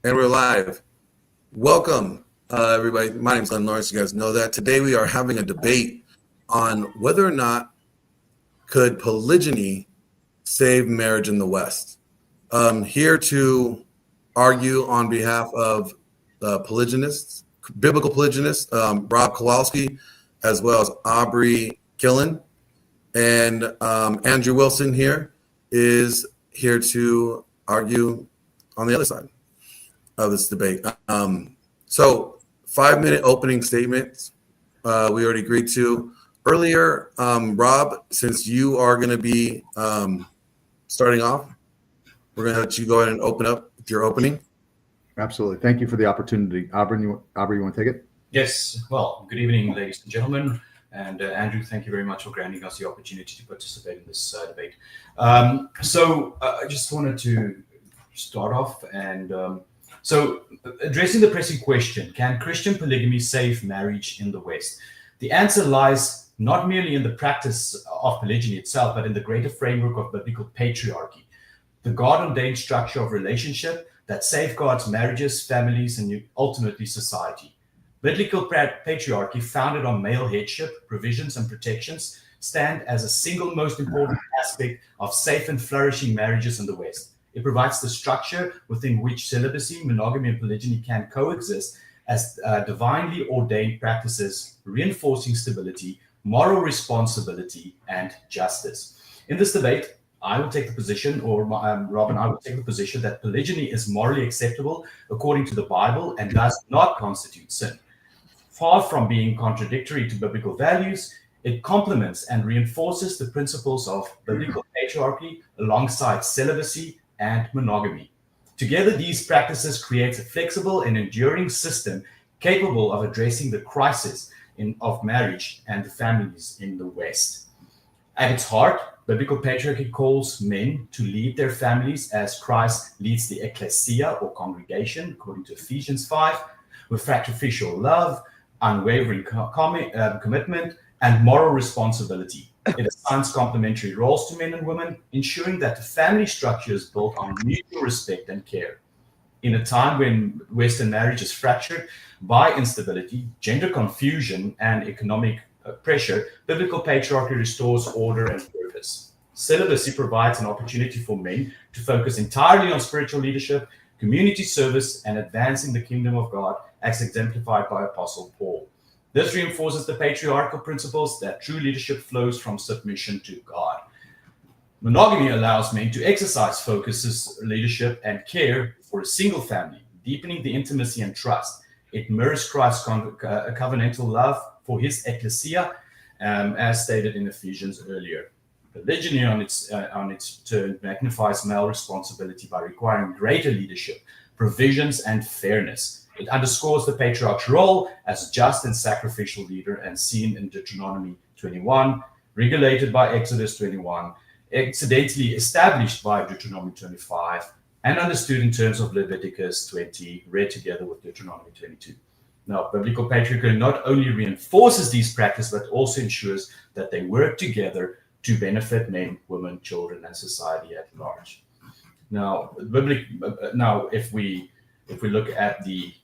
And we're live. Welcome, everybody. My name's Glenn Lawrence. You guys know that. Today we are having a debate on whether or not could polygyny save marriage in the West. Here to argue on behalf of polygynists, biblical polygynists, Rob Kowalski, as well as Aubrey Killen. And Andrew Wilson here is here to argue on the other side of this debate. So 5-minute opening statements we already agreed to. Earlier, Rob, since you are going to be starting off, we're going to let you go ahead and open up with your opening. Absolutely. Thank you for the opportunity. Aubrey, you want to take it? Yes. Well, good evening, ladies and gentlemen. And Andrew, thank you very much for granting us the opportunity to participate in this debate. So I just wanted to start off and so addressing the pressing question, can Christian polygamy save marriage in the West? The answer lies not merely in the practice of polygyny itself, but in the greater framework of biblical patriarchy, the God-ordained structure of relationship that safeguards marriages, families, and ultimately society. Biblical patriarchy, founded on male headship, provisions, and protections, stand as a single most important aspect of safe and flourishing marriages in the West. It provides the structure within which celibacy, monogamy, and polygyny can coexist as divinely ordained practices, reinforcing stability, moral responsibility, and justice. In this debate, I will take the position, or Rob and I will take the position that polygyny is morally acceptable according to the Bible and does not constitute sin. Far from being contradictory to biblical values, it complements and reinforces the principles of biblical patriarchy alongside celibacy and monogamy. Together, these practices create a flexible and enduring system capable of addressing the crisis of marriage and the families in the West. At its heart, biblical patriarchy calls men to lead their families as Christ leads the ecclesia or congregation, according to Ephesians 5, with sacrificial love, unwavering commitment, and moral responsibility. It assigns complementary roles to men and women, ensuring that the family structure is built on mutual respect and care. In a time when Western marriage is fractured by instability, gender confusion, and economic pressure, biblical patriarchy restores order and purpose. Celibacy provides an opportunity for men to focus entirely on spiritual leadership, community service, and advancing the kingdom of God, as exemplified by Apostle Paul. This reinforces the patriarchal principles that true leadership flows from submission to God. Monogamy allows men to exercise focus, leadership, and care for a single family, deepening the intimacy and trust. It mirrors Christ's covenantal love for his ecclesia, as stated in Ephesians earlier. Polygyny on its turn magnifies male responsibility by requiring greater leadership, provisions, and fairness. It underscores the patriarch's role as just and sacrificial leader, and seen in Deuteronomy 21, regulated by Exodus 21, accidentally established by Deuteronomy 25, and understood in terms of Leviticus 20, read together with Deuteronomy 22. Now, biblical patriarchy not only reinforces these practices, but also ensures that they work together to benefit men, women, children, and society at large. Now, if we look at the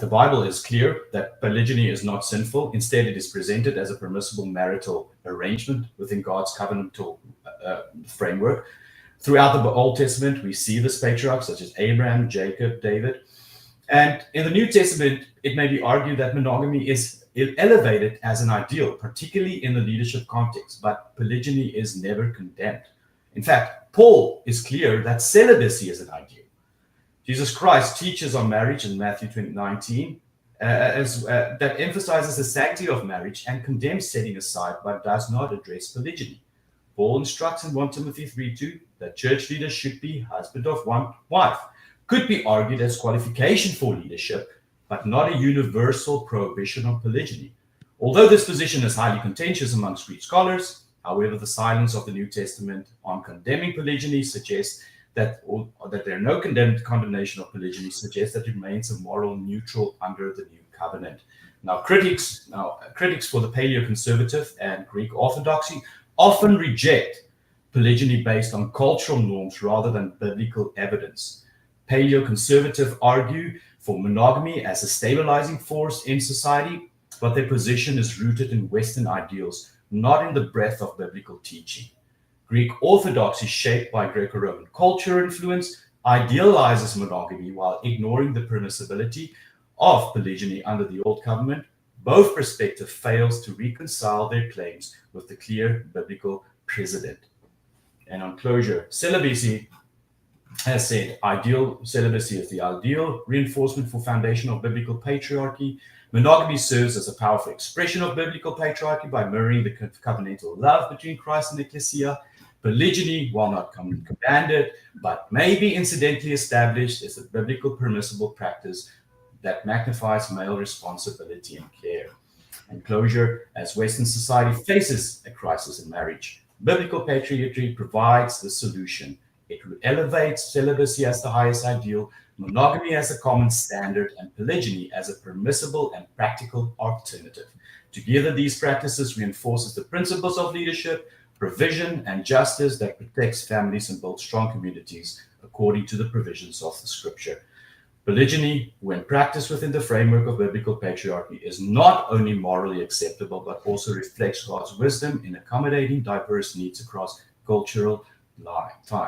Bible, is clear that polygyny is not sinful. Instead, it is presented as a permissible marital arrangement within God's covenantal framework. Throughout the Old Testament, we see this patriarchs such as Abraham, Jacob, David. And in the New Testament, it may be argued that monogamy is elevated as an ideal, particularly in the leadership context, but polygyny is never condemned. In fact, Paul is clear that celibacy is an ideal. Jesus Christ teaches on marriage in Matthew 19, that emphasizes the sanctity of marriage and condemns setting aside, but does not address polygyny. Paul instructs in 1 Timothy 3:2 that church leaders should be husband of one wife. Could be argued as qualification for leadership, but not a universal prohibition of polygyny. Although this position is highly contentious amongst Greek scholars, however, the silence of the New Testament on condemning polygyny suggests that there are no condemnation of polygyny suggests that it remains a moral neutral under the new covenant. Now, critics for the paleoconservative and Greek orthodoxy often reject polygyny based on cultural norms rather than biblical evidence. paleoconservative argue for monogamy as a stabilizing force in society, but their position is rooted in Western ideals, not in the breadth of biblical teaching. Greek orthodoxy, shaped by Greco-Roman culture influence, idealizes monogamy while ignoring the permissibility of polygyny under the Old Covenant. Both perspectives fails to reconcile their claims with the clear biblical precedent. And on closure, celibacy, as said, ideal celibacy is the ideal reinforcement for foundation of biblical patriarchy. Monogamy serves as a powerful expression of biblical patriarchy by mirroring the covenantal love between Christ and the ecclesia. Polygyny, while not commanded, but may be incidentally established, is a biblical permissible practice that magnifies male responsibility and care. And closure, as Western society faces a crisis in marriage, biblical patriarchy provides the solution. It elevates celibacy as the highest ideal, monogamy as a common standard, and polygyny as a permissible and practical alternative. Together, these practices reinforces the principles of leadership, provision, and justice that protects families and builds strong communities according to the provisions of the scripture. Polygyny, when practiced within the framework of biblical patriarchy, is not only morally acceptable, but also reflects God's wisdom in accommodating diverse needs across cultural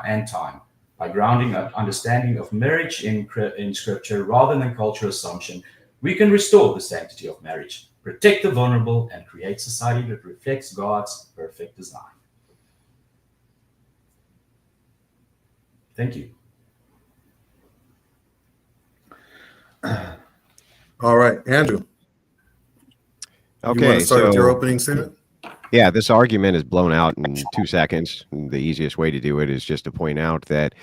and time. By grounding an understanding of marriage in scripture rather than cultural assumption, we can restore the sanctity of marriage, protect the vulnerable, and create society that reflects God's perfect design. Thank you. All right, Andrew. Okay, you want to start with your opening statement? Yeah, this argument is blown out in 2 seconds. The easiest way to do it is just to point out that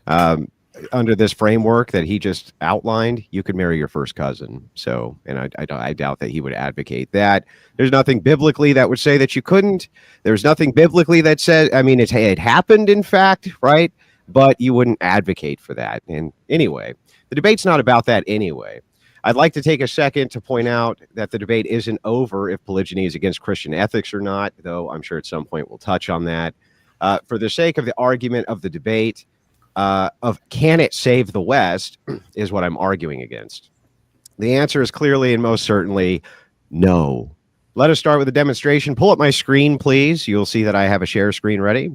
under this framework that he just outlined, you could marry your first cousin. So, and I doubt that he would advocate that. There's nothing biblically that would say that you couldn't. There's nothing biblically that said, I mean, it happened, in fact, right? But you wouldn't advocate for that. And anyway, the debate's not about that anyway. I'd like to take a second to point out that the debate isn't over if polygyny is against Christian ethics or not, though I'm sure at some point we'll touch on that. For the sake of the argument of the debate of can it save the West is what I'm arguing against. The answer is clearly and most certainly no. Let us start with a demonstration. Pull up my screen, please. You'll see that I have a share screen ready.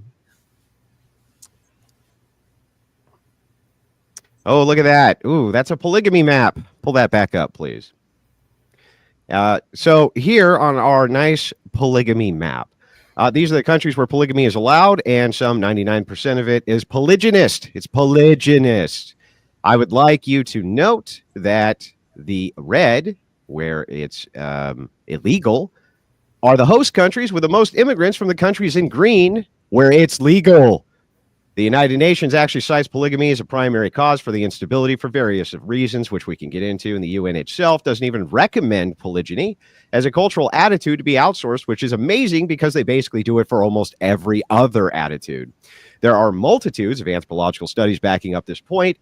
Oh, look at that. Ooh, that's a polygamy map. Pull that back up, please. So here on our nice polygamy map, these are the countries where polygamy is allowed, and some 99% of it is polygynist. It's polygynist. I would like you to note that the red, where it's illegal, are the host countries with the most immigrants from the countries in green, where it's legal. The United Nations actually cites polygamy as a primary cause for the instability for various reasons, which we can get into, and the UN itself doesn't even recommend polygyny as a cultural attitude to be outsourced, which is amazing because they basically do it for almost every other attitude. There are multitudes of anthropological studies backing up this point,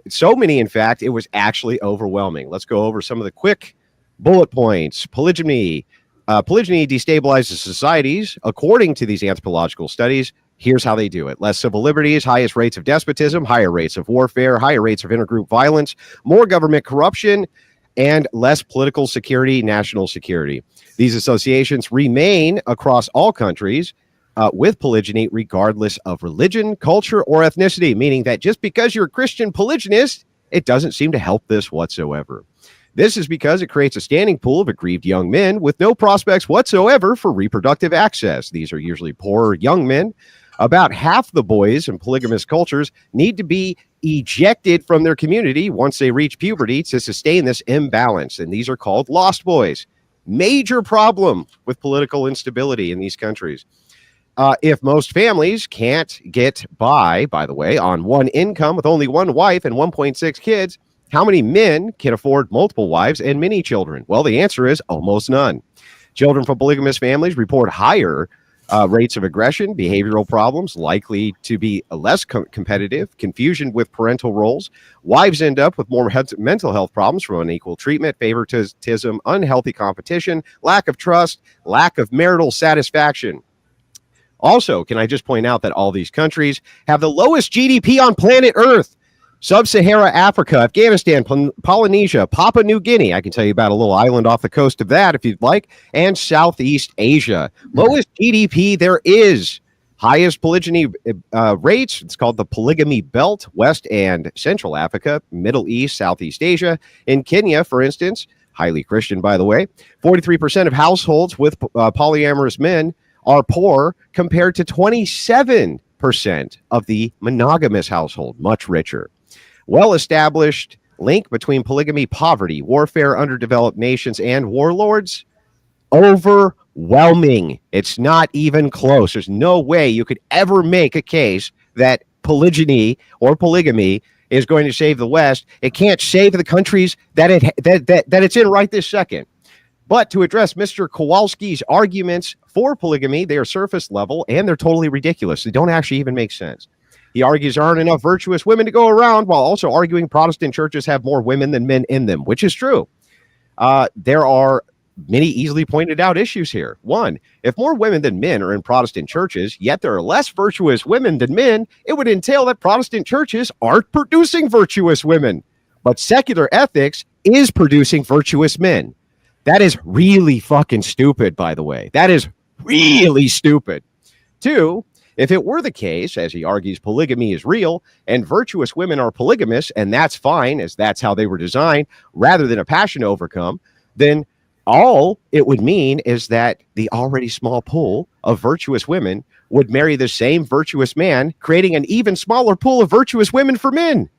so many, in fact, it was actually overwhelming. Let's go over some of the quick bullet points. Polygyny destabilizes societies, according to these anthropological studies. Here's how they do it. Less civil liberties, highest rates of despotism, higher rates of warfare, higher rates of intergroup violence, more government corruption, and less political security, national security. These associations remain across all countries with polygyny, regardless of religion, culture, or ethnicity, meaning that just because you're a Christian polygynist, it doesn't seem to help this whatsoever. This is because it creates a standing pool of aggrieved young men with no prospects whatsoever for reproductive access. These are usually poor young men. About half the boys in polygamous cultures need to be ejected from their community once they reach puberty to sustain this imbalance, and these are called lost boys. Major problem with political instability in these countries. If most families can't get by the way, on one income with only one wife and 1.6 kids, how many men can afford multiple wives and many children? Well, the answer is almost none. Children from polygamous families report higher rates of aggression, behavioral problems, likely to be less competitive, confusion with parental roles. Wives end up with more mental health problems from unequal treatment, favoritism, unhealthy competition, lack of trust, lack of marital satisfaction. Also, can I just point out that all these countries have the lowest GDP on planet Earth? Sub-Saharan Africa, Afghanistan, Polynesia, Papua New Guinea. I can tell you about a little island off the coast of that if you'd like. And Southeast Asia. Lowest GDP there is. Highest polygyny rates. It's called the Polygamy Belt. West and Central Africa, Middle East, Southeast Asia. In Kenya, for instance, highly Christian, by the way, 43% of households with polyamorous men are poor compared to 27% of the monogamous household, much richer. Well-established link between polygamy, poverty, warfare, underdeveloped nations, and warlords? Overwhelming. It's not even close. There's no way you could ever make a case that polygyny or polygamy is going to save the West. It can't save the countries that it's in right this second. But to address Mr. Kowalski's arguments for polygamy, they are surface level and they're totally ridiculous. They don't actually even make sense. He argues there aren't enough virtuous women to go around, while also arguing Protestant churches have more women than men in them, which is true. There are many easily pointed out issues here. One, if more women than men are in Protestant churches, yet there are less virtuous women than men, it would entail that Protestant churches aren't producing virtuous women. But secular ethics is producing virtuous men. That is really fucking stupid, by the way. That is really stupid. Two, if it were the case, as he argues, polygamy is real and virtuous women are polygamous, and that's fine, as that's how they were designed, rather than a passion to overcome, then all it would mean is that the already small pool of virtuous women would marry the same virtuous man, creating an even smaller pool of virtuous women for men.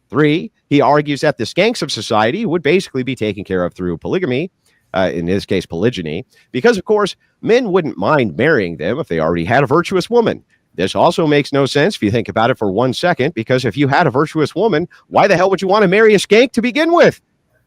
Three, he argues that the skanks of society would basically be taken care of through polygamy, in this case, polygyny, because, of course, men wouldn't mind marrying them if they already had a virtuous woman. This also makes no sense if you think about it for 1 second, because if you had a virtuous woman, why the hell would you want to marry a skank to begin with?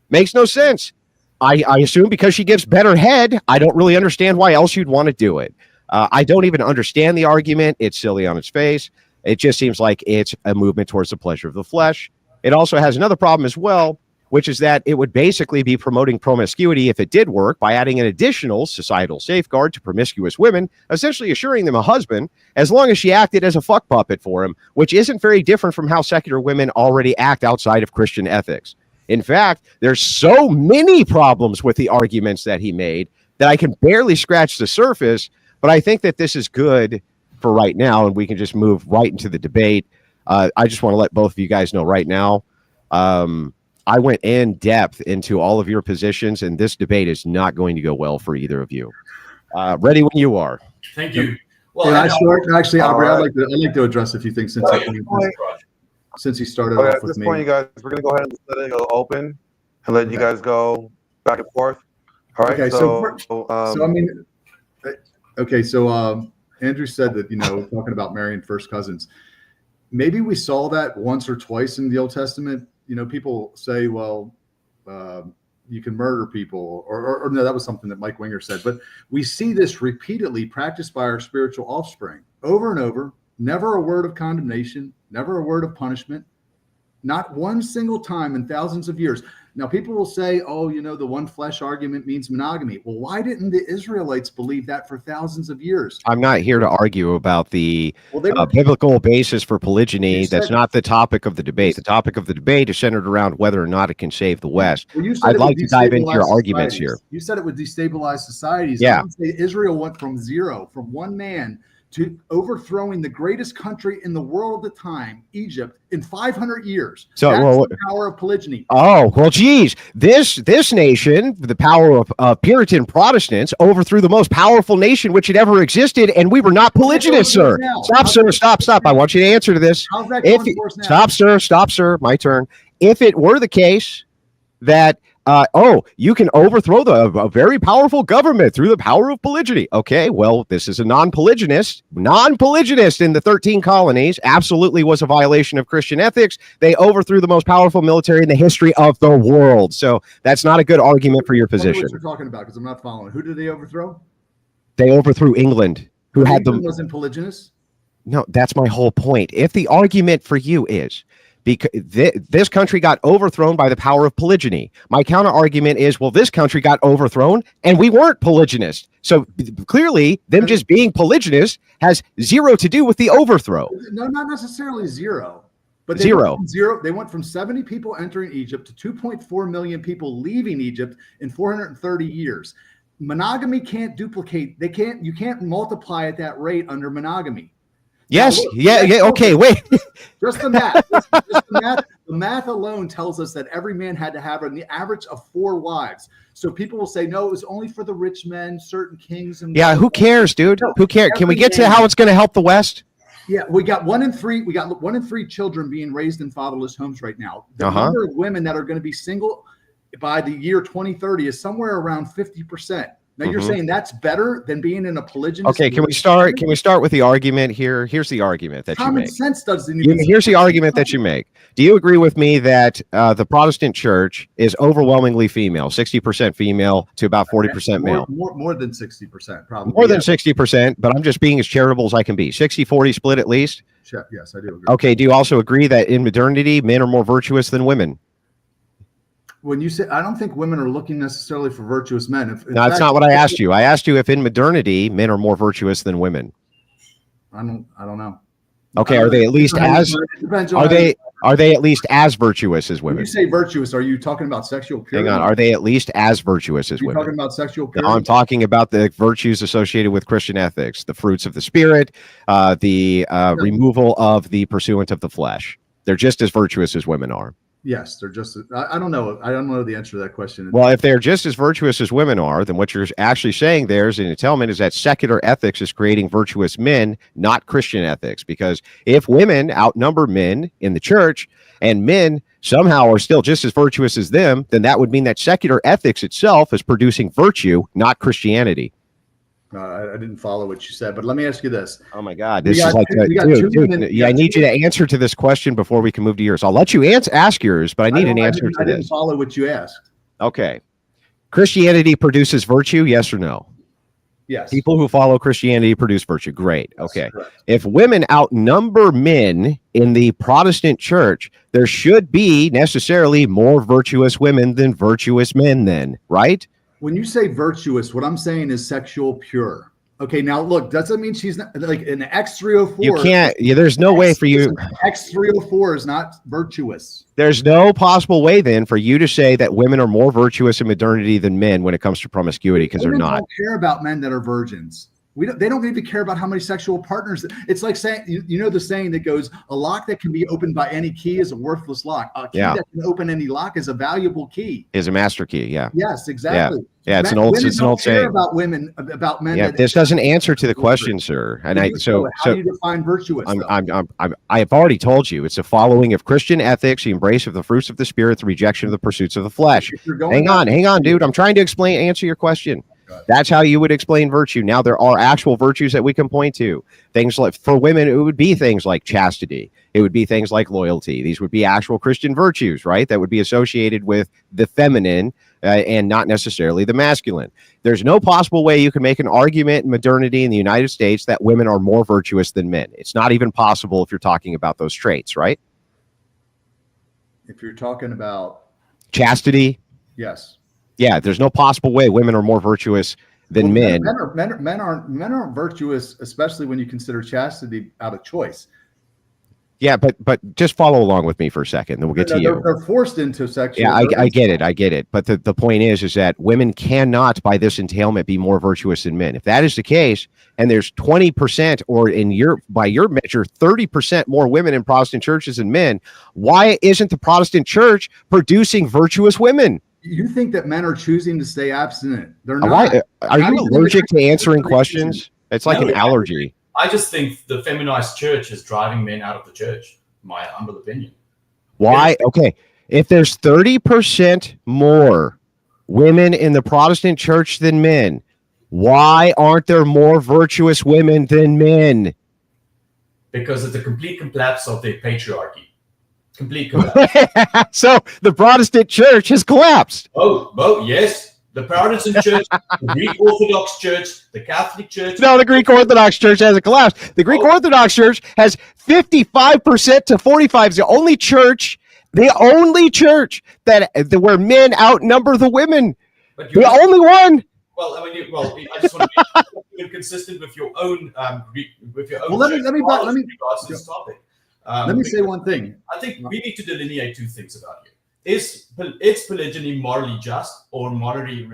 Makes no sense. I assume because she gives better head. I don't really understand why else you'd want to do it. I don't even understand the argument. It's silly on its face. It just seems like it's a movement towards the pleasure of the flesh. It also has another problem as well, which is that it would basically be promoting promiscuity if it did work by adding an additional societal safeguard to promiscuous women, essentially assuring them a husband as long as she acted as a fuck puppet for him, which isn't very different from how secular women already act outside of Christian ethics. In fact, there's so many problems with the arguments that he made that I can barely scratch the surface, but I think that this is good for right now, and we can just move right into the debate. I just want to let both of you guys know right now, I went in depth into all of your positions, and this debate is not going to go well for either of you. Ready when you are. Thank you. Well, actually, Aubrey, I'd like to address a few things since he started off At with this me. point, you guys, we're gonna go ahead and let it go open and let you guys go back and forth. All right. Okay, so I mean, okay, so Andrew said that, talking about marrying first cousins. Maybe we saw that once or twice in the Old Testament. People say, well, you can murder people, or no, that was something that Mike Winger said. But we see this repeatedly practiced by our spiritual offspring over and over. Never a word of condemnation, never a word of punishment, not one single time in thousands of years. Now, people will say, oh, the one flesh argument means monogamy. Well, why didn't the Israelites believe that for thousands of years? I'm not here to argue about the biblical basis for polygyny. That's not the topic of the debate. The topic of the debate is centered around whether or not it can save the West. Well, I'd like to dive into your arguments here. You said it would destabilize societies. Yeah. I would say Israel went from one man, to overthrowing the greatest country in the world at the time, Egypt, in 500 years. So, that's the power of polygyny. Oh, well, geez. This nation, the power of Puritan Protestants, overthrew the most powerful nation which had ever existed, and we were not polygynists, sir. Stop, sir. Stop. I want you to answer to this. How's that going for us now? Stop, sir. My turn. If it were the case that you can overthrow a very powerful government through the power of polygyny. Okay, well, this is a non-polygynist in the 13 colonies. Absolutely was a violation of Christian ethics. They overthrew the most powerful military in the history of the world. So that's not a good argument for your position. What you're talking about, because I'm not following. Who did they overthrow? They overthrew England, who had them. Wasn't polygynous? No, that's my whole point. If the argument for you is because this country got overthrown by the power of polygyny. My counter argument is, well, this country got overthrown and we weren't polygynist. So clearly them just being polygynist has zero to do with the overthrow. No, not necessarily zero, But they went from 70 people entering Egypt to 2.4 million people leaving Egypt in 430 years. Monogamy can't duplicate. You can't multiply at that rate under monogamy. Yes. Now, look, okay. Wait. Just the math. Just the math. The math alone tells us that every man had to have an average of 4 wives. So people will say, no, it was only for the rich men, certain kings. And who cares, dude? Who cares? Can we get to how it's going to help the West? Yeah, we got 1 in 3. We got 1 in 3 children being raised in fatherless homes right now. The number of women that are going to be single by the year 2030 is somewhere around 50%. Now you're saying that's better than being in a polygynous. Okay, can we start with the argument here? Here's the argument that you make. Common sense doesn't even. Here's the argument that you make. Do you agree with me that the Protestant church is overwhelmingly female, 60% female to about 40% male? More than 60%, probably. More than 60%, but I'm just being as charitable as I can be. 60-40 split at least? Yes, I do agree. Okay, do you also agree that in modernity, men are more virtuous than women? When you say, I don't think women are looking necessarily for virtuous men. No, that's not what I asked you. I asked you if in modernity, men are more virtuous than women. I don't know. Okay, are they at least as are they at least as virtuous as women? When you say virtuous, are you talking about sexual purity? Hang on, are they at least as virtuous as women? Talking about sexual purity? No, I'm talking about the virtues associated with Christian ethics, the fruits of the spirit, the removal of the pursuant of the flesh. They're just as virtuous as women are. Yes, they're just. I don't know. I don't know the answer to that question. Well, if they're just as virtuous as women are, then what you're actually saying there is an entailment is that secular ethics is creating virtuous men, not Christian ethics. Because if women outnumber men in the church and men somehow are still just as virtuous as them, then that would mean that secular ethics itself is producing virtue, not Christianity. I didn't follow what you said, but let me ask you this. Oh my God, this is like, dude, I need you to answer to this question before we can move to yours. I'll let you ask yours, but I need an answer to this. I didn't follow what you asked. Okay. Christianity produces virtue, yes or no? Yes. People who follow Christianity produce virtue. Great. Okay. Correct. If women outnumber men in the Protestant church, there should be necessarily more virtuous women than virtuous men then, right? When you say virtuous, what I'm saying is sexual pure. Okay, now look, doesn't mean she's not like an X304. You can't. There's no way for you. X304 is not virtuous. There's no possible way then for you to say that women are more virtuous in modernity than men when it comes to promiscuity, because they're not. Don't care about men that are virgins. They don't even care about how many sexual partners. It's like saying, you know, the saying that goes, a lock that can be opened by any key is a worthless lock. A key that can open any lock is a valuable key. Is a master key. Yeah. Yes, exactly. Yeah. It's an old saying. About women, about men. Yeah. This doesn't answer to the question, sir. And how do you define virtuous? I've already told you, it's a following of Christian ethics, the embrace of the fruits of the spirit, the rejection of the pursuits of the flesh. Hang on, dude. I'm trying to answer your question. That's how you would explain virtue. Now, there are actual virtues that we can point to. Things like, for women, it would be things like chastity. It would be things like loyalty. These would be actual Christian virtues, right? That would be associated with the feminine and not necessarily the masculine. There's no possible way you can make an argument in modernity in the United States that women are more virtuous than men. It's not even possible if you're talking about those traits, right? If you're talking about chastity. Yes. Yeah, there's no possible way women are more virtuous than men. Men aren't virtuous, especially when you consider chastity out of choice. Yeah, but just follow along with me for a second, then we'll get to you. They're forced into sexual. Yeah, I get it. But the point is that women cannot, by this entailment, be more virtuous than men. If that is the case, and there's 20%, or by your measure, 30% more women in Protestant churches than men, why isn't the Protestant church producing virtuous women? You think that men are choosing to stay abstinent? They're not. Are you allergic to answering questions? It's like an allergy. I just think the feminized church is driving men out of the church, my humble opinion. Why? Okay. If there's 30% more women in the Protestant church than men, why aren't there more virtuous women than men? Because it's a complete collapse of the patriarchy. Complete collapse. So the Protestant church has collapsed. Oh, yes. The Protestant church, the Greek Orthodox church, the Catholic church. No, the Greek Orthodox church hasn't collapsed. The Greek Orthodox church has 55% to 45%. The only church that where men outnumber the women. But the only one. Well, I just want to be consistent with your own Greek, with your own. Well, let me regards to this topic. Let me say one thing. I think we need to delineate two things about you. Is polygyny morally just or morally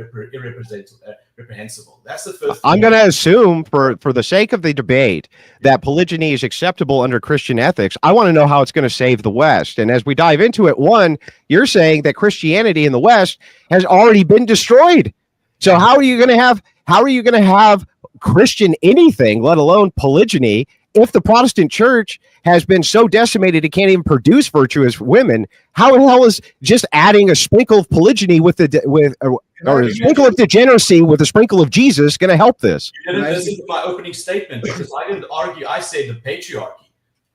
reprehensible? That's the first thing. I'm going to assume, for the sake of the debate, that polygyny is acceptable under Christian ethics. I want to know how it's going to save the West. And as we dive into it, one, you're saying that Christianity in the West has already been destroyed. So how are you going to have Christian anything, let alone polygyny, if the Protestant church has been so decimated it can't even produce virtuous women? How the hell is just adding a sprinkle of polygyny or a sprinkle of degeneracy with a sprinkle of Jesus going to help this? You didn't listen to my opening statement, because I didn't argue. I said the patriarchy.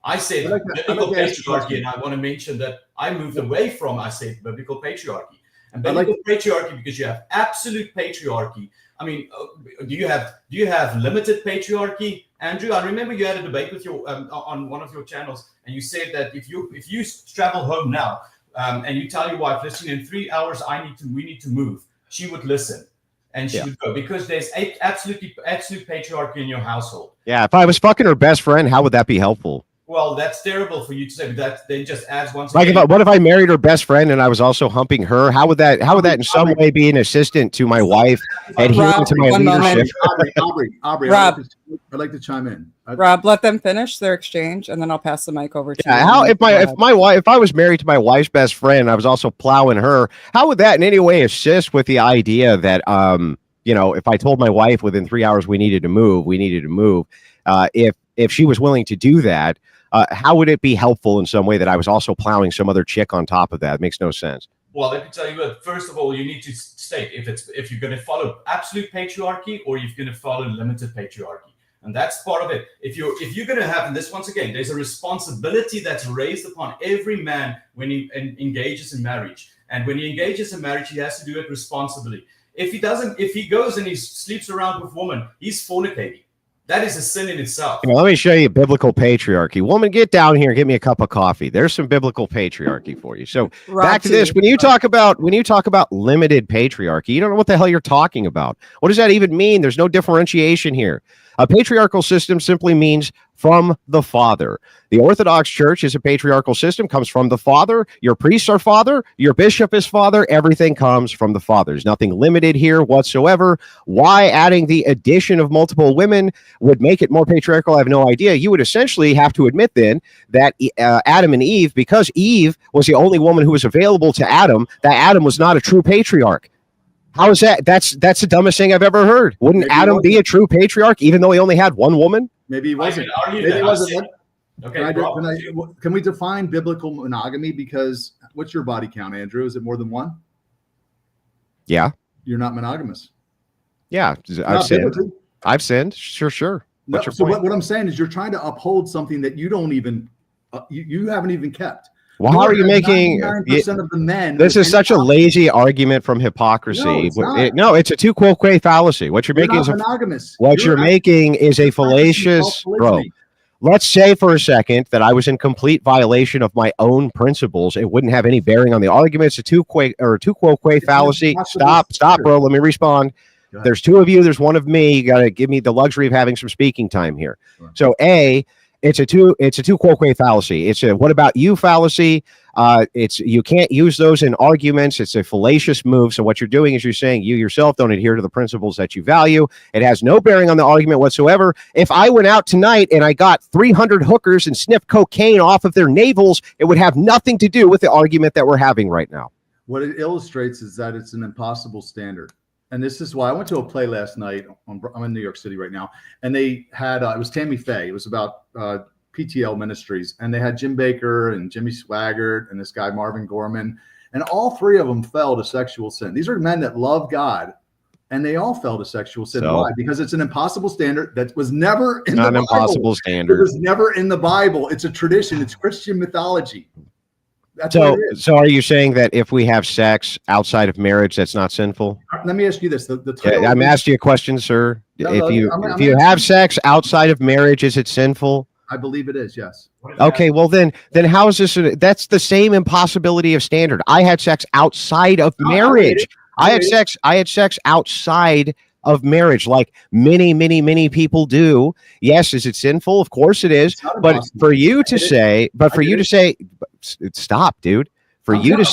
I said biblical patriarchy, and I want to mention that I moved away from, I said, biblical patriarchy. And biblical patriarchy, because you have absolute patriarchy. I mean, do you have limited patriarchy, Andrew? I remember you had a debate with your on one of your channels, and you said that if you travel home now and you tell your wife, listen, in 3 hours we need to move, she would listen and she would go, because there's absolute patriarchy in your household. Yeah, if I was fucking her best friend, how would that be helpful? Well, that's terrible for you to say, but that then just adds once like again. What if I married her best friend and I was also humping her? How would that in some way be an assistant to my wife adhering to my leadership? Aubrey, Rob, I'd like to chime in. Rob, let them finish their exchange, and then I'll pass the mic over to you. How if I was married to my wife's best friend, I was also plowing her, how would that in any way assist with the idea that if I told my wife within 3 hours we needed to move, if she was willing to do that, how would it be helpful in some way that I was also plowing some other chick on top of that? It makes no sense. Well, let me tell you what. First of all, you need to state if you're going to follow absolute patriarchy or if you're going to follow limited patriarchy, and that's part of it. If you're going to have, and this once again, there's a responsibility that's raised upon every man when he engages in marriage, and when he engages in marriage, he has to do it responsibly. If he goes and he sleeps around with women, he's fornicating. That is a sin in itself. Let me show you biblical patriarchy. Woman, get down here and get me a cup of coffee. There's some biblical patriarchy for you. So back to this. When you talk about limited patriarchy, you don't know what the hell you're talking about. What does that even mean? There's no differentiation here. A patriarchal system simply means from the father. The Orthodox Church is a patriarchal system, comes from the father. Your priests are father. Your bishop is father. Everything comes from the father. There's nothing limited here whatsoever. Why adding the addition of multiple women would make it more patriarchal, I have no idea. You would essentially have to admit then that Adam and Eve, because Eve was the only woman who was available to Adam, that Adam was not a true patriarch. How is that? That's the dumbest thing I've ever heard. Wouldn't Adam be a true patriarch even though he only had one woman? Maybe he wasn't. Maybe he wasn't. Okay. Can we define biblical monogamy? Because what's your body count, Andrew? Is it more than one? Yeah. You're not monogamous. Yeah. I've sinned. Sure. No, so what I'm saying is you're trying to uphold something that you don't even, you haven't even kept. Well, how are you making 99% of the men? This is such a lazy argument from hypocrisy. No, it's a tu quoque fallacy. What you're making is monogamous. You're making is a fallacious, bro. Let's say for a second that I was in complete violation of my own principles. It wouldn't have any bearing on the argument. It's a tu quoque fallacy. Stop, bro. Let me respond. There's two of you. There's one of me. You got to give me the luxury of having some speaking time here. Sure. So it's a tu quoque fallacy. It's a what about you fallacy. You can't use those in arguments. It's a fallacious move. So what you're doing is you're saying you yourself don't adhere to the principles that you value. It has no bearing on the argument whatsoever. If I went out tonight and I got 300 hookers and sniffed cocaine off of their navels, it would have nothing to do with the argument that we're having right now. What it illustrates is that it's an impossible standard. And this is why I went to a play last night. I'm in New York City right now. And they had, it was Tammy Faye. It was about PTL Ministries. And they had Jim Baker and Jimmy Swaggart and this guy, Marvin Gorman. And all three of them fell to sexual sin. These are men that love God. And they all fell to sexual sin. Why? Because it's an impossible standard that was never in the Bible. Not an impossible standard. It was never in the Bible. It's a tradition. It's Christian mythology. So are you saying that if we have sex outside of marriage, that's not sinful? Let me ask you this. I'm asking you a question, sir. If you have sex outside of marriage, is it sinful? I believe it is, yes. Okay, well then how is this? That's the same impossibility of standard. I had sex outside of marriage. I had sex outside of marriage, like many people do. Yes, is it sinful? Of course it is. But for you to say, stop, dude. Dude,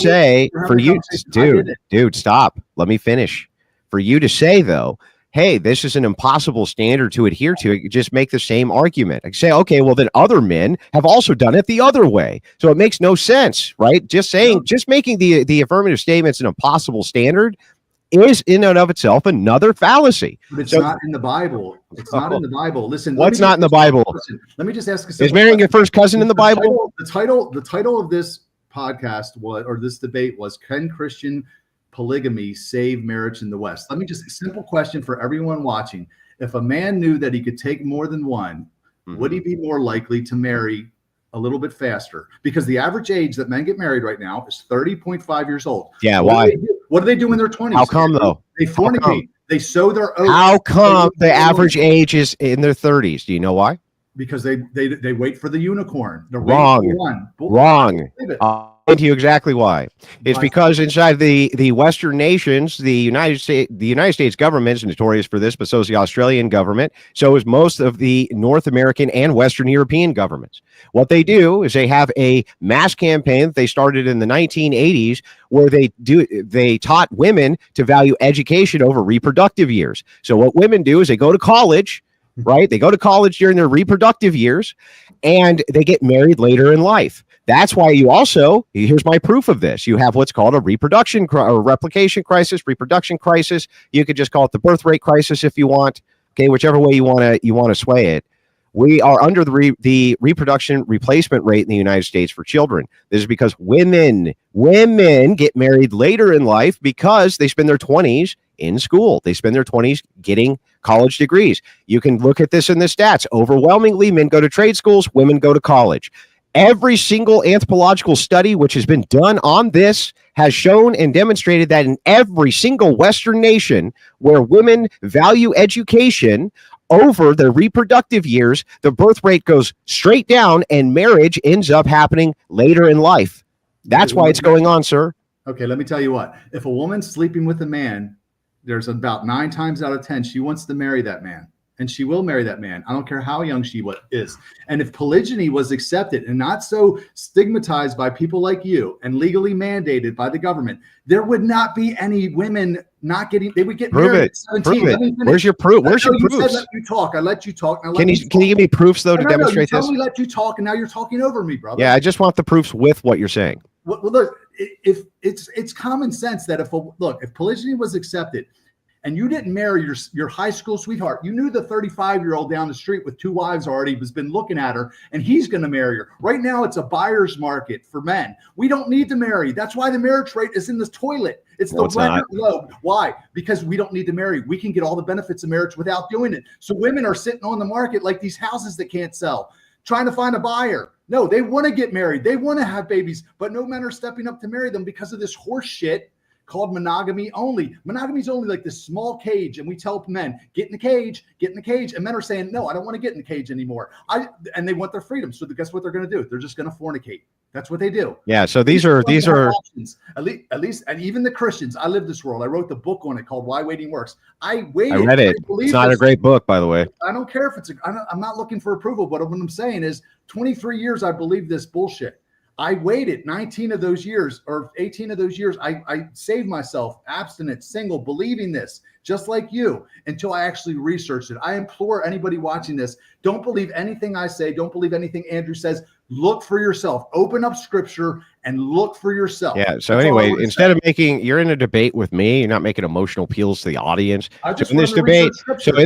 stop. Let me finish. For you to say, though, hey, this is an impossible standard to adhere to, just make the same argument. I say, okay, well, then other men have also done it the other way. So it makes no sense, right? Just making the affirmative statements an impossible standard is in and of itself another fallacy. But it's not in the Bible. It's not in the Bible. Listen, what's not in the Bible? Let me just ask a Is marrying your first cousin in the Bible? The title of this podcast this debate was, can Christian polygamy save marriage in the West? Let me just, a simple question for everyone watching. If a man knew that he could take more than one, would he be more likely to marry a little bit faster? Because the average age that men get married right now is 30.5 years old. Yeah, why? What do they do in their 20s? How come, though? They fornicate. They sow their oats. How come the average age is in their 30s? Do you know why? Because they wait for the unicorn. They're wrong. Waiting for one. Wrong. I'll tell you exactly why. It's because inside the Western nations, the United States government is notorious for this, but so is the Australian government. So is most of the North American and Western European governments. What they do is they have a mass campaign that they started in the 1980s where they taught women to value education over reproductive years. So what women do is they go to college, right? They go to college during their reproductive years and they get married later in life. That's why here's my proof of this. You have what's called a reproduction or replication crisis, reproduction crisis. You could just call it the birth rate crisis if you want. Okay, whichever way you want to sway it. We are under the reproduction replacement rate in the United States for children. This is because women get married later in life because they spend their 20s in school. They spend their 20s getting college degrees. You can look at this in the stats. Overwhelmingly, men go to trade schools, women go to college. Every single anthropological study which has been done on this has shown and demonstrated that in every single Western nation where women value education over their reproductive years, the birth rate goes straight down and marriage ends up happening later in life. That's why it's going on, sir. Okay, let me tell you what. If a woman's sleeping with a man, there's about 9 times out of 10 she wants to marry that man. And she will marry that man. I don't care how young she is. And if polygyny was accepted and not so stigmatized by people like you and legally mandated by the government, there would not be any women they would get married at 17. Prove it. Where's your proof? Where's your proof? Let you talk. I let you talk. Can you give me proofs, though, to demonstrate this? You let you talk, and now you're talking over me, brother. Yeah, I just want the proofs with what you're saying. Well, look, if it's common sense that if polygyny was accepted, and you didn't marry your high school sweetheart, you knew the 35-year-old down the street with 2 wives already has been looking at her, and he's going to marry her. Right now, it's a buyer's market for men. We don't need to marry. That's why the marriage rate is in the toilet. It's the record low. Why? Because we don't need to marry. We can get all the benefits of marriage without doing it. So women are sitting on the market like these houses that can't sell, trying to find a buyer. No, they want to get married. They want to have babies, but no men are stepping up to marry them because of this horse shit called monogamy only. Monogamy is only like this small cage, and we tell men, get in the cage, and men are saying, no, I don't want to get in the cage anymore. And they want their freedom. So guess what they're going to do? They're just going to fornicate. That's what they do. Yeah. So these are options. At least, and even the Christians. I live this world. I wrote the book on it called Why Waiting Works. I read it. It's not a great book, by the way. I don't care if I'm not looking for approval, but what I'm saying is 23 years I believe this bullshit. I waited 19 of those years or 18 of those years. I saved myself abstinent, single, believing this, just like you, until I actually researched it. I implore anybody watching this, don't believe anything I say. Don't believe anything Andrew says. Look for yourself. Open up scripture and look for yourself. Yeah. So anyway, instead of you're in a debate with me, you're not making emotional appeals to the audience. So in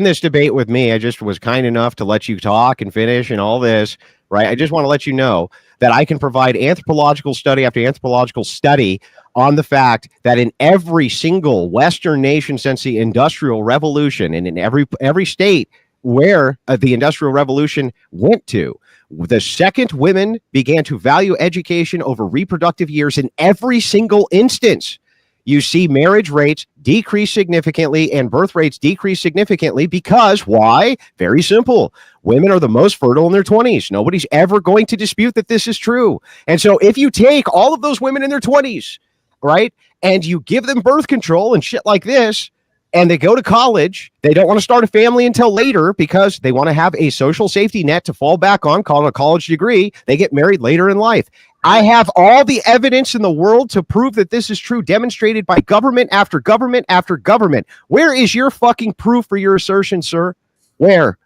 this debate with me, I just was kind enough to let you talk and finish and all this, right? I just want to let you know that I can provide anthropological study after anthropological study on the fact that in every single Western nation since the Industrial Revolution, and in every state where the Industrial Revolution went to, the second women began to value education over reproductive years in every single instance, you see marriage rates decrease significantly and birth rates decrease significantly because why? Very simple. Women are the most fertile in their 20s. Nobody's ever going to dispute that this is true. And so if you take all of those women in their 20s, right, and you give them birth control and shit like this, and they go to college. They don't want to start a family until later because they want to have a social safety net to fall back on, called a college degree. They get married later in life. I have all the evidence in the world to prove that this is true, demonstrated by government after government after government. Where is your fucking proof for your assertion, sir? Where?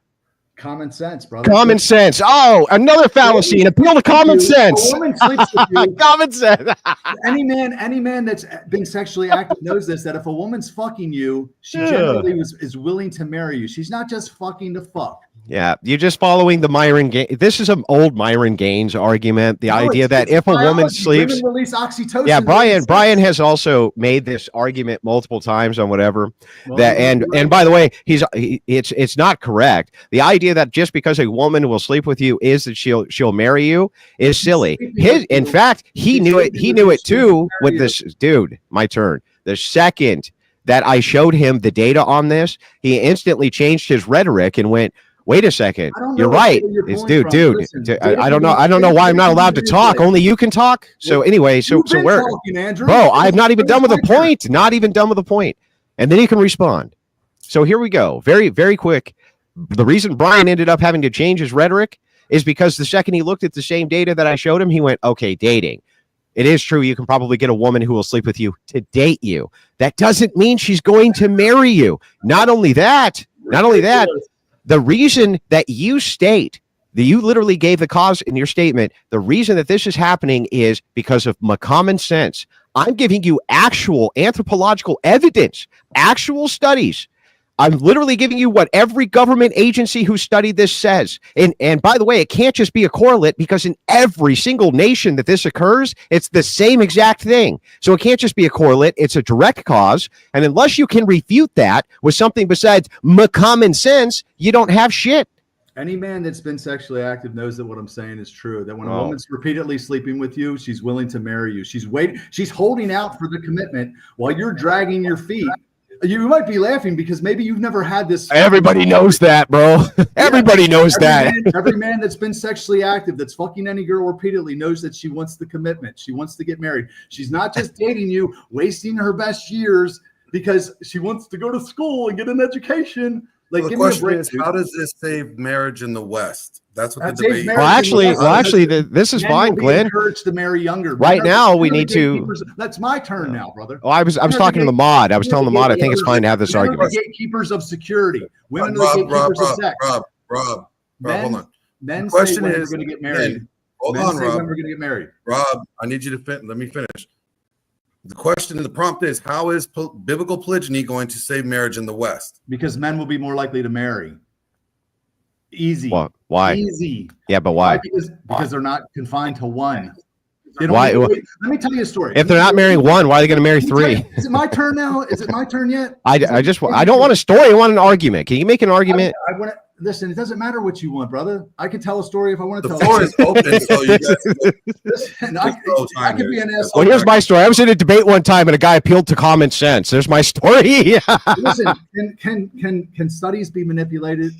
Common sense, brother. Common sense. Oh, another fallacy. An appeal to common sense. A woman sleeps with you. Common sense. Any man that's been sexually active knows this, that if a woman's fucking you, she generally is willing to marry you. She's not just fucking to fuck. Yeah, you're just following the Myron Gaines. This is an old Myron Gaines argument. The idea that if a woman sleeps, women release oxytocin. yeah, Brian has also made this argument multiple times on whatever. Well, That and by the way, it's not correct. The idea that just because a woman will sleep with you is that she'll marry you is silly. In fact, he knew it. He knew it too with this dude. My turn. The second that I showed him the data on this, he instantly changed his rhetoric and went, wait a second. You're right. It's dude. Listen, I don't know why I'm not allowed to talk. Only you can talk. So anyway, so where, bro, I've not even done with the point. Not even done with the point. And then he can respond. So here we go. Very, very quick. The reason Brian ended up having to change his rhetoric is because the second he looked at the same data that I showed him, he went, okay, dating. It is true. You can probably get a woman who will sleep with you to date you. That doesn't mean she's going to marry you. Not only that, the reason that you state that you literally gave the cause in your statement, the reason that this is happening is because of my common sense. I'm giving you actual anthropological evidence, actual studies. I'm literally giving you what every government agency who studied this says. And by the way, it can't just be a correlate because in every single nation that this occurs, it's the same exact thing. So it can't just be a correlate. It's a direct cause. And unless you can refute that with something besides common sense, you don't have shit. Any man that's been sexually active knows that what I'm saying is true. That when a woman's repeatedly sleeping with you, she's willing to marry you. She's holding out for the commitment while you're dragging your feet. You might be laughing because maybe you've never had this. Everybody knows that, bro. Everybody knows that. Every man that's been sexually active, that's fucking any girl repeatedly, knows that she wants the commitment. She wants to get married. She's not just dating you, wasting her best years because she wants to go to school and get an education. Like, well, the question is, how does this save marriage in the West? That's what the debate. Well, actually, this is fine, Glenn. Encouraged to marry younger. Right now, we need to. That's my turn now, brother. Oh, I was talking to the mod. I was telling the mod I think it's fine to have this argument. Gatekeepers of security. Women are the gatekeepers of sex. Rob, hold on. Men say when we're going to get married. Hold on, Rob. When we're going to get married. Rob, I need you to let me finish. The question, the prompt is, how is biblical polygyny going to save marriage in the West? Because men will be more likely to marry. Easy. Why? Easy. Yeah, but why? Because they're not confined to one. Why? Let me tell you a story. If they're not marrying one, why are they going to marry three? Is it my turn now? Is it my turn yet? I don't want a story. I want an argument. Can you make an argument? I want to listen. It doesn't matter what you want, brother. I can tell a story if I want to tell. The floor is open, so you guys. Listen, I could be an asshole. Well, here's my story. I was in a debate one time, and a guy appealed to common sense. There's my story. Listen, can studies be manipulated?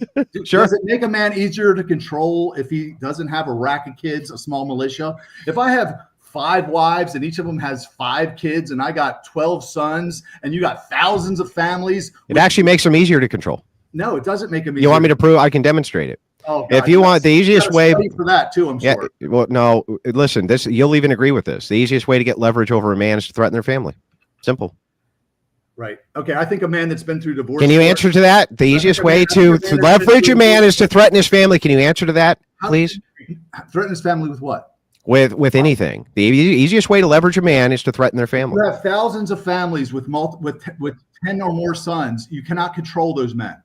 Sure. Does it make a man easier to control if he doesn't have a rack of kids, a small militia? If I have 5 wives and each of them has 5 kids and I got 12 sons and you got thousands of families. It actually makes them easier to control. No, it doesn't make them easier. You want me to prove? I can demonstrate it. Oh, God. If you want the easiest way for that too, I'm sure. Well, no, listen, you'll even agree with this. The easiest way to get leverage over a man is to threaten their family. Simple. Right. Okay. I think a man that's been through divorce. Can you answer to that? The easiest way to leverage a man is to threaten his family. Can you answer to that, please? Threaten his family with what? With anything. The easiest way to leverage a man is to threaten their family. You have thousands of families with 10 or more sons. You cannot control those men.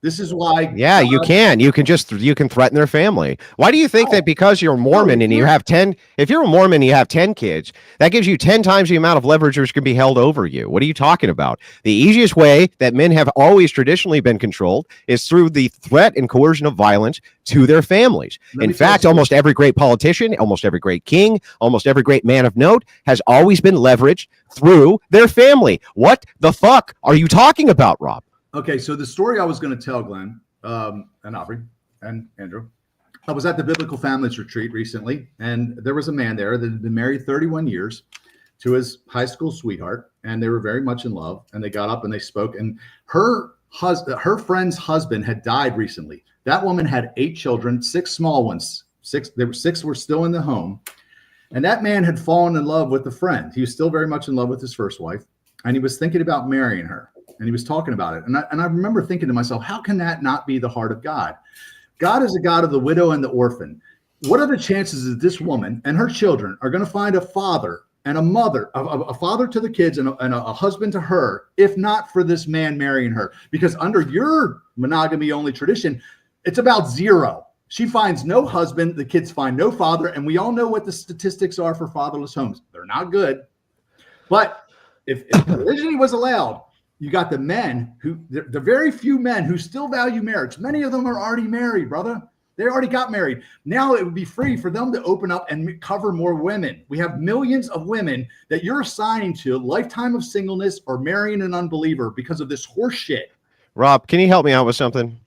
This is why. Yeah, you can. You can threaten their family. Why do you think that because you're a Mormon and you have 10, if you're a Mormon and you have 10 kids, that gives you 10 times the amount of leverage which can be held over you? What are you talking about? The easiest way that men have always traditionally been controlled is through the threat and coercion of violence to their families. In fact, almost every great politician, almost every great king, almost every great man of note has always been leveraged through their family. What the fuck are you talking about, Rob? Okay, so the story I was going to tell, Glenn, and Aubrey, and Andrew, I was at the Biblical Families Retreat recently, and there was a man there that had been married 31 years. to his high school sweetheart, and they were very much in love, and they got up and they spoke, and her friend's husband had died recently. That woman had 8 children, 6 small ones. 6 were still in the home. And that man had fallen in love with a friend. He was still very much in love with his first wife, and he was thinking about marrying her, and he was talking about it. And I remember thinking to myself, how can that not be the heart of God? God is a God of the widow and the orphan. What are the chances that this woman and her children are going to find a father and a mother, a father to the kids and a husband to her, if not for this man marrying her? Because under your monogamy-only tradition, it's about 0. She finds no husband, the kids find no father, and we all know what the statistics are for fatherless homes. They're not good. But if polygyny was allowed, you got the men the very few men who still value marriage. Many of them are already married, brother. They already got married. Now it would be free for them to open up and cover more women. We have millions of women that you're assigning to a lifetime of singleness or marrying an unbeliever because of this horse shit. Rob, can you help me out with something?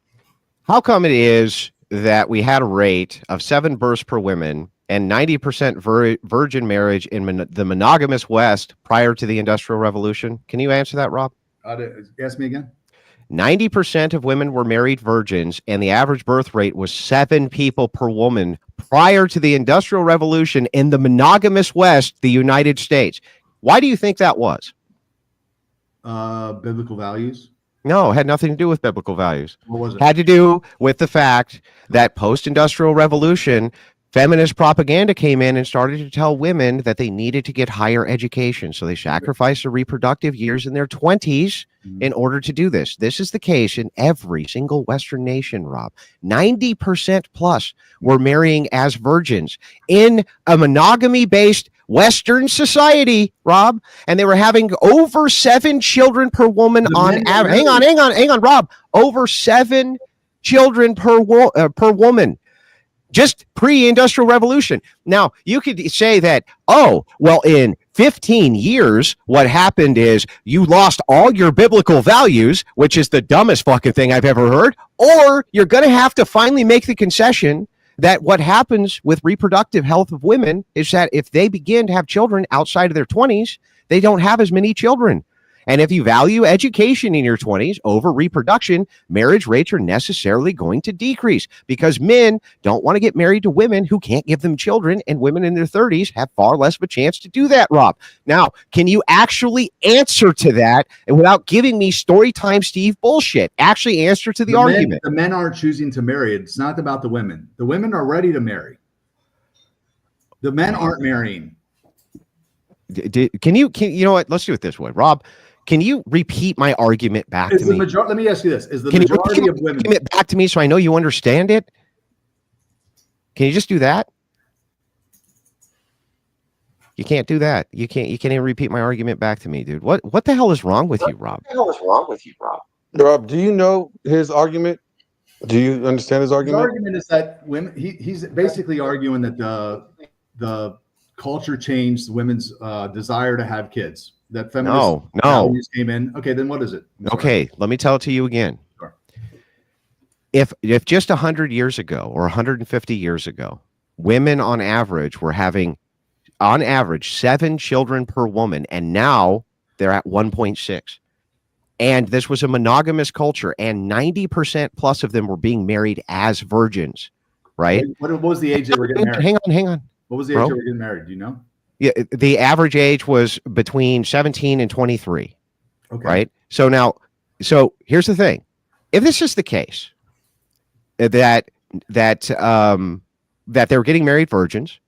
How come it is that we had a rate of 7 births per woman and 90% virgin marriage in the monogamous West prior to the Industrial Revolution? Can you answer that, Rob? Ask me again. 90% of women were married virgins, and the average birth rate was 7 people per woman prior to the Industrial Revolution in the monogamous West, the United States. Why do you think that was? Biblical values. No, it had nothing to do with biblical values. What was it? Had to do with the fact that post-industrial revolution, feminist propaganda came in and started to tell women that they needed to get higher education. So they sacrificed their reproductive years in their 20s in order to do this. This is the case in every single Western nation, Rob. 90% plus were marrying as virgins in a monogamy-based Western society, Rob, and they were having over 7 children per woman on average. Hang on, Rob. Over 7 children per woman. Just pre-industrial revolution. Now, you could say that, oh, well, in 15 years, what happened is you lost all your biblical values, which is the dumbest fucking thing I've ever heard, or you're going to have to finally make the concession that what happens with reproductive health of women is that if they begin to have children outside of their 20s, they don't have as many children. And if you value education in your 20s over reproduction, marriage rates are necessarily going to decrease because men don't want to get married to women who can't give them children, and women in their 30s have far less of a chance to do that, Rob. Now, can you actually answer to that and without giving me story time Steve bullshit? Actually answer to the argument. The men aren't choosing to marry. It's not about the women. The women are ready to marry. The men aren't marrying. Can you know what? Let's do it this way, Rob. Can you repeat my argument back to me? Let me ask you this. Is the majority of women... Can you back to me so I know you understand it? Can you just do that? You can't do that. You can't even repeat my argument back to me, dude. What the hell is wrong with you, Rob? Rob, do you know his argument? Do you understand his argument? His argument is that women, he's basically arguing that the culture changed women's desire to have kids. That feminist values came in. Okay, then what is it? Okay, let me tell it to you again. Sure. If just 100 years ago or 150 years ago, women on average were having, on average, 7 children per woman, and now they're at 1.6. And this was a monogamous culture, and 90% plus of them were being married as virgins, right? What was the age they were getting married? Hang on. What was the age they were getting married? Do you know? Yeah, the average age was between 17 and 23. Okay. Right. So here's the thing. If this is the case, that they were getting married virgins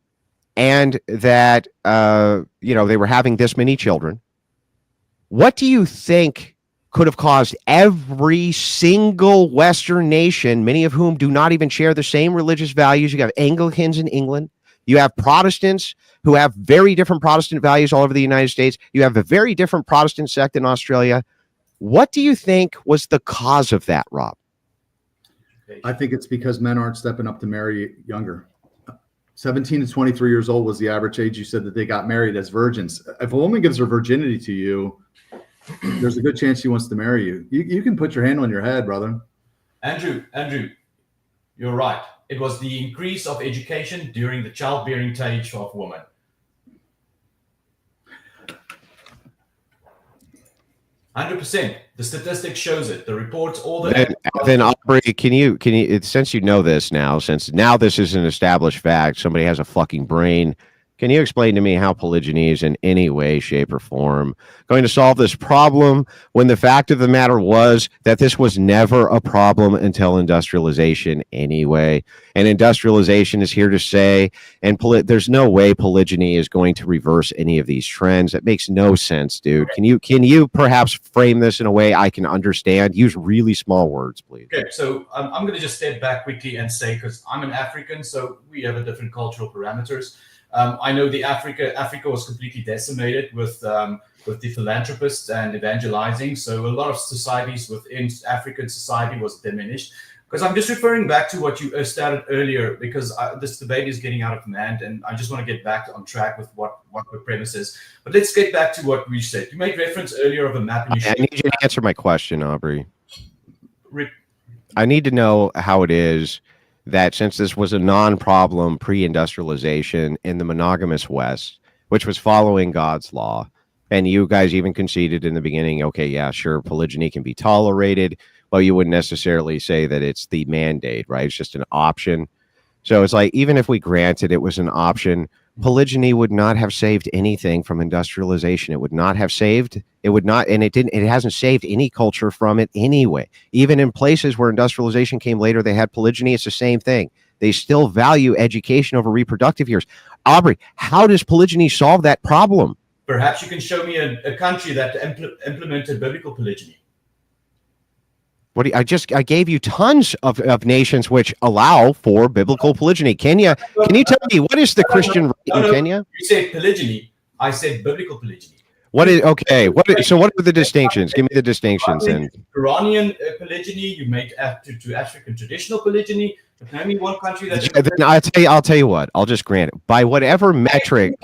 and that, they were having this many children, what do you think could have caused every single Western nation, many of whom do not even share the same religious values? You have Anglicans in England. You have Protestants who have very different Protestant values all over the United States. You have a very different Protestant sect in Australia. What do you think was the cause of that, Rob? I think it's because men aren't stepping up to marry younger. 17 to 23 years old was the average age you said that they got married as virgins. If a woman gives her virginity to you, there's a good chance she wants to marry you. You can put your hand on your head, brother. Andrew, you're right. It was the increase of education during the childbearing stage of women. 100%. The statistics shows it. The reports, all the. Then Aubrey, can you since you know this now, since now this is an established fact, somebody has a fucking brain. Can you explain to me how polygyny is in any way, shape, or form going to solve this problem when the fact of the matter was that this was never a problem until industrialization anyway? And industrialization is here to stay, and there's no way polygyny is going to reverse any of these trends. That makes no sense, dude. Can you perhaps frame this in a way I can understand? Use really small words, please. Okay, so I'm going to just step back quickly and say, because I'm an African, so we have a different cultural parameters. I know Africa was completely decimated with the philanthropists and evangelizing. So a lot of societies within African society was diminished. Because I'm just referring back to what you started earlier, because this debate is getting out of hand, and I just want to get back on track with what the premise is. But let's get back to what we said. You made reference earlier of a map. And I need you to answer my question, Aubrey. I need to know how it is that since this was a non-problem pre-industrialization in the monogamous West, which was following God's law, and you guys even conceded in the beginning, okay, yeah, sure, polygyny can be tolerated, but you wouldn't necessarily say that it's the mandate, right? It's just an option. So it's like, even if we granted it was an option, polygyny would not have saved anything from industrialization. It would not have saved. It would not, and it didn't. It hasn't saved any culture from it anyway. Even in places where industrialization came later, they had polygyny. It's the same thing. They still value education over reproductive years. Aubrey, how does polygyny solve that problem? Perhaps you can show me a country that implemented biblical polygyny. I gave you tons of nations which allow for biblical polygyny. Kenya, can you tell me what is the Christian right in Kenya? You said polygyny. I said biblical polygyny. So what are the distinctions? Give me the distinctions. Iranian polygyny. You make to African traditional polygyny. Name me one country that. Then I'll tell you what. I'll just grant it. By whatever metric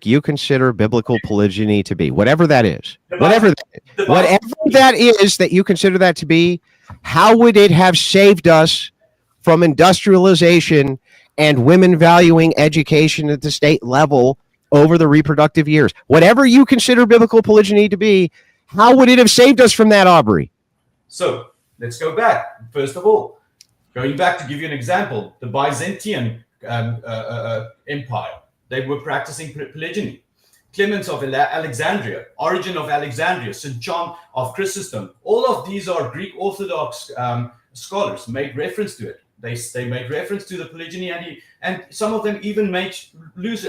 you consider biblical polygyny to be, whatever that is, whatever that is that you consider that to be, how would it have saved us from industrialization and women valuing education at the state level over the reproductive years? Whatever you consider biblical polygyny to be, how would it have saved us from that, Aubrey? So let's go back. First of all, going back to give you an example, the Byzantine Empire, they were practicing polygyny. Clement of Alexandria, Origen of Alexandria, St. John of Chrysostom, all of these are Greek Orthodox scholars made reference to it. They made reference to the polygyny, and some of them even made loose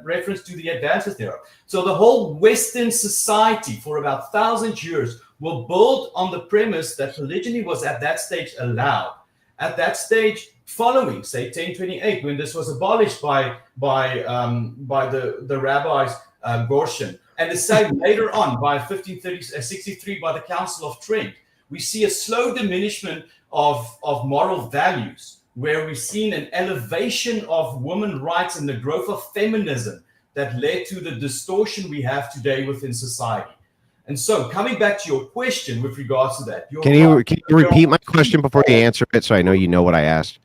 reference to the advances thereof. So the whole Western society for about 1,000 years were built on the premise that polygyny was at that stage allowed. At that stage, following, say, 1028, when this was abolished by the rabbis Gorshin, and the same later on by 1563 by the Council of Trent, we see a slow diminishment of moral values, where we've seen an elevation of women's rights and the growth of feminism that led to the distortion we have today within society. And so, coming back to your question with regards to that, can you repeat my question before you answer it, so I know you know what I asked?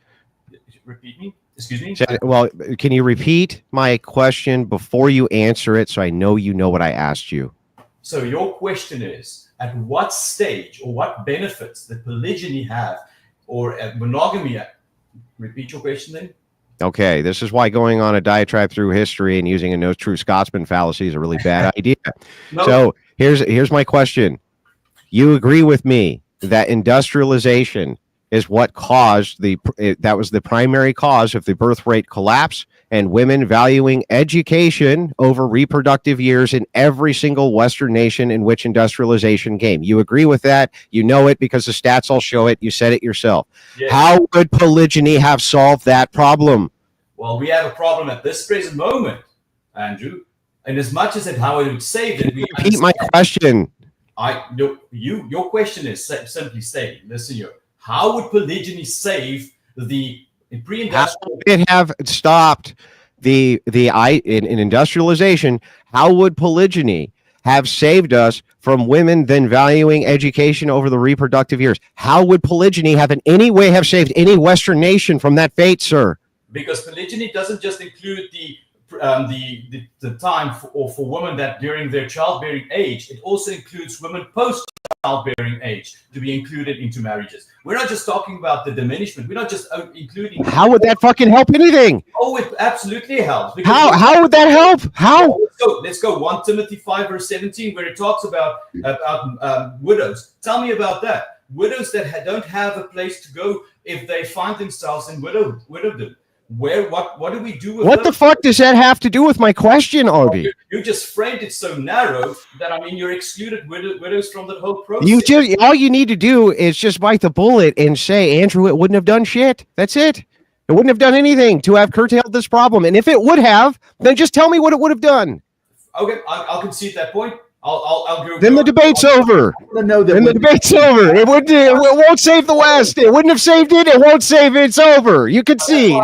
Repeat me. Excuse me. Well, can you repeat my question before you answer it, so I know you know what I asked you? So your question is, at what stage or what benefits did polygyny have, or monogamy? Repeat your question then. Okay, this is why going on a diatribe through history and using a no true Scotsman fallacy is a really bad idea. No. So here's my question. You agree with me that industrialization is what caused that was the primary cause of the birth rate collapse and women valuing education over reproductive years in every single Western nation in which industrialization came. You agree with that? You know it because the stats all show it. You said it yourself. Yes. How would polygyny have solved that problem? Well, we have a problem at this present moment, Andrew. And as much as how it would save it, repeat my question. Your question is simply stating, listen here. How would polygyny save the pre-industrial? How would it have stopped in industrialization? How would polygyny have saved us from women then valuing education over the reproductive years? How would polygyny have in any way have saved any Western nation from that fate, sir? Because polygyny doesn't just include the the time for women that during their childbearing age. It also includes women post childbearing age to be included into marriages. We're not just talking about the diminishment. We're not just including. How would that fucking help anything? Oh, it absolutely helps. How would that help? How? Let's go. 1 Timothy 5 verse 17, where it talks about widows. Tell me about that. Widows that don't have a place to go if they find themselves in widowdom. What do we do with what the fuck does that have to do with my question, Arby? You just framed it so narrow that you're excluded widows from the whole process. All you need to do is just bite the bullet and say, Andrew, it wouldn't have done shit. That's it. It wouldn't have done anything to have curtailed this problem. And if it would have, then just tell me what it would have done. Okay, I'll concede that point. I'll go. Then the debate's over. Then the debate's over. It won't save the West. It wouldn't have saved it. It won't save it. It's over. You concede.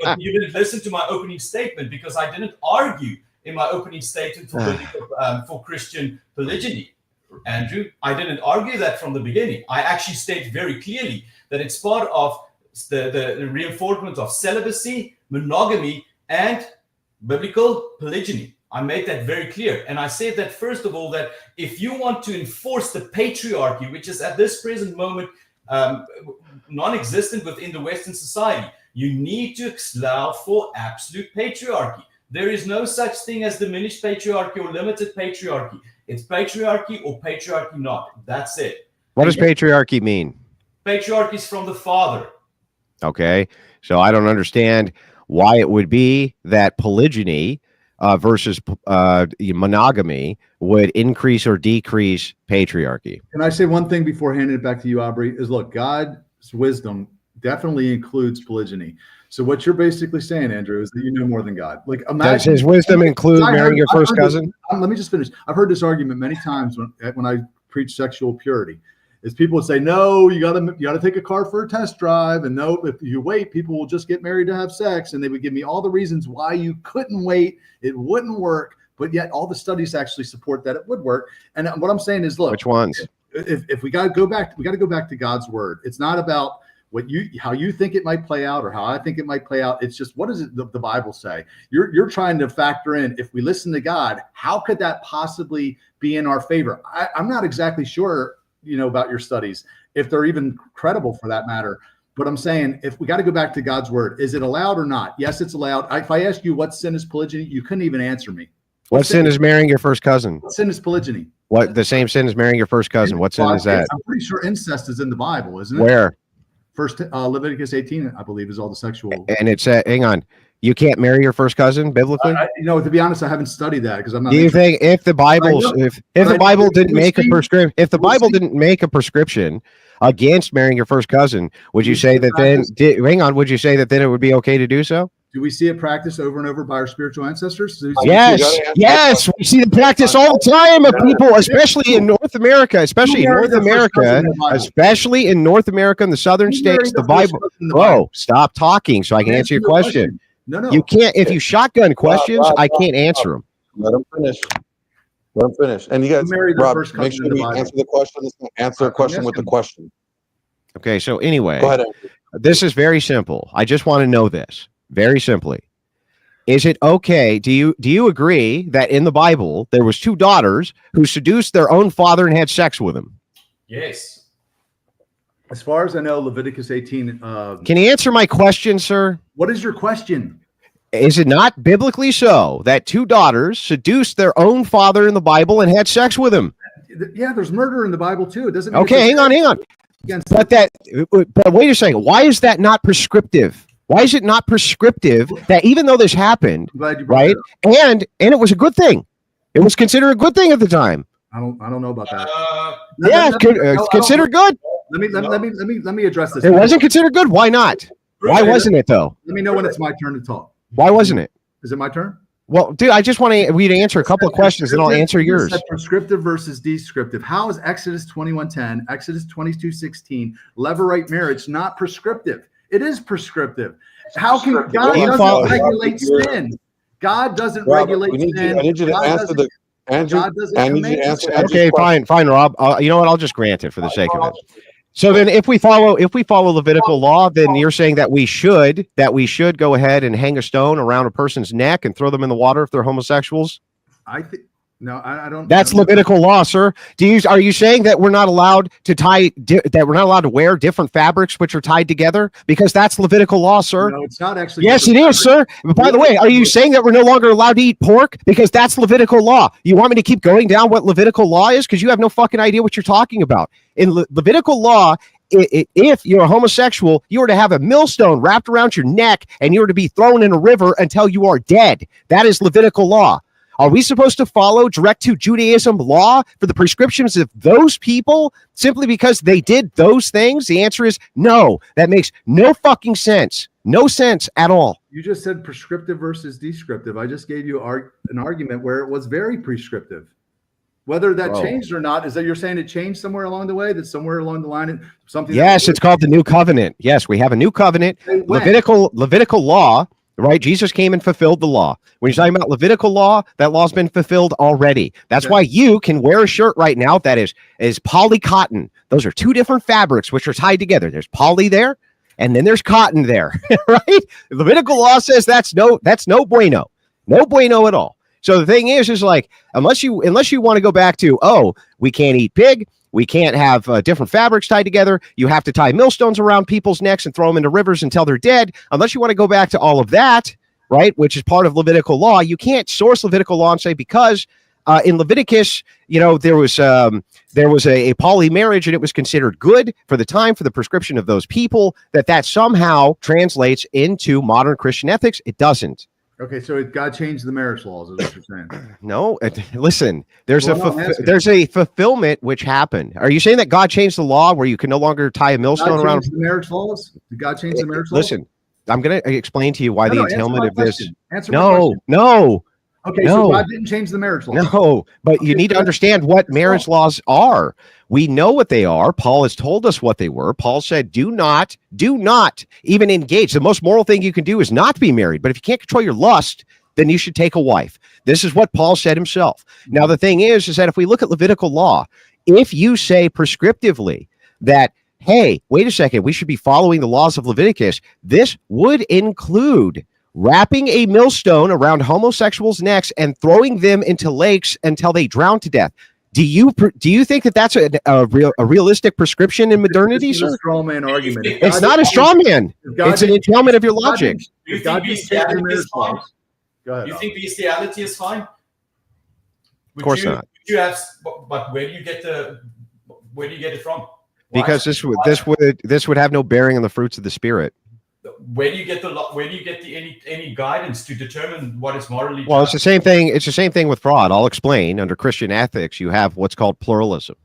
But you didn't listen to my opening statement because I didn't argue in my opening statement for Christian polygyny. Andrew, I didn't argue that from the beginning. I actually state very clearly that it's part of the reinforcement of celibacy, monogamy, and biblical polygyny. I made that very clear. And I said that, first of all, that if you want to enforce the patriarchy, which is at this present moment non-existent within the Western society, you need to allow for absolute patriarchy. There is no such thing as diminished patriarchy or limited patriarchy. It's patriarchy or patriarchy not. That's it. What does patriarchy mean? Patriarchy is from the father. Okay. So I don't understand why it would be that polygyny versus monogamy would increase or decrease patriarchy. Can I say one thing before handing it back to you, Aubrey? Is look, God's wisdom definitely includes polygyny. So what you're basically saying, Andrew, is that you know more than God. Like, imagine, does his wisdom include marrying your first cousin? Let me just finish. I've heard this argument many times when I preach sexual purity. Is people would say, no, you gotta take a car for a test drive, and no, if you wait, people will just get married to have sex, and they would give me all the reasons why you couldn't wait, it wouldn't work, but yet all the studies actually support that it would work. And what I'm saying is, look, which ones? If we got to go back to God's word. It's not about how you think it might play out or how I think it might play out. It's just, what does the Bible say? You're trying to factor in, if we listen to God, how could that possibly be in our favor? I'm not exactly sure, about your studies, if they're even credible for that matter. But I'm saying, if we got to go back to God's word, is it allowed or not? Yes, it's allowed. If I ask you what sin is polygyny, you couldn't even answer me. What sin is marrying your first cousin? What sin is polygyny? What, the same sin as marrying your first cousin? What sin is that? I'm pretty sure incest is in the Bible, isn't it? Where? First, Leviticus 18, I believe, is all the sexual. And it's hang on. You can't marry your first cousin biblically? To be honest, I haven't studied that because I'm not. Do you think if the Bible, if the Bible didn't make a prescription, if the Bible didn't make a prescription against marrying your first cousin, would you say that then? Would you say that then it would be okay to do so? Do we see it practiced over and over by our spiritual ancestors? Yes, we see the practice all the time of people, especially in North America, especially in North America in the southern states. The Bible. Whoa, stop talking so I can answer your question. No. You can't. If you shotgun questions, I can't answer them. Let him finish. And you guys, Rob, make sure you answer the question. Answer a question with the question. Okay. So anyway, go ahead. This is very simple. I just want to know this very simply. Is it okay? Do you agree that in the Bible there was two daughters who seduced their own father and had sex with him? Yes. As far as I know, Leviticus 18. Can you answer my question, sir? What is your question? Is it not biblically so that two daughters seduced their own father in the Bible and had sex with him? Yeah, there's murder in the Bible too. It doesn't mean okay, hang on. But wait a second. Why is that not prescriptive? Why is it not prescriptive that even though this happened, right? And it was a good thing. It was considered a good thing at the time. I don't know about that. Considered good. Let me address this. It wasn't considered good. Why not? Why wasn't it though? Let me know when it's my turn to talk. Why wasn't it? Is it my turn? Well, dude, I just want you to answer a couple of questions, and I'll answer yours. Prescriptive versus descriptive. How is Exodus 21:10, Exodus 22:16, levirate marriage not prescriptive? It is prescriptive. How can God doesn't regulate sin? God doesn't regulate sin. I need you to answer the. Andrew, I need you to answer. Okay, fine, Rob. You know what? I'll just grant it for the sake of it. So then if we follow Levitical law, then you're saying that we should go ahead and hang a stone around a person's neck and throw them in the water if they're homosexuals? I think no, I don't. That's Levitical law, sir. Are you saying that we're not allowed to that we're not allowed to wear different fabrics which are tied together because that's Levitical law, sir? No, it's not actually. Yes, it is, sir. By the way, are you saying that we're no longer allowed to eat pork because that's Levitical law? You want me to keep going down what Levitical law is because you have no fucking idea what you're talking about. In Levitical law, if you're a homosexual, you are to have a millstone wrapped around your neck and you are to be thrown in a river until you are dead. That is Levitical law. Are we supposed to follow direct to Judaism law for the prescriptions of those people simply because they did those things? The answer is no. That makes no fucking sense. No sense at all. You just said prescriptive versus descriptive. I just gave you an argument where it was very prescriptive. Whether that changed or not, is that you're saying it changed somewhere along the way? That somewhere along the line, something. Yes, it's called the New Covenant. Yes, we have a new covenant. Levitical law. Right? Jesus came and fulfilled the law. When you're talking about Levitical law, that law's been fulfilled already. That's why you can wear a shirt right now that is poly cotton. Those are two different fabrics which are tied together. There's poly there, and then there's cotton there. Right? Levitical law says that's no bueno. No bueno at all. So the thing is like, unless you want to go back to, we can't eat pig, we can't have different fabrics tied together, you have to tie millstones around people's necks and throw them into rivers until they're dead. Unless you want to go back to all of that, right, which is part of Levitical law, you can't source Levitical law and say because in Leviticus, there was a poly marriage and it was considered good for the time for the prescription of those people that somehow translates into modern Christian ethics. It doesn't. Okay, so God changed the marriage laws, is what you're saying. No, listen, there's a fulfillment which happened. Are you saying that God changed the law where you can no longer tie a millstone around the marriage laws? Did God change the marriage laws? Listen, I'm going to explain to you why the entailment of this. No. Okay, no. So God didn't change the marriage laws. No, but you need to understand what marriage laws are. We know what they are. Paul has told us what they were. Paul said, do not even engage. The most moral thing you can do is not be married. But if you can't control your lust, then you should take a wife. This is what Paul said himself. Now, the thing is that if we look at Levitical law, if you say prescriptively that, hey, wait a second, we should be following the laws of Leviticus, this would include wrapping a millstone around homosexuals' necks and throwing them into lakes until they drown to death. Do you think that that's a realistic prescription in modernity, sir? It's a straw man argument. It's not a straw man. It's an entailment of your logic. Do you think bestiality is fine? Go ahead. Do you think bestiality is fine? Of course not. But where do you get it from? Because this would have no bearing on the fruits of the spirit. Where do you get any guidance to determine what is morally? Well, it's the same thing. It's the same thing with fraud. I'll explain. Under Christian ethics, you have what's called pluralism.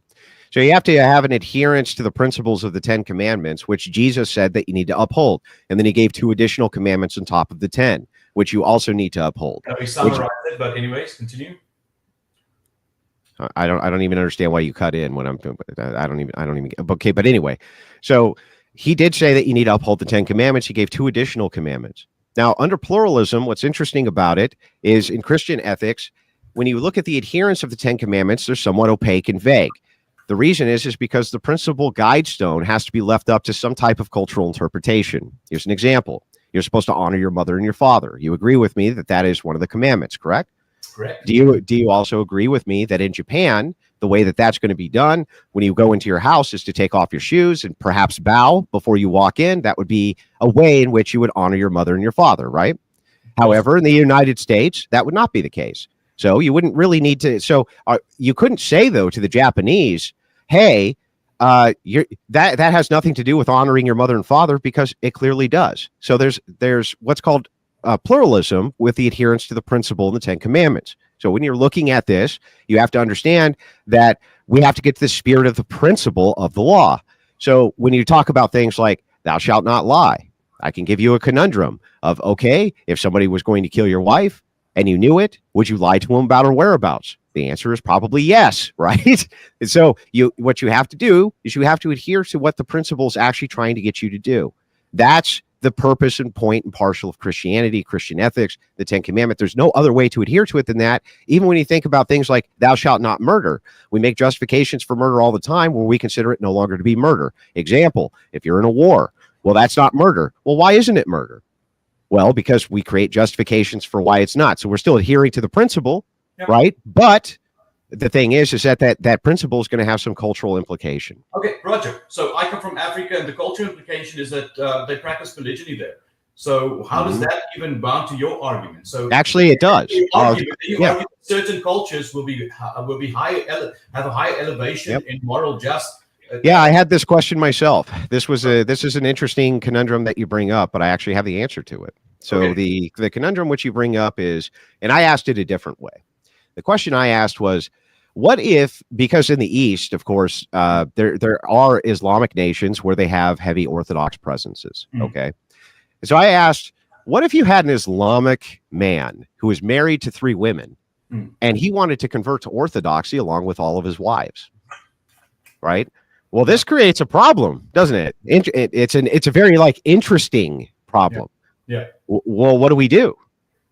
So you have to have an adherence to the principles of the 10 commandments, which Jesus said that you need to uphold. And then he gave 2 additional commandments on top of the 10, which you also need to uphold. We summarized it, but anyways, continue. I don't even understand why you cut in when I'm doing. I don't even. Okay, but anyway, so he did say that you need to uphold the 10 commandments. He gave 2 additional commandments. Now, under pluralism, what's interesting about it is in Christian ethics, when you look at the adherence of the 10 commandments, they're somewhat opaque and vague. The reason is because the principal guide stone has to be left up to some type of cultural interpretation. Here's an example. You're supposed to honor your mother and your father. You agree with me that that is one of the commandments, correct? Correct. Do you also agree with me that in Japan, the way that that's going to be done when you go into your house is to take off your shoes and perhaps bow before you walk in? That would be a way in which you would honor your mother and your father, right? However, in the United States, that would not be the case. So you wouldn't really need to. So you couldn't say, though, to the Japanese, hey, that has nothing to do with honoring your mother and father, because it clearly does. So there's what's called pluralism with the adherence to the principle in the 10 commandments. So when you're looking at this, you have to understand that we have to get to the spirit of the principle of the law. So when you talk about things like thou shalt not lie, I can give you a conundrum of, okay, if somebody was going to kill your wife and you knew it, would you lie to them about her whereabouts? The answer is probably yes, right? And so what you have to do is you have to adhere to what the principle is actually trying to get you to do. That's the purpose and point and partial of Christianity, Christian ethics, the 10 Commandments. There's no other way to adhere to it than that. Even when you think about things like thou shalt not murder, we make justifications for murder all the time where we consider it no longer to be murder. Example, if you're in a war, well, that's not murder. Well, why isn't it murder? Well, because we create justifications for why it's not. So we're still adhering to the principle, right? But the thing is that principle is going to have some cultural implication. Okay, Roger. So I come from Africa, and the cultural implication is that they practice polygyny there. So how does that even bound to your argument? So actually, it does. You argue that certain cultures will have a higher elevation in moral justice. Yeah, I had this question myself. This is an interesting conundrum that you bring up, but I actually have the answer to it. So the conundrum which you bring up is, and I asked it a different way. The question I asked was, what if, because in the East, of course, there are Islamic nations where they have heavy Orthodox presences. Okay. So I asked, what if you had an Islamic man who was married to 3 women and he wanted to convert to Orthodoxy along with all of his wives? Right. Well, this creates a problem, doesn't it? It's a very interesting problem. Yeah. Well, what do we do?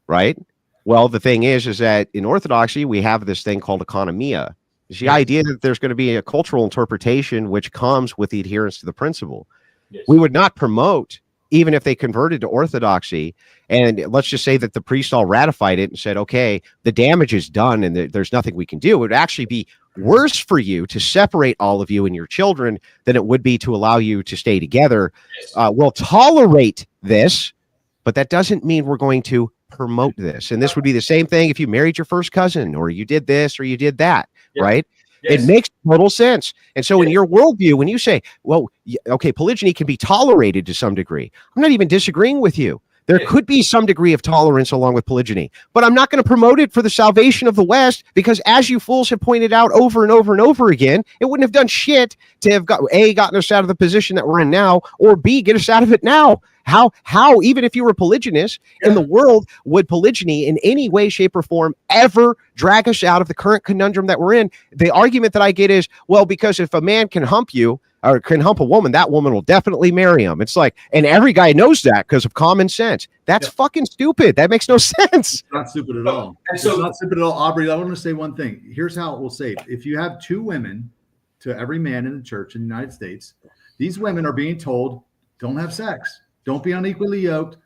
Right. Well, the thing is that in Orthodoxy, we have this thing called economia. It's the idea that there's going to be a cultural interpretation which comes with the adherence to the principle. Yes. We would not promote, even if they converted to Orthodoxy, and let's just say that the priest all ratified it and said, okay, the damage is done and there's nothing we can do. It would actually be worse for you to separate all of you and your children than it would be to allow you to stay together. Yes. We'll tolerate this, but that doesn't mean we're going to promote this. And this would be the same thing if you married your first cousin, or you did this or you did that, right? Yes. It makes total sense. And so in your worldview, when you say, well, okay, polygyny can be tolerated to some degree, I'm not even disagreeing with you. There could be some degree of tolerance along with polygyny, but I'm not going to promote it for the salvation of the West, because as you fools have pointed out over and over and over again, it wouldn't have done shit to have gotten us out of the position that we're in now, or B, get us out of it now. How, even if you were polygynous in the world, would polygyny in any way, shape, or form ever drag us out of the current conundrum that we're in? The argument that I get is, well, because if a man can hump you or can hump a woman, that woman will definitely marry him. It's like, and every guy knows that because of common sense. That's fucking stupid. That makes no sense. It's not stupid at all. It's not stupid at all. Aubrey, I want to say one thing. Here's how it will say. If you have 2 women to every man in the church in the United States, these women are being told, don't have sex. Don't be unequally yoked.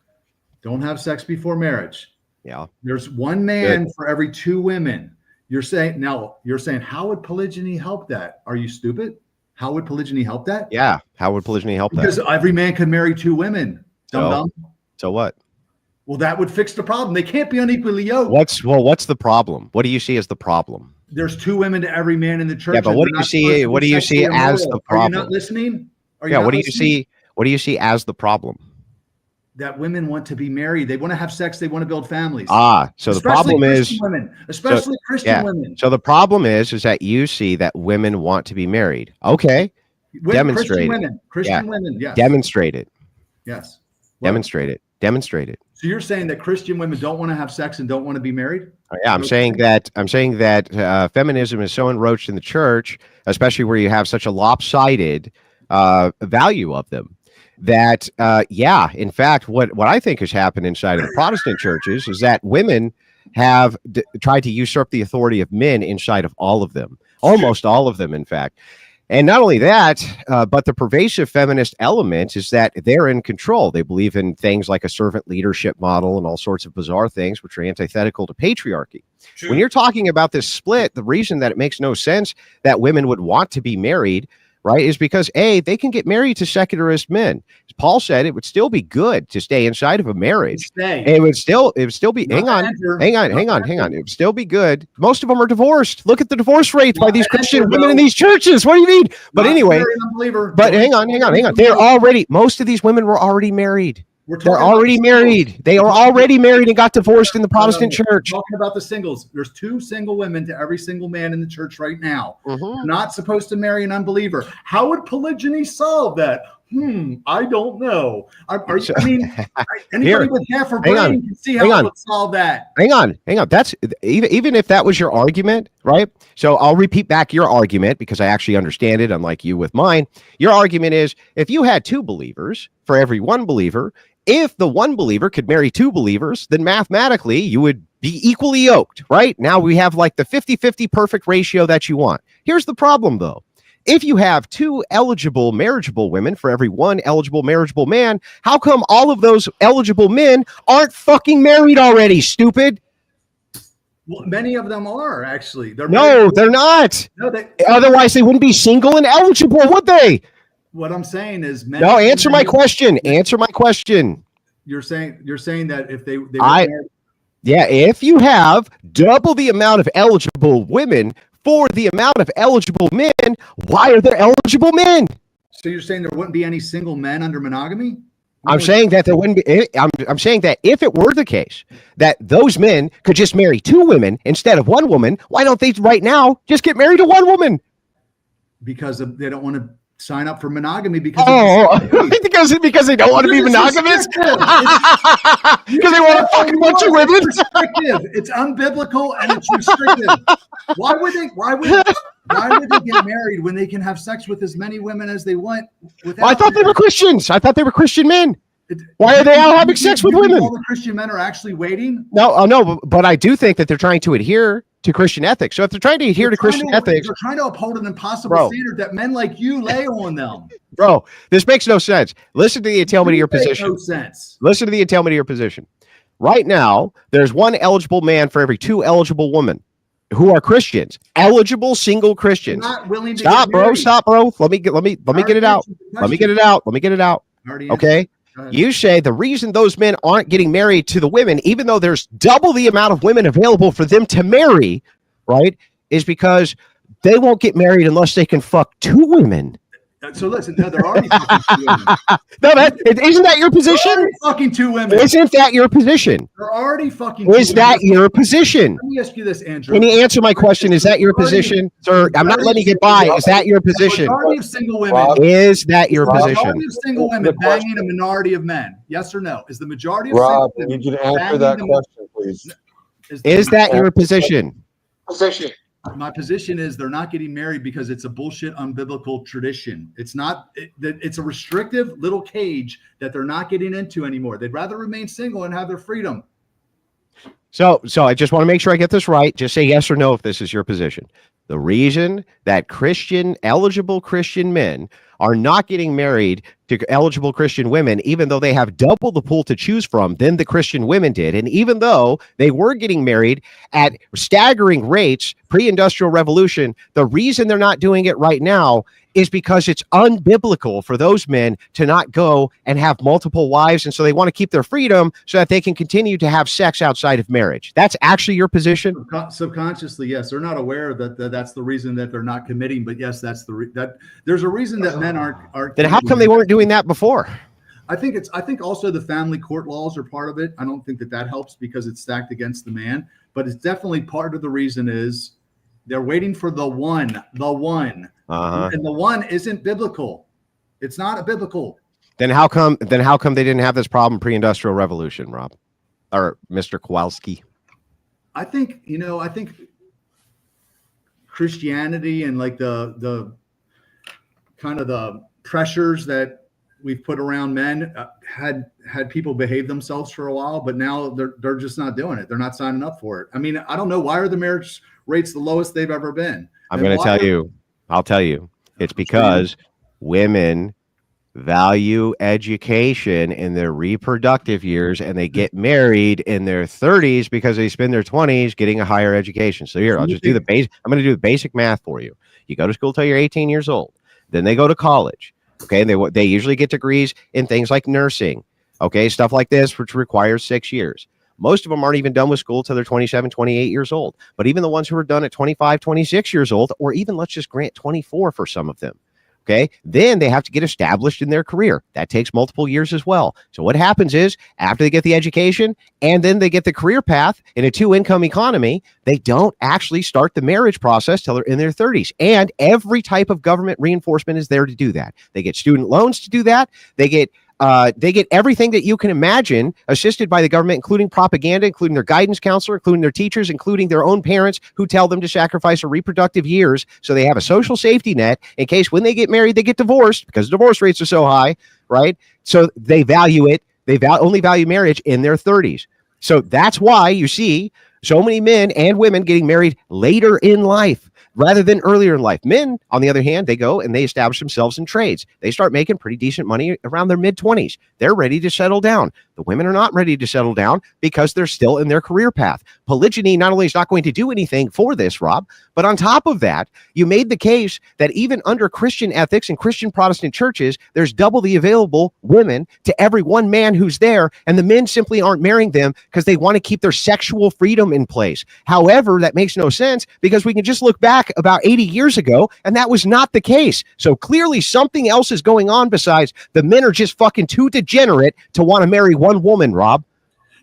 Don't have sex before marriage. Yeah. There's 1 man for every 2 women. You're saying, how would polygyny help that? Are you stupid? How would polygyny help that? Yeah. How would polygyny help that? Because every man could marry 2 women. So what? Well, that would fix the problem. They can't be unequally yoked. What's the problem? What do you see as the problem? There's 2 women to every man in the church. Yeah, but what do you see? What do you see as the problem? Are you not listening? What do you see? What do you see as the problem? That women want to be married. They want to have sex. They want to build families. So the problem is women, especially Christian women. So the problem is that you see that women want to be married. Okay. Demonstrate it. Christian women. Yes. Demonstrate it. Yes. Demonstrate it. Demonstrate it. So you're saying that Christian women don't want to have sex and don't want to be married? Yeah, I'm saying that feminism is so enroached in the church, especially where you have such a lopsided value of them, that in fact, what I think has happened inside of the Protestant churches is that women have tried to usurp the authority of men inside of all of them, almost all of them, in fact. And not only that, but the pervasive feminist element is that they're in control. They believe in things like a servant leadership model and all sorts of bizarre things which are antithetical to patriarchy. True. When you're talking about this split, the reason that it makes no sense that women would want to be married, right, is because they can get married to secularist men. As Paul said, it would still be good to stay inside of a marriage. It would still be. Hang on. It would still be good. Most of them are divorced. Look at the divorce rates by these Christian women in these churches. What do you mean? But anyway, but hang on. They're already. Most of these women were already married. They're already married. They are already married and got divorced in the Protestant church. Talking about the singles. There's 2 single women to every single man in the church right now. Not supposed to marry an unbeliever. How would polygyny solve that? I don't know. Anybody with half a brain can see how I would solve that. Hang on. That's even if that was your argument, right? So I'll repeat back your argument because I actually understand it, unlike you with mine. Your argument is if you had two believers for every one believer, if the one believer could marry two believers, then mathematically you would be equally yoked, right? Now we have like the 50-50 perfect ratio that you want. Here's the problem, though. If you have two eligible marriageable women for every one eligible marriageable man, how come all of those eligible men aren't fucking married already, stupid? Well, many of them are, actually. They're not. No, otherwise, they wouldn't be single and eligible, would they? What I'm saying is... No, answer my question. Answer my question. You're saying that if they yeah, if you have double the amount of eligible women for the amount of eligible men, why are there eligible men? So you're saying there wouldn't be any single men under monogamy? I'm saying that there wouldn't be. I'm saying that if it were the case that those men could just marry two women instead of one woman, why don't they right now just get married to one woman? Because they don't want to sign up for monogamy because because they don't want to be monogamous, because they want to fuck a bunch of women. It's unbiblical and it's restrictive. Why would they get married when they can have sex with as many women as they want? I thought they were Christians. I thought they were Christian men. Why are they all having sex with women? All the Christian men are actually waiting. No, but I do think that they're trying to adhere to Christian ethics. So if they're trying to adhere to Christian ethics, they're trying to uphold an impossible standard that men like you lay on them. Bro, this makes no sense. Listen to the entailment of your position. No sense. Listen to the entailment of your position. Right now, there's one eligible man for every two eligible women who are Christians, eligible single Christians. Not willing to Stop, bro. Let me get it out. Let me get it out. Okay. You say the reason those men aren't getting married to the women, even though there's double the amount of women available for them to marry, right, is because they won't get married unless they can fuck two women. So listen, no, they're already fucking two women. Isn't that your position? Fucking two women. Isn't that your position? They're already fucking. Is that your position? Let me ask you this, Andrew. Can you answer my question? Is that your position, sir? I'm not letting you get by. Is that your position? Majority of single women. Is that your position? Majority of single women banging a minority of men. Yes or no? Is the majority of Rob, single I need you to answer that question, please. Is that your position? My position is they're not getting married because it's a bullshit unbiblical tradition. It's not. It's a restrictive little cage that they're not getting into anymore. They'd rather remain single and have their freedom. So I just want to make sure I get this right. Just say yes or no if this is your position. The reason that eligible Christian men are not getting married to eligible Christian women, even though they have double the pool to choose from than the Christian women did, and even though they were getting married at staggering rates pre-industrial revolution, the reason they're not doing it right now is because it's unbiblical for those men to not go and have multiple wives, and so they want to keep their freedom so that they can continue to have sex outside of marriage. That's actually your position? Subconsciously, yes. They're not aware that that's the reason that they're not committing, but yes, that's there's a reason that men aren't. Then how come they weren't doing that before? I think also the family court laws are part of it. I don't think that helps because it's stacked against the man, but it's definitely part of the reason is they're waiting for the one. And the one isn't biblical. It's not a biblical. Then how come they didn't have this problem pre-industrial revolution, Rob? Or Mr. Kowalski? I think Christianity and like the kind of the pressures that we've put around men had people behave themselves for a while, but now they're just not doing it. They're not signing up for it. I mean, I don't know, why are the marriage rates the lowest they've ever been? I'll tell you. It's because women value education in their reproductive years, and they get married in their 30s because they spend their 20s getting a higher education. So here, I'll just do the basic. I'm going to do the basic math for you. You go to school till you're 18 years old. Then they go to college. Okay, and they usually get degrees in things like nursing. Okay, stuff like this, which requires 6 years. Most of them aren't even done with school till they're 27, 28 years old. But even the ones who are done at 25, 26 years old, or even let's just grant 24 for some of them. Okay. Then they have to get established in their career. That takes multiple years as well. So what happens is after they get the education and then they get the career path in a 2-income economy, they don't actually start the marriage process till they're in their 30s. And every type of government reinforcement is there to do that. They get student loans to do that. They get everything that you can imagine assisted by the government, including propaganda, including their guidance counselor, including their teachers, including their own parents who tell them to sacrifice their reproductive years. So they have a social safety net in case when they get married, they get divorced because divorce rates are so high, right? So they value it. They only value marriage in their 30s. So that's why you see so many men and women getting married later in life rather than earlier in life. Men, on the other hand, they go and they establish themselves in trades. They start making pretty decent money around their mid-20s. They're ready to settle down. The women are not ready to settle down because they're still in their career path. Polygyny not only is not going to do anything for this, Rob, but on top of that, you made the case that even under Christian ethics and Christian Protestant churches, there's double the available women to every one man who's there, and the men simply aren't marrying them because they want to keep their sexual freedom in place. However, that makes no sense because we can just look back about 80 years ago, and that was not the case. So clearly something else is going on besides the men are just fucking too degenerate to want to marry one woman, Rob.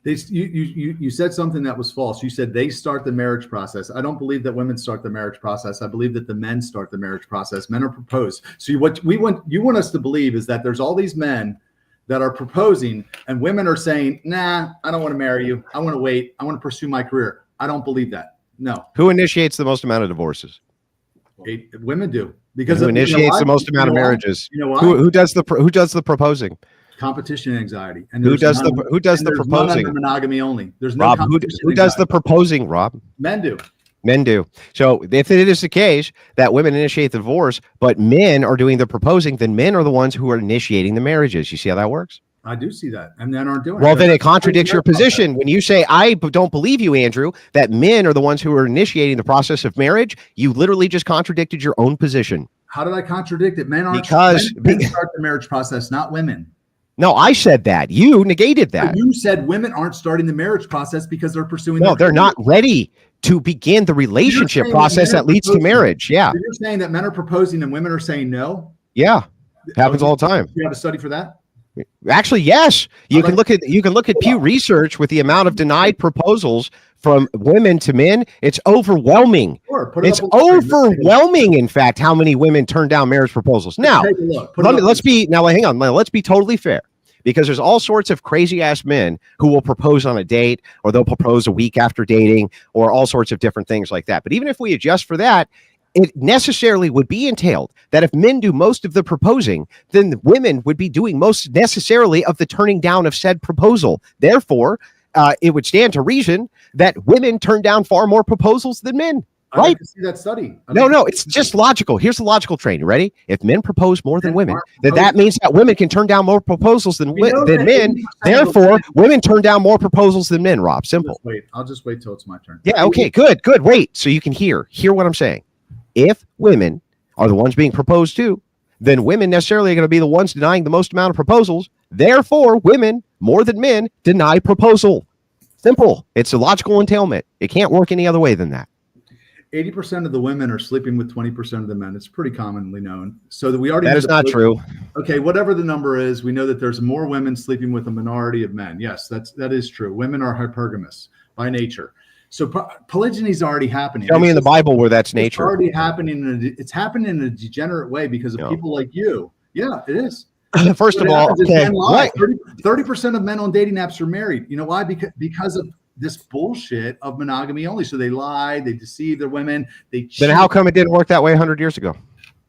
You said something that was false. You said they start the marriage process. I don't believe that women start the marriage process. I believe that the men start the marriage process. Men are proposed. So you want us to believe is that there's all these men that are proposing and women are saying, nah, I don't want to marry you. I want to wait. I want to pursue my career. I don't believe that. No. Who initiates the most amount of divorces? Women do. Because who initiates the most amount of marriages? You know why? Who does the proposing? Competition anxiety. And who does the proposing? Monogamy only. There's no Rob, who does the proposing, Rob? Men do. Men do. So if it is the case that women initiate the divorce, but men are doing the proposing, then men are the ones who are initiating the marriages. You see how that works? I do see that. And men aren't doing it. Well, then it contradicts your position. When you say, I don't believe you, Andrew, that men are the ones who are initiating the process of marriage, you literally just contradicted your own position. How did I contradict it? Men aren't men start the marriage process, not women. No, I said that. You negated that. You said women aren't starting the marriage process because they're pursuing. No, they're not ready to begin the relationship process that leads to marriage. Yeah. So you're saying that men are proposing and women are saying no? Yeah. It happens all the time. You have a study for that? Actually, yes. You can look at Pew Research with the amount of denied proposals from women to men. It's overwhelming. Sure, it's overwhelming, in fact, how many women turn down marriage proposals. Now, let's be totally fair, because there's all sorts of crazy ass men who will propose on a date, or they'll propose a week after dating, or all sorts of different things like that. But even if we adjust for that, it necessarily would be entailed that if men do most of the proposing, then women would be doing most necessarily of the turning down of said proposal. Therefore, it would stand to reason that women turn down far more proposals than men. Right? I'd like to see that study. No, it's just logical. Here's the logical train. You ready? If men propose more than women, then that means that women can turn down more proposals than men. Therefore, women turn down more proposals than men, Rob. Simple. I'll just wait till it's my turn. Yeah, okay, good. Wait, so you can hear what I'm saying. If women are the ones being proposed to, then women necessarily are going to be the ones denying the most amount of proposals. Therefore, women, more than men, deny proposal. Simple. It's a logical entailment. It can't work any other way than that. 80% of the women are sleeping with 20% of the men. It's pretty commonly known. So that we already that is not true. Okay, whatever the number is, we know that there's more women sleeping with a minority of men. Yes, that is true. Women are hypergamous by nature. So polygyny is already happening. Tell me in the Bible where that's nature. It's already happening. It's happening in a degenerate way because of people like you. Yeah, it is. First of all, okay, 30% of men on dating apps are married. You know why? Because of this bullshit of monogamy only. So they lie, they deceive their women. They cheat. Then how come it didn't work that way 100 years ago?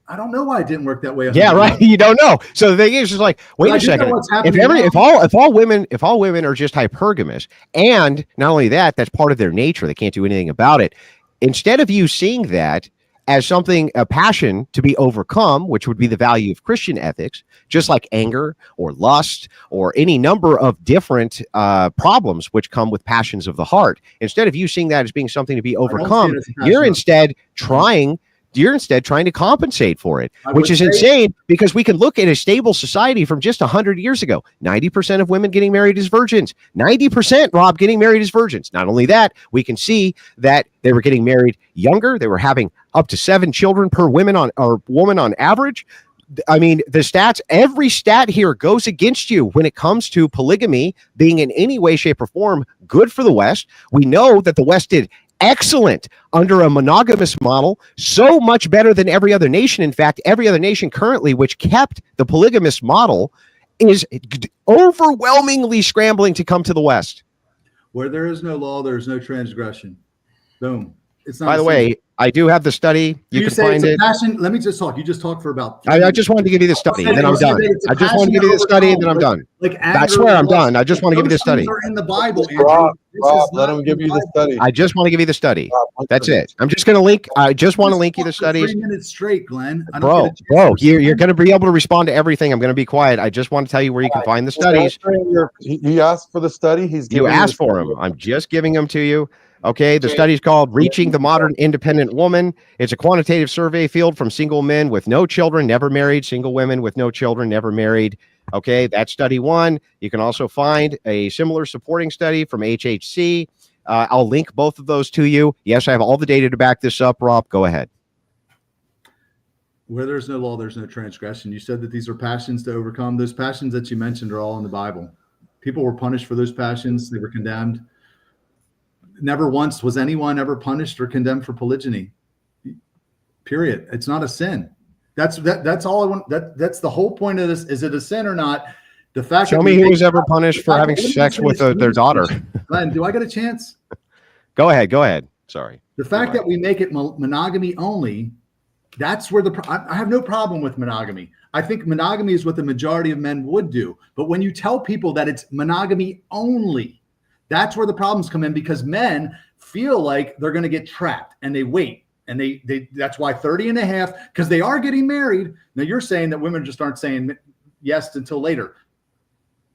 I don't know why it didn't work that way. Yeah, right. You don't know. So the thing is just like, wait a second. If all women are just hypergamous, and not only that, that's part of their nature. They can't do anything about it. Instead of you seeing that as something, a passion to be overcome, which would be the value of Christian ethics, just like anger or lust or any number of different problems which come with passions of the heart. Instead of you seeing that as being something to be overcome, you're instead trying to compensate for it, which is insane because we can look at a stable society from just 100 years ago. 90% of women getting married as virgins. 90%, Rob, getting married as virgins. Not only that, we can see that they were getting married younger. They were having up to 7 children per woman on average. I mean, the stats, every stat here goes against you when it comes to polygamy being in any way, shape, or form good for the West. We know that the West did excellent under a monogamous model, so much better than every other nation. In fact, every other nation currently which kept the polygamous model is overwhelmingly scrambling to come to the West. Where there is no law, there is no transgression. Boom. It's not. By the way, I do have the study. You can find it. Passion. Let me just talk. You just talked for about. I just wanted to give you the study, and then I'm done. I just want to give you the study, and then I'm done. I swear I'm done. I just want to give you the study. In the Bible, Rob, let him give you the study. I just want to give you the study. That's it. I'm just going to link. I just want to link you the studies. 3 minutes straight, Glenn. Bro, you're going to be able to respond to everything. I'm going to be quiet. I just want to tell you where you can find the studies. He asked for the study. You asked for them. I'm just giving them to you. Okay, the study is called Reaching the Modern Independent Woman. It's a quantitative survey field from single men with no children, never married, single women with no children, never married. Okay, that's study 1. You can also find a similar supporting study from HHC. I'll link both of those to you. Yes, I have all the data to back this up, Rob. Go ahead. Where there's no law, there's no transgression. You said that these are passions to overcome. Those passions that you mentioned are all in the Bible. People were punished for those passions. They were condemned. Never once was anyone ever punished or condemned for polygyny. Period. It's not a sin. That's all I want. That's the whole point of this. Is it a sin or not? The fact. Show me who was ever punished for having sex with their daughter. Glenn, do I get a chance? Go ahead. Sorry. The fact that we make it monogamy only, that's where I have no problem with monogamy. I think monogamy is what the majority of men would do. But when you tell people that it's monogamy only, that's where the problems come in, because men feel like they're going to get trapped and they wait. And they that's why 30 and a half, because they are getting married. Now you're saying that women just aren't saying yes until later.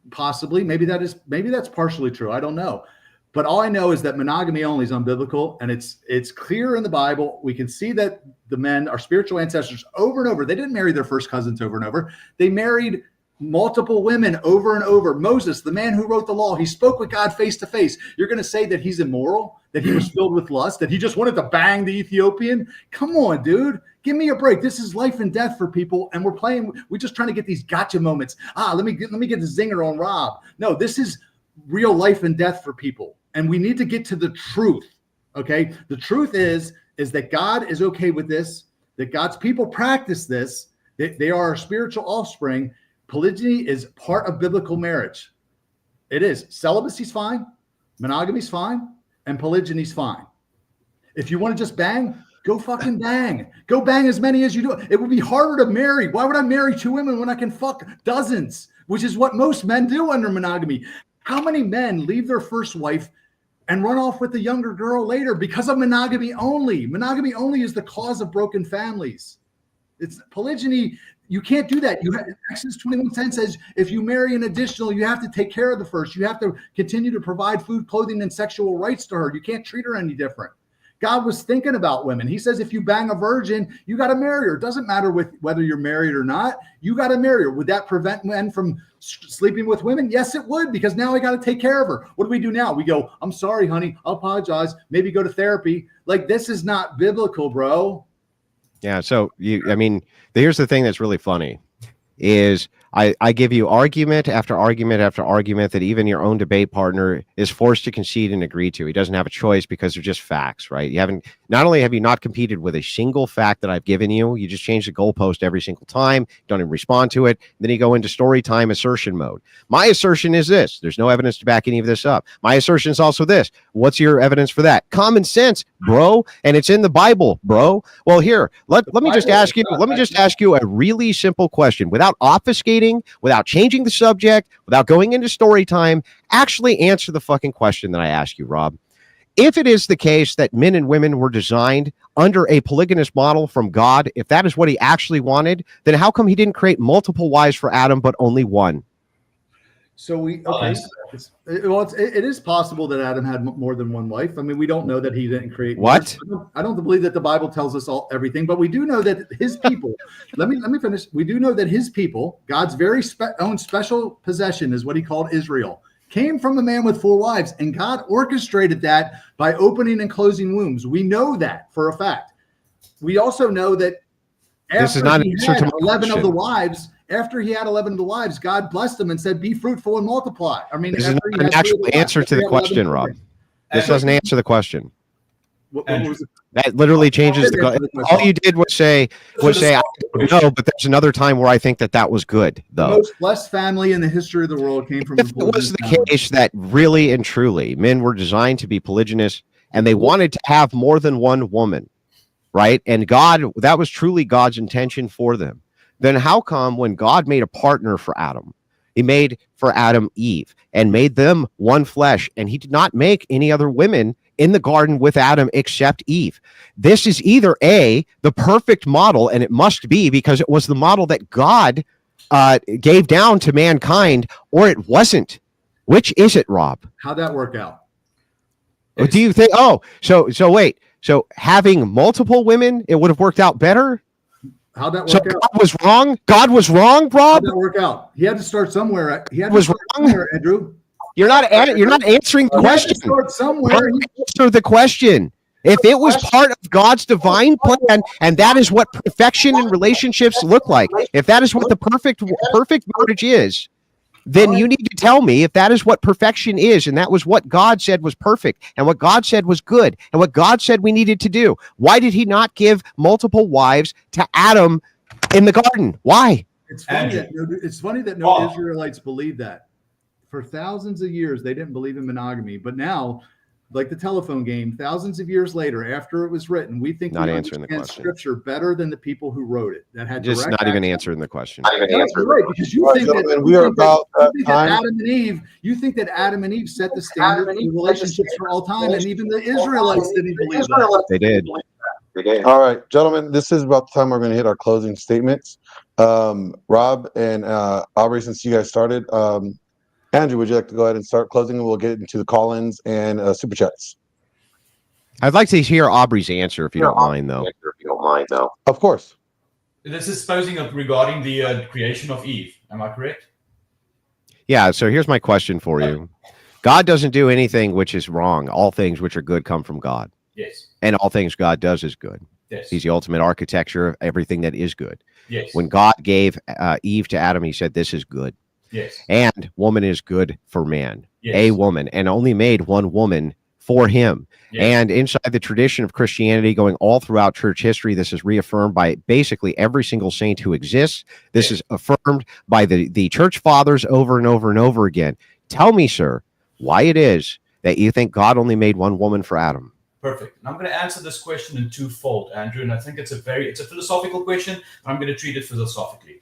Possibly. Maybe that's partially true. I don't know. But all I know is that monogamy only is unbiblical, and it's clear in the Bible. We can see that the men, our spiritual ancestors, over and over, they didn't marry their first cousins over and over. They married multiple women over and over. Moses, the man who wrote the law, he spoke with God face to face. You're going to say that he's immoral, that he was filled with lust, that he just wanted to bang the Ethiopian? Come on, dude. Give me a break. This is life and death for people, and we're just trying to get these gotcha moments. Let me get the zinger on Rob. No, this is real life and death for people, and we need to get to the truth. Okay? The truth is that God is okay with this, that God's people practice this, that they are our spiritual offspring. Polygyny is part of biblical marriage. It is. Celibacy's fine, monogamy's fine, and polygyny's fine. If you want to just bang, go fucking bang. Go bang as many as you do. It would be harder to marry. Why would I marry 2 women when I can fuck dozens, which is what most men do under monogamy? How many men leave their first wife and run off with the younger girl later because of monogamy only? Monogamy only is the cause of broken families. It's polygyny. You can't do that. Exodus 21:10 says, if you marry an additional, you have to take care of the first. You have to continue to provide food, clothing, and sexual rights to her. You can't treat her any different. God was thinking about women. He says, if you bang a virgin, you got to marry her. It doesn't matter whether you're married or not. You got to marry her. Would that prevent men from sleeping with women? Yes, it would, because now I got to take care of her. What do we do now? We go, I'm sorry, honey. I'll apologize. Maybe go to therapy. Like, this is not biblical, bro. Yeah. So here's the thing that's really funny is I give you argument after argument after argument that even your own debate partner is forced to concede and agree to. He doesn't have a choice because they're just facts, right? Not only have you not competed with a single fact that I've given you, you just change the goalpost every single time, don't even respond to it. Then you go into story time assertion mode. My assertion is this. There's no evidence to back any of this up. My assertion is also this. What's your evidence for that? Common sense, bro. And it's in the Bible, bro. Well, here, let me just ask you a really simple question without obfuscating, without changing the subject, without going into story time. Actually answer the fucking question that I asked you, Rob. If it is the case that men and women were designed under a polygynous model from God, if that is what he actually wanted, then how come he didn't create multiple wives for Adam, but only one? So it is possible that Adam had more than one wife. I mean, we don't know that he didn't create. What? I don't believe that the Bible tells us everything, but we do know that his people. let me finish. We do know that his people, God's very own special possession, is what he called Israel, came from a man with 4 wives, and God orchestrated that by opening and closing wombs. We know that for a fact. We also know that This is not an answer to my 11 question. of the wives. After he had 11 of the wives, God blessed him and said, "Be fruitful and multiply." I mean, This is not an actual answer to the question, Rob. This doesn't answer the question. What was it? That literally changes the. All you did was say I don't know, but there's another time where I think that was good, though. The most blessed family in the history of the world came from. If it was the case that really and truly men were designed to be polygynous and they wanted to have more than one woman, right? And that was truly God's intention for them. Then how come when God made a partner for Adam, he made for Adam Eve and made them one flesh, and he did not make any other women in the garden with Adam except Eve? This is either the perfect model, and it must be because it was the model that God gave down to mankind, or it wasn't. Which is it, Rob? How'd that work out? Do you think? So wait. So having multiple women, it would have worked out better. How'd that work out? God was wrong. God was wrong, Rob. How'd that work out? He had to start somewhere. Andrew. You're not answering the question. Start somewhere. Answer the question. If it was part of God's divine plan, and that is what perfection in relationships look like, if that is what the perfect marriage is, then you need to tell me if that is what perfection is, and that was what God said was perfect, and what God said was good, and what God said we needed to do. Why did he not give multiple wives to Adam in the garden? Why? It's funny that no Israelites believe that. For thousands of years, they didn't believe in monogamy, but now, like the telephone game, thousands of years later, after it was written, we think not we answering the question. Scripture better than the people who wrote it. That had just not even answering the question. Right, because you think that we are about time. Adam and Eve. You think that Adam and Eve set the standard for relationships for all time, and even the Israelites didn't believe that. They did. All right, gentlemen, this is about the time we're going to hit our closing statements. Rob and Aubrey, since you guys started, Andrew, would you like to go ahead and start closing, and we'll get into the call-ins and super chats? I'd like to hear Aubrey's answer, if you don't mind, though. Of course. This is supposing regarding the creation of Eve. Am I correct? Yeah. So here's my question for you: God doesn't do anything which is wrong. All things which are good come from God. Yes. And all things God does is good. Yes. He's the ultimate architecture of everything that is good. Yes. When God gave Eve to Adam, he said, "This is good." Yes. And woman is good for man, yes. A woman, and only made one woman for him. Yes. And inside the tradition of Christianity, going all throughout church history, this is reaffirmed by basically every single saint who exists. This is affirmed by the church fathers over and over and over again. Tell me, sir, why it is that you think God only made one woman for Adam? Perfect. And I'm going to answer this question in twofold, Andrew, and I think it's a philosophical question. I'm going to treat it philosophically.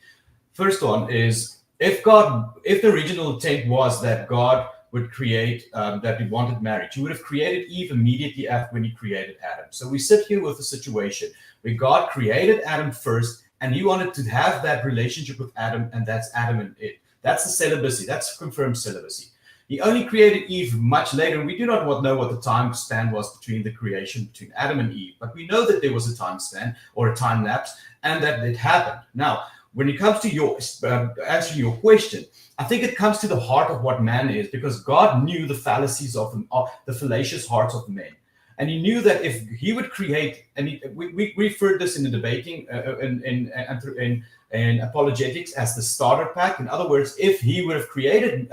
First one is, if the original intent was that God would create, that he wanted marriage, he would have created Eve immediately after when he created Adam. So we sit here with a situation where God created Adam first, and he wanted to have that relationship with Adam, and that's Adam and it. That's the celibacy. That's confirmed celibacy. He only created Eve much later, and we do not know what the time span was between the creation between Adam and Eve, but we know that there was a time span or a time lapse, and that it happened. Now, when it comes to your answering your question, I think it comes to the heart of what man is, because God knew the fallacies of the fallacious hearts of men. And he knew that if he would create, and we referred this in the debating in apologetics as the starter pack. In other words, if he would have created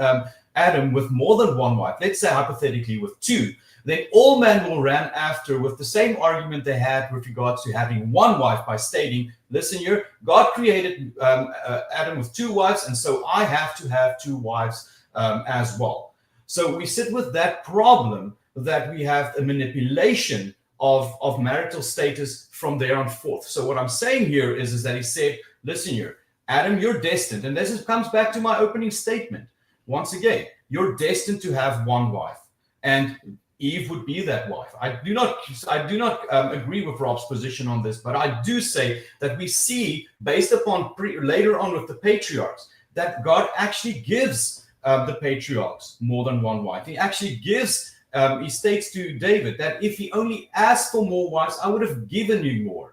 Adam with more than one wife, let's say hypothetically with two, then all men will run after with the same argument they had with regards to having one wife by stating, listen here, God created Adam with two wives, and so I have to have two wives as well. So we sit with that problem that we have a manipulation of marital status from there on forth. So what I'm saying here is that he said, listen here, Adam, you're destined, and this comes back to my opening statement. Once again, you're destined to have one wife, and Eve would be that wife. I do not agree with Rob's position on this, but I do say that we see, based upon later on with the patriarchs, that God actually gives the patriarchs more than one wife. He actually gives, he states to David that if he only asked for more wives, I would have given you more.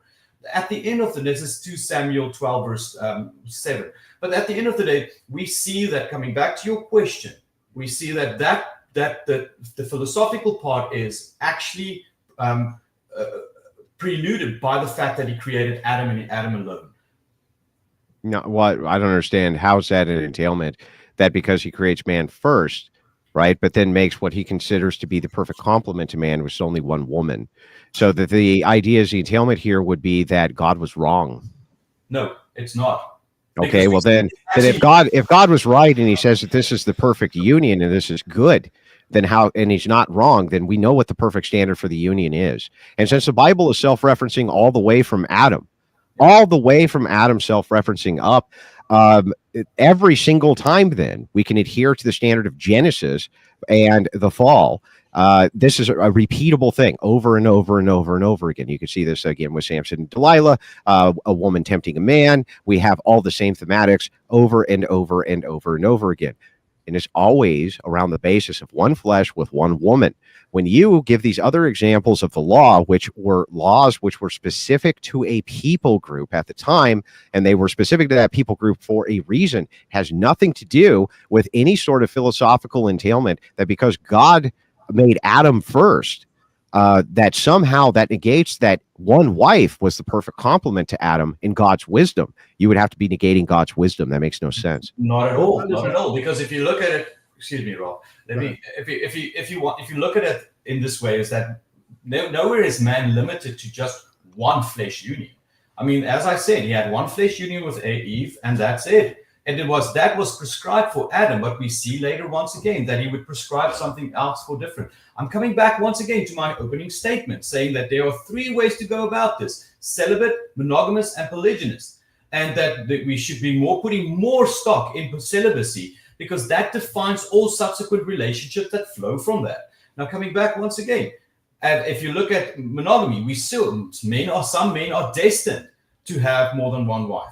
At the end of this is 2 Samuel 12 verse 7. But at the end of the day, we see that, coming back to your question, we see that the philosophical part is actually preluded by the fact that he created Adam and Adam alone. No, what I don't understand. How is that an entailment? That because he creates man first, right? But then makes what he considers to be the perfect complement to man, which is only one woman. So that the idea is the entailment here would be that God was wrong. No, it's not. Okay, well then if God was right and he says that this is the perfect union and this is good, then how, and he's not wrong, then we know what the perfect standard for the union is. And since the Bible is self-referencing all the way from Adam, self-referencing up, every single time then we can adhere to the standard of Genesis and the fall. This is a repeatable thing over and over and over and over again. You can see this again with Samson and Delilah, a woman tempting a man. We have all the same thematics over and over and over and over again. And it's always around the basis of one flesh with one woman. When you give these other examples of the law, which were laws which were specific to a people group at the time, and they were specific to that people group for a reason, has nothing to do with any sort of philosophical entailment that because God made Adam first, that somehow that negates that one wife was the perfect complement to Adam in God's wisdom. You would have to be negating God's wisdom. That makes no sense. Not at all. Not at all. Because if you look at it, excuse me, Rob. If you look at it in this way, is that nowhere is man limited to just one flesh union. I mean, as I said, he had one flesh union with Eve, and that's it. And that was prescribed for Adam, but we see later once again that he would prescribe something else for different. I'm coming back once again to my opening statement, saying that there are three ways to go about this: celibate, monogamous, and polygynous. And that we should be putting more stock in celibacy, because that defines all subsequent relationships that flow from that. Now, coming back once again, and if you look at monogamy, some men are destined to have more than one wife.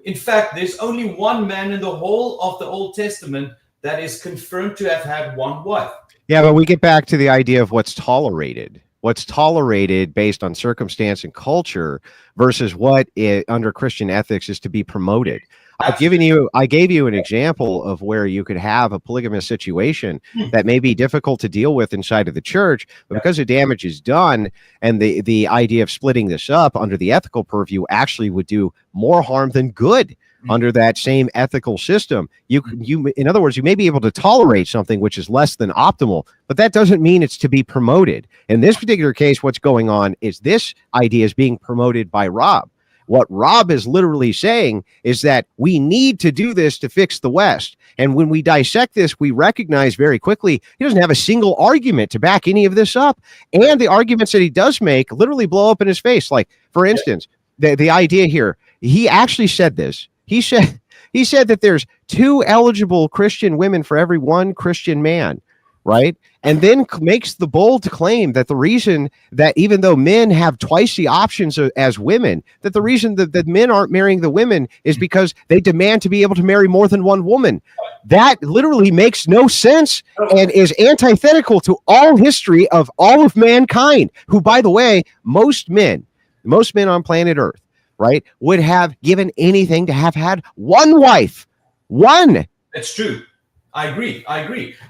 In fact, there's only one man in the whole of the Old Testament that is confirmed to have had one wife. Yeah, but we get back to the idea of what's tolerated. What's tolerated based on circumstance and culture versus what under Christian ethics is to be promoted. I gave you an example of where you could have a polygamous situation that may be difficult to deal with inside of the church, but because the damage is done and the idea of splitting this up under the ethical purview actually would do more harm than good under that same ethical system. You in other words, you may be able to tolerate something which is less than optimal, but that doesn't mean it's to be promoted. In this particular case, what's going on is this idea is being promoted by Rob. What Rob is literally saying is that we need to do this to fix the West. And when we dissect this, we recognize very quickly he doesn't have a single argument to back any of this up. And the arguments that he does make literally blow up in his face. Like, for instance, the idea here, he actually said this. He said that there's 2 eligible Christian women for every 1 Christian man, right? And then makes the bold claim that the reason that even though men have twice the options as women, that the reason that men aren't marrying the women is because they demand to be able to marry more than one woman. That literally makes no sense and is antithetical to all history of all of mankind, who, by the way, most men on planet Earth, right, would have given anything to have had one wife. One. It's true. I agree.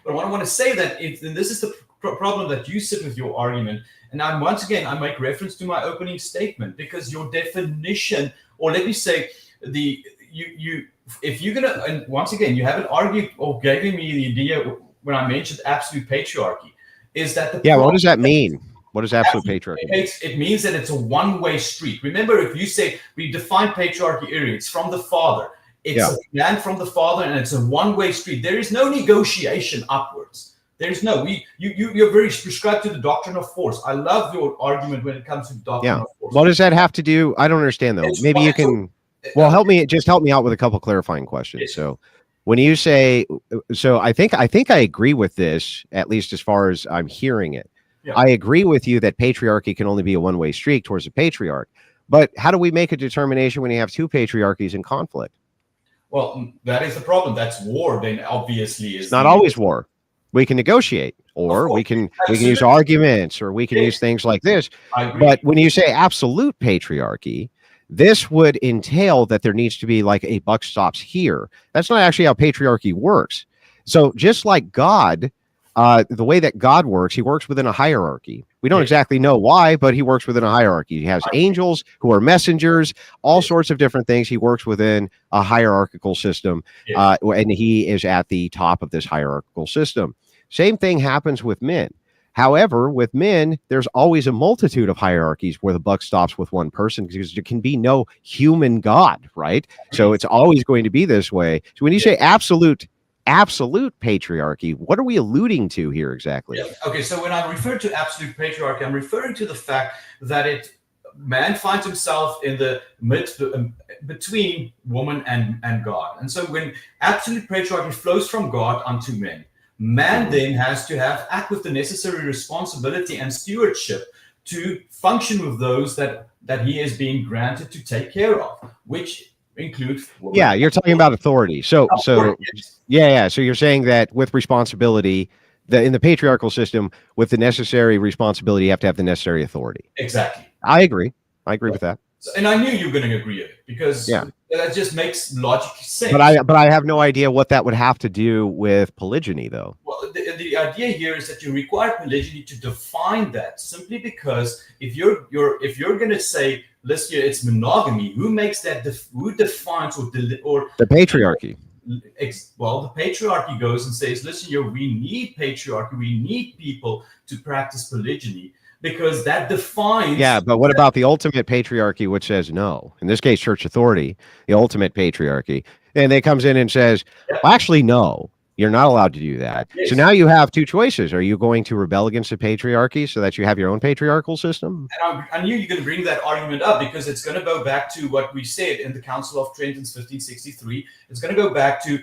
But what I want to say that and this is the problem that you sit with your argument. And once again, I make reference to my opening statement, because your definition, or let me say, if you're gonna, and once again, you haven't argued or given me the idea when I mentioned absolute patriarchy, is that what does that mean? What is absolute patriarchy? It means that it's a one-way street. Remember, if you say we define patriarchy area, it's from the father. It's a command from the father, and it's a one-way street. There is no negotiation upwards. There's no you're very prescribed to the doctrine of force. I love your argument when it comes to the doctrine of force. What does that have to do? I don't understand though. Maybe you can help me out with a couple clarifying questions. Yes. So when you say, I think I agree with this, at least as far as I'm hearing it. Yeah. I agree with you that patriarchy can only be a one-way street towards a patriarch. But how do we make a determination when you have 2 patriarchies in conflict? Well, that is the problem. That's war. Then obviously, it's not always war. We can negotiate, or we can use arguments, or we can use things like this. But when you say absolute patriarchy, this would entail that there needs to be like a buck stops here. That's not actually how patriarchy works. So just like God the way that God works, he works within a hierarchy. We don't exactly know why, but he works within a hierarchy. He has angels who are messengers, all sorts of different things. He works within a hierarchical system, and he is at the top of this hierarchical system. Same thing happens with men. However, with men, there's always a multitude of hierarchies where the buck stops with one person because there can be no human God, right? So it's always going to be this way. So when you say absolute patriarchy, what are we alluding to here exactly? Yeah. Okay, so when I refer to absolute patriarchy, I'm referring to the fact that man finds himself in the between woman and God. And so when absolute patriarchy flows from God unto men, man then has to act with the necessary responsibility and stewardship to function with those that he is being granted to take care of, which include women. Yeah, you're talking about authority. So you're saying that with responsibility, in the patriarchal system, with the necessary responsibility, you have to have the necessary authority. Exactly. I agree with that. And I knew you were going to agree with it because that just makes logical sense. But I have no idea what that would have to do with polygyny, though. Well, the idea here is that you require polygyny to define that, simply because if you're going to say, listen, it's monogamy, who makes that? Who defines or the patriarchy? Well, the patriarchy goes and says, listen, we need patriarchy, we need people to practice polygyny. Because that defines. Yeah, but what about the ultimate patriarchy, which says no? In this case, church authority, the ultimate patriarchy, and it comes in and says, well, actually, no, you're not allowed to do that. Yes. So now you have two choices. Are you going to rebel against the patriarchy so that you have your own patriarchal system? And I knew you're going to bring that argument up because it's going to go back to what we said in the Council of Trent in 1563. It's going to go back to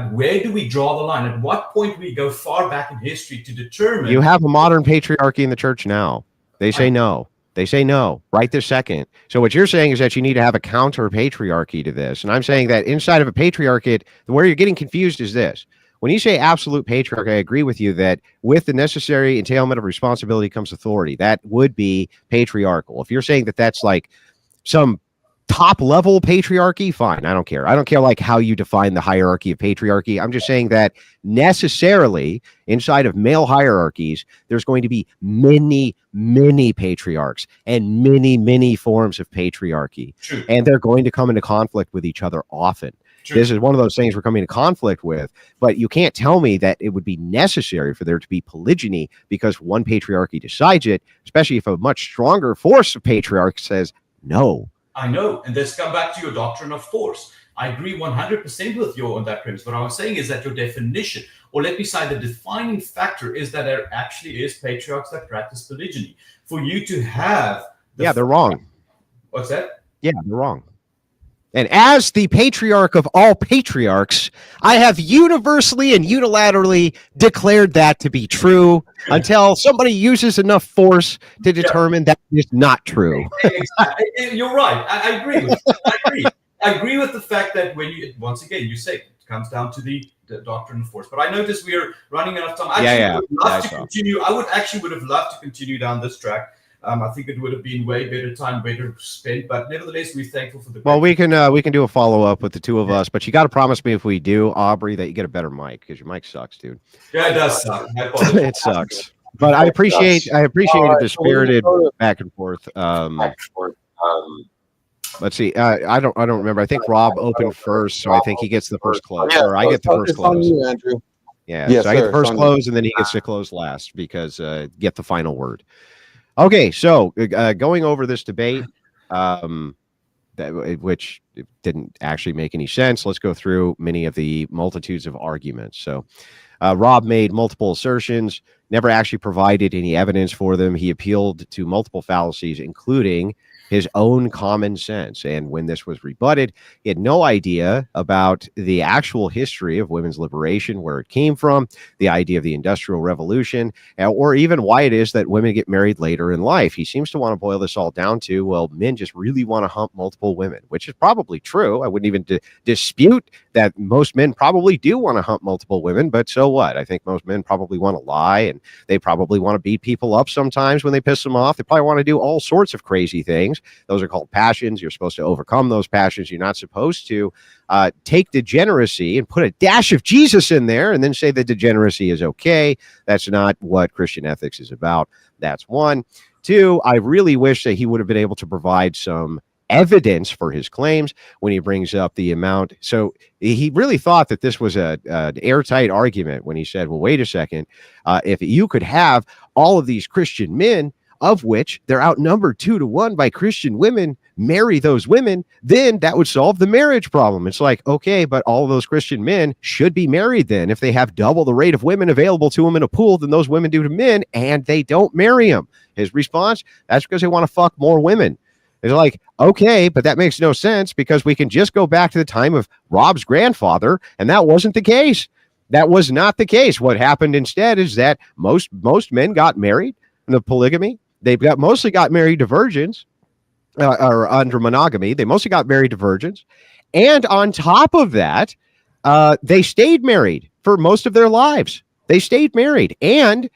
where do we draw the line? At what point do we go far back in history to determine? You have a modern patriarchy in the church now. They say no. They say no right this second. So what you're saying is that you need to have a counter patriarchy to this. And I'm saying that inside of a patriarchate, where you're getting confused is this. When you say absolute patriarchy, I agree with you that with the necessary entailment of responsibility comes authority. That would be patriarchal. If you're saying that that's like some top level patriarchy, fine. I don't care. I don't care like how you define the hierarchy of patriarchy. I'm just saying that necessarily inside of male hierarchies, there's going to be many, many patriarchs and many, many forms of patriarchy. True. And they're going to come into conflict with each other often. True. This is one of those things we're coming into conflict with, but you can't tell me that it would be necessary for there to be polygyny because one patriarchy decides it, especially if a much stronger force of patriarchs says no. I know, and this come back to your doctrine of force. I agree 100% with you on that premise. What I was saying is that your definition, or let me say the defining factor, is that there actually is patriarchs that practice polygyny. For you to have... they're wrong. What's that? Yeah, they're wrong. And as the patriarch of all patriarchs, I have universally and unilaterally declared that to be true until somebody uses enough force to determine that is not true. You're right. I agree with you. I agree with the fact that when you, once again, you say it comes down to the doctrine of force. But I notice we are running out of time. I would have loved to continue down this track. I think it would have been way better time, better spent. But nevertheless, we're thankful for the. Well, we can do a follow up with the two of us, but you got to promise me if we do, Aubrey, that you get a better mic because your mic sucks, dude. Yeah, it does suck. It sucks. But I appreciate the spirited back and forth. Let's see. I don't remember. I think Rob opened first, so I think he gets the first close, or I get the first close. You, Andrew. Yeah, yes, so I get the first close, and then he gets to close last because get the final word. Okay, so going over this debate, which didn't actually make any sense. Let's go through many of the multitudes of arguments. So Rob made multiple assertions, never actually provided any evidence for them. He appealed to multiple fallacies, including his own common sense. And when this was rebutted, he had no idea about the actual history of women's liberation, where it came from, the idea of the Industrial Revolution, or even why it is that women get married later in life. He seems to want to boil this all down to, well, men just really want to hump multiple women, which is probably true. I wouldn't even dispute that most men probably do want to hump multiple women, but so what? I think most men probably want to lie, and they probably want to beat people up sometimes when they piss them off. They probably want to do all sorts of crazy things. Those are called passions. You're supposed to overcome those passions. You're not supposed to take degeneracy and put a dash of Jesus in there and then say that degeneracy is okay. That's not what Christian ethics is about. That's one. Two, I really wish that he would have been able to provide some evidence for his claims when he brings up the amount. So he really thought that this was an airtight argument when he said, well, wait a second, if you could have all of these Christian men, of which they're outnumbered 2-1 by Christian women, marry those women, then that would solve the marriage problem. It's like, okay, but all of those Christian men should be married then. If they have double the rate of women available to them in a pool than those women do to men, and they don't marry them. His response, that's because they want to fuck more women. It's like, okay, but that makes no sense because we can just go back to the time of Rob's grandfather, and that wasn't the case. That was not the case. What happened instead is that most men got married in the polygamy. They mostly got married to virgins, or under monogamy. They mostly got married to virgins. And on top of that, they stayed married for most of their lives. They stayed married, and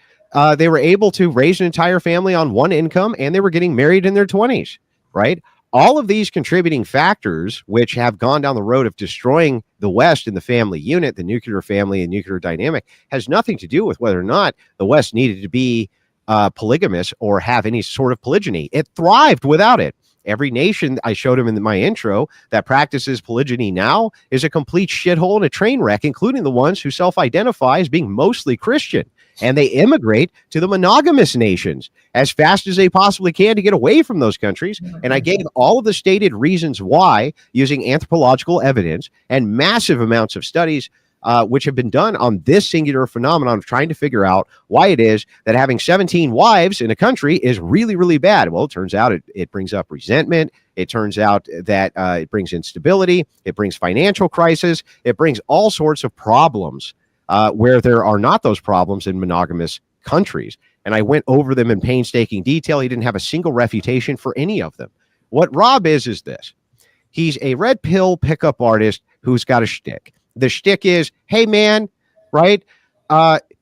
they were able to raise an entire family on one income, and they were getting married in their 20s. Right? All of these contributing factors, which have gone down the road of destroying the West in the family unit, the nuclear family and nuclear dynamic, has nothing to do with whether or not the West needed to be polygamous or have any sort of polygyny. It thrived without it. Every nation, I showed him in my intro, that practices polygyny now is a complete shithole and a train wreck, including the ones who self-identify as being mostly Christian. And they immigrate to the monogamous nations as fast as they possibly can to get away from those countries. And I gave all of the stated reasons why, using anthropological evidence and massive amounts of studies, which have been done on this singular phenomenon of trying to figure out why it is that having 17 wives in a country is really, really bad. Well, it turns out it brings up resentment. It turns out that it brings instability. It brings financial crisis. It brings all sorts of problems where there are not those problems in monogamous countries. And I went over them in painstaking detail. He didn't have a single refutation for any of them. What Rob is this. He's a red pill pickup artist who's got a shtick. The shtick is, hey, man, right?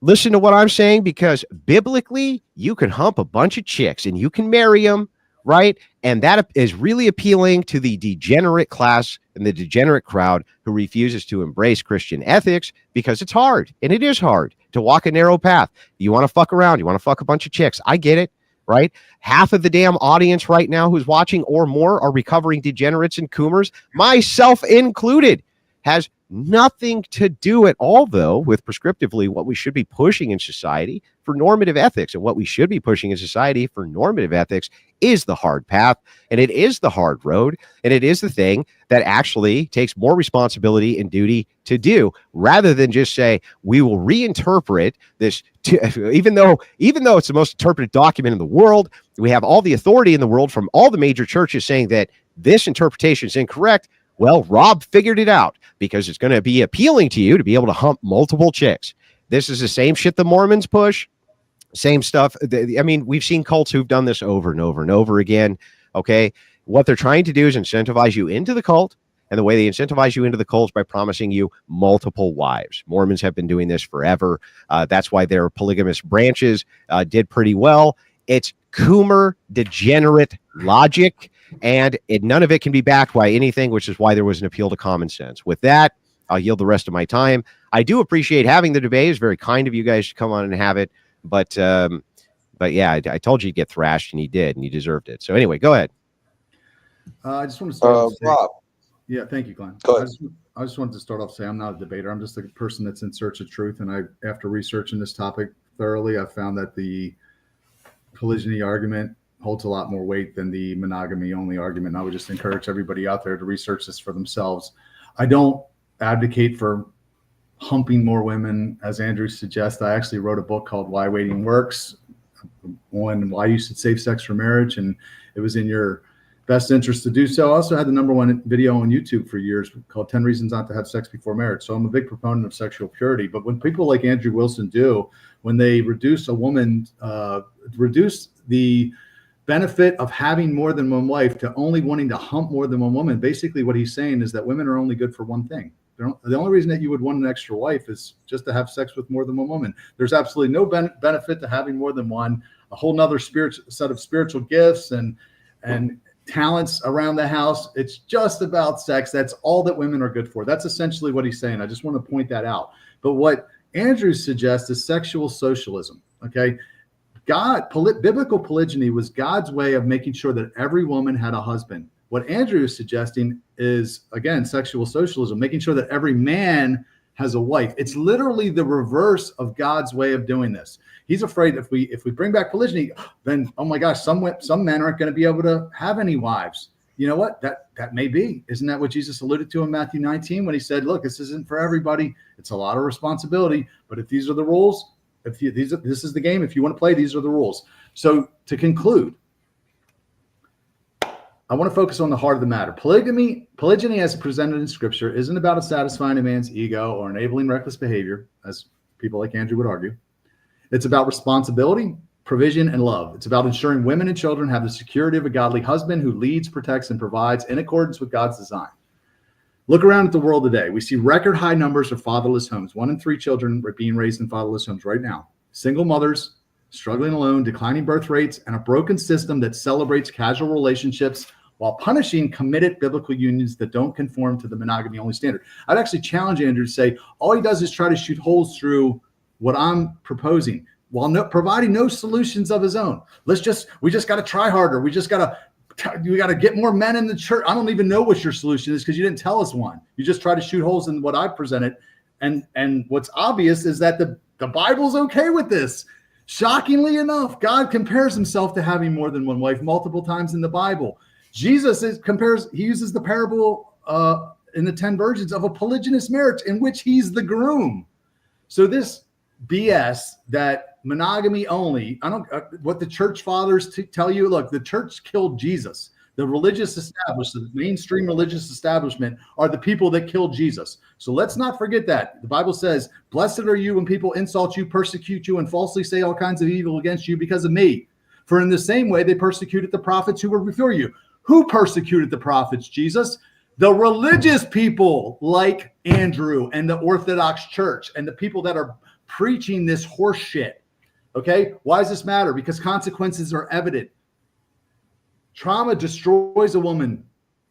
Listen to what I'm saying, because biblically, you can hump a bunch of chicks and you can marry them, right? And that is really appealing to the degenerate class and the degenerate crowd who refuses to embrace Christian ethics because it's hard. And it is hard to walk a narrow path. You want to fuck around. You want to fuck a bunch of chicks. I get it, right? Half of the damn audience right now who's watching or more are recovering degenerates and coomers, myself included. Has nothing to do at all, though, with prescriptively what we should be pushing in society for normative ethics. And what we should be pushing in society for normative ethics is the hard path, and it is the hard road, and it is the thing that actually takes more responsibility and duty to do, rather than just say, we will reinterpret this, even though it's the most interpreted document in the world. We have all the authority in the world from all the major churches saying that this interpretation is incorrect. Well, Rob figured it out because it's going to be appealing to you to be able to hump multiple chicks. This is the same shit the Mormons push, same stuff. I mean, we've seen cults who've done this over and over and over again. Okay. What they're trying to do is incentivize you into the cult. And the way they incentivize you into the cult is by promising you multiple wives. Mormons have been doing this forever. That's why their polygamous branches did pretty well. It's Coomer degenerate logic. And none of it can be backed by anything, which is why there was an appeal to common sense. With that, I'll yield the rest of my time. I do appreciate having the debate. It's very kind of you guys to come on and have it. But yeah, I told you you'd get thrashed, and you did, and you deserved it. So anyway, go ahead. I just want to start off Rob. Yeah, thank you, Glenn. Go ahead. I just wanted to start off saying I'm not a debater. I'm just a person that's in search of truth. And after researching this topic thoroughly, I found that the polygyny argument holds a lot more weight than the monogamy-only argument. And I would just encourage everybody out there to research this for themselves. I don't advocate for humping more women, as Andrew suggests. I actually wrote a book called Why Waiting Works, on why you should save sex for marriage, and it was in your best interest to do so. I also had the #1 video on YouTube for years called 10 Reasons Not to Have Sex Before Marriage. So I'm a big proponent of sexual purity. But when people like Andrew Wilson do, when they reduce a woman, reduce the benefit of having more than one wife to only wanting to hump more than one woman, basically what he's saying is that women are only good for one thing. The only reason that you would want an extra wife is just to have sex with more than one woman. There's absolutely no benefit to having more than one. A whole nother set of spiritual gifts and talents around the house. It's just about sex. That's all that women are good for. That's essentially what he's saying. I just want to point that out. But what Andrew suggests is sexual socialism. Okay. Biblical polygyny was God's way of making sure that every woman had a husband. What Andrew is suggesting is, again, sexual socialism, making sure that every man has a wife. It's literally the reverse of God's way of doing this. He's afraid if we bring back polygyny, then, oh my gosh, some men aren't going to be able to have any wives. You know what? That may be. Isn't that what Jesus alluded to in Matthew 19 when he said, look, this isn't for everybody. It's a lot of responsibility. But if these are the rules, this is the game. If you want to play, these are the rules. So to conclude, I want to focus on the heart of the matter. Polygyny as presented in Scripture isn't about satisfying a man's ego or enabling reckless behavior, as people like Andrew would argue. It's about responsibility, provision, and love. It's about ensuring women and children have the security of a godly husband who leads, protects, and provides in accordance with God's design. Look around at the world today. We see record high numbers of fatherless homes. 1 in 3 children are being raised in fatherless homes right now. Single mothers, struggling alone, declining birth rates, and a broken system that celebrates casual relationships while punishing committed biblical unions that don't conform to the monogamy-only standard. I'd actually challenge Andrew to say all he does is try to shoot holes through what I'm proposing while providing no solutions of his own. We just got to try harder. We got to get more men in the church. I don't even know what your solution is because you didn't tell us one. You just try to shoot holes in what I presented. And what's obvious is that the Bible's okay with this. Shockingly enough, God compares himself to having more than one wife multiple times in the Bible. Jesus he uses the parable in the 10 virgins of a polygynous marriage in which he's the groom. So this BS that monogamy only, what the church fathers tell you, look, the church killed Jesus. The religious establishment, the mainstream religious establishment are the people that killed Jesus. So let's not forget that. The Bible says, blessed are you when people insult you, persecute you, and falsely say all kinds of evil against you because of me. For in the same way, they persecuted the prophets who were before you. Who persecuted the prophets, Jesus? The religious people like Andrew and the Orthodox Church and the people that are preaching this horse shit. Okay? Why does this matter? Because consequences are evident. Trauma destroys a woman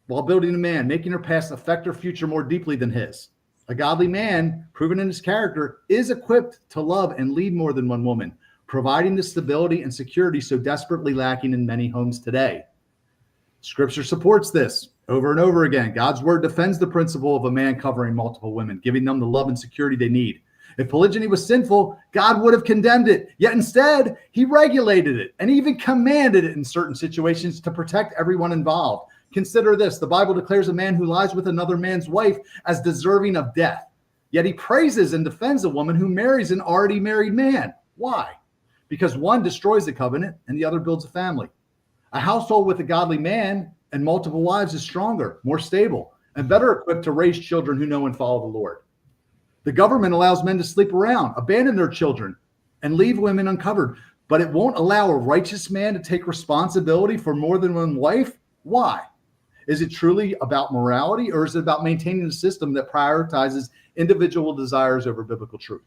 while building a man, making her past affect her future more deeply than his. A godly man, proven in his character, is equipped to love and lead more than one woman, providing the stability and security so desperately lacking in many homes today. Scripture supports this over and over again. God's word defends the principle of a man covering multiple women, giving them the love and security they need. If polygyny was sinful, God would have condemned it. Yet instead, he regulated it and even commanded it in certain situations to protect everyone involved. Consider this. The Bible declares a man who lies with another man's wife as deserving of death. Yet he praises and defends a woman who marries an already married man. Why? Because one destroys the covenant and the other builds a family. A household with a godly man and multiple wives is stronger, more stable, and better equipped to raise children who know and follow the Lord. The government allows men to sleep around, abandon their children, and leave women uncovered, but it won't allow a righteous man to take responsibility for more than one wife. Why? Is it truly about morality, or is it about maintaining a system that prioritizes individual desires over biblical truth?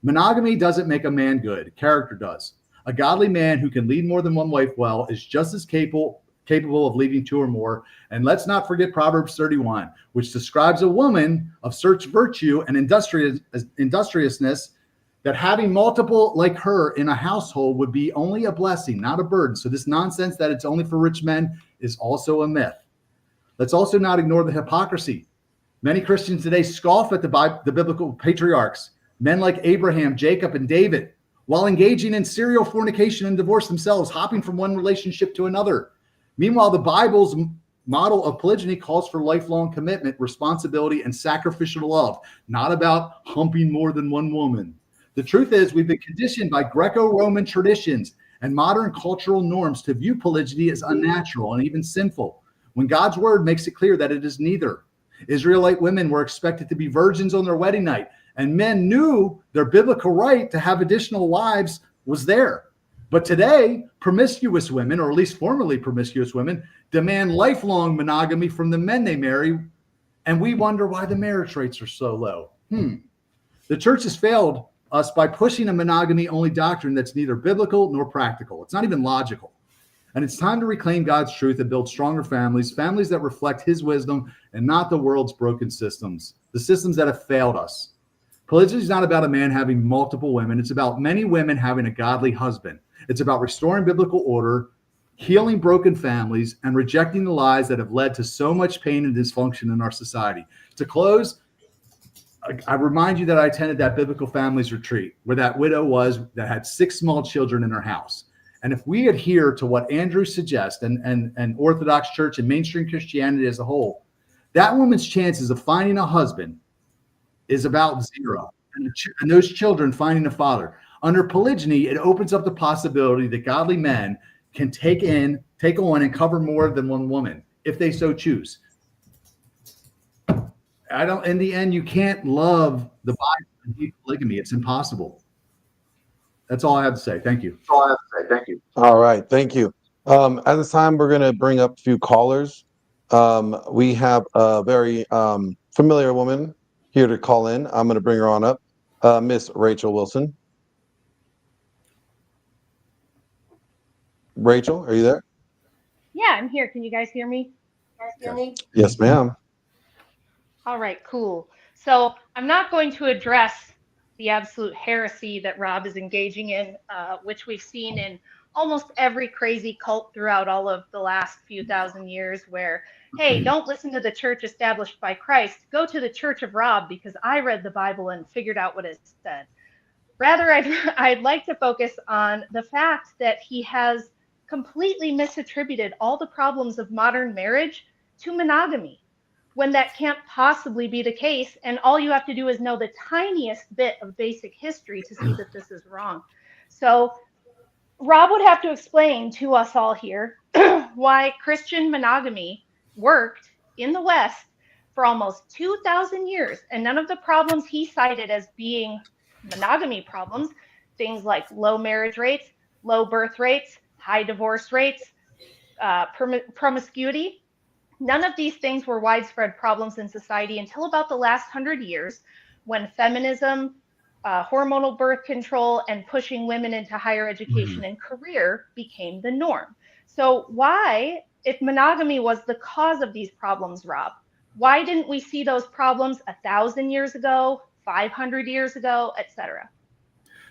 Monogamy doesn't make a man good. Character does. A godly man who can lead more than one wife well is just as capable of leading 2 or more. And let's not forget Proverbs 31, which describes a woman of such virtue and industriousness that having multiple like her in a household would be only a blessing, not a burden. So this nonsense that it's only for rich men is also a myth. Let's also not ignore the hypocrisy. Many Christians today scoff at the biblical patriarchs, men like Abraham, Jacob, and David, while engaging in serial fornication and divorce themselves, hopping from one relationship to another. Meanwhile, the Bible's model of polygyny calls for lifelong commitment, responsibility, and sacrificial love, not about humping more than one woman. The truth is, we've been conditioned by Greco-Roman traditions and modern cultural norms to view polygyny as unnatural and even sinful, when God's word makes it clear that it is neither. Israelite women were expected to be virgins on their wedding night, and men knew their biblical right to have additional wives was there. But today, promiscuous women, or at least formerly promiscuous women, demand lifelong monogamy from the men they marry And we wonder why the marriage rates are so low. The church has failed us by pushing a monogamy-only doctrine that's neither biblical nor practical. It's not even logical. And it's time to reclaim God's truth and build stronger families that reflect his wisdom and not the world's broken systems, the systems that have failed us. Polygyny is not about a man having multiple women. It's about many women having a godly husband. It's about restoring biblical order, healing broken families, and rejecting the lies that have led to so much pain and dysfunction in our society. To close, I remind you that I attended that biblical families retreat where that widow was that had 6 small children in her house. And if we adhere to what Andrew suggests and Orthodox Church and mainstream Christianity as a whole, that woman's chances of finding a husband is about 0. And those children finding a father. Under polygyny, it opens up the possibility that godly men can take on and cover more than one woman if they so choose. In the end, you can't love the Bible and hate polygamy. It's impossible. That's all I have to say. Thank you. All right, thank you. At this time, we're going to bring up a few callers. We have a very familiar woman here to call in. I'm going to bring her on up, Miss Rachel Wilson. Rachel, are you there? Yeah, I'm here. Can you guys hear me? Yes, ma'am. All right, cool. So I'm not going to address the absolute heresy that Rob is engaging in, which we've seen in almost every crazy cult throughout all of the last few thousand years where, hey, don't listen to the church established by Christ. Go to the Church of Rob because I read the Bible and figured out what it said. Rather, I'd like to focus on the fact that he has completely misattributed all the problems of modern marriage to monogamy, when that can't possibly be the case. And all you have to do is know the tiniest bit of basic history to see that this is wrong. So Rob would have to explain to us all here why Christian monogamy worked in the West for almost 2,000 years. And none of the problems he cited as being monogamy problems, things like low marriage rates, low birth rates, high divorce rates, promiscuity, none of these things were widespread problems in society until about the last 100 years, when feminism, hormonal birth control, and pushing women into higher education and career became the norm. So why, if monogamy was the cause of these problems, Rob, why didn't we see those problems 1,000 years ago, 500 years ago, etc.?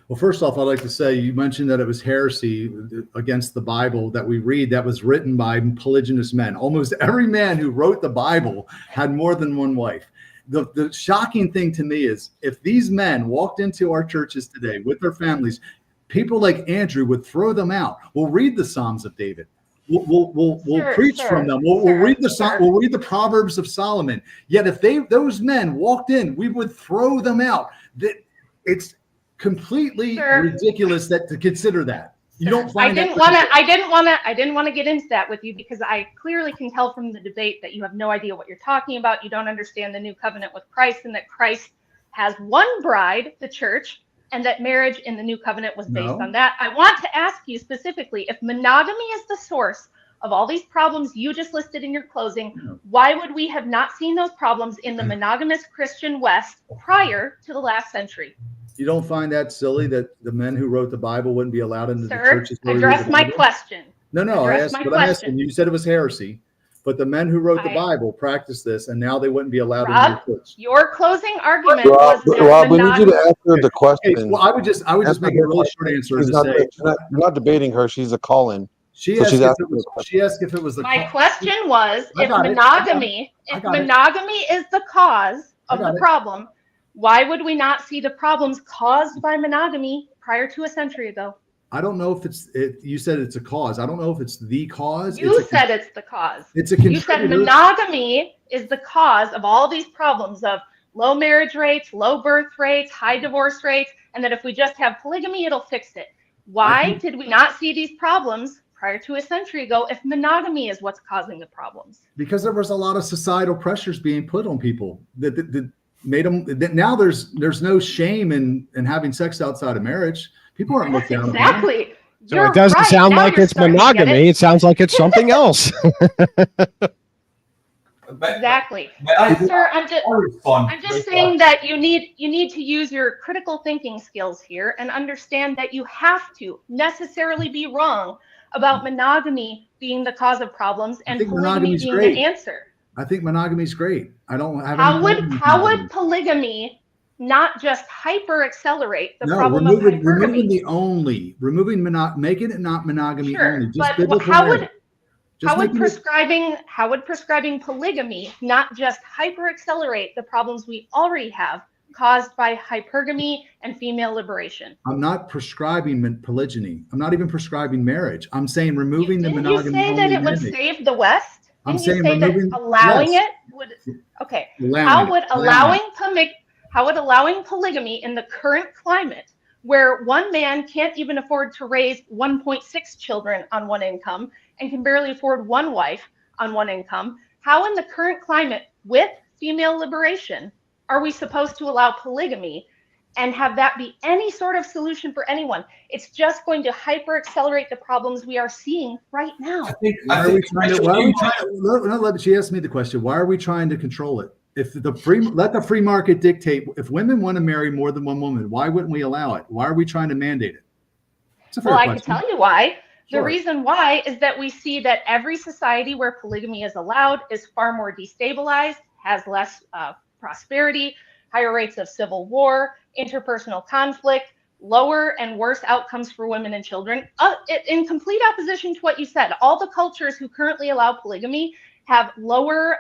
Well, first off, I'd like to say you mentioned that it was heresy against the Bible that we read that was written by polygynous men. Almost every man who wrote the Bible had more than one wife. The shocking thing to me is if these men walked into our churches today with their families, people like Andrew would throw them out. We'll read the Psalms of David. We'll preach from them. We'll read the Proverbs of Solomon. Yet if those men walked in, we would throw them out. It's completely ridiculous to consider that. You don't find I didn't want to get into that with you because I clearly can tell from the debate that you have no idea what you're talking about. You don't understand the new covenant with Christ, and that Christ has one bride, the church, and that marriage in the new covenant was based on that. I want to ask you specifically, if monogamy is the source of all these problems you just listed in your closing, why would we have not seen those problems in the monogamous Christian West prior to the last century? You don't find that silly that the men who wrote the Bible wouldn't be allowed into the churches? Address my question. No, I asked, but I'm asking. You said it was heresy, but the men who wrote the Bible practiced this, and now they wouldn't be allowed into the church. Your closing argument was Rob, we need you to answer the question. Okay, well, I would just make a really short answer to say you're not debating her. She's a call-in. She asked if it was the. My question was, if monogamy is the cause of the problem, why would we not see the problems caused by monogamy prior to a century ago? I don't know if you said it's a cause. I don't know if it's the cause. You said it's the cause. It's a contributor. You said monogamy is the cause of all these problems of low marriage rates, low birth rates, high divorce rates, and that if we just have polygamy, it'll fix it. Why did we not see these problems prior to a century ago if monogamy is what's causing the problems? Because there was a lot of societal pressures being put on people that made them. That now there's no shame in having sex outside of marriage. People aren't looked down on. Exactly. So it doesn't sound like it's monogamy. It sounds like it's something else. Exactly. I, Sir, I'll respond. I'm just saying that you need to use your critical thinking skills here and understand that you have to necessarily be wrong about monogamy being the cause of problems and polygamy being the answer. I think monogamy is great. I don't have how would polygamy not just hyper accelerate the problem of hypergamy? Removing the only, making it not monogamy only. Just but how would prescribing polygamy not just hyper accelerate the problems we already have caused by hypergamy and female liberation? I'm not prescribing polygyny. I'm not even prescribing marriage. I'm saying removing the monogamy. Didn't you say that it would save the West? I'm Didn't you saying say that allowing it would? Okay. How would allowing polygamy in the current climate, where one man can't even afford to raise 1.6 children on one income and can barely afford one wife on one income, how in the current climate with female liberation are we supposed to allow polygamy and have that be any sort of solution for anyone? It's just going to hyper accelerate the problems we are seeing right now. She asked me the question, why are we trying to control it? If let the free market dictate, if women want to marry more than one woman, why wouldn't we allow it? Why are we trying to mandate it? It's a fair question. I can tell you why. Sure. The reason why is that we see that every society where polygamy is allowed is far more destabilized, has less prosperity, higher rates of civil war, interpersonal conflict, lower and worse outcomes for women and children. In complete opposition to what you said, all the cultures who currently allow polygamy have lower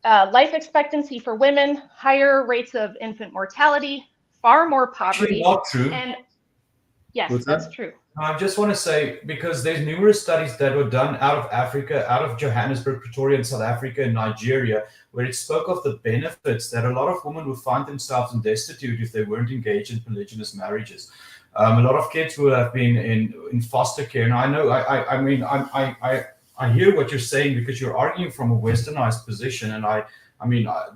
life expectancy for women, higher rates of infant mortality, far more poverty. Actually not true. And yes, that's true. I just want to say, because there's numerous studies that were done out of Africa, out of Johannesburg, Pretoria, and South Africa and Nigeria, where it spoke of the benefits that a lot of women would find themselves in destitute if they weren't engaged in polygynous marriages. A lot of kids will have been in foster care. And I know, I hear what you're saying, because you're arguing from a westernized position, and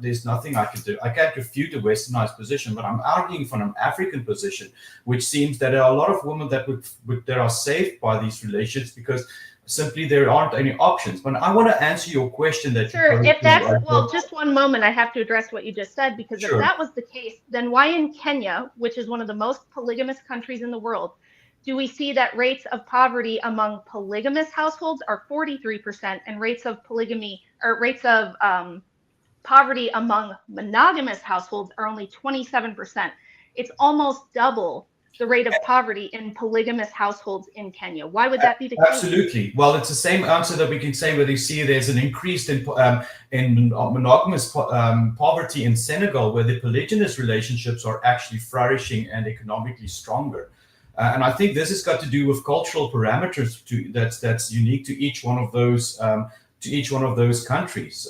there's nothing I can do. I can't refute a westernized position, but I'm arguing from an African position, which seems that there are a lot of women that are saved by these relations because simply there aren't any options. But I want to answer your question that sure, if that's just one moment, I have to address what you just said, because if that was the case, then why in Kenya, which is one of the most polygamous countries in the world, do we see that rates of poverty among polygamous households are 43% and rates of poverty among monogamous households are only 27%? It's almost double the rate of poverty in polygamous households in Kenya. Why would that be the case? Absolutely. Well, it's the same answer that we can say where you see there's an increase in monogamous poverty in Senegal, where the polygynous relationships are actually flourishing and economically stronger. And I think this has got to do with cultural parameters that's unique to each one of those countries.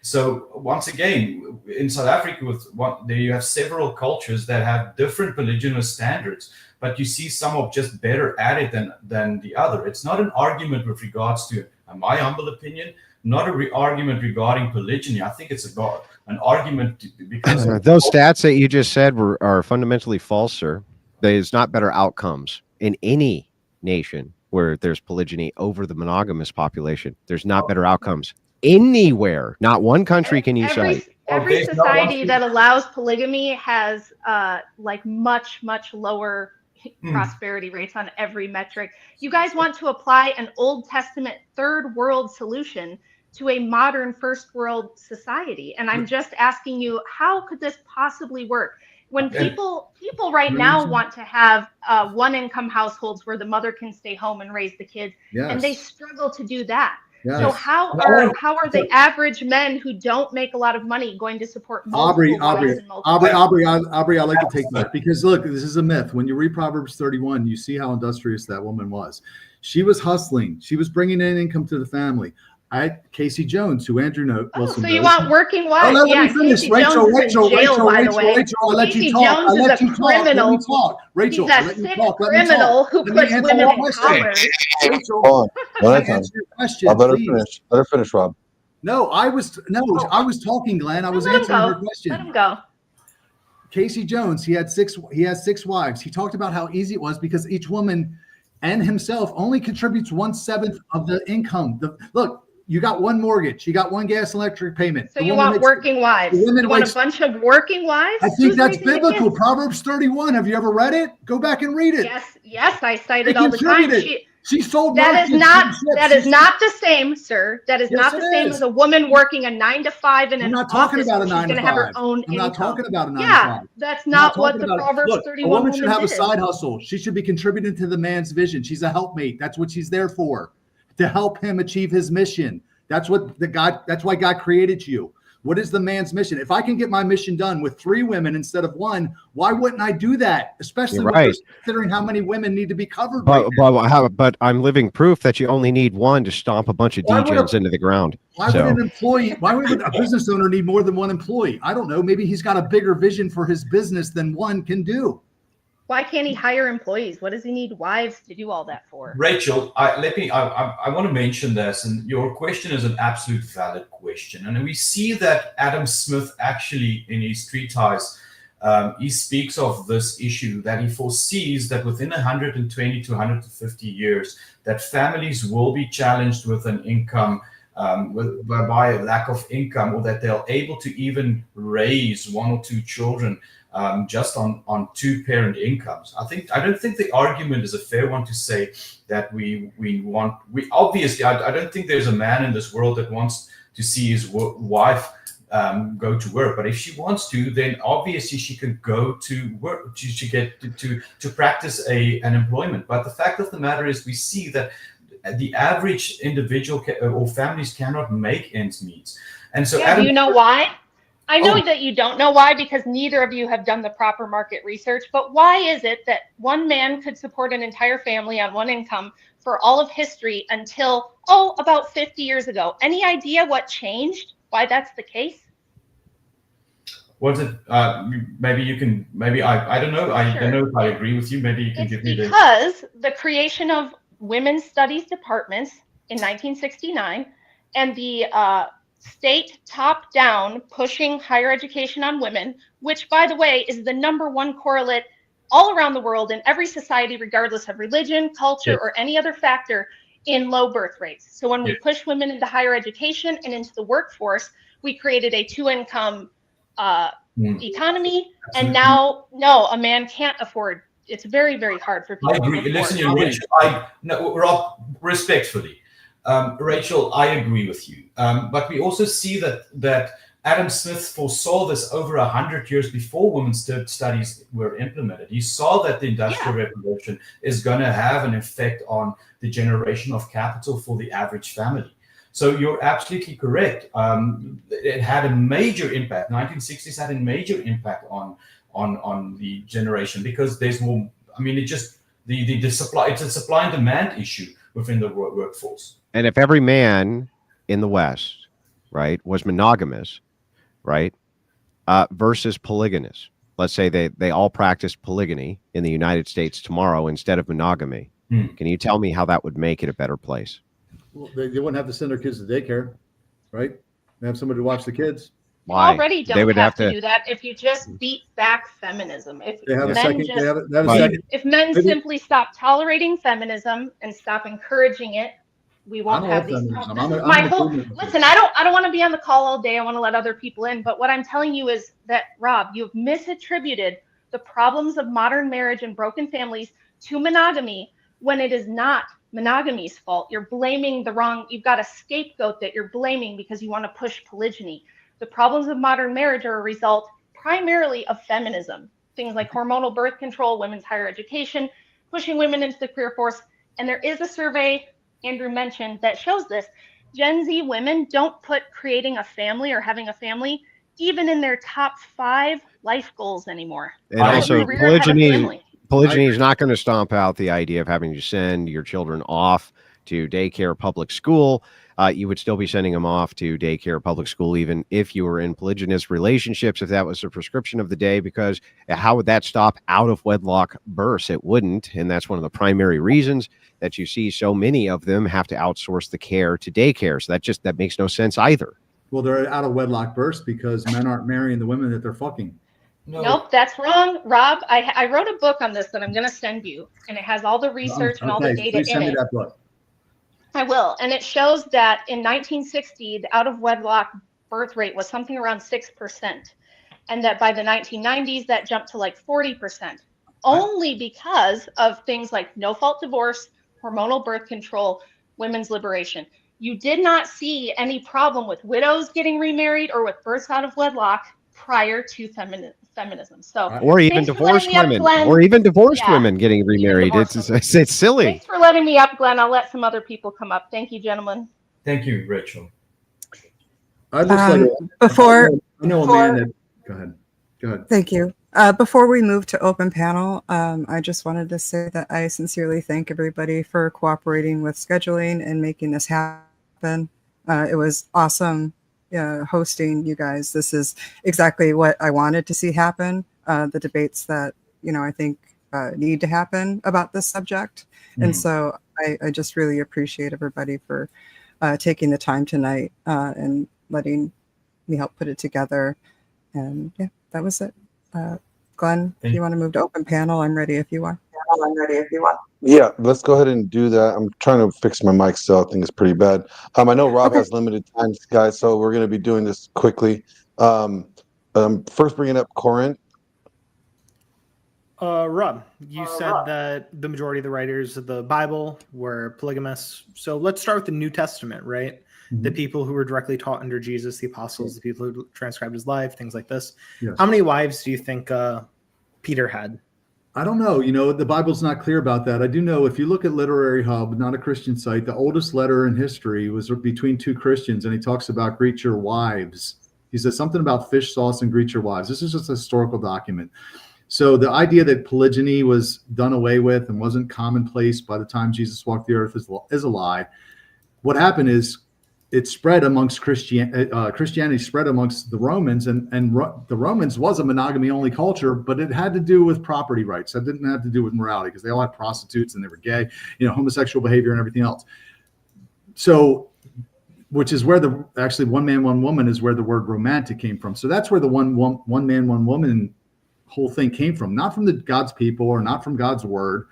So once again, in South Africa, there you have several cultures that have different polygynous standards, but you see some are just better at it than the other. It's not an argument with regards to, in my humble opinion, not an argument regarding polygyny. I think it's about an argument because those stats that you just said are fundamentally false, sir. There's not better outcomes in any nation where there's polygyny over the monogamous population. There's not better outcomes anywhere. Not one country can you cite. Every society that allows polygamy has much lower prosperity rates on every metric. You guys want to apply an Old Testament third world solution to a modern first world society, and I'm just asking you, how could this possibly work? When people right now want to have one income households where the mother can stay home and raise the kids, and they struggle to do that. Yes. So how are the average men who don't make a lot of money going to support Aubrey, I like to take that, because look, this is a myth. When you read Proverbs 31, you see how industrious that woman was. She was hustling. She was bringing in income to the family. Casey Jones, who Andrew knows. So you want working wives? Oh, let me finish. Rachel, I'll let you talk. I'll let you talk. Let me talk. Rachel, he's a sick criminal who puts women in power. Rachel, answer your question. Let her finish, Rob. No, I was talking, Glenn. I was answering your question. Let him go. Casey Jones, he has 6 wives. He talked about how easy it was because each woman and himself only contributes 1/7 of the income. Look, You got one mortgage. You got one gas and electric payment. So you want working wives? You want a bunch of working wives? I think that's biblical. Proverbs 31. Have you ever read it? Go back and read it. Yes, I cite it all the time. She sold that is not the same, sir. That is not the same as a woman working a 9 to 5 in an office. I'm not talking about a 9 to 5. She's going to have her own income. I'm not talking about a 9 to 5. Yeah, that's not what the Proverbs 31 a woman should have did. a side hustle. She should be contributing to the man's vision. She's a helpmate. That's what she's there for, to help him achieve his mission. That's why God created you. What is the man's mission? If I can get my mission done with 3 women instead of 1, why wouldn't I do that? Especially considering how many women need to be covered. But I'm living proof that you only need 1 to stomp a bunch of degens into the ground. Why would a business owner need more than 1 employee? I don't know. Maybe he's got a bigger vision for his business than 1 can do. Why can't he hire employees? What does he need wives to do all that for? Rachel, I want to mention this, and your question is an absolute valid question. And we see that Adam Smith actually in his treatise, he speaks of this issue, that he foresees that within 120 to 150 years, that families will be challenged with an income, by a lack of income, or that they're able to even raise 1 or 2 children just on 2-parent incomes. I don't think the argument is a fair one to say that we obviously, I don't think there's a man in this world that wants to see his wife go to work. But if she wants to, then obviously she can go to work. She should get to practice an employment. But the fact of the matter is, we see that the average individual or families cannot make ends meet. And so, do you know why? I know that you don't know why, because neither of you have done the proper market research, but why is it that one man could support an entire family on 1 income for all of history until, about 50 years ago? Any idea what changed? Why that's the case? Was it, maybe you can, I don't know. I don't know if I agree with you. Maybe you can give me the... Because the creation of women's studies departments in 1969 and the state top-down pushing higher education on women, which, by the way, is the #1 correlate all around the world in every society, regardless of religion, culture, or any other factor, in low birth rates. So when we push women into higher education and into the workforce, we created a 2-income economy. And now, a man can't afford. It's very, very hard for people. I agree. Listen, Rachel, Rob, respectfully. Rachel, I agree with you. But we also see that Adam Smith foresaw this over 100 years before women's studies were implemented. He saw that the Industrial Revolution is going to have an effect on the generation of capital for the average family. So you're absolutely correct. It had a major impact. 1960s had a major impact on the generation, because there's more. I mean, the supply. It's a supply and demand issue within the workforce. And if every man in the West, right, was monogamous, right, versus polygamous, let's say they all practiced polygyny in the United States tomorrow instead of monogamy. Can you tell me how that would make it a better place? Well, they wouldn't have to send their kids to daycare, right? They have somebody to watch the kids. Why? Already don't have to do that if you just beat back feminism. If men simply stop tolerating feminism and stop encouraging it, we won't have these problems. Listen, I don't want to be on the call all day. I want to let other people in. But what I'm telling you is that, Rob, you've misattributed the problems of modern marriage and broken families to monogamy, when it is not monogamy's fault. You're blaming you've got a scapegoat that you're blaming because you want to push polygyny. The problems of modern marriage are a result primarily of feminism. Things like hormonal birth control, women's higher education, pushing women into the career force. And there is a survey Andrew mentioned that shows this. Gen Z women don't put creating a family or having a family even in their top 5 life goals anymore. And also, polygyny is not going to stomp out the idea of having to send your children off to daycare, public school. You would still be sending them off to daycare, public school, even if you were in polygynous relationships, if that was the prescription of the day, because how would that stop out of wedlock births? It wouldn't. And that's one of the primary reasons that you see so many of them have to outsource the care to daycare. So that makes no sense either. Well, they're out of wedlock births because men aren't marrying the women that they're fucking. No. Nope, that's wrong, Rob. I wrote a book on this that I'm going to send you, and it has all the research and all the data in it. Send me that book. I will. And it shows that in 1960, the out of wedlock birth rate was something around 6%. And that by the 1990s, that jumped to like 40%, only because of things like no-fault divorce, hormonal birth control, women's liberation. You did not see any problem with widows getting remarried or with births out of wedlock prior to feminism. So, or even divorced women, or even divorced women getting remarried. It's silly. Thanks for letting me up, Glenn. I'll let some other people come up. Thank you, gentlemen. Thank you, Rachel. I just like before. I know a man that. Go ahead. Go ahead. Thank you. Before we move to open panel, I just wanted to say that I sincerely thank everybody for cooperating with scheduling and making this happen. It was awesome hosting you guys. This is exactly what I wanted to see happen. The debates that, I think need to happen about this subject. And so I just really appreciate everybody for taking the time tonight and letting me help put it together. And yeah, that was it. Glenn, if you want to move to open panel, I'm ready if you are. Yeah, let's go ahead and do that. I'm trying to fix my mic still. I think it's pretty bad. I know Rob has limited time, guys, so we're going to be doing this quickly. First bringing up Corinne. Rob, you said that the majority of the writers of the Bible were polygamists. So let's start with the New Testament, right? Mm-hmm. The people who were directly taught under Jesus, the apostles, the people who transcribed his life, things like this. Yes. How many wives do you think Peter had? I don't know. The Bible's not clear about that. I do know if you look at Literary Hub, not a Christian site, the oldest letter in history was between two Christians, and he talks about greet your wives. He says something about fish sauce and greet your wives. This is just a historical document. So the idea that polygyny was done away with and wasn't commonplace by the time Jesus walked the earth is a lie. What happened is it spread amongst Christianity spread amongst the Romans, and the Romans was a monogamy-only culture, but it had to do with property rights. That didn't have to do with morality because they all had prostitutes and they were gay, homosexual behavior and everything else. So, which is where actually one man, one woman is where the word romantic came from. So that's where the one man, one woman whole thing came from, not from God's people or not from God's word.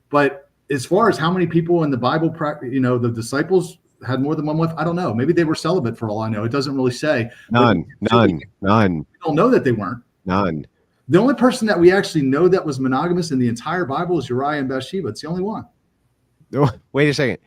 But as far as how many people in the Bible, the disciples had more than one wife, I don't know. Maybe they were celibate for all I know. It doesn't really say. None. We don't know that they weren't. None. The only person that we actually know that was monogamous in the entire Bible is Uriah and Bathsheba. It's the only one. Wait a second.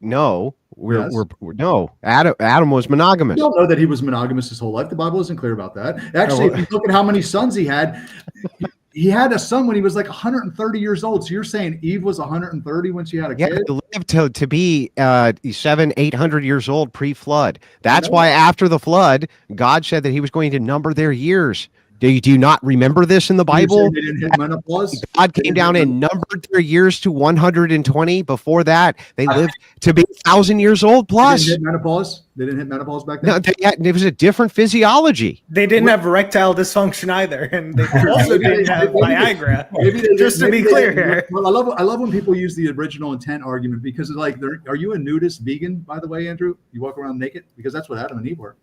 No. No. Adam was monogamous. We don't know that he was monogamous his whole life. The Bible isn't clear about that. Actually, if you look at how many sons he had a son when he was like 130 years old. So you're saying Eve was 130 when she had a kid? Yeah, to be 700-800 years old pre-flood. That's why after the flood, God said that he was going to number their years. Do you not remember this in the Bible? They didn't hit menopause? God came down and numbered their years to 120. Before that, they lived to be 1,000 years old plus. They didn't hit menopause? They didn't hit menopause back then? No, it was a different physiology. They didn't have erectile dysfunction either, and they also didn't have Viagra. Just to be clear here. Well, I love when people use the original intent argument because it's like, are you a nudist vegan, by the way, Andrew? You walk around naked? Because that's what Adam and Eve were.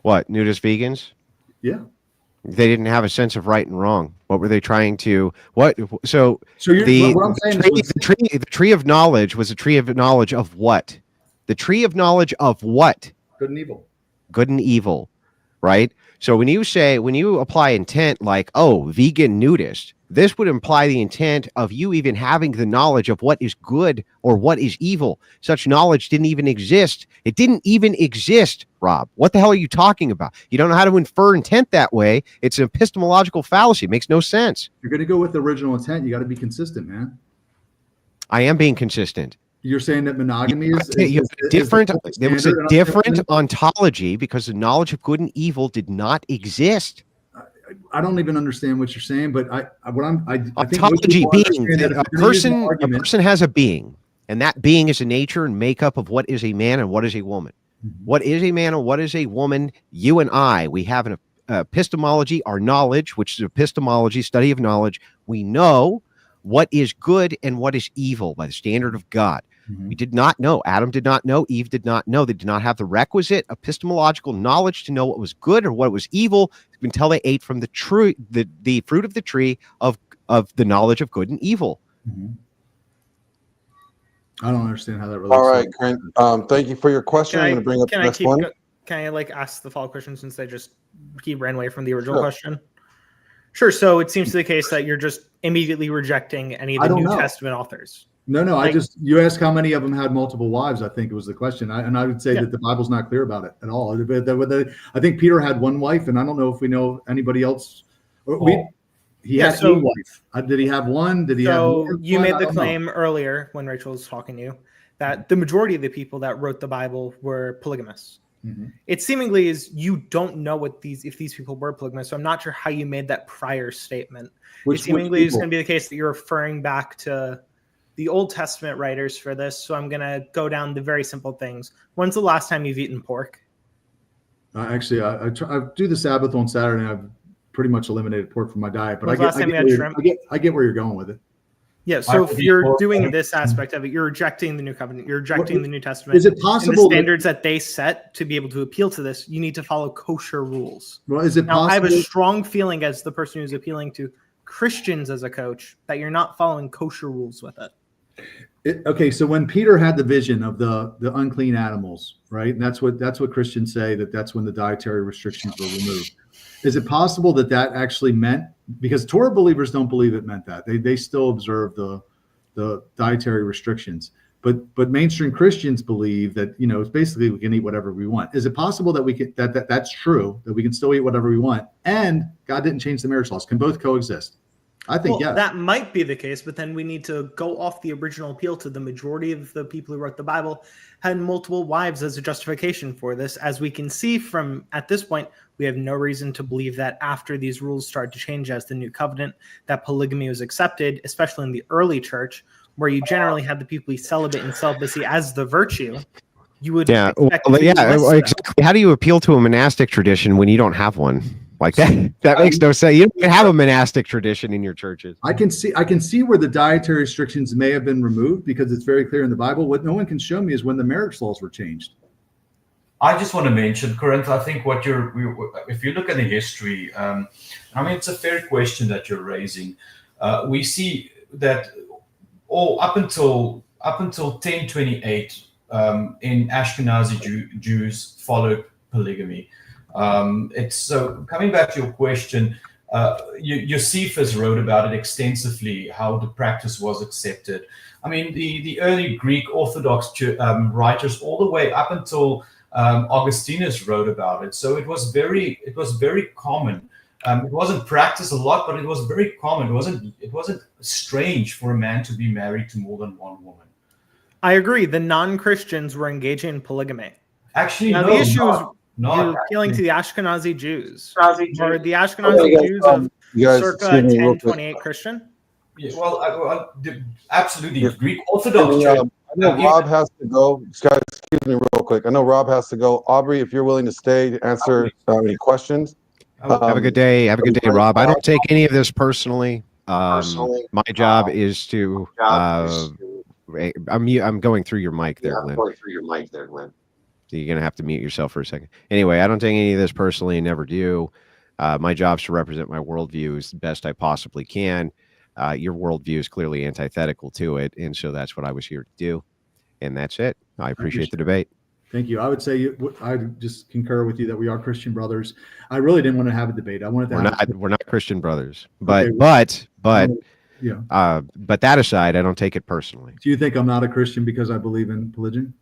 What, nudist vegans? Yeah. They didn't have a sense of right and wrong. What were they trying to? What? So the tree of knowledge was a tree of knowledge of what? The tree of knowledge of what? Good and evil. Good and evil, right? So when you apply intent like, vegan nudist, this would imply the intent of you even having the knowledge of what is good or what is evil. Such knowledge didn't even exist. It didn't even exist, Rob. What the hell are you talking about? You don't know how to infer intent that way. It's an epistemological fallacy. It makes no sense. You're going to go with the original intent. You got to be consistent, man. I am being consistent. You're saying that monogamy is different. There was a different ontology because the knowledge of good and evil did not exist. I don't even understand what you're saying, but I ontology being a person has a being, and that being is a nature and makeup of what is a man and what is a woman. Mm-hmm. What is a man and what is a woman? You and I, we have an epistemology, our knowledge, which is epistemology, study of knowledge. We know what is good and what is evil by the standard of God. Mm-hmm. We did not know. Adam did not know. Eve did not know. They did not have the requisite epistemological knowledge to know what was good or what was evil until they ate from the fruit of the tree of the knowledge of good and evil. Mm-hmm. I don't understand how that relates. All right, Grant. Thank you for your question. I'm going to bring up the next one. Can I like ask the follow-up question since he ran away from the original question? Sure. So it seems to be the case that you're just immediately rejecting any of the New Testament authors. No. You asked how many of them had multiple wives. I think it was the question. I would say that the Bible's not clear about it at all. I think Peter had one wife, and I don't know if we know anybody else. He had a wife. Did he have one? Did he have more? You made the claim earlier when Rachel was talking to you that the majority of the people that wrote the Bible were polygamists. Mm-hmm. It seemingly is you don't know if these people were polygamous. So I'm not sure how you made that prior statement. It seemingly is going to be the case that you're referring back to the Old Testament writers for this. So I'm going to go down the very simple things. When's the last time you've eaten pork? Actually, I do the Sabbath on Saturday. And I've pretty much eliminated pork from my diet. But I get where you're going with it. Yeah, so if you're doing this aspect of it, you're rejecting the New Covenant, you're rejecting the New Testament. Is it possible and the standards that they set to be able to appeal to this? You need to follow kosher rules. Well, is it now? Possible? I have a strong feeling, as the person who's appealing to Christians as a coach, that you're not following kosher rules with it. Okay, so when Peter had the vision of the unclean animals, right? And that's what Christians say, that's when the dietary restrictions were removed. Is it possible that actually meant, because Torah believers don't believe it meant that. They still observe the dietary restrictions. But mainstream Christians believe that, it's basically we can eat whatever we want. Is it possible that that's true, that we can still eat whatever we want, and God didn't change the marriage laws? Can both coexist? I think yes. That might be the case, but then we need to go off the original appeal to the majority of the people who wrote the Bible had multiple wives as a justification for this. As we can see from at this point, we have no reason to believe that after these rules started to change as the New Covenant, that polygamy was accepted, especially in the early church, where you generally had the people celibate and celibacy as the virtue. You would exactly. How do you appeal to a monastic tradition when you don't have one? Like that makes no sense. You don't have a monastic tradition in your churches. I can see where the dietary restrictions may have been removed because it's very clear in the Bible. What no one can show me is when the marriage laws were changed. I just want to mention, Corinth, I think if you look at the history, it's a fair question that you're raising. We see that up until 1028, in Ashkenazi Jews followed polygamy. It's so coming back to your question, Josephus wrote about it extensively, how the practice was accepted. The early Greek Orthodox writers, all the way up until Augustinus wrote about it. So it was very common. It wasn't practiced a lot, but it was very common. It wasn't strange for a man to be married to more than one woman. I agree. The non-Christians were engaging in polygamy. Actually, now, no, the issue is you're appealing to the Ashkenazi Jews. Or the Ashkenazi Jews of circa 1028 Christian? Yeah, well, absolutely. Greek Orthodox Church. I know Rob has to go. Guys, excuse me real quick. I know Rob has to go. Aubrey, if you're willing to stay to answer any questions. Have a good day. Have a good day, Rob. I don't take any of this personally. My job is to I'm going through your mic there, Lynn. So you're gonna have to mute yourself for a second. Anyway, I don't take any of this personally and never do. My job is to represent my worldview as best I possibly can. Your worldview is clearly antithetical to it, and so that's what I was here to do. And that's it. I appreciate the debate. Thank you. I would say I just concur with you that we are Christian brothers. I really didn't want to have a debate. I wanted to. We're not Christian brothers, but that aside, I don't take it personally. Do you think I'm not a Christian because I believe in polygyny?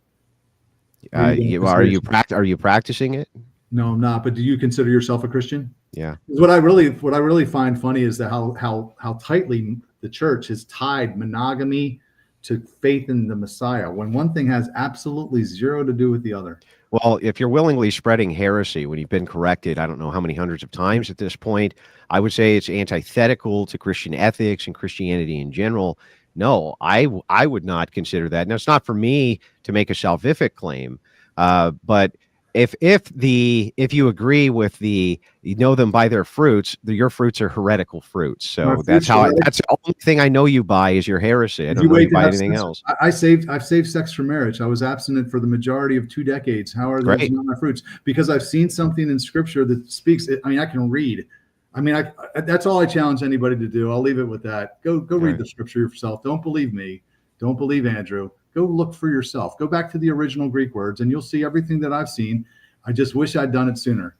Are you practicing it? No, I'm not. But do you consider yourself a Christian? Yeah. What I really find funny is that how tightly the church has tied monogamy to faith in the Messiah, when one thing has absolutely zero to do with the other. Well, if you're willingly spreading heresy when you've been corrected, I don't know how many hundreds of times at this point, I would say it's antithetical to Christian ethics and Christianity in general. No, I would not consider that. Now, it's not for me to make a salvific claim, but if you agree with you know them by their fruits, your fruits are heretical fruits. So that's the only thing I know you by is your heresy. I don't know you by anything else. I've saved sex for marriage. I was abstinent for the majority of 2 decades. How are those not my fruits? Because I've seen something in Scripture that speaks. I can read. That's all I challenge anybody to do. I'll leave it with that. Go read the Scripture yourself. Don't believe me. Don't believe Andrew. Go look for yourself. Go back to the original Greek words, and you'll see everything that I've seen. I just wish I'd done it sooner.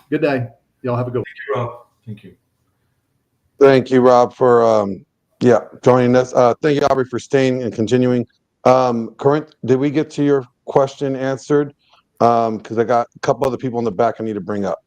Good day. Y'all have a good one. Thank you, Rob. Thank you. Thank you, Rob, for joining us. Thank you, Aubrey, for staying and continuing. Corinth, did we get to your question answered? Because I got a couple other people in the back I need to bring up.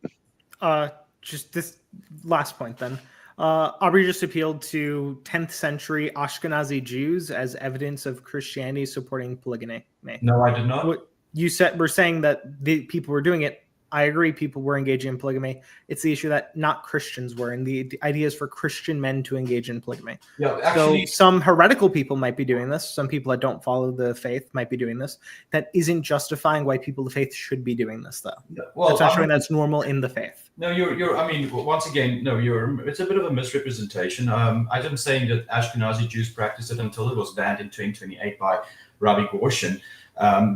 Just this last point then. Aubrey just appealed to 10th century Ashkenazi Jews as evidence of Christianity supporting polygamy. No, I did not. What you said, we're saying that the people were doing it. I agree, people were engaging in polygamy. It's the issue that not Christians were, and the idea is for Christian men to engage in polygamy. Yeah, actually, so some heretical people might be doing this. Some people that don't follow the faith might be doing this. That isn't justifying why people of faith should be doing this, though. well, that's not showing that's normal in the faith. No, you're. I mean, once again, no, it's a bit of a misrepresentation. I'm saying that Ashkenazi Jews practiced it until it was banned in 2028 by Rabbi Gorshin.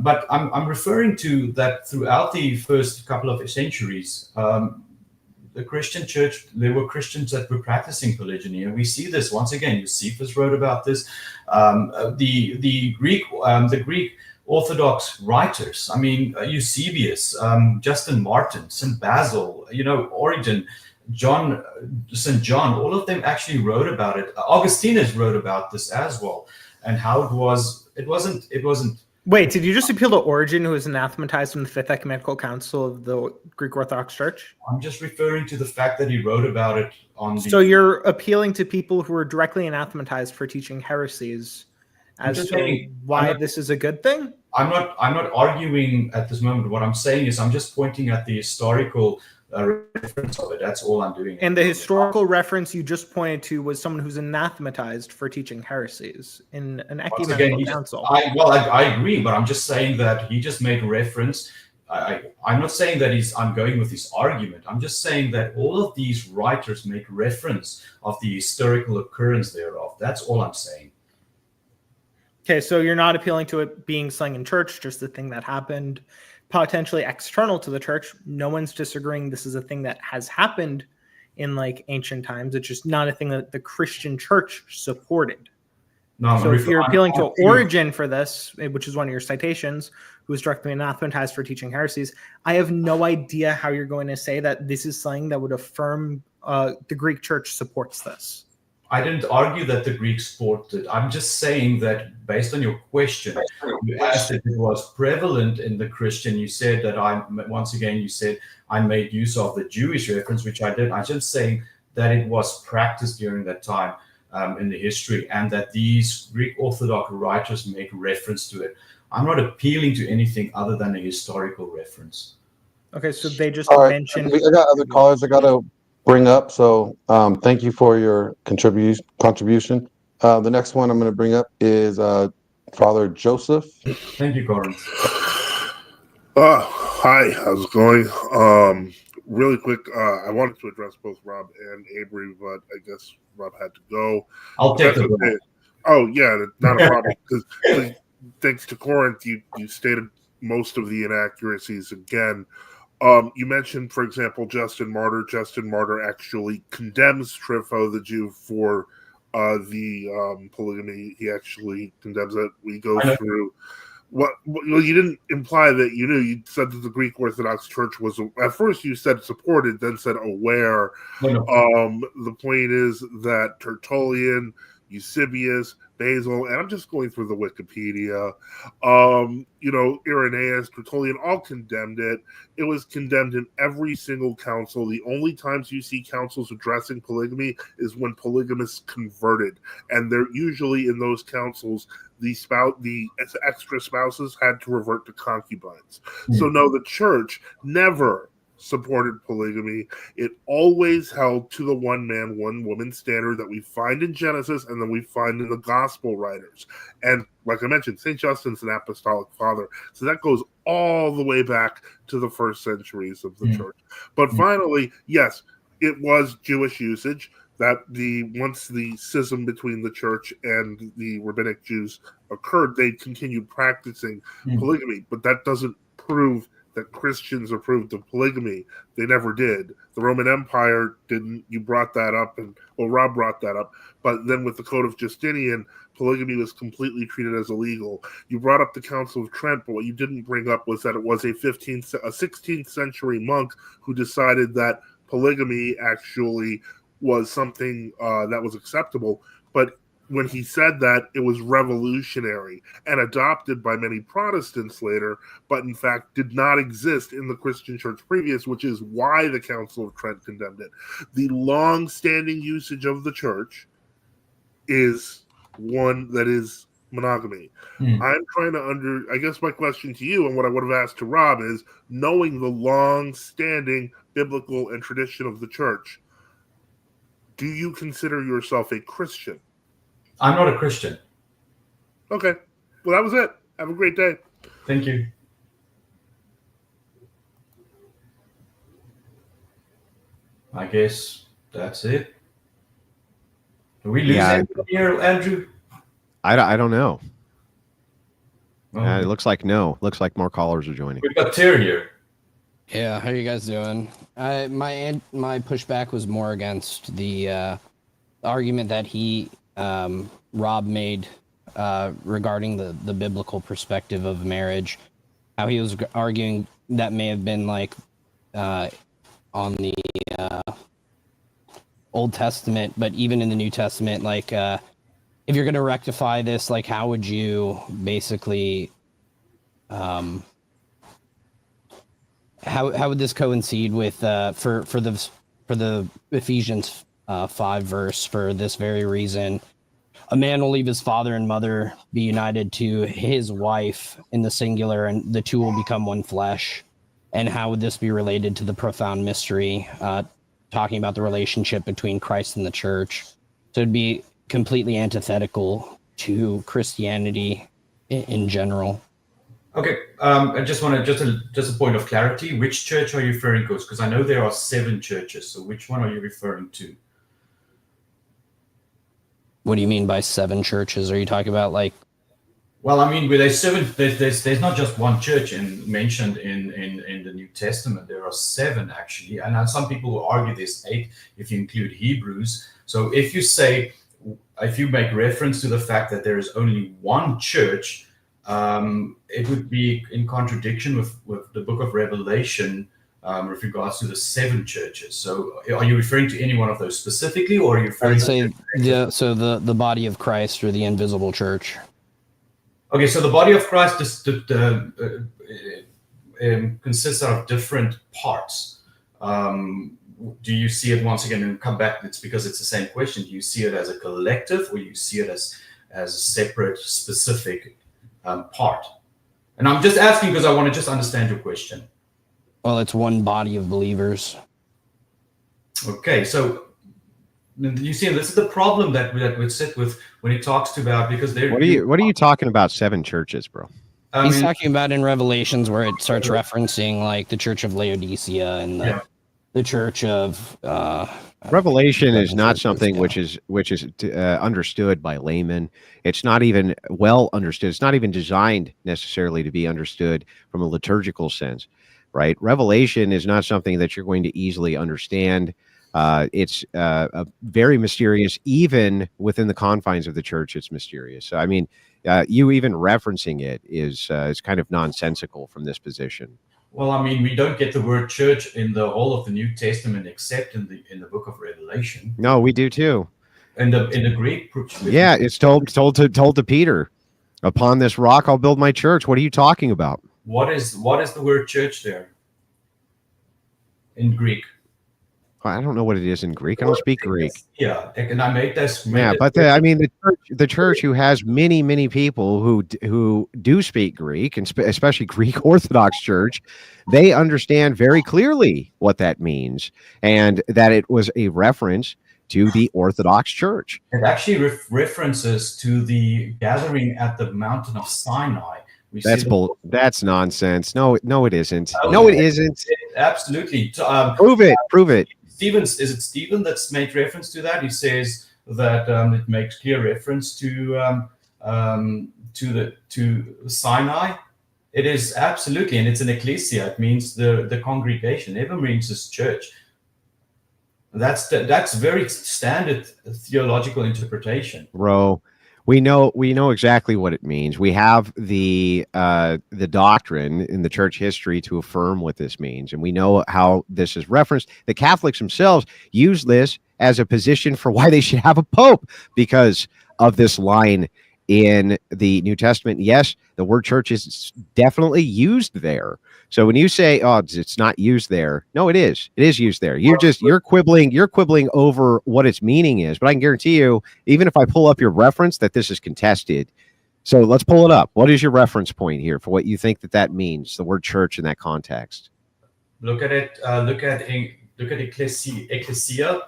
But I'm referring to that throughout the first couple of centuries, the Christian church, there were Christians that were practicing polygyny, and we see this once again. Josephus wrote about this. The Greek Orthodox writers, I mean, Eusebius, Justin Martin, St. Basil, Origen, St. John, all of them actually wrote about it. Augustinus wrote about this as well, and how it was. It wasn't. Wait, did you just appeal to Origen, who was anathematized in the Fifth Ecumenical Council of the Greek Orthodox Church? I'm just referring to the fact that he wrote about it on the... So you're appealing to people who were directly anathematized for teaching heresies as to why this is a good thing? I'm not arguing at this moment. What I'm saying is I'm just pointing at the historical reference of it. That's all I'm doing. And the historical reference you just pointed to was someone who's anathematized for teaching heresies in an ecumenical council. I agree, but I'm just saying that he just made reference. I'm not saying that I'm going with his argument. I'm just saying that all of these writers make reference of the historical occurrence thereof. That's all I'm saying. Okay, so you're not appealing to it being slang in church, just the thing that happened potentially external to the church. No one's disagreeing this is a thing that has happened in like ancient times. It's just not a thing that the Christian church supported. No, so if you're appealing to Origen for this, which is one of your citations, who was directly anathematized for teaching heresies, I have no idea how you're going to say that this is something that would affirm the Greek church supports this. I didn't argue that the Greeks supported. I'm just saying that based on your question, you asked if it was prevalent in the Christian. You said that you said I made use of the Jewish reference, which I did. I'm just saying that it was practiced during that time in the history, and that these Greek Orthodox writers make reference to it. I'm not appealing to anything other than a historical reference. Okay, so they just mentioned... I got other callers I got to bring up, so thank you for your contribution. The next one I'm going to bring up is Father Joseph. Thank you, Corin. Hi, how's it going? Really quick, I wanted to address both Rob and Avery, but I guess Rob had to go. I'll take it. Okay. Oh, yeah, not a problem. Because thanks to Corinth, you stated most of the inaccuracies again. You mentioned, for example, Justin Martyr. Justin Martyr actually condemns Trypho, the Jew, for the polygamy. He actually condemns it. We go through... Well, you didn't imply that you knew. You said that the Greek Orthodox Church was... At first you said supported, then said aware. The point is that Tertullian, Eusebius, Basil, and I'm just going through the Wikipedia, Irenaeus, Tertullian, all condemned it. It was condemned in every single council. The only times you see councils addressing polygamy is when polygamists converted. And they're usually in those councils, the extra spouses had to revert to concubines. Mm-hmm. So no, the church never supported polygamy. It always held to the one man, one woman standard that we find in Genesis and then we find in the gospel writers. And like I mentioned, St. Justin's an apostolic father. So that goes all the way back to the first centuries of the church. But finally, yes, it was Jewish usage that once the schism between the church and the rabbinic Jews occurred, they continued practicing polygamy. But that doesn't prove that Christians approved of polygamy. They never did. The Roman Empire didn't. You brought that up, and Rob brought that up. But then with the Code of Justinian, polygamy was completely treated as illegal. You brought up the Council of Trent, but what you didn't bring up was that it was a 16th century monk who decided that polygamy actually was something that was acceptable. But when he said that, it was revolutionary and adopted by many Protestants later, but in fact did not exist in the Christian church previous, which is why the Council of Trent condemned it. The long-standing usage of the church is one that is monogamy. I'm trying to I guess my question to you, and what I would have asked to Rob, is, knowing the long-standing biblical and tradition of the church, do you consider yourself a Christian? I'm not a Christian. Okay. Well, that was it. Have a great day. Thank you. I guess that's it. Do we lose anyone here, Andrew? I don't know. Oh. It looks like no. Looks like more callers are joining. We've got Terry here. Yeah, how are you guys doing? My pushback was more against the argument that Rob made regarding the biblical perspective of marriage. How he was arguing that may have been like on the Old Testament, but even in the New Testament, like if you're going to rectify this, like how would you basically how would this coincide with for the Ephesians 5 verse, for this very reason a man will leave his father and mother, be united to his wife in the singular, and the two will become one flesh? And how would this be related to the profound mystery, talking about the relationship between Christ and the church? So it'd be completely antithetical to Christianity in general. Okay, I just want to just a point of clarity. Which church are you referring to? Because I know there are 7 churches. So which one are you referring to? What do you mean by 7 churches? Are you talking about like? Well, I mean, with a 7, there's not just one church mentioned in the New Testament. There are 7 actually, and some people will argue there's 8 if you include Hebrews. So if you make reference to the fact that there is only one church, it would be in contradiction with the book of Revelation with regards to the 7 churches. So are you referring to any one of those specifically, or are you referring to the body of Christ, or the invisible church? Okay, so the body of Christ consists of different parts. Do you see it, once again, and come back, it's because it's the same question. Do you see it as a collective, or you see it as a separate, specific part? And I'm just asking because I want to just understand your question. Well, it's one body of believers. Okay, so you see, this is the problem that would sit with when he talks about, because they're. What are you talking about 7 churches, bro? He's talking about in Revelations, where it starts referencing like the Church of Laodicea and the Church of. Revelation is not something which is understood by laymen. It's not even well understood. It's not even designed necessarily to be understood from a liturgical sense, right? Revelation is not something that you're going to easily understand. It's very mysterious, even within the confines of the church. It's mysterious. So, I mean, you even referencing it is kind of nonsensical from this position. Well, I mean, we don't get the word church in the whole of the New Testament except in the book of Revelation. No, we do too. In the Greek, yeah, it's told to Peter, "Upon this rock I'll build my church." What are you talking about? What is the word church there in Greek? I don't know what it is in Greek. I don't speak Greek. Yeah, and I made this. But the church who has many people who do speak Greek, and especially Greek Orthodox Church, they understand very clearly what that means, and that it was a reference to the Orthodox Church. It actually references to the gathering at the mountain of Sinai. That's nonsense. No, it isn't. No, it isn't. Absolutely. Prove it. Is it Stephen that's made reference to that? He says that it makes clear reference to Sinai. It is absolutely, and it's an ecclesia. It means the congregation. Never means this church. That's very standard theological interpretation. Bro, we know exactly what it means. We have the doctrine in the church history to affirm what this means, and we know how this is referenced. The Catholics themselves use this as a position for why they should have a pope because of this line in the New Testament. Yes, the word church is definitely used there. So when you say, "Oh, it's not used there," no, it is. It is used there. You're quibbling over what its meaning is. But I can guarantee you, even if I pull up your reference, that this is contested. So let's pull it up. What is your reference point here for what you think that means? The word church in that context. Look at it. Look at ecclesia.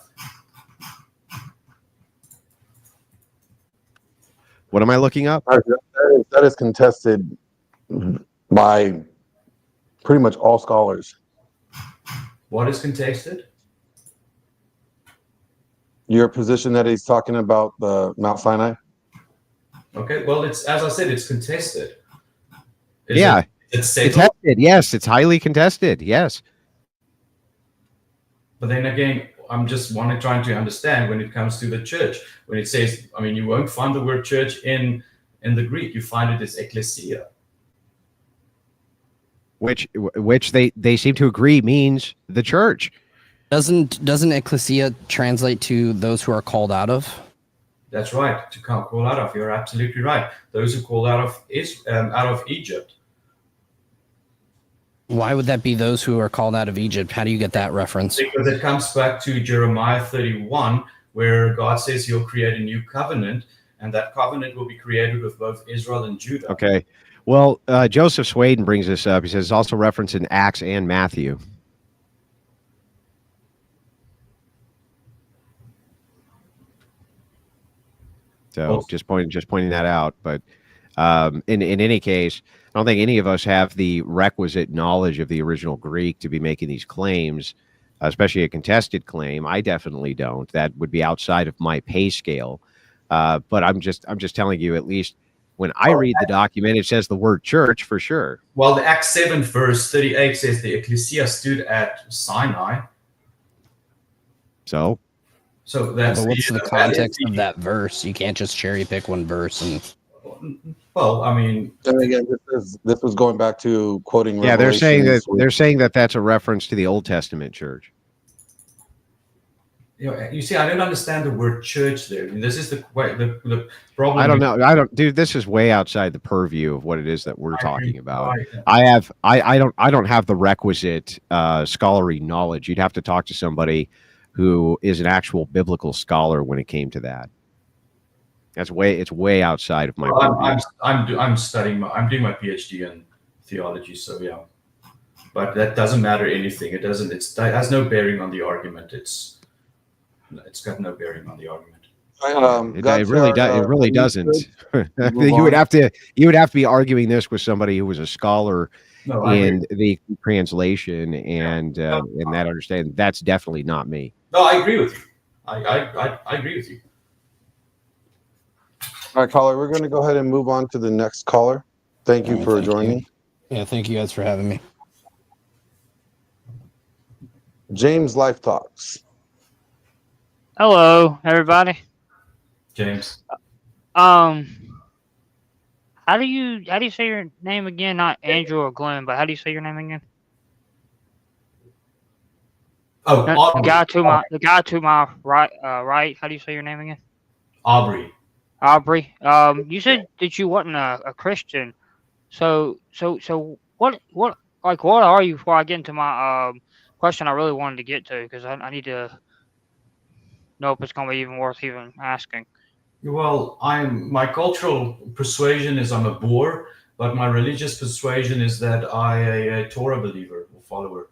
What am I looking up? That is contested by pretty much all scholars. What is contested? Your position that he's talking about the Mount Sinai? Okay, well, it's, as I said, it's contested. It's settled. Contested. Yes, it's highly contested. Yes. But then again, I'm just trying to understand when it comes to the church. When it says, I mean, you won't find the word church in the Greek. You find it as ecclesia. Which they seem to agree means the church. Doesn't ecclesia translate to those who are called out of? That's right. To call out of. You're absolutely right. Those who called out of Egypt. Why would that be those who are called out of Egypt? How do you get that reference? Because it comes back to Jeremiah 31, where God says he'll create a new covenant, and that covenant will be created with both Israel and Judah. Okay. Well, Joseph Swaden brings this up. He says it's also referenced in Acts and Matthew. So just pointing that out. But in any case, I don't think any of us have the requisite knowledge of the original Greek to be making these claims, especially a contested claim. I definitely don't. That would be outside of my pay scale. But I'm just telling you, at least when I read the document, it says the word church for sure. Well, the Acts 7 verse 38 says the ecclesia stood at Sinai. So that's what's the context of that verse? You can't just cherry pick one verse and. Well, I mean, and again, this was going back to quoting. Yeah, they're saying that that's a reference to the Old Testament church. You see, I don't understand the word church there. I mean, this is the problem. I don't know. Dude, this is way outside the purview of what it is that we're talking about. I don't have the requisite scholarly knowledge. You'd have to talk to somebody who is an actual biblical scholar when it came to that. It's way outside of my purview. I'm studying. I'm doing my PhD in theology, so yeah. But that doesn't matter anything. It doesn't. It has no bearing on the argument. It's got no bearing on the argument. It really doesn't. You would have to be arguing this with somebody who was a scholar in the translation and that understanding. That's definitely not me. No, I agree with you. I agree with you. All right, caller, we're going to go ahead and move on to the next caller. Thank you for joining. Yeah, thank you guys for having me. James Life Talks. Hello, everybody. James. How do you say your name again? Not Andrew or Glenn, but how do you say your name again? Oh, no, the guy to my right. Right. How do you say your name again? Aubrey. You said that you wasn't a Christian. So what are you? Before I get into my question, I really wanted to get to because I need to know if it's going to be even worth even asking. Well, my cultural persuasion is I'm a Boer, but my religious persuasion is that I'm a Torah believer or follower.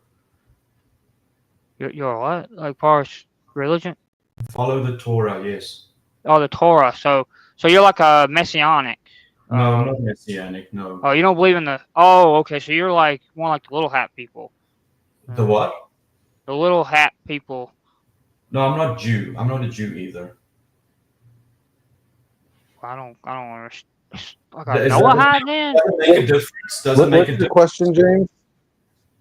You're what? Like far as religion? Follow the Torah, yes. Oh, the Torah. So you're like a messianic. No, I'm not messianic. No. Oh, you don't believe in the? Oh, okay. So you're like more like the little hat people. The what? The little hat people. No, I'm not Jew. I'm not a Jew either. I don't understand. Is a that- Noah had then? Doesn't make a difference. Doesn't make a What's the difference. question, James?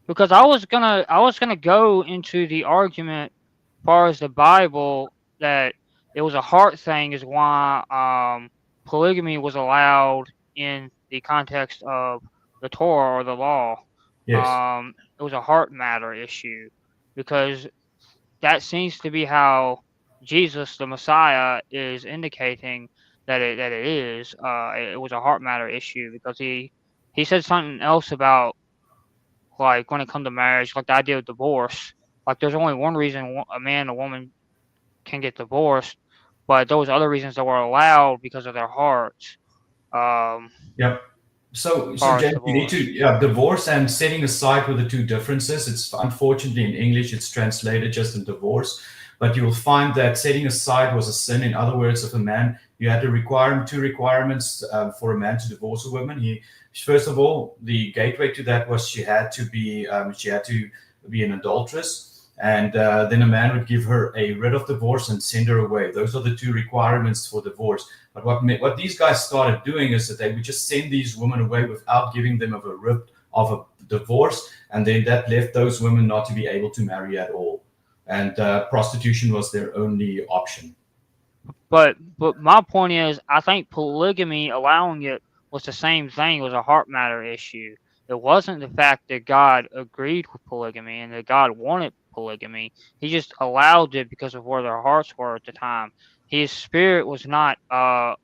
Because I was gonna go into the argument as far as the Bible that it was a heart thing is why polygamy was allowed in the context of the Torah or the law. Yes. It was a heart matter issue because that seems to be how Jesus, the Messiah, is indicating that it is. It was a heart matter issue because he said something else about like when it comes to marriage, like the idea of divorce. Like there's only one reason a man and a woman can get divorced, but those other reasons that were allowed because of their hearts. Yep. So Far as James, you need divorce. to divorce and setting aside with the two differences. It's unfortunately in English it's translated just in divorce, but you will find that setting aside was a sin. In other words, if a man, you had to two requirements for a man to divorce a woman. First of all, the gateway to that was she had to be an adulteress, and then a man would give her a writ of divorce and send her away. Those are the two requirements for divorce. But what these guys started doing is that they would just send these women away without giving them a writ of a divorce, and then that left those women not to be able to marry at all, and prostitution was their only option. But my point is, I think polygamy, allowing it, was the same thing. It was a heart matter issue. It wasn't the fact that God agreed with polygamy and that God wanted polygamy. He just allowed it because of where their hearts were at the time. His spirit was not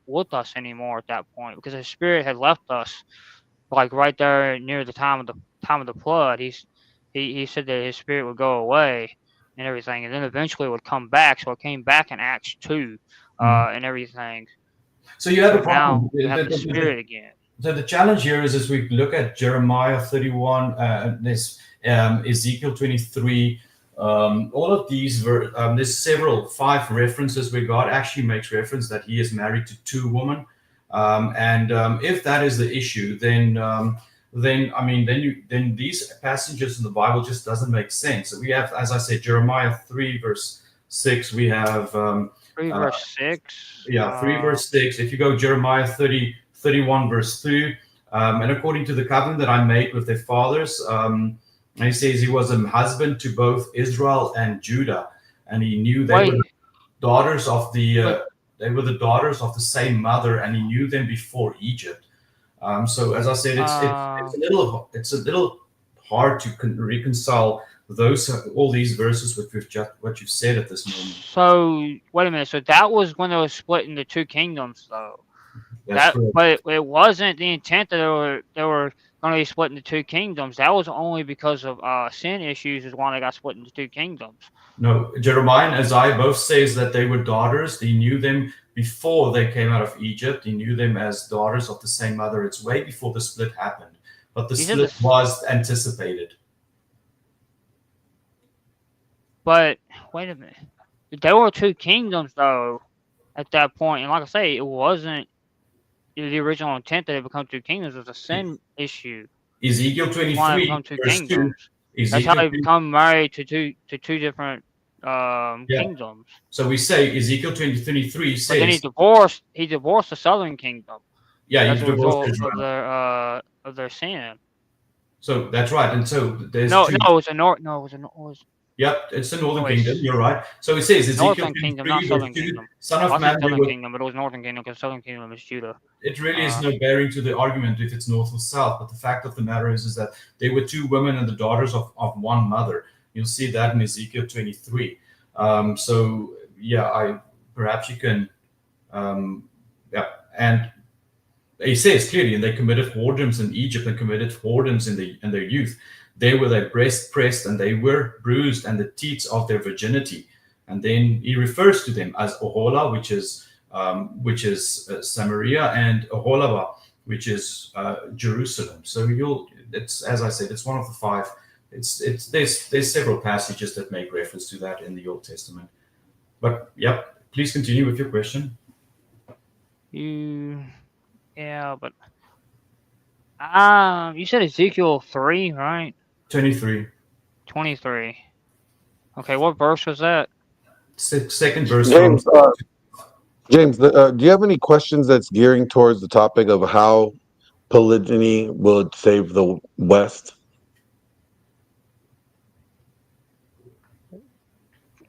with us anymore at that point because his spirit had left us, like right there near the time of the flood. He said that his spirit would go away and everything, and then eventually it would come back. So it came back in Acts 2 and everything. So you have So a problem. now we have the spirit again. So the challenge here is we look at Jeremiah 31, Ezekiel 23, all of these, there's five references where God actually makes reference that he is married to two women. If that is the issue, then these passages in the Bible just doesn't make sense. So we have, as I said, Jeremiah 3 verse 6, we have 3 verse 6. Yeah, 3 verse 6. If you go Jeremiah 31 verse 2, and according to the covenant that I made with their fathers, and he says he was a husband to both Israel and Judah, and he knew they were daughters of the same mother, and he knew them before Egypt. So as I said, it's a little hard to reconcile all these verses with what you've said at this moment. So wait a minute. So that was when they were split into two kingdoms, though. But it wasn't the intent that they were going to be split into two kingdoms. That was only because of sin issues is why they got split into two kingdoms. No, Jeremiah and Isaiah both says that they were daughters. He knew them before they came out of Egypt. He knew them as daughters of the same mother. It's way before the split happened. But the split was anticipated. But wait a minute. There were two kingdoms, though, at that point. And like I say, it wasn't the original intent that it become two kingdoms. It was a sin issue. Ezekiel 23 verse 2. That's how they become married to two different kingdoms. So we say Ezekiel 23 says. But then he divorced the southern kingdom. Yeah, as a result of their sin. So that's right, and so there's Yep, it's the northern kingdom. You're right. So it says Ezekiel northern kingdom, not southern kingdom. Son of man, southern kingdom, but it was northern kingdom because southern kingdom is Judah. It really is no bearing to the argument if it's north or south. But the fact of the matter is that they were two women and the daughters of one mother. You'll see that in Ezekiel 23. So yeah, perhaps you can, and he says clearly, and they committed whoredoms in Egypt and committed whoredoms in their youth. There were their breast pressed, and they were bruised, and the teats of their virginity. And then he refers to them as Ohola, which is Samaria, and Oholaba, which is Jerusalem. So it's, as I said, it's one of the five. There's several passages that make reference to that in the Old Testament. But yep, please continue with your question. You said Ezekiel 3, right? 23. Okay, what verse was that? Second verse. James, James, do you have any questions that's gearing towards the topic of how polygyny will save the West?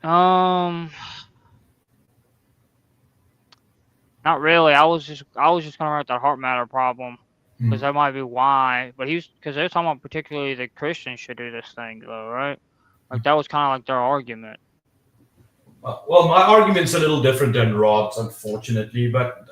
Not really. I was just gonna write that heart matter problem because that might be why. But because they're talking about particularly the Christians should do this thing though, right? Like that was kind of like their argument. Well, my argument's a little different than Rob's, unfortunately, but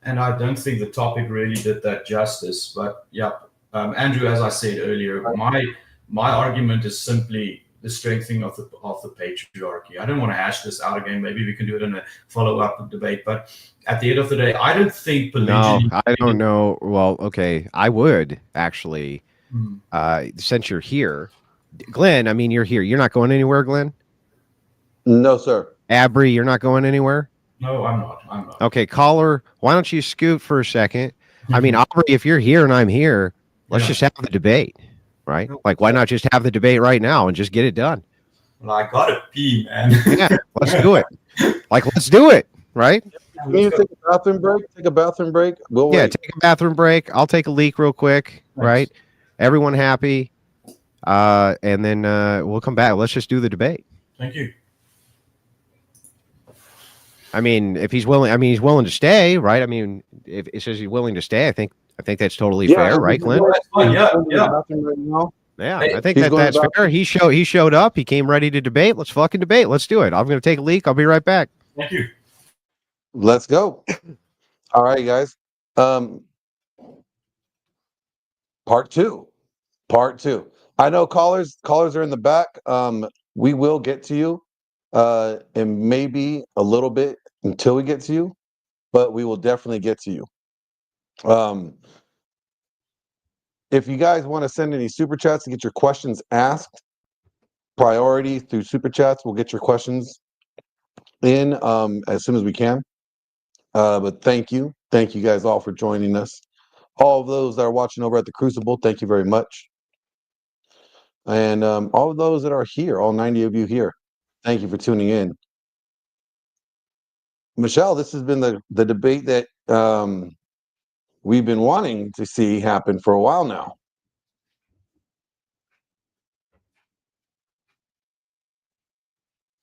and I don't think the topic really did that justice. But yeah, Andrew, as I said earlier, my argument is simply the strengthening of the patriarchy. I don't want to hash this out again. Maybe we can do it in a follow-up debate. But at the end of the day, I don't think polygyny. No, I don't know. Well, okay, I would actually, since you're here, Glenn. I mean, you're here. You're not going anywhere, Glenn. No, sir. Abri, you're not going anywhere. No, I'm not. Okay, caller, why don't you scoot for a second? I mean, Aubrey, if you're here and I'm here, let's just have the debate, right? Like, why not just have the debate right now and just get it done? Well, I gotta pee, man. Yeah, let's do it. Like, let's do it, right? Can you take a bathroom break? Take a bathroom break. We'll wait. Take a bathroom break. I'll take a leak real quick, right? Everyone happy, and then we'll come back. Let's just do the debate. Thank you. I mean, if he's willing, he's willing to stay, right? I mean, if it says he's willing to stay, I think that's totally fair, right, Clint? Yeah. Yeah, I think that's fair. He showed up. He came ready to debate. Let's fucking debate. Let's do it. I'm going to take a leak. I'll be right back. Thank you. Let's go. All right, guys. Part two. I know callers are in the back. We will get to you, and maybe a little bit until we get to you, but we will definitely get to you. If you guys want to send any super chats to get your questions asked, priority through super chats, we'll get your questions in as soon as we can. But thank you guys all for joining us. All of those that are watching over at the Crucible, thank you very much. And all of those that are here, all 90 of you here, thank you for tuning in. Michelle, this has been the debate that we've been wanting to see happen for a while now.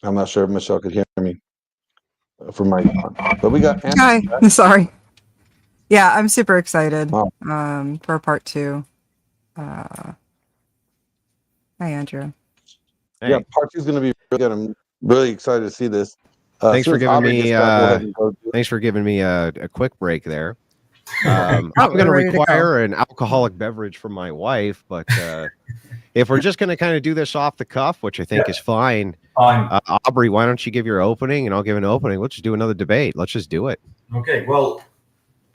I'm not sure if Michelle could hear me from my phone, but we got Hi, sorry. Yeah, I'm super excited Wow. For part two. Hi, Andrew. Yeah, part two is going to be really good. I'm really excited to see this. Thanks for giving me. Thanks for giving me a quick break there. I'm going to require an alcoholic beverage from my wife, but if we're just going to kind of do this off the cuff, which I think is fine. Aubrey, why don't you give your opening and I'll give an opening. Let's just do another debate. Let's just do it. Okay. Well,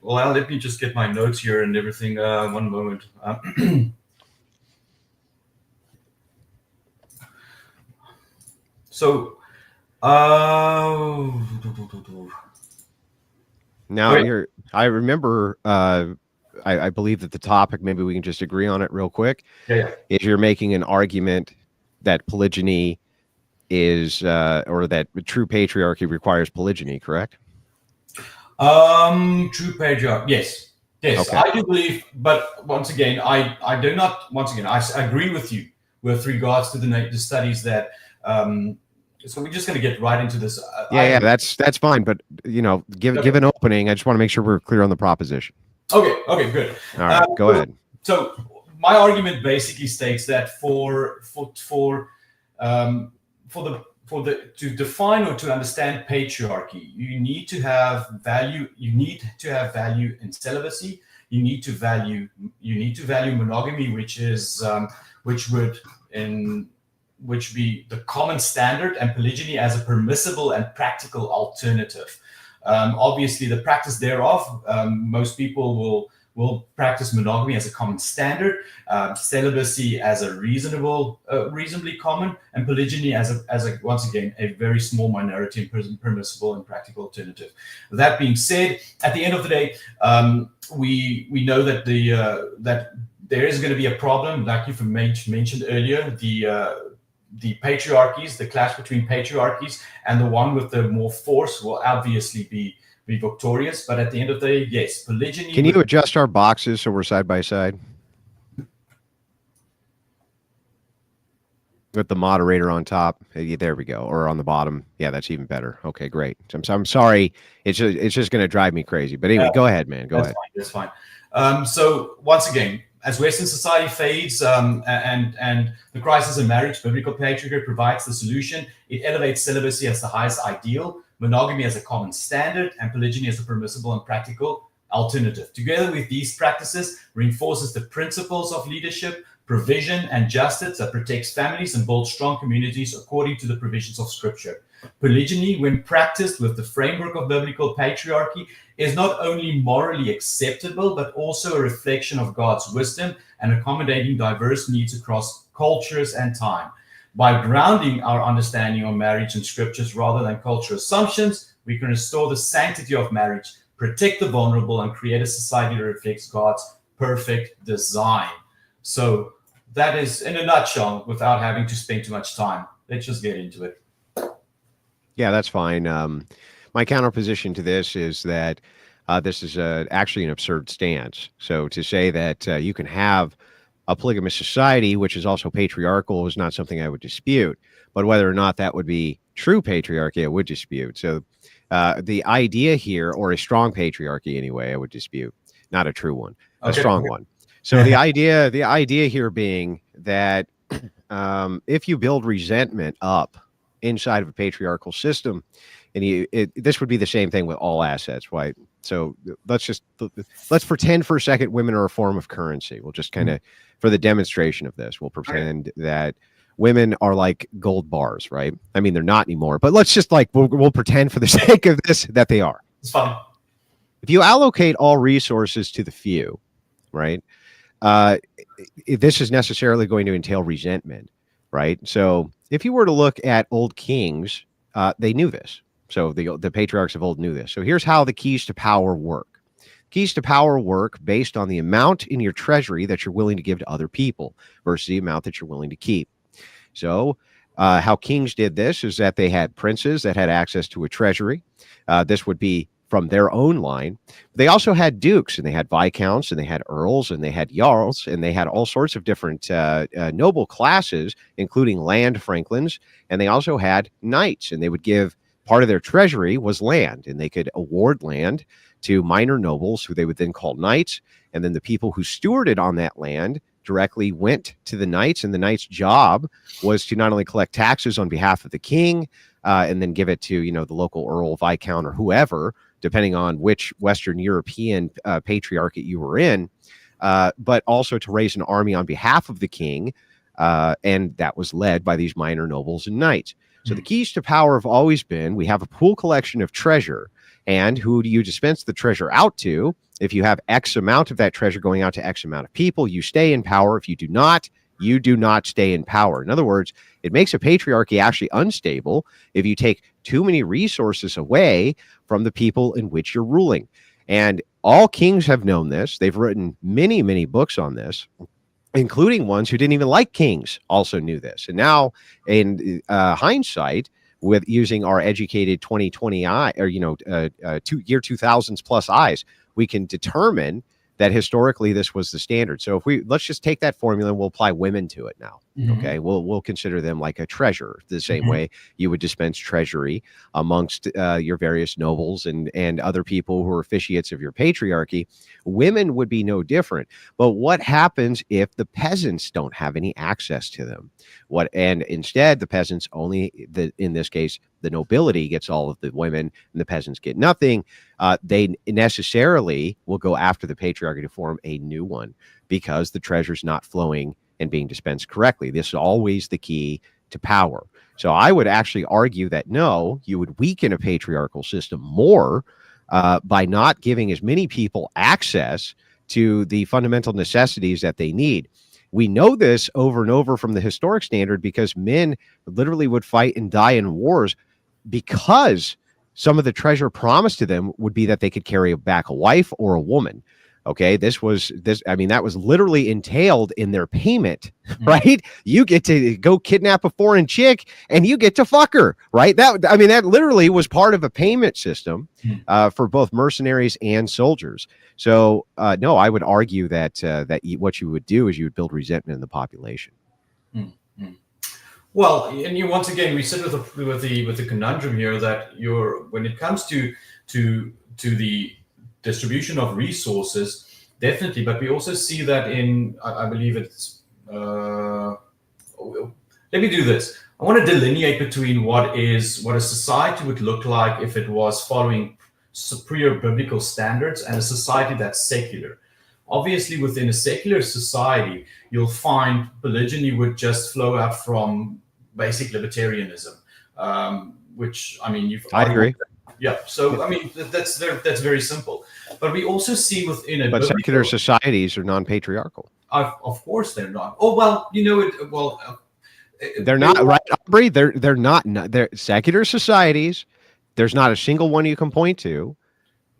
let me just get my notes here and everything. One moment. So, now I remember. I believe that the topic, maybe we can just agree on it real quick. Yeah. Is you're making an argument that polygyny is, or that true patriarchy requires polygyny, correct? True patriarchy. Yes. Okay. I do believe, but once again, I do not. Once again, I agree with you with regards to the studies that. So we're just going to get right into this. That's fine. But give an opening. I just want to make sure we're clear on the proposition. Okay, good. All right, go ahead. So my argument basically states that to define or to understand patriarchy, you need to have value. You need to have value in celibacy. You need to value monogamy, which be the common standard, and polygyny as a permissible and practical alternative. Obviously, the practice thereof, most people will practice monogamy as a common standard, celibacy as a reasonably common, and polygyny as a once again a very small minority and permissible and practical alternative. That being said, at the end of the day, we know that that there is going to be a problem, like you've mentioned earlier. patriarchies, the clash between patriarchies, and the one with the more force will obviously be victorious. But at the end of the day, yes, polygyny. Can you adjust our boxes so we're side by side? With the moderator on top. There we go. Or on the bottom. Yeah, that's even better. Okay, great. I'm sorry. It's just going to drive me crazy. But anyway, go ahead, man. Go ahead. That's fine. So once again, as Western society fades and the crisis in marriage, biblical patriarchy provides the solution. It elevates celibacy as the highest ideal, monogamy as a common standard, and polygyny as a permissible and practical alternative. Together with these practices, reinforces the principles of leadership, provision, and justice that protects families and builds strong communities according to the provisions of Scripture. Polygyny, when practiced with the framework of biblical patriarchy, is not only morally acceptable, but also a reflection of God's wisdom and accommodating diverse needs across cultures and time. By grounding our understanding of marriage in scriptures rather than cultural assumptions, we can restore the sanctity of marriage, protect the vulnerable, and create a society that reflects God's perfect design. So that is, in a nutshell, without having to spend too much time. Let's just get into it. Yeah, that's fine. My counterposition to this is that this is actually an absurd stance. So to say that you can have a polygamous society, which is also patriarchal, is not something I would dispute. But whether or not that would be true patriarchy, I would dispute. So the idea here, or a strong patriarchy anyway, I would dispute. Not a true one, a strong one. So the idea here being that if you build resentment up inside of a patriarchal system, and this would be the same thing with all assets, right? So let's pretend for a second women are a form of currency. We'll just kind of, for the demonstration of this, we'll pretend that women are like gold bars, right? I mean, they're not anymore, but let's just we'll pretend for the sake of this that they are. It's fine. If you allocate all resources to the few, right? This is necessarily going to entail resentment, right? So if you were to look at old kings, they knew this. So the patriarchs of old knew this. So here's how the keys to power work. Keys to power work based on the amount in your treasury that you're willing to give to other people versus the amount that you're willing to keep. So how kings did this is that they had princes that had access to a treasury. This would be from their own line. They also had dukes, and they had viscounts, and they had earls, and they had jarls, and they had all sorts of different noble classes, including land franklins, and they also had knights, and they would give part of their treasury was land, and they could award land to minor nobles who they would then call knights, and then the people who stewarded on that land directly went to the knights, and the knights' job was to not only collect taxes on behalf of the king, and then give it to, the local earl, viscount, or whoever, depending on which Western European patriarchate you were in, but also to raise an army on behalf of the king, and that was led by these minor nobles and knights. So the keys to power have always been, we have a pool collection of treasure, and who do you dispense the treasure out to? If you have X amount of that treasure going out to X amount of people, you stay in power. If you do not, you do not stay in power. In other words, it makes a patriarchy actually unstable if you take too many resources away from the people in which you're ruling. And all kings have known this. They've written many, many books on this, including ones who didn't even like kings also knew this. And now in hindsight, with using our educated 2020 eye, or, year 2000s plus eyes, we can determine that historically this was the standard. So let's just take that formula and we'll apply women to it now. Okay, we'll consider them like a treasure, the same way you would dispense treasury amongst your various nobles and other people who are officiates of your patriarchy. Women would be no different. But what happens if the peasants don't have any access to them? And instead the peasants in this case, the nobility gets all of the women and the peasants get nothing. They necessarily will go after the patriarchy to form a new one because the treasure's not flowing and being dispensed correctly. This is always the key to power. So I would actually argue that no, you would weaken a patriarchal system more by not giving as many people access to the fundamental necessities that they need. We know this over and over from the historic standard because men literally would fight and die in wars because some of the treasure promised to them would be that they could carry back a wife or a woman. Okay, that was literally entailed in their payment, right? You get to go kidnap a foreign chick and you get to fuck her, right? That literally was part of a payment system for both mercenaries and soldiers. So no, I would argue that what you would do is you would build resentment in the population. Well, and once again, we sit with the conundrum here that when it comes to the distribution of resources, definitely, but we also see that I believe it's let me do this. I want to delineate between what a society would look like if it was following superior biblical standards and a society that's secular. Obviously, within a secular society, you'll find polygyny would just flow out from basic libertarianism, which I agree. Yeah, so I mean that's very simple. But we also see within it. But secular societies are non-patriarchal. Of course, they're not. Oh well, they're not, right, Aubrey? They're not. They're secular societies. There's not a single one you can point to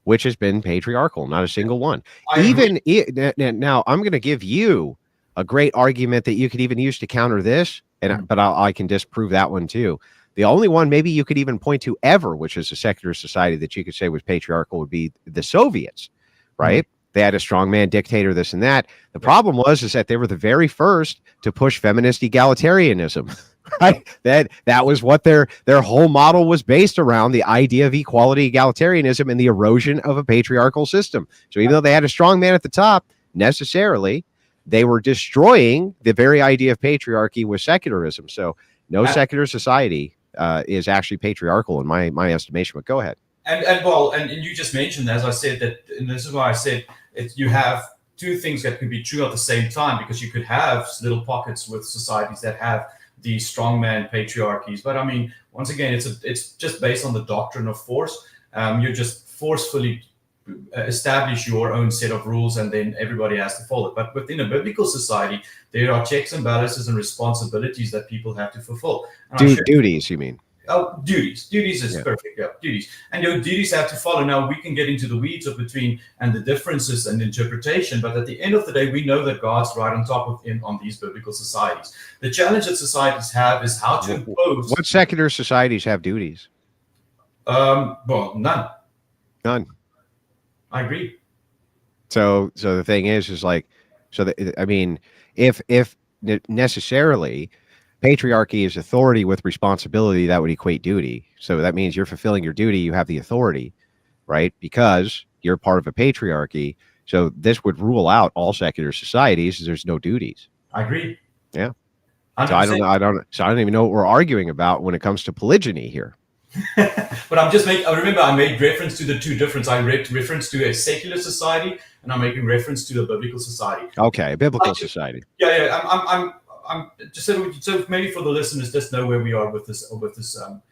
which has been patriarchal. Not a single one. Now, I'm going to give you a great argument that you could even use to counter this, but I can disprove that one too. The only one maybe you could even point to ever, which is a secular society that you could say was patriarchal, would be the Soviets, right? They had a strongman dictator, this and that. The problem was that they were the very first to push feminist egalitarianism, right? That was what their whole model was based around, the idea of equality, egalitarianism, and the erosion of a patriarchal system. So even though they had a strongman at the top, necessarily, they were destroying the very idea of patriarchy with secularism. So no secular society is actually patriarchal in my estimation. But go ahead. And you just mentioned, as I said, and this is why I said you have two things that could be true at the same time, because you could have little pockets with societies that have these strongman patriarchies. But I mean, once again, it's just based on the doctrine of force. You're just forcefully establish your own set of rules, and then everybody has to follow it. But within a biblical society, there are checks and balances and responsibilities that people have to fulfill. Duties, you mean? Oh, duties. Duties is perfect. Yeah, duties. And your duties have to follow. Now, we can get into the weeds of between and the differences and interpretation, but at the end of the day, we know that God's right on top of on these biblical societies. The challenge that societies have is how to impose. What secular societies have duties? Well, none. None. I agree. So the thing is like, if necessarily patriarchy is authority with responsibility, that would equate duty. So that means you're fulfilling your duty. You have the authority, right? Because you're part of a patriarchy. So this would rule out all secular societies. There's no duties. I agree. Yeah. 100%. So I don't even know what we're arguing about when it comes to polygyny here. But I'm just remember I made reference to the two differences. I made reference to a secular society, and I'm making reference to a biblical society. Okay, a biblical society. Yeah. I'm just so maybe for the listeners, just know where we are with this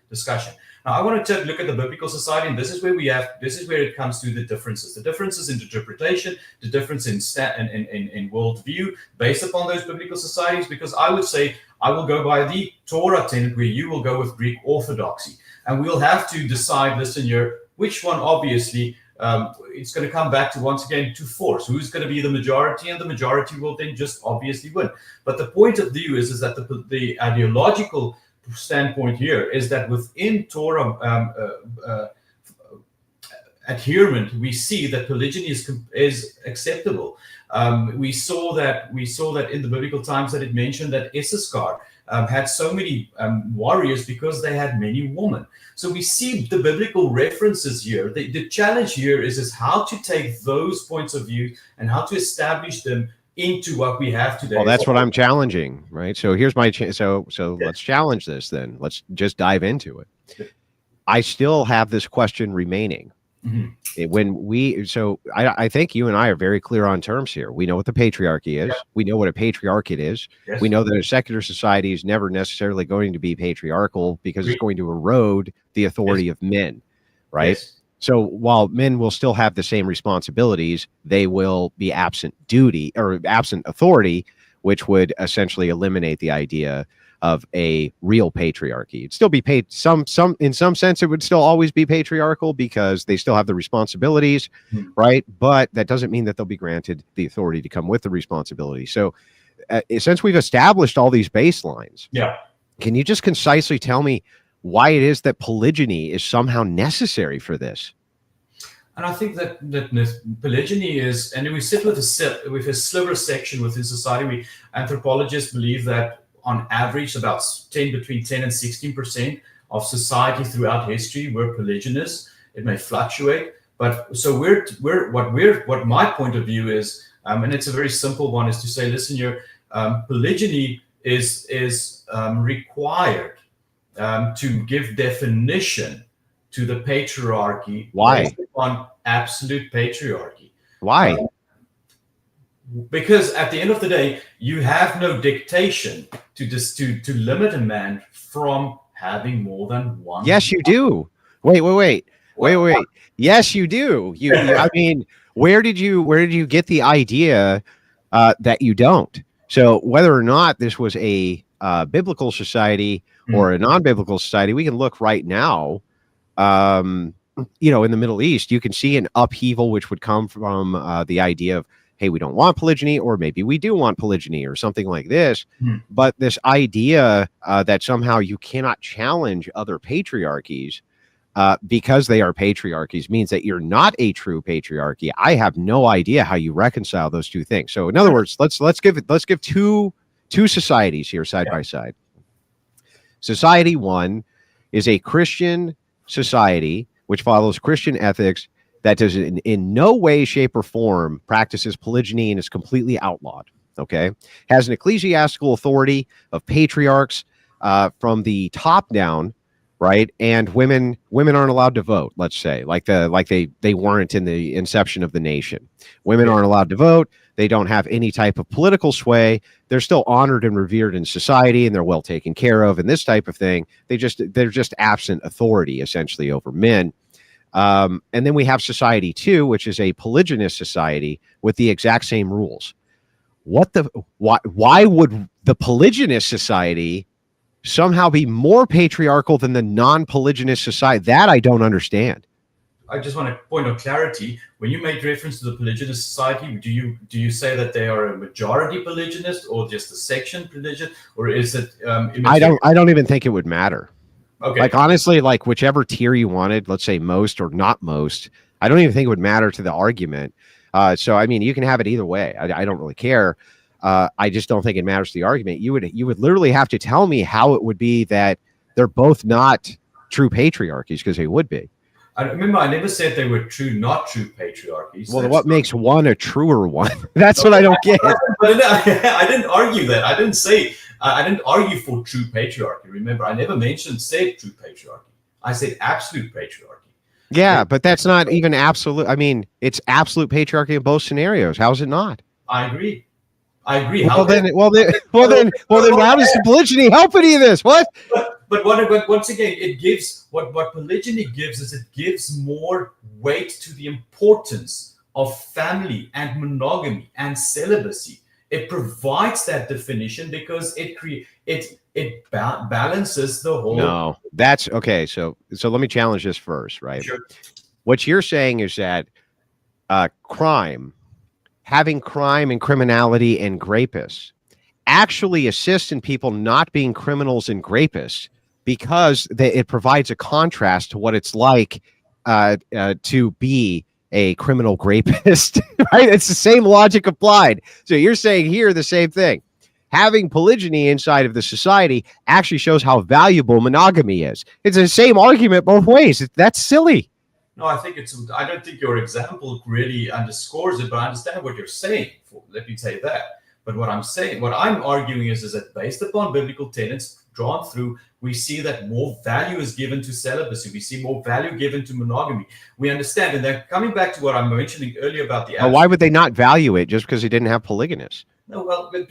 discussion. Now, I want to look at the biblical society, and this is where it comes to the differences in interpretation, the difference in worldview based upon those biblical societies. Because I would say I will go by the Torah tenet, where you will go with Greek orthodoxy, and we'll have to decide, listen here, which one obviously. It's going to come back to, once again, to force. Who's going to be the majority, and the majority will then just obviously win. But the point of view is that the ideological standpoint here is that within Torah adherent, we see that polygyny is acceptable. We saw that in the biblical times that it mentioned that Issachar had so many warriors because they had many women. So we see the biblical references here. The challenge here is how to take those points of view and how to establish them into what we have today. Well, that's what I'm challenging, right? So here's my so let's challenge this then. Let's just dive into it. I still have this question remaining. Mm-hmm. I think you and I are very clear on terms here. We know what the patriarchy is. Yeah. We know what a patriarchate is. Yes. We know that a secular society is never necessarily going to be patriarchal because it's going to erode the authority of men, right? Yes. So while men will still have the same responsibilities, they will be absent duty or absent authority, which would essentially eliminate the idea of a real patriarchy. It'd still be paid in some sense, it would still always be patriarchal because they still have the responsibilities, right? But that doesn't mean that they'll be granted the authority to come with the responsibility. So since we've established all these baselines, can you just concisely tell me why it is that polygyny is somehow necessary for this? And I think that polygyny is, and we sit with a sliver section within society. Anthropologists believe that on average, between 10 and 16% of society throughout history were polygynous. It may fluctuate, but so what my point of view is, and it's a very simple one, is to say, listen, polygyny is required to give definition to the patriarchy. Why? Based on absolute patriarchy. Why? Because at the end of the day, you have no dictation to limit a man from having more than one. Yes, you do. Wait. Yes, you do. I mean, where did you get the idea that you don't? So whether or not this was a biblical society or a non-biblical society, we can look right now. In the Middle East, you can see an upheaval which would come from the idea of, hey, we don't want polygyny, or maybe we do want polygyny, or something like this. But this idea that somehow you cannot challenge other patriarchies because they are patriarchies means that you're not a true patriarchy. I have no idea how you reconcile those two things. So in other words, let's give two societies here side by side. Society one is a Christian society which follows Christian ethics, that does in no way, shape, or form practices polygyny and is completely outlawed. Okay, has an ecclesiastical authority of patriarchs from the top down, right? And women aren't allowed to vote. Let's say, like they weren't in the inception of the nation. Women aren't allowed to vote. They don't have any type of political sway. They're still honored and revered in society, and they're well taken care of, and this type of thing. They're just absent authority essentially over men. And then we have society two, which is a polygynous society with the exact same rules. Why would the polygynous society somehow be more patriarchal than the non-polygynous society? That I don't understand. I just want a point of clarity. When you make reference to the polygynous society, do you say that they are a majority polygynist or just a section polygynist, or is it? I don't even think it would matter. Okay. Like, honestly, like whichever tier you wanted, let's say most or not most, I don't even think it would matter to the argument. So, I mean, you can have it either way. I don't really care. I just don't think it matters to the argument. You would literally have to tell me how it would be that they're both not true patriarchies, because they would be. I remember I never said they were not true patriarchies. Well, what makes one a truer one? That's what I don't get. I didn't argue that. I didn't argue for true patriarchy. Remember, I never said true patriarchy. I said absolute patriarchy. Yeah, but that's not even absolute. I mean, it's absolute patriarchy in both scenarios. How is it not? I agree. Well, then, how does the polygyny help any of this? What? But once again, it gives what polygyny gives is it gives more weight to the importance of family and monogamy and celibacy. It provides that definition because it balances the whole. No, that's okay. So let me challenge this first, right? Sure. What you're saying is that having crime and criminality and rapists actually assist in people not being criminals and rapists, because it provides a contrast to what it's like to be a criminal rapist, right? It's the same logic applied. So you're saying here the same thing. Having polygyny inside of the society actually shows how valuable monogamy is. It's the same argument both ways. That's silly. No, I don't think your example really underscores it, but I understand what you're saying. Let me say that. But what I'm arguing is that based upon biblical tenets drawn through, we see that more value is given to celibacy. We see more value given to monogamy. We understand. And then coming back to what I'm mentioning earlier about the... Why would they not value it just because they didn't have polygamists? No, well, but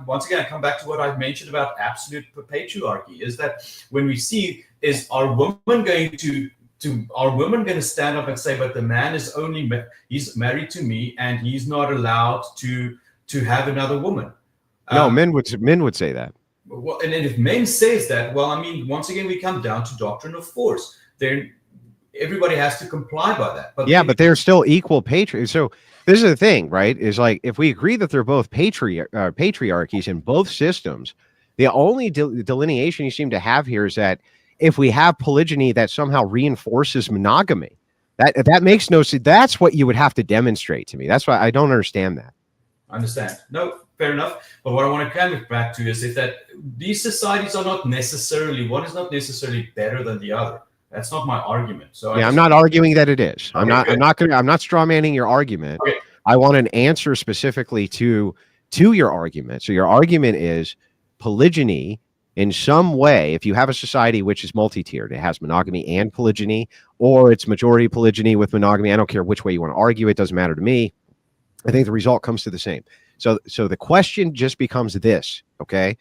once again, I come back to what I've mentioned about absolute patriarchy, is that when we see, are women going to stand up and say, but the man is he's married to me and he's not allowed to have another woman? No, men would say that. Well, and if men says that, well, I mean, once again, we come down to doctrine of force. Then everybody has to comply by that. But yeah, but they're still equal patriarchs. So this is the thing, right? Is like if we agree that they're both patriarchies in both systems, the only delineation you seem to have here is that if we have polygyny, that somehow reinforces monogamy. That makes no sense. That's what you would have to demonstrate to me. That's why I don't understand that. I understand. No, fair enough. But what I want to come back to is that these societies are not necessarily, one is not necessarily better than the other. That's not my argument. So yeah, I'm not arguing that it is. I'm Okay, I'm not straw manning your argument. Okay. I want an answer specifically to your argument. So your argument is polygyny in some way, if you have a society which is multi-tiered, it has monogamy and polygyny, or it's majority polygyny with monogamy. I don't care which way you want to argue. It doesn't matter to me. I think the result comes to the same. So the question just becomes this, okay?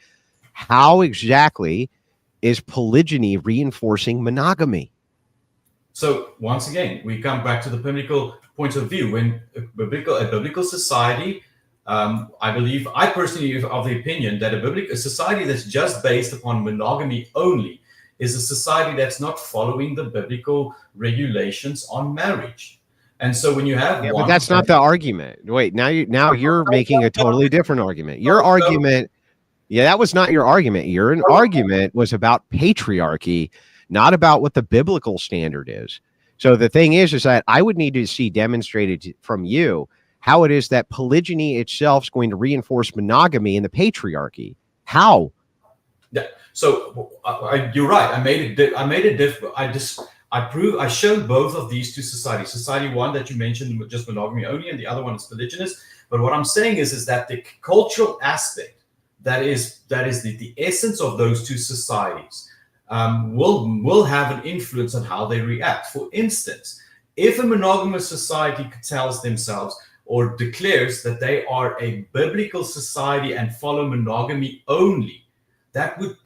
How exactly is polygyny reinforcing monogamy? So once again, we come back to the biblical point of view. When a biblical society, I personally am of the opinion that a society that's just based upon monogamy only is a society that's not following the biblical regulations on marriage. And so when you have but that's not the argument. Wait, now you're making a totally different argument. Your argument, that was not your argument. Your argument was about patriarchy, not about what the biblical standard is. So the thing is that I would need to see demonstrated from you how it is that polygyny itself is going to reinforce monogamy in the patriarchy. How? Yeah. So you're right. I showed both of these two societies. Society one that you mentioned with just monogamy only, and the other one is polygynous. But what I'm saying is that the cultural aspect that is the essence of those two societies will have an influence on how they react. For instance, if a monogamous society tells themselves or declares that they are a biblical society and follow monogamy only, that would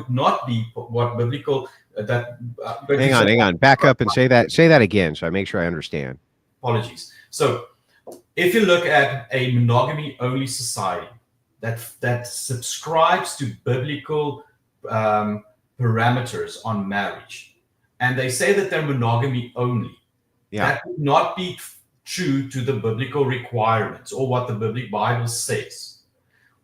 not be what biblical. Hang on. Back up and say that again, so I make sure I understand. Apologies. So, if you look at a monogamy-only society that subscribes to biblical parameters on marriage, and they say that they're monogamy only, that would not be true to the biblical requirements or what the Bible says.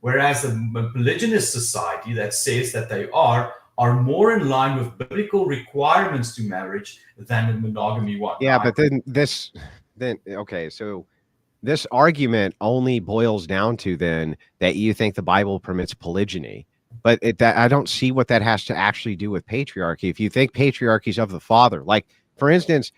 Whereas a polygynous society that says that they are more in line with biblical requirements to marriage than the monogamy one. Yeah, but okay, so this argument only boils down to then that you think the Bible permits polygyny, but I don't see what that has to actually do with patriarchy. If you think patriarchy is of the father, like for instance,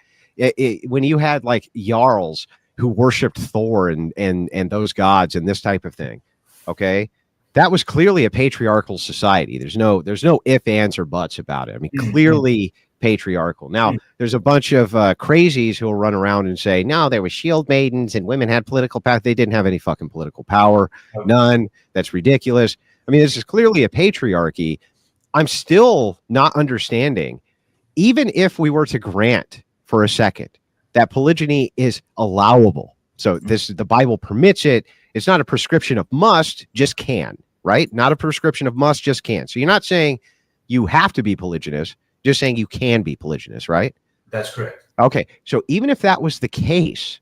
when you had like jarls who worshipped Thor and those gods and this type of thing, okay, that was clearly a patriarchal society. There's no ifs, ands, or buts about it. I mean, clearly patriarchal. Now, there's a bunch of crazies who will run around and say, no, there were shield maidens and women had political power. They didn't have any fucking political power. None. That's ridiculous. I mean, this is clearly a patriarchy. I'm still not understanding, even if we were to grant for a second that polygyny is allowable. So the Bible permits it. It's not a prescription of must, just can, right? Not a prescription of must, just can. So you're not saying you have to be polygynous, just saying you can be polygynous, right? That's correct. Okay. So even if that was the case,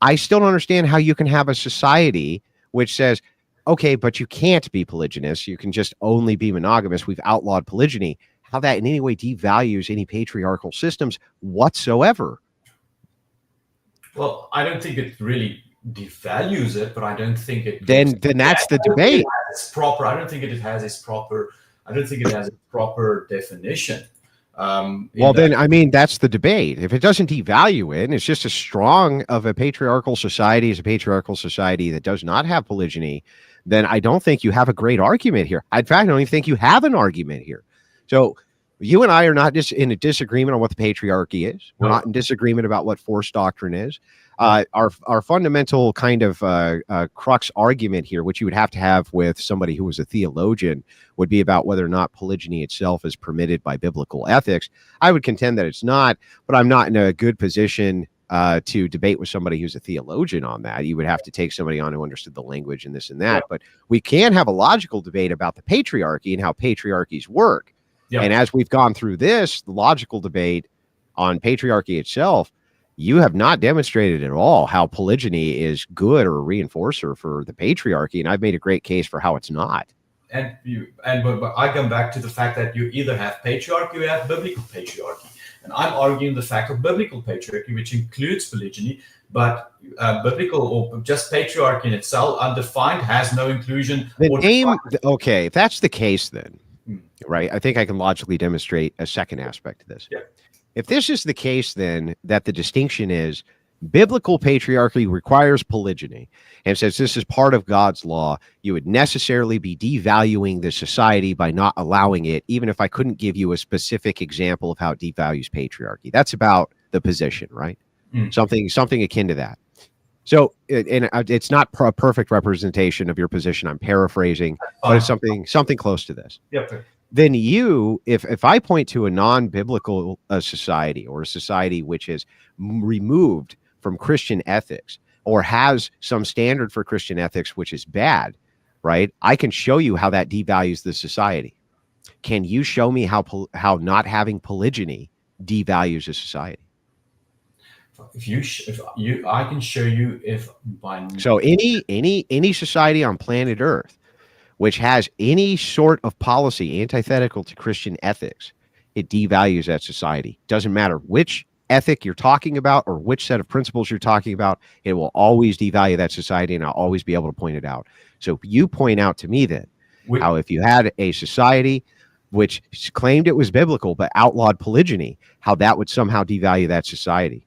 I still don't understand how you can have a society which says, okay, but you can't be polygynous. You can just only be monogamous. We've outlawed polygyny. How that in any way devalues any patriarchal systems whatsoever. Well, I don't think it really devalues it, but I don't think it. Then that's the debate. It's proper. I don't think it has its proper. I don't think it has a proper definition. Well, then I mean that's the debate. If it doesn't devalue it, and it's just as strong of a patriarchal society as a patriarchal society that does not have polygyny, then I don't think you have a great argument here. In fact, I don't even think you have an argument here. So you and I are not just in a disagreement on what the patriarchy is. We're not in disagreement about what force doctrine is. Our fundamental kind of crux argument here, which you would have to have with somebody who was a theologian, would be about whether or not polygyny itself is permitted by biblical ethics. I would contend that it's not, but I'm not in a good position to debate with somebody who's a theologian on that. You would have to take somebody on who understood the language and this and that. But we can have a logical debate about the patriarchy and how patriarchies work. And as we've gone through this, the logical debate on patriarchy itself, you have not demonstrated at all how polygyny is good or a reinforcer for the patriarchy. And I've made a great case for how it's not. But I come back to the fact that you either have patriarchy or you have biblical patriarchy. And I'm arguing the fact of biblical patriarchy, which includes polygyny, but biblical or just patriarchy in itself, undefined, has no inclusion. Okay, if that's the case, then, right, I think I can logically demonstrate a second aspect to this. Yeah. If this is the case, then that the distinction is biblical patriarchy requires polygyny, and since this is part of God's law, you would necessarily be devaluing the society by not allowing it, even if I couldn't give you a specific example of how it devalues patriarchy. That's about the position, right? Something akin to that. So, and it's not a perfect representation of your position. I'm paraphrasing, but it's something close to this. Yep. Then if I point to a non-biblical society, or a society which is removed from Christian ethics or has some standard for Christian ethics which is bad, right? I can show you how that devalues the society. Can you show me how not having polygyny devalues a society? I can show you So any society on planet Earth which has any sort of policy antithetical to Christian ethics, it devalues that society. Doesn't matter which ethic you're talking about or which set of principles you're talking about, it will always devalue that society, and I'll always be able to point it out. So you point out to me then how if you had a society which claimed it was biblical but outlawed polygyny, how that would somehow devalue that society.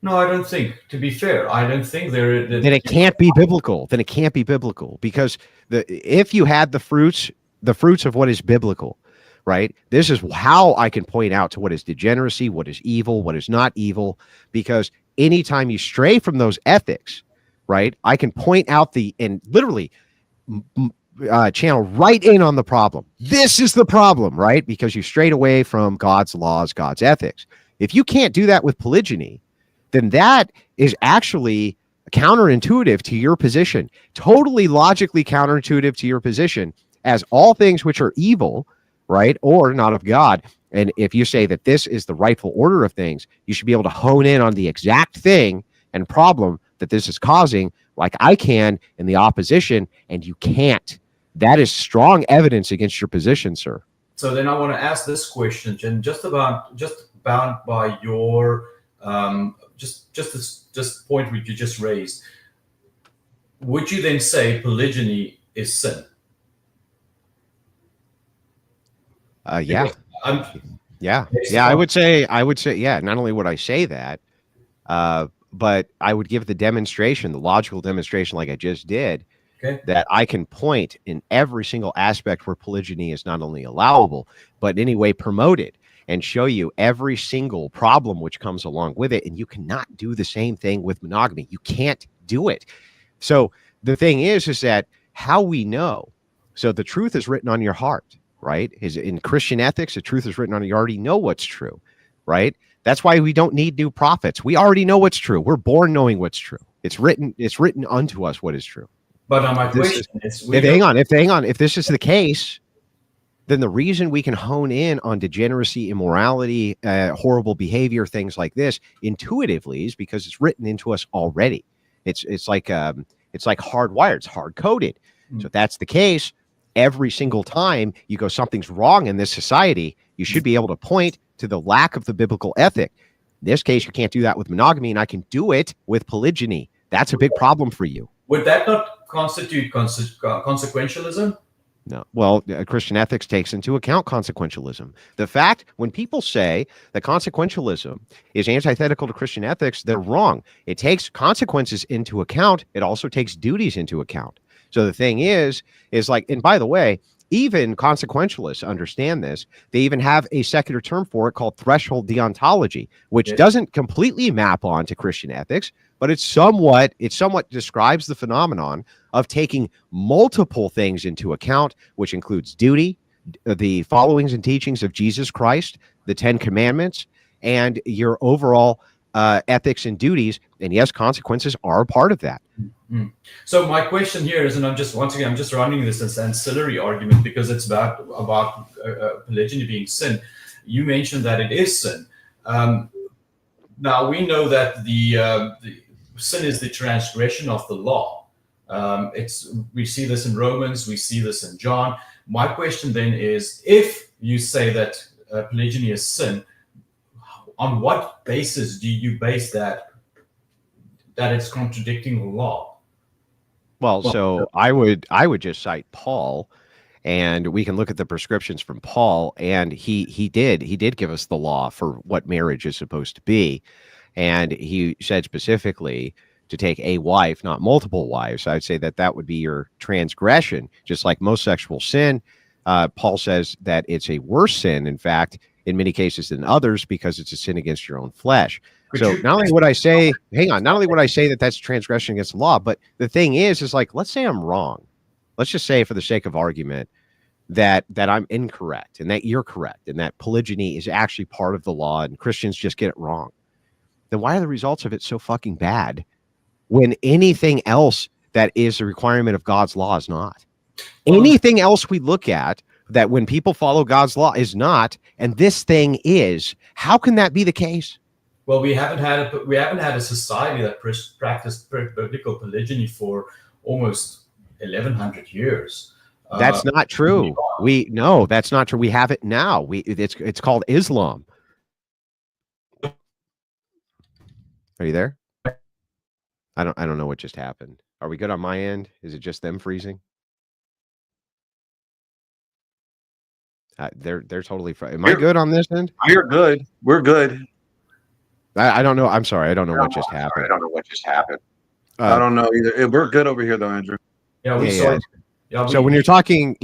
No, I don't think. To be fair, I don't think then it can't be biblical. Then it can't be biblical, because if you had the fruits of what is biblical, right? This is how I can point out to what is degeneracy, what is evil, what is not evil, because anytime you stray from those ethics, right, I can point out and literally channel right in on the problem. This is the problem, right? Because you strayed away from God's laws, God's ethics. If you can't do that with polygyny, then that is actually counterintuitive to your position, totally logically counterintuitive to your position, as all things which are evil, right, or not of God. And if you say that this is the rightful order of things, you should be able to hone in on the exact thing and problem that this is causing, like I can in the opposition, and you can't. That is strong evidence against your position, sir. So then I want to ask this question, Jen, just bound by your this point which you just raised. Would you then say polygyny is sin? Yeah. I would say, yeah. Not only would I say that, but I would give the logical demonstration, like I just did, that I can point in every single aspect where polygyny is not only allowable, but anyway promoted, and show you every single problem which comes along with it. And you cannot do the same thing with monogamy. You can't do it. So the thing is that how we know, so the truth is written on your heart, right? In Christian ethics, the truth is written on, you already know what's true, right? That's why we don't need new prophets. We already know what's true. We're born knowing what's true. It's written unto us what is true. But my question is, hang on. If this is the case, then the reason we can hone in on degeneracy, immorality, horrible behavior, things like this intuitively is because it's written into us already. It's like hardwired. It's hard coded. So if that's the case, every single time you go, something's wrong in this society, you should be able to point to the lack of the biblical ethic. In this case, you can't do that with monogamy, and I can do it with polygyny. That's a big problem for you. Would that not constitute consequentialism? No. Well, Christian ethics takes into account consequentialism. The fact, when people say that consequentialism is antithetical to Christian ethics, they're wrong. It takes consequences into account. It also takes duties into account. So the thing is like, and by the way, even consequentialists understand this. They even have a secular term for it called threshold deontology, which doesn't completely map on to Christian ethics, but it somewhat describes the phenomenon of taking multiple things into account, which includes duty, the followings and teachings of Jesus Christ, the 10 Commandments, and your overall ethics and duties, and yes, consequences are a part of that. Mm-hmm. So my question here is, and I'm just running this as ancillary argument because it's about polygyny being sin. You mentioned that it is sin. Now we know that the sin is the transgression of the law. We see this in Romans, we see this in John. My question then is, if you say that polygyny is sin, on what basis do you base that it's contradicting the law? Well, so I would just cite Paul, and we can look at the prescriptions from Paul, and he did give us the law for what marriage is supposed to be, and he said specifically to take a wife, not multiple wives. I'd say that would be your transgression, just like most sexual sin. Paul says that it's a worse sin, in fact, in many cases than others, because it's a sin against your own flesh. Not only would I say that that's transgression against the law, but the thing is like, let's say I'm wrong. Let's just say, for the sake of argument, that I'm incorrect and that you're correct and that polygyny is actually part of the law and Christians just get it wrong. Then why are the results of it so fucking bad when anything else that is a requirement of God's law is not? Anything else we look at that when people follow God's law is not, and this thing is, how can that be the case? Well, we haven't had a society that practiced biblical polygyny for almost 1,100 years. That's not true. No, that's not true. We have it now. It's called Islam. Are you there? I don't know what just happened. Are we good on my end? Is it just them freezing? They're totally fine. Am I good on this end? You're good. We're good. I don't know. I'm sorry. I don't know what just happened. I don't know either. We're good over here, though, Andrew. Yeah, so when you're talking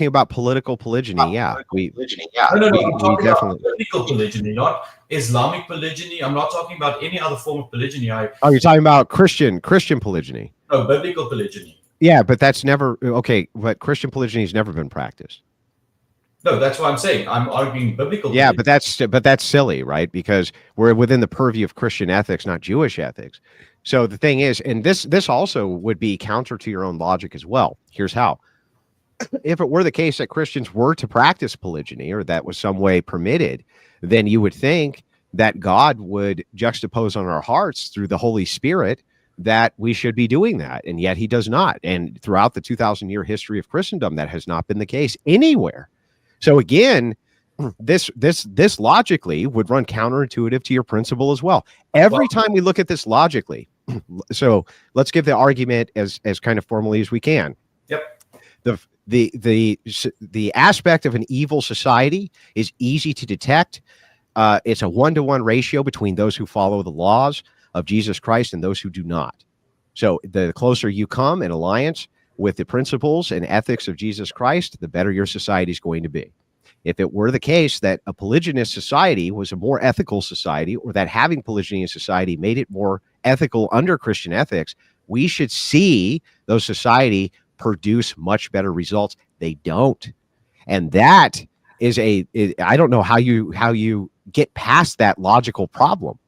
about political polygyny, we definitely political polygyny, not Islamic polygyny. I'm not talking about any other form of polygyny. You're talking about Christian polygyny. No, biblical polygyny. Yeah, but that's never okay. But Christian polygyny has never been practiced. No, that's what I'm saying. I'm arguing biblical. Yeah, but that's silly, right? Because we're within the purview of Christian ethics, not Jewish ethics. So the thing is, and this also would be counter to your own logic as well. Here's how. If it were the case that Christians were to practice polygyny, or that was some way permitted, then you would think that God would juxtapose on our hearts through the Holy Spirit that we should be doing that. And yet he does not. And throughout the 2,000-year history of Christendom, that has not been the case anywhere. So again, this logically would run counterintuitive to your principle as well. Every time we look at this logically, so let's give the argument as kind of formally as we can. Yep. The aspect of an evil society is easy to detect. It's a 1-to-1 ratio between those who follow the laws of Jesus Christ and those who do not. So the closer you come in alliance with the principles and ethics of Jesus Christ, the better your society is going to be. If it were the case that a polygynous society was a more ethical society, or that having polygyny in society made it more ethical under Christian ethics, we should see those society produce much better results. They don't. And that is I don't know how you get past that logical problem.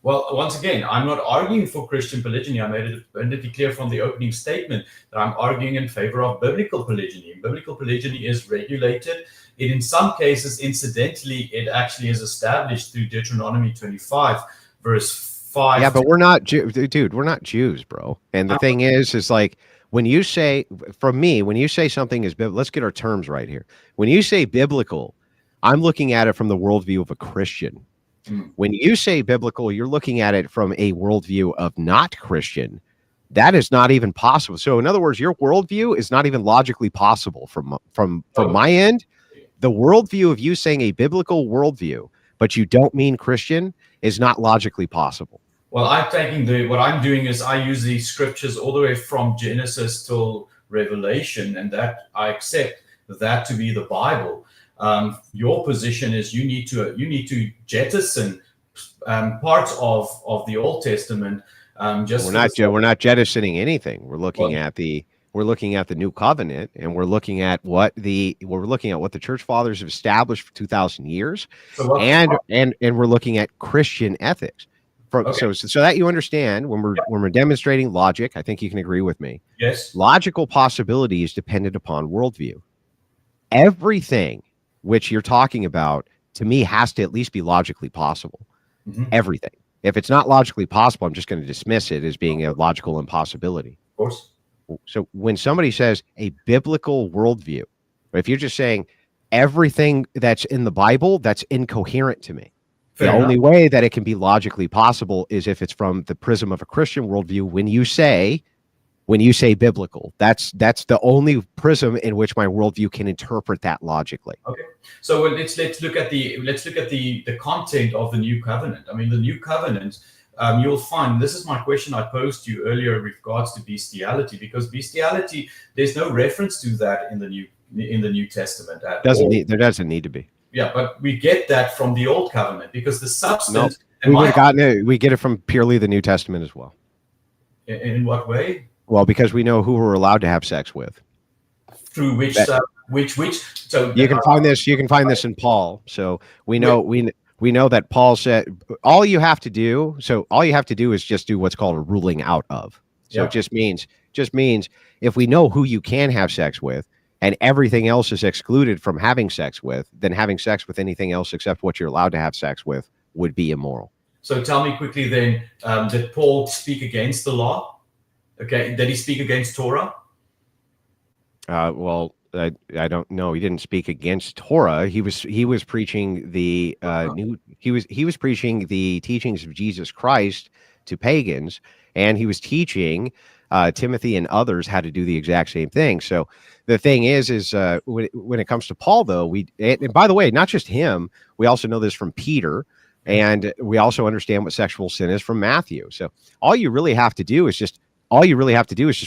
Well, once again, I'm not arguing for Christian polygyny. I made it abundantly clear from the opening statement that I'm arguing in favor of biblical polygyny. Biblical polygyny is regulated. In some cases, incidentally, it actually is established through Deuteronomy 25, verse 5. Yeah, but we're not dude, we're not Jews, bro. And the thing is like, when you say, when you say something is biblical, let's get our terms right here. When you say biblical, I'm looking at it from the worldview of a Christian. When you say biblical, you're looking at it from a worldview of not Christian. That is not even possible. So in other words, your worldview is not even logically possible from my end. The worldview of you saying a biblical worldview, but you don't mean Christian, is not logically possible. Well, what I'm doing is I use the scriptures all the way from Genesis till Revelation, and that I accept that to be the Bible. Your position is you need to jettison parts of the Old Testament. We're not jettisoning anything. We're looking at the New Covenant, and we're looking at what the Church Fathers have established for 2,000 years, and we're looking at Christian ethics. So that you understand, when we're demonstrating logic, I think you can agree with me. Yes. Logical possibility is dependent upon worldview. Everything which you're talking about, to me, has to at least be logically possible. Mm-hmm. Everything. If it's not logically possible, I'm just going to dismiss it as being a logical impossibility. Of course. So when somebody says a biblical worldview, or if you're just saying everything that's in the Bible, that's incoherent to me. Fair the enough. only way that it can be logically possible is if it's from the prism of a Christian worldview. When you say biblical, that's the only prism in which my worldview can interpret that logically. Okay. So let's look at the content of the new covenant. I mean, the new covenant, you'll find, this is my question I posed to you earlier with regards to bestiality, because bestiality, there's no reference to that in the New Testament at all. There doesn't need to be. Yeah, but we get that from the old covenant, because the substance. We get it from purely the New Testament as well. In what way? Well, because we know who we're allowed to have sex with. Through which. So you can find this. You can find this in Paul. So we know we know that Paul said all you have to do. So all you have to do is just do what's called a ruling out of. So it just means if we know who you can have sex with, and everything else is excluded from having sex with, then having sex with anything else except what you're allowed to have sex with would be immoral. So tell me quickly then, did Paul speak against the law? Okay, did he speak against Torah? Well, I don't know. He didn't speak against Torah. He was preaching the he was preaching the teachings of Jesus Christ to pagans, and he was teaching Timothy and others how to do the exact same thing. So the thing is when it comes to Paul, though, and by the way, not just him, we also know this from Peter, and we also understand what sexual sin is from Matthew. So all you really have to do is just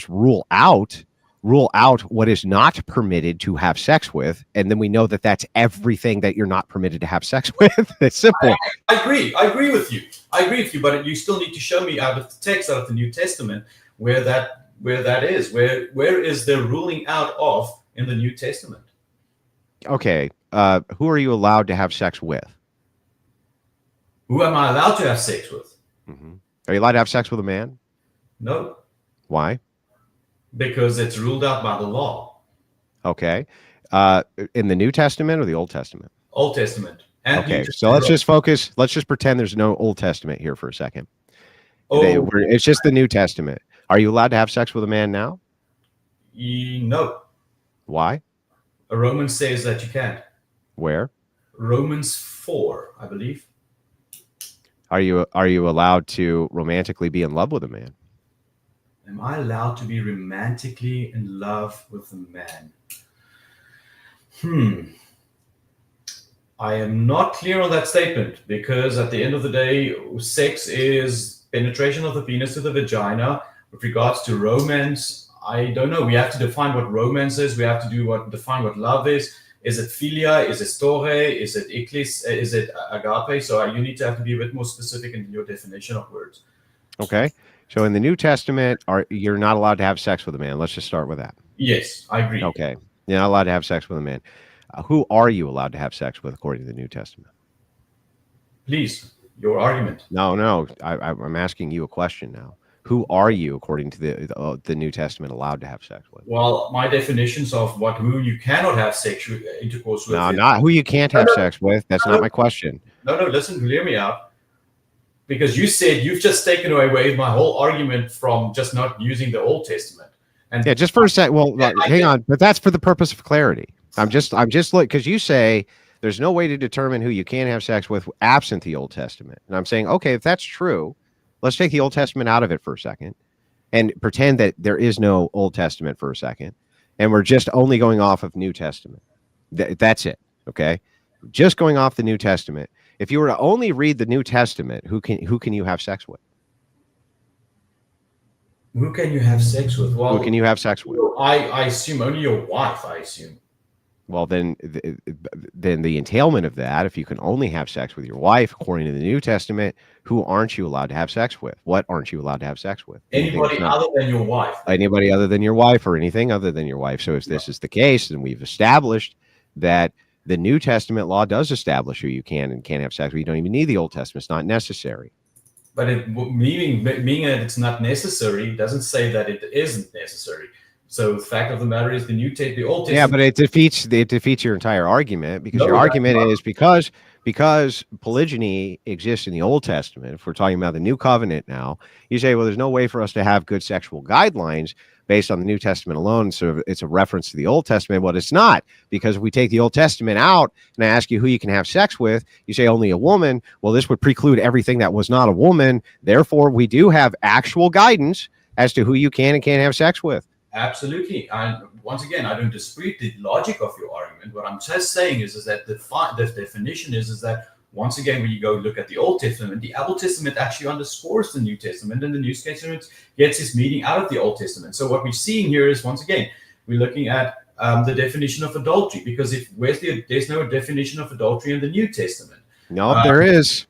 rule out what is not permitted to have sex with, and then we know that that's everything that you're not permitted to have sex with. It's simple. I agree with you, but you still need to show me out of the text, out of the New Testament, where that is. Where is the ruling out of in the New Testament? Okay, who are you allowed to have sex with? Who am I allowed to have sex with? Mm-hmm. Are you allowed to have sex with a man? No. Why? Because it's ruled out by the law. Okay. In the New Testament or the Old Testament? Old Testament. Okay, so let's just focus. Let's just pretend there's no Old Testament here for a second. It's just the New Testament. Are you allowed to have sex with a man now? No. Why? Romans says that you can't. Where? Romans 4, I believe. Are you allowed to romantically be in love with a man? Am I allowed to be romantically in love with a man? I am not clear on that statement, because at the end of the day, sex is penetration of the penis to the vagina. With regards to romance, I don't know. We have to define what romance is. We have to define what love is. Is it philia? Is it storge? Is it eklis? Is it agape? So you need to have to be a bit more specific in your definition of words. Okay. So in the New Testament, you're not allowed to have sex with a man. Let's just start with that. Yes, I agree. Okay. You're not allowed to have sex with a man. Who are you allowed to have sex with according to the New Testament? Please, your argument. No. I'm asking you a question now. Who are you according to the New Testament allowed to have sex with? Well, my definitions of who you cannot have sexual intercourse with. No, not who you can't have sex with. That's not my question. No, listen, hear me out. Because you said you've just taken away my whole argument from just not using the Old Testament. And yeah, just for a sec. Well, hang on, but that's for the purpose of clarity. I'm just like, because you say there's no way to determine who you can have sex with absent the Old Testament, and I'm saying, okay, if that's true, let's take the Old Testament out of it for a second and pretend that there is no Old Testament for a second, and we're just only going off of New Testament. That's it. Okay, just going off the New Testament. If you were to only read the New Testament, who can you have sex with? Who can you have sex with? Well, who can you have sex with? I assume only your wife. I assume. Well, then the entailment of that, if you can only have sex with your wife, according to the New Testament, who aren't you allowed to have sex with? What aren't you allowed to have sex with? Anybody other than your wife. Anybody other than your wife, or anything other than your wife. So if this is the case, then we've established that the New Testament law does establish who you can and can't have sex with. You don't even need the Old Testament. It's not necessary. But meaning that it's not necessary doesn't say that it isn't necessary. So the fact of the matter is, the Old Testament. Yeah, but it defeats your entire argument, because your argument is because polygyny exists in the Old Testament. If we're talking about the New Covenant now, you say, well, there's no way for us to have good sexual guidelines based on the New Testament alone. So it's a reference to the Old Testament. Well, it's not, because if we take the Old Testament out and I ask you who you can have sex with, you say only a woman. Well, this would preclude everything that was not a woman. Therefore, we do have actual guidance as to who you can and can't have sex with. Absolutely. And once again, I don't dispute the logic of your argument. What I'm just saying is that the definition is that, once again, when you go look at the Old Testament actually underscores the New Testament, and the New Testament gets its meaning out of the Old Testament. So what we're seeing here is, once again, we're looking at the definition of adultery, because there's no definition of adultery in the New Testament. No, there is.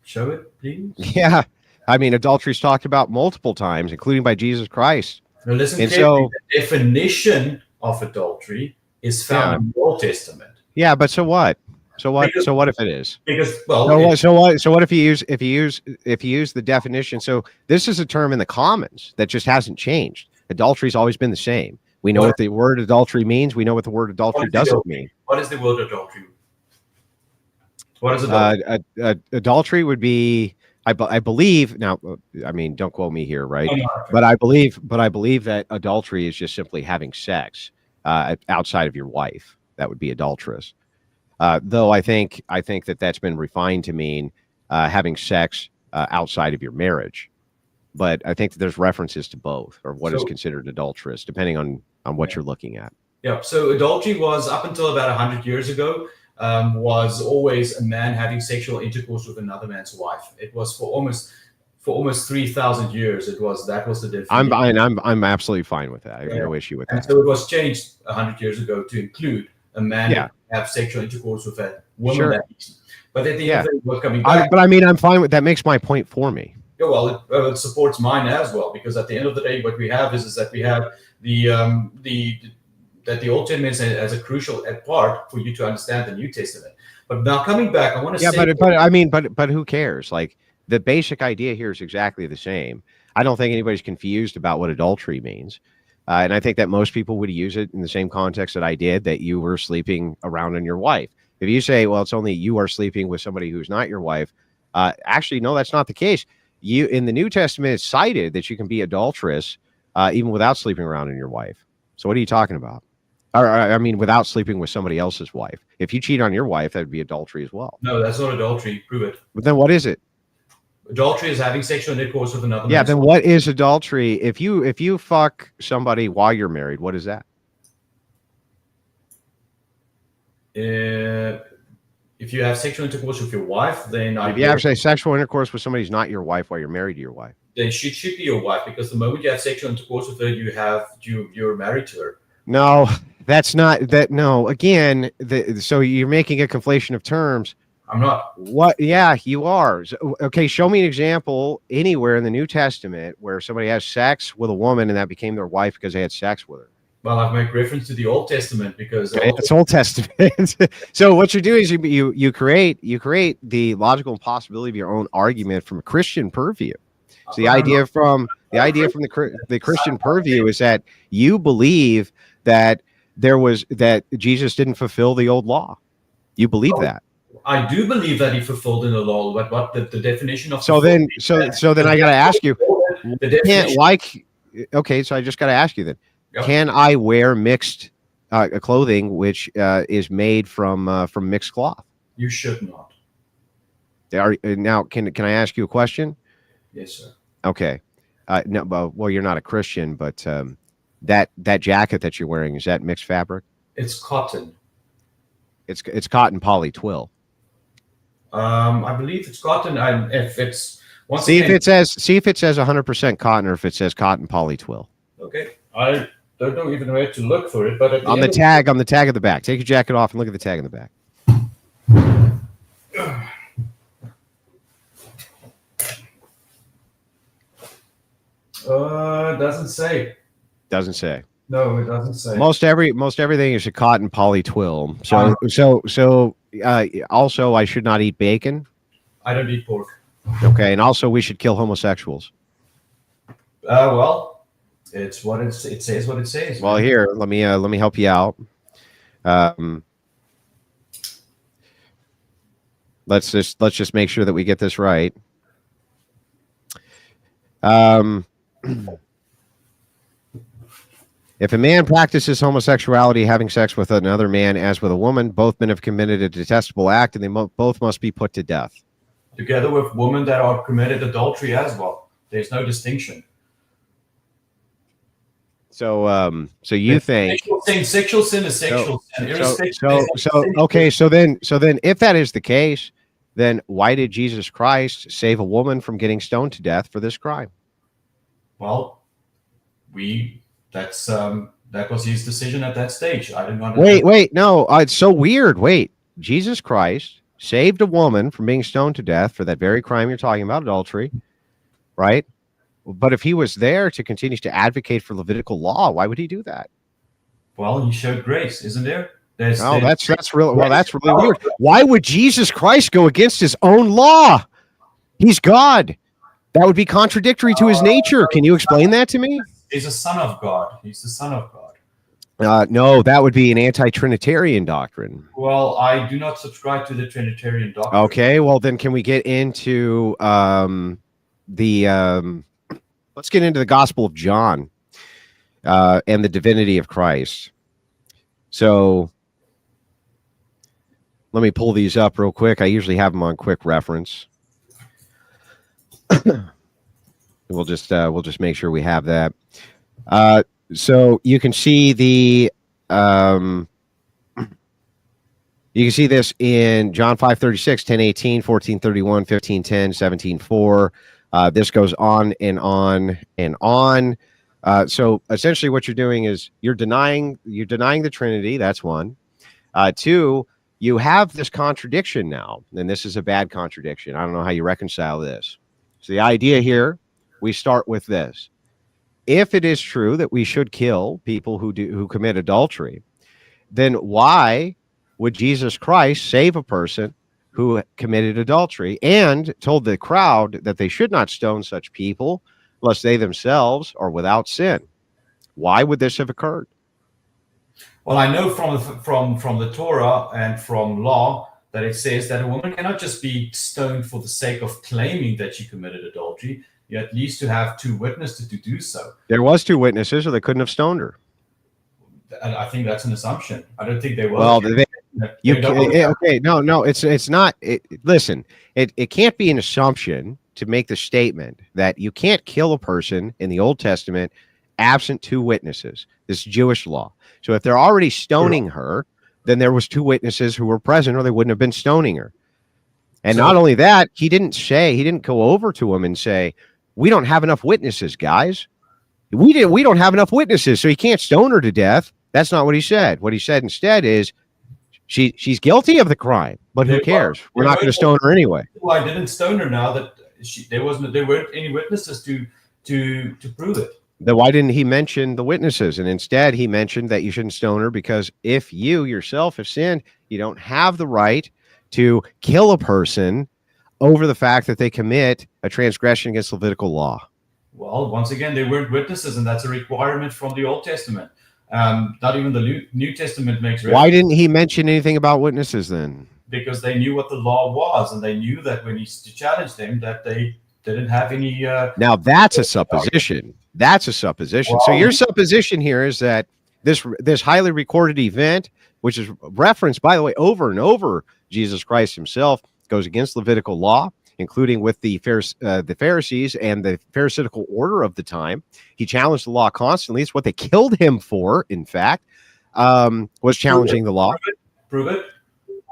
Show it, please. Yeah. I mean, adultery is talked about multiple times, including by Jesus Christ. Now listen And carefully. The definition of adultery is found in the Old Testament. Yeah, but so what? So what? So what if it is? Because So what if you use the definition? So this is a term in the commons that just hasn't changed. Adultery's always been the same. We know what the word adultery means. We know what the word adultery doesn't mean. What is the word adultery? What is adultery? Adultery would be, I believe, now, I mean, don't quote me here, right? No. But I believe that adultery is just simply having sex outside of your wife. That would be adulterous. Though I think that that's been refined to mean having sex outside of your marriage. But I think that there's references to both, or what is considered adulterous, depending on what you're looking at. Yeah. So adultery was, up until about 100 years ago, was always a man having sexual intercourse with another man's wife. It was for almost 3,000 years. That was the definition. I'm absolutely fine with that. I have no issue with that. And so it was changed 100 years ago to include a man who have sexual intercourse with a woman. Sure. But at the end of the day, we're coming back. But I mean, I'm fine with that. Makes my point for me. Yeah, well, it supports mine as well, because at the end of the day, what we have is that we have the Old Testament as a crucial part for you to understand the New Testament. But now coming back, I want to say, but who cares? Like, the basic idea here is exactly the same. I don't think anybody's confused about what adultery means. And I think that most people would use it in the same context that I did, that you were sleeping around on your wife. If you say, well, it's only you are sleeping with somebody who's not your wife, actually, no, that's not the case. In the New Testament, it's cited that you can be adulterous even without sleeping around on your wife. So what are you talking about? I mean, without sleeping with somebody else's wife. If you cheat on your wife, that would be adultery as well. No, that's not adultery. Prove it. But then what is it? Adultery is having sexual intercourse with another. Yeah, then what is adultery? If you fuck somebody while you're married, what is that? If you have sexual intercourse with your wife, then if you have sexual intercourse with somebody who's not your wife while you're married to your wife, then she should be your wife, because the moment you have sexual intercourse with her, you're married to her. No, that's not that. No, again, so you're making a conflation of terms. I'm not. What? Yeah, you are. Okay, show me an example anywhere in the New Testament where somebody has sex with a woman and that became their wife because they had sex with her. Well, I've made reference to the Old Testament because it's Old Testament. So what you do is you create the logical impossibility of your own argument from a Christian purview. So the idea from the Christian purview is that you believe that that Jesus didn't fulfill the old law. You believe that. I do believe that he fulfilled in the law, but what the definition of so then I got to ask you, okay, so I just got to ask you then, can I wear mixed clothing which is made from mixed cloth? You should not. Now can I ask you a question? Yes, sir. Okay. No, well, you're not a Christian, but that jacket that you're wearing, is that mixed fabric? It's cotton. It's cotton poly twill. I believe it's cotton. If it's see if it says 100% cotton, or if it says cotton poly twill. Okay, I don't know even where to look for it, but on the tag of the back, take your jacket off and look at the tag in the back. Doesn't say. Doesn't say. No, it doesn't say. Most everything is a cotton poly twill. So also, I should not eat bacon. I don't eat pork. Okay, and also we should kill homosexuals. Well, it's what it says. What it says. Well, here, let me help you out. Let's just make sure that we get this right. If a man practices homosexuality, having sex with another man as with a woman, both men have committed a detestable act, and they both must be put to death. Together with women that are committed adultery as well. There's no distinction. So, so you think sexual sin is sexual sin. Okay. So then, if that is the case, then why did Jesus Christ save a woman from getting stoned to death for this crime? Well, that was his decision at that stage. I didn't want to. Wait, no, it's so weird. Wait, Jesus Christ saved a woman from being stoned to death for that very crime you're talking about, adultery, right? But if he was there to continue to advocate for Levitical law, why would he do that? Well, he showed grace, isn't there? That's really weird. Why would Jesus Christ go against his own law? He's God. That would be contradictory to his nature. Can you explain that to me? He's a son of God. He's the son of God. No, that would be an anti-Trinitarian doctrine. Well, I do not subscribe to the Trinitarian doctrine. Okay, well then can we get into let's get into the Gospel of John and the divinity of Christ. So let me pull these up real quick. I usually have them on quick reference. We'll just make sure we have that. So you can see you can see this in John 5:36, 10:18, 14:31, 15:10, 17:4. This goes on and on and on. So essentially what you're doing is you're denying the Trinity. That's one. Two, you have this contradiction now, and this is a bad contradiction. I don't know how you reconcile this. So the idea here, we start with this. If it is true that we should kill people who commit adultery, then why would Jesus Christ save a person who committed adultery and told the crowd that they should not stone such people unless they themselves are without sin? Why would this have occurred? Well, I know from the Torah and from law that it says that a woman cannot just be stoned for the sake of claiming that she committed adultery. You at least to have two witnesses to do so. There was two witnesses, or they couldn't have stoned her. I think that's an assumption. I don't think they will. Well, okay, no, it's not. Listen, it can't be an assumption to make the statement that you can't kill a person in the Old Testament absent two witnesses. This is Jewish law. So if they're already stoning her, then there was two witnesses who were present, or they wouldn't have been stoning her. And not only that, he didn't go over to him and say, "We don't have enough witnesses, guys. We don't have enough witnesses, so you can't stone her to death." That's not what he said. What he said instead is, she's guilty of the crime, but who cares? We're not going to stone her anyway. Well, I didn't stone her now that there weren't any witnesses to prove it. Then why didn't he mention the witnesses? And instead he mentioned that you shouldn't stone her because if you yourself have sinned, you don't have the right to kill a person over the fact that they commit a transgression against Levitical law. Well, once again, they weren't witnesses, and that's a requirement from the Old Testament. Not even the New Testament makes reference. Why didn't he mention anything about witnesses then? Because they knew what the law was, and they knew that when he challenged them, that they didn't have any. Now that's a supposition. That's a supposition. Well, so your supposition here is that this highly recorded event, which is referenced, by the way, over and over, Jesus Christ himself, goes against Levitical law, including with the Pharisees and the Pharisaical order of the time. He challenged the law constantly. It's what they killed him for, in fact, was challenging the law. Prove it.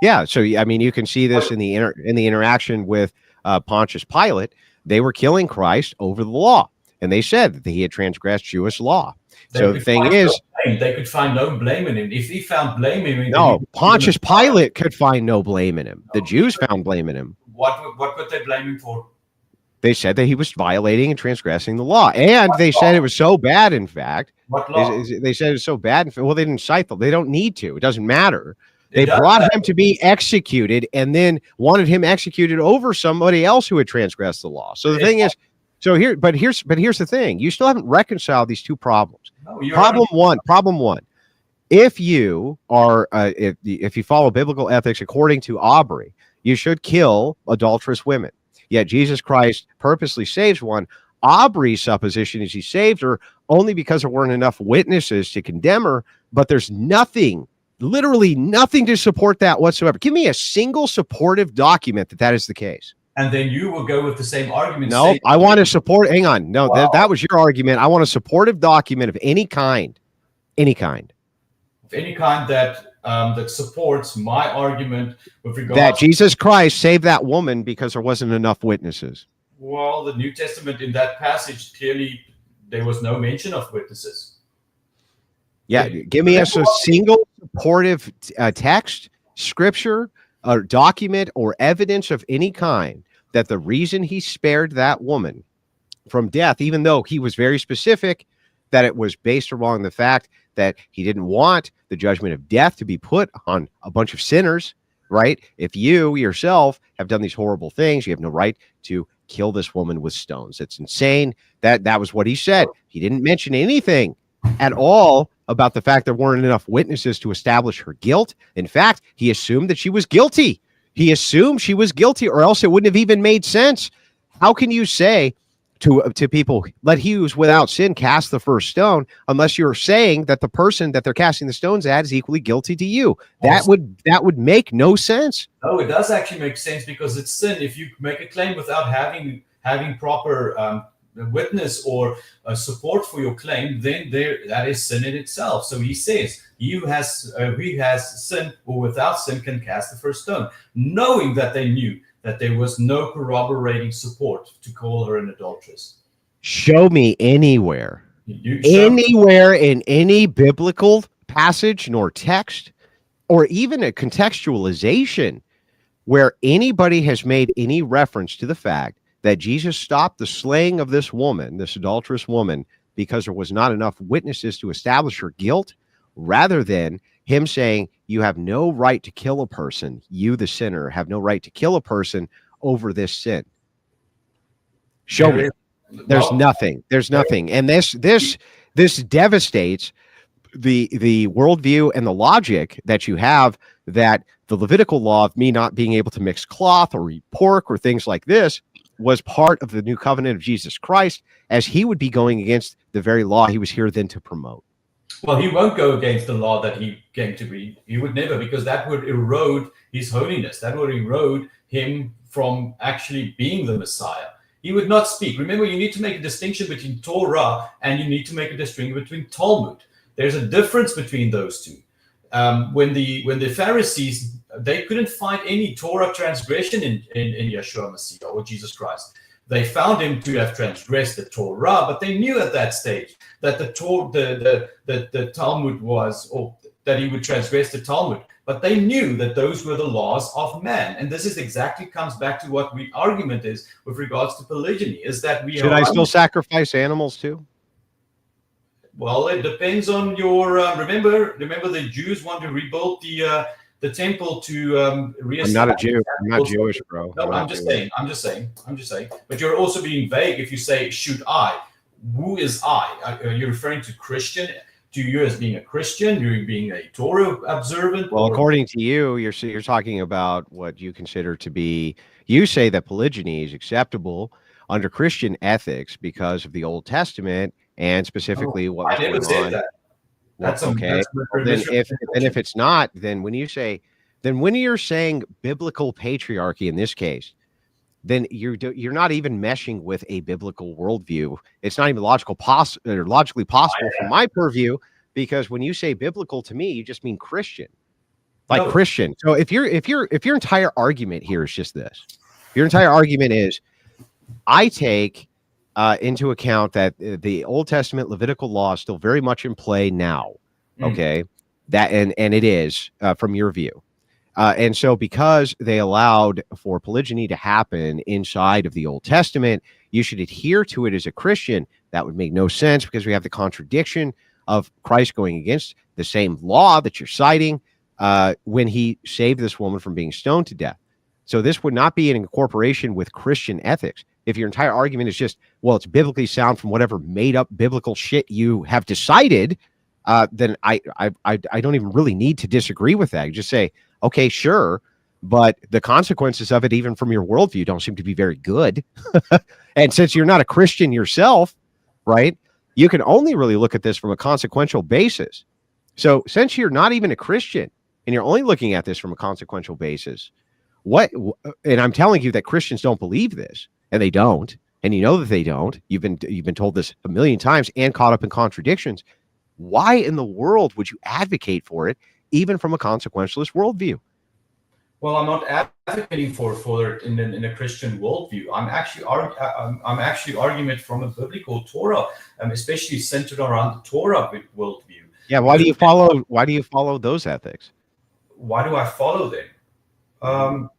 Yeah. So, I mean, you can see this in the interaction with Pontius Pilate. They were killing Christ over the law, and they said that he had transgressed Jewish law. So the thing is, they could find no blame in him. If he found blame in him, no, Pontius Pilate could find no blame in him. The Jews found blame in him. What would they blame him for? They said that he was violating and transgressing the law, and they said it was so bad. In fact, what law? They said it was so bad. Well, they didn't cite them. They don't need to. It doesn't matter. They brought him to be executed and then wanted him executed over somebody else who had transgressed the law. So the thing is, here's the thing. You still haven't reconciled these two problems. No, Problem one. If you are, if you follow biblical ethics according to Aubrey, you should kill adulterous women. Yet Jesus Christ purposely saves one. Aubrey's supposition is he saved her only because there weren't enough witnesses to condemn her, but there's nothing, literally nothing to support that whatsoever. Give me a single supportive document that is the case. And then you will go with the same argument. No, I want to support. Hang on. No, that was your argument. I want a supportive document of any kind. Any kind. Of any kind that that supports my argument with regard that Jesus Christ saved that woman because there wasn't enough witnesses. Well, the New Testament in that passage, clearly there was no mention of witnesses. Yeah, give me us a single supportive text, scripture, or document, or evidence of any kind that the reason he spared that woman from death, even though he was very specific that it was based along the fact that he didn't want the judgment of death to be put on a bunch of sinners, right? If you yourself have done these horrible things, you have no right to kill this woman with stones. It's insane. That was what he said. He didn't mention anything at all about the fact there weren't enough witnesses to establish her guilt. In fact, he assumed that she was guilty. He assumed she was guilty, or else it wouldn't have even made sense. How can you say to people, let he who's without sin cast the first stone, unless you're saying that the person that they're casting the stones at is equally guilty to you? That would make no sense. No, it does actually make sense, because it's sin. If you make a claim without having proper witness or support for your claim, then that is sin in itself. So he says, he who has sin or without sin can cast the first stone, knowing that they knew that there was no corroborating support to call her an adulteress. Show me anywhere in any biblical passage nor text, or even a contextualization, where anybody has made any reference to the fact that Jesus stopped the slaying of this woman, this adulterous woman, because there was not enough witnesses to establish her guilt, rather than him saying, you have no right to kill a person. You, the sinner, have no right to kill a person over this sin. Show me. There's nothing. There's nothing. And this devastates the worldview and the logic that you have, that the Levitical law of me not being able to mix cloth or eat pork or things like this was part of the new covenant of Jesus Christ, as he would be going against the very law he was here then to promote. Well, he won't go against the law that he came to be. He would never, because that would erode his holiness. That would erode him from actually being the Messiah. He would not speak. Remember, you need to make a distinction between Torah, and you need to make a distinction between Talmud. There's a difference between those two. When the Pharisees, they couldn't find any Torah transgression in Yeshua Messiah or Jesus Christ. They found him to have transgressed the Torah, but they knew at that stage that the Talmud was, or that he would transgress the Talmud. But they knew that those were the laws of man. And this is exactly comes back to what the argument is with regards to polygyny, is that we should I still sacrifice animals too? Well, it depends on your remember the Jews want to rebuild the temple to reestablish. I'm not a Jew. I'm not Jewish, bro. No, I'm just saying. But you're also being vague if you say, should I? Who is I? Are you referring to Christian? To you as being a Christian? You're being a Torah observant? Well, according to you, you're talking about what you consider to be. You say that polygyny is acceptable under Christian ethics because of the Old Testament, and specifically what was I never going said that. That's okay. Then if it's not, then when you're saying biblical patriarchy in this case, then you're not even meshing with a biblical worldview. It's not even logically possible from my purview, because when you say biblical to me, you just mean Christian, Christian. So if your entire argument here is just this, your entire argument is, I take into account that the Old Testament Levitical law is still very much in play now. Okay, that and it is from your view. And so because they allowed for polygyny to happen inside of the Old Testament, you should adhere to it as a Christian. That would make no sense, because we have the contradiction of Christ going against the same law that you're citing. when he saved this woman from being stoned to death. So this would not be an incorporation with Christian ethics. If your entire argument is just, well, it's biblically sound from whatever made up biblical shit you have decided, then I don't even really need to disagree with that. You just say, okay, sure, but the consequences of it, even from your worldview, don't seem to be very good. And since you're not a Christian yourself, right, you can only really look at this from a consequential basis. So since you're not even a Christian and you're only looking at this from a consequential basis, and I'm telling you that Christians don't believe this, and they don't, and you know that they don't. You've been told this a million times and caught up in contradictions. Why in the world would you advocate for it, even from a consequentialist worldview? Well, I'm not advocating for it in a Christian worldview. I'm actually arguing it from a biblical Torah, especially centered around the Torah worldview. Yeah, why do you follow those ethics? Why do I follow them?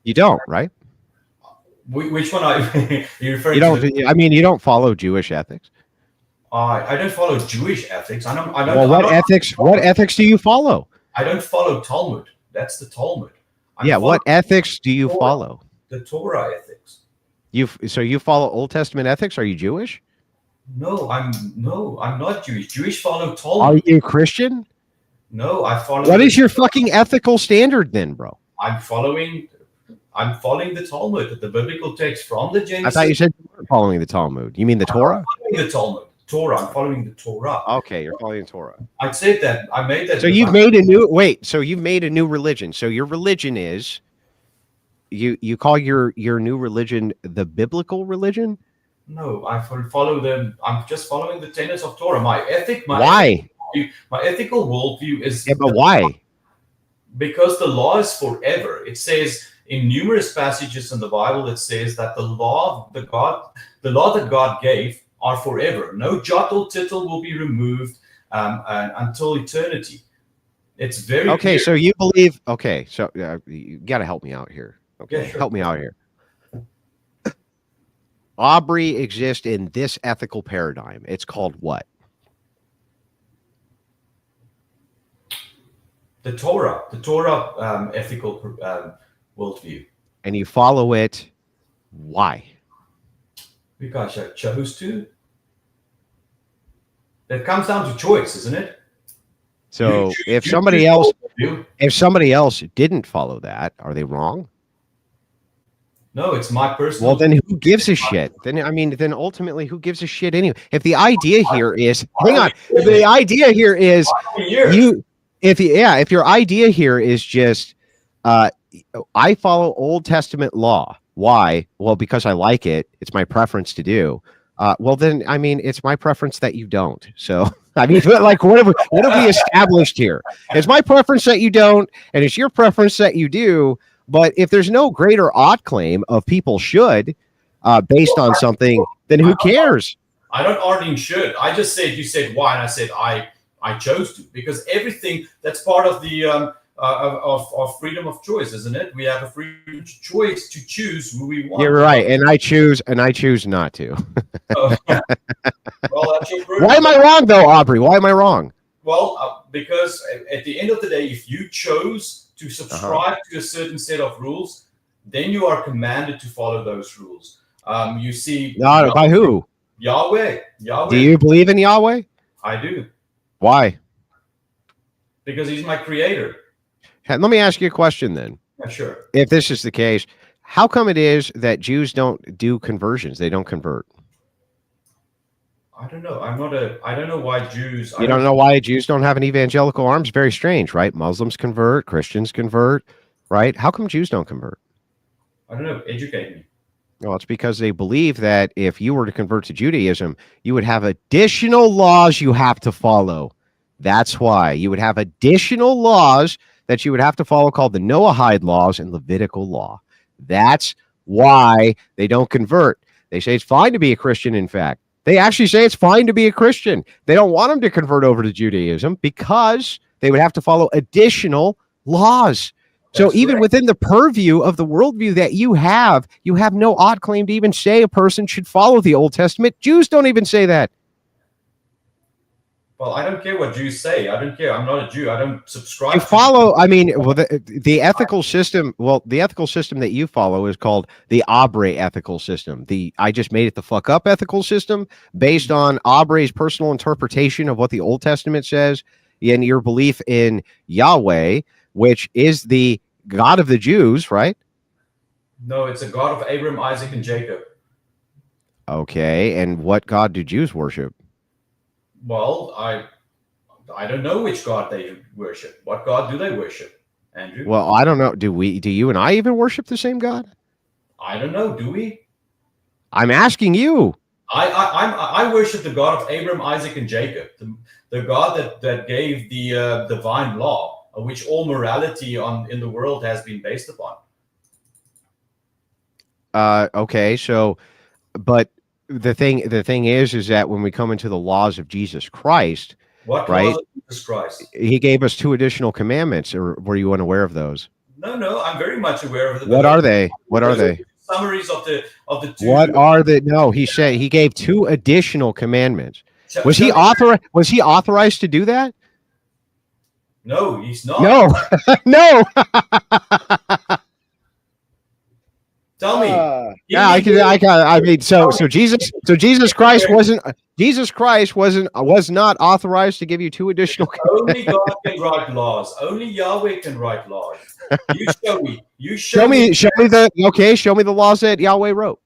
You don't, right? Which one are you referring you don't, to? I mean, you don't follow Jewish ethics. I don't follow Jewish ethics. What ethics do you follow? I don't follow Talmud. That's the Talmud. What ethics do you follow? The Torah ethics. So you follow Old Testament ethics? Are you Jewish? No, I'm not Jewish. Jewish follow Talmud. Are you Christian? No, I follow. What is your fucking ethical standard then, bro? I'm following the Talmud, the biblical text from the Genesis. I thought you said you weren't following the Talmud. You mean the Torah? I'm following the Talmud. I'm following the Torah. Okay, you're following the Torah. I said that. I made that. So you've made a new religion. So your religion is you call your new religion the biblical religion? No, I follow them. I'm just following the tenets of Torah. My ethical worldview is. Yeah, but why? Because the law is forever. It says in numerous passages in the Bible, it says that the law that God gave are forever. No jot or tittle will be removed until eternity. It's very okay. clear. So you believe? Okay, so you got to help me out here. Okay, yeah, sure. Help me out here. Aubrey exists in this ethical paradigm. It's called what? The Torah ethical worldview. And you follow it. Why? Because I chose to. It comes down to choice, isn't it? So if somebody else didn't follow that, are they wrong? No, it's my personal. Well, then who gives a shit? Then ultimately, who gives a shit anyway? If the idea here is, if the idea here is if your idea here is just, I follow Old Testament law. Why? Well, because I like it. It's my preference to do. Well, then, it's my preference that you don't. So, like, what have we established here? It's my preference that you don't, and it's your preference that you do. But if there's no greater odd claim of people should, based on something, then who cares? I don't argue should. I just said, you said why, and I said I chose to, because everything that's part of the of freedom of choice, isn't it? We have a free choice to choose who we want. You're right, and I choose not to. Well, that's your preference. Why am I wrong, though, Aubrey? Why am I wrong? Well, because at the end of the day, if you chose to subscribe to a certain set of rules, then you are commanded to follow those rules. You see, by who? Yahweh. Do you believe in Yahweh? I do. Why? Because he's my creator. Let me ask you a question then. Yeah, sure. If this is the case, how come it is that Jews don't do conversions? They don't convert. I don't know. I don't know why Jews. You don't know why Jews don't have an evangelical arm? It's very strange, right? Muslims convert, Christians convert, right? How come Jews don't convert? I don't know. Educate me. Well, it's because they believe that if you were to convert to Judaism, you would have additional laws you have to follow. That's why you would have additional laws that you would have to follow called the Noahide laws and Levitical law. That's why they don't convert. They say it's fine to be a Christian, in fact. They actually say it's fine to be a Christian. They don't want them to convert over to Judaism because they would have to follow additional laws. So even within the purview of the worldview that you have no odd claim to even say a person should follow the Old Testament. Jews don't even say that. Well, I don't care what Jews say. I don't care. I'm not a Jew. I don't subscribe. You follow. I mean, well, the ethical system. Well, the ethical system that you follow is called the Aubrey ethical system. I just made it the fuck up ethical system based on Aubrey's personal interpretation of what the Old Testament says and your belief in Yahweh, which is the God of the Jews, right? No, it's a God of Abraham, Isaac, and Jacob. Okay, and what God do Jews worship? Well, I don't know which God they worship. What God do they worship, Andrew? Well, I don't know. Do you and I even worship the same God? I don't know. Do we? I'm asking you. I worship the God of Abraham, Isaac, and Jacob, the God that gave the divine law, of which all morality in the world has been based upon. Okay, so, but the thing is that when we come into the laws of Jesus Christ, what right? laws of Jesus Christ? He gave us 2 additional commandments, or were you unaware of those? No, I'm very much aware of them. What are they? What are they? Summaries of the 2. What are the? No, he said he gave 2 additional commandments. Was he authorized to do that? No, he's not. No, no. Tell me. Yeah, I mean, so Jesus Christ was not authorized to give you 2 additional. Only God can write laws. Only Yahweh can write laws. You show me. Show me the laws that Yahweh wrote.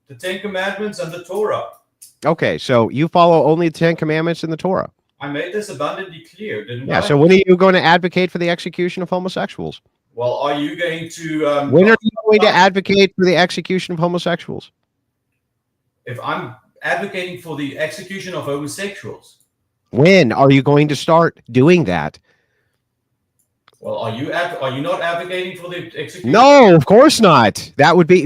The 10 Commandments and the Torah. Okay, so you follow only the 10 Commandments and the Torah. I made this abundantly clear, didn't I? Yeah. So when are you going to advocate for the execution of homosexuals? Well, are you going to? When are you going to advocate for the execution of homosexuals? If I'm advocating for the execution of homosexuals. When are you going to start doing that? Well, are you not advocating for the execution? No, of course not. That would be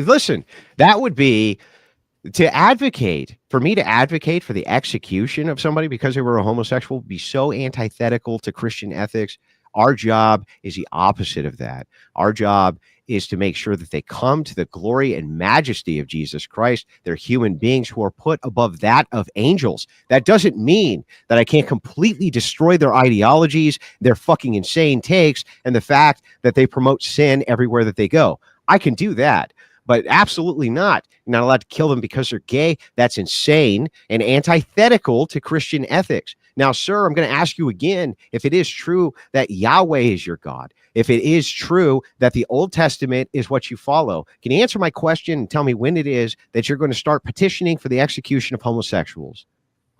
to advocate for me to advocate for the execution of somebody because they were a homosexual would be so antithetical to Christian ethics. Our job is the opposite of that. Our job is to make sure that they come to the glory and majesty of Jesus Christ. They're human beings who are put above that of angels. That doesn't mean that I can't completely destroy their ideologies, their fucking insane takes, and the fact that they promote sin everywhere that they go. I can do that, but absolutely not. You're not allowed to kill them because they're gay. That's insane and antithetical to Christian ethics. Now, sir, I'm going to ask you again, if it is true that Yahweh is your God, if it is true that the Old Testament is what you follow, can you answer my question and tell me when it is that you're going to start petitioning for the execution of homosexuals?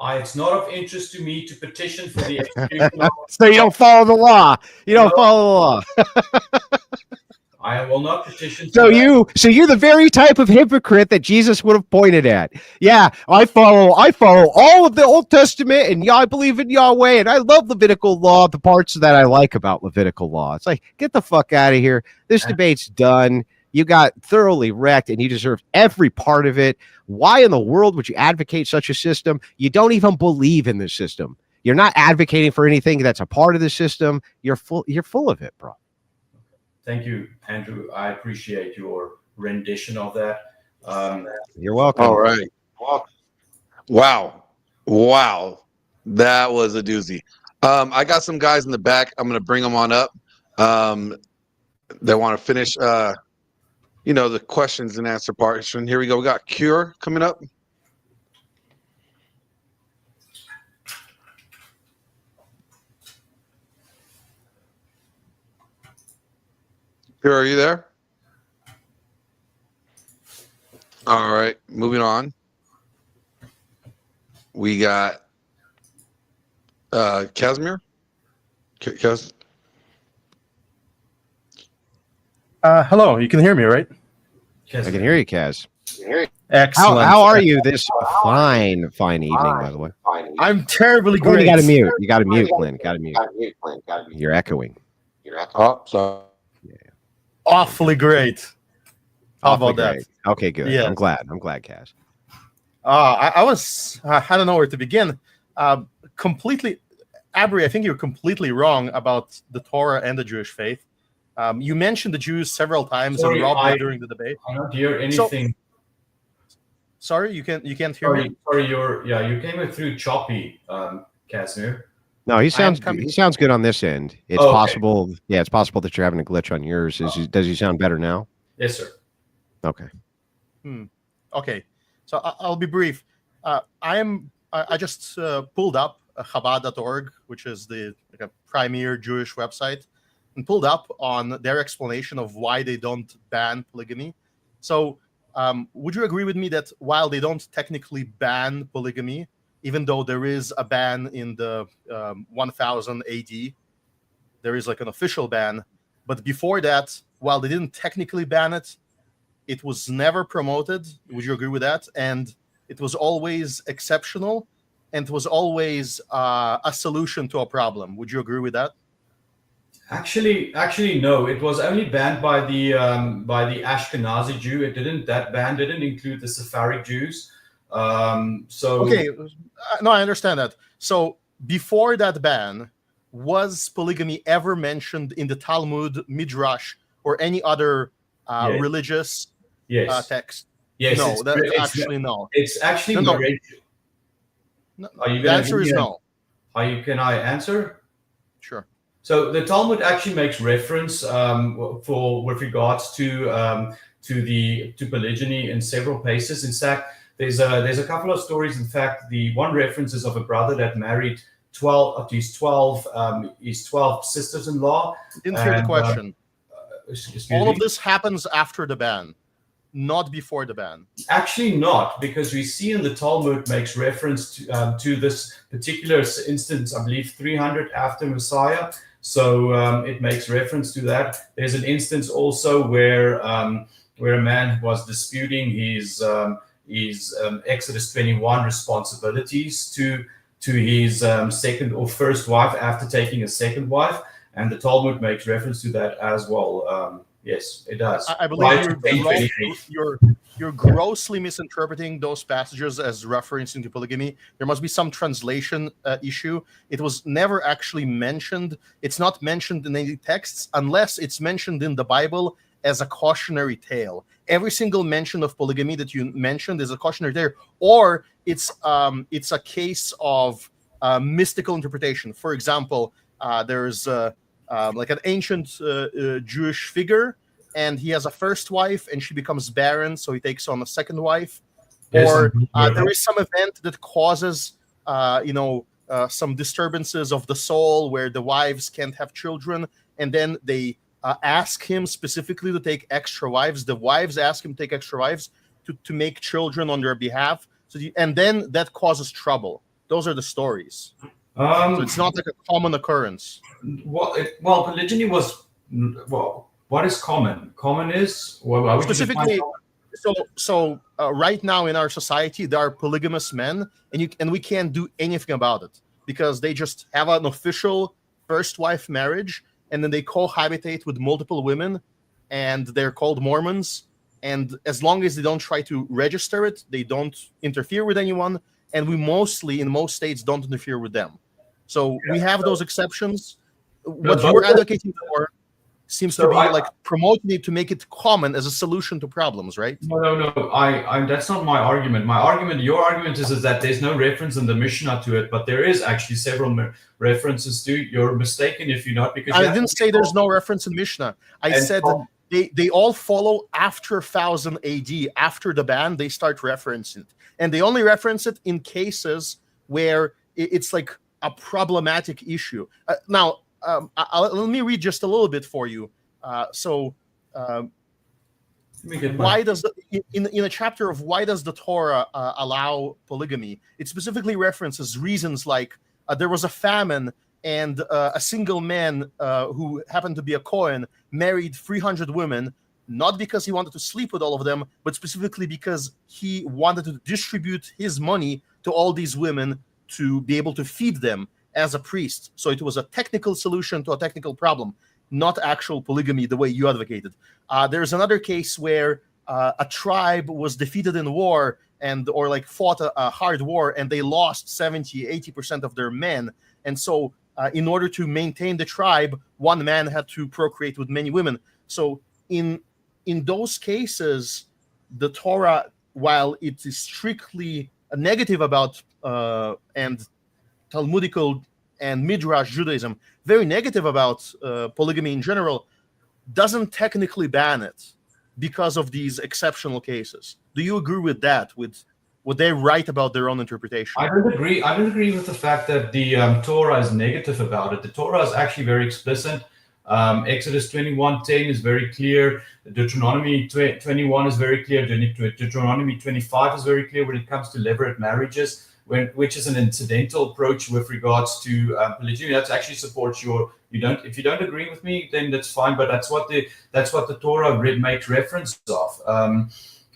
It's not of interest to me to petition for the execution of So you don't follow the law. You don't follow the law. I will not petition. So you're the very type of hypocrite that Jesus would have pointed at. Yeah, I follow all of the Old Testament, and I believe in Yahweh, and I love Levitical law, the parts that I like about Levitical law. It's like, get the fuck out of here. This debate's done. You got thoroughly wrecked, and you deserve every part of it. Why in the world would you advocate such a system? You don't even believe in the system. You're not advocating for anything that's a part of the system. You're full of it, bro. Thank you, Andrew. I appreciate your rendition of that. You're welcome. All right. Wow. That was a doozy. I got some guys in the back. I'm going to bring them on up. They want to finish, the questions and answer portion. Here we go. We got Cure coming up. Are you there? All right, moving on. We got Casimir. Hello, you can hear me, right? I can hear you, Kaz. Excellent. How are you this fine evening, by the way? I'm terribly great. You got to mute. You got to mute, Glenn. Got to mute. You're echoing. Oh, sorry. Awfully great. How about that? Okay, good. Yeah. I'm glad, Kaz. I don't know where to begin. Completely, Abri, I think you're completely wrong about the Torah and the Jewish faith. You mentioned the Jews several times during the debate. I don't hear anything. Sorry, you can't hear me. Sorry, you came through choppy. Casimir? No, he sounds good on this end. It's okay. possible. Yeah, it's possible that you're having a glitch on yours. Does he sound better now? Yes, sir. Okay. Okay. So I'll be brief. I just pulled up Chabad.org, which is the a premier Jewish website, and pulled up on their explanation of why they don't ban polygamy. So would you agree with me that while they don't technically ban polygamy, even though there is a ban in the 1000 AD, there is like an official ban, but before that, while they didn't technically ban it, it was never promoted. Would you agree with that? And it was always exceptional, and it was always a solution to a problem. Would you agree with that? Actually, no. It was only banned by the Ashkenazi Jew. That ban didn't include the Sephardic Jews. Okay, no, I understand that. So before that ban, was polygamy ever mentioned in the Talmud, Midrash, or any other religious text? Yes. No, that's actually no. It's actually no. The answer is no. Can I answer? Sure. So the Talmud actually makes reference with regards to polygyny in several places. In fact, there's a couple of stories. In fact, the one reference is of a brother that married 12 sisters-in-law. Didn't hear the question. All of this happens after the ban, not before the ban. Actually not, because we see in the Talmud makes reference to this particular instance, I believe 300 after Messiah. So it makes reference to that. There's an instance also where a man was disputing his Exodus 21 responsibilities to his second or first wife after taking a second wife, and the Talmud makes reference to that as well. Yes, it does. I believe you're grossly misinterpreting those passages as referencing to polygamy. There must be some translation issue. It was never actually mentioned. It's not mentioned in any texts unless it's mentioned in the Bible as a cautionary tale. Every single mention of polygamy that you mentioned is a cautionary tale, or it's a case of mystical interpretation. For example, there's like an ancient Jewish figure, and he has a first wife, and she becomes barren, so he takes on a second wife. Or there is some event that causes, some disturbances of the soul where the wives can't have children, and then they ask him specifically to take extra wives. The wives ask him to take extra wives to make children on their behalf. And then that causes trouble. Those are the stories. So it's not like a common occurrence. Well, polygyny was what is common? Common is specifically. So right now in our society, there are polygamous men, and we can't do anything about it because they just have an official first wife marriage, and then they cohabitate with multiple women, and they're called Mormons. And as long as they don't try to register it, they don't interfere with anyone. And we mostly, in most states, don't interfere with them. So we have those exceptions. What you're advocating for seems to be like promoting it to make it common as a solution to problems, right? No. That's not my argument. Your argument is that there's no reference in the Mishnah to it, but there is actually several references to. You're mistaken if you're not, because I didn't say there's no reference in Mishnah. I said they all follow after 1000 AD. After the ban, they start referencing it, and they only reference it in cases where it's like a problematic issue. Now. Let me read just a little bit for you. Why does in a chapter of why does the Torah allow polygamy? It specifically references reasons like there was a famine, and a single man who happened to be a Kohen married 300 women, not because he wanted to sleep with all of them, but specifically because he wanted to distribute his money to all these women to be able to feed them as a priest. So it was a technical solution to a technical problem, not actual polygamy the way you advocated. There's another case where a tribe was defeated in war or fought a hard war, and they lost 70-80% of their men. And so in order to maintain the tribe, one man had to procreate with many women. So in those cases, the Torah, while it is strictly negative about and Talmudical and Midrash Judaism very negative about polygamy in general, doesn't technically ban it because of these exceptional cases. Do you agree with that? With what they write about their own interpretation? I don't agree. I don't agree with the fact that the Torah is negative about it. The Torah is actually very explicit. Exodus 21:10 is very clear. Deuteronomy 21 is very clear. Deuteronomy 25 is very clear when it comes to levirate marriages, which is an incidental approach with regards to polygyny. That actually supports your. If you don't agree with me, then that's fine. But that's what the Torah makes reference of.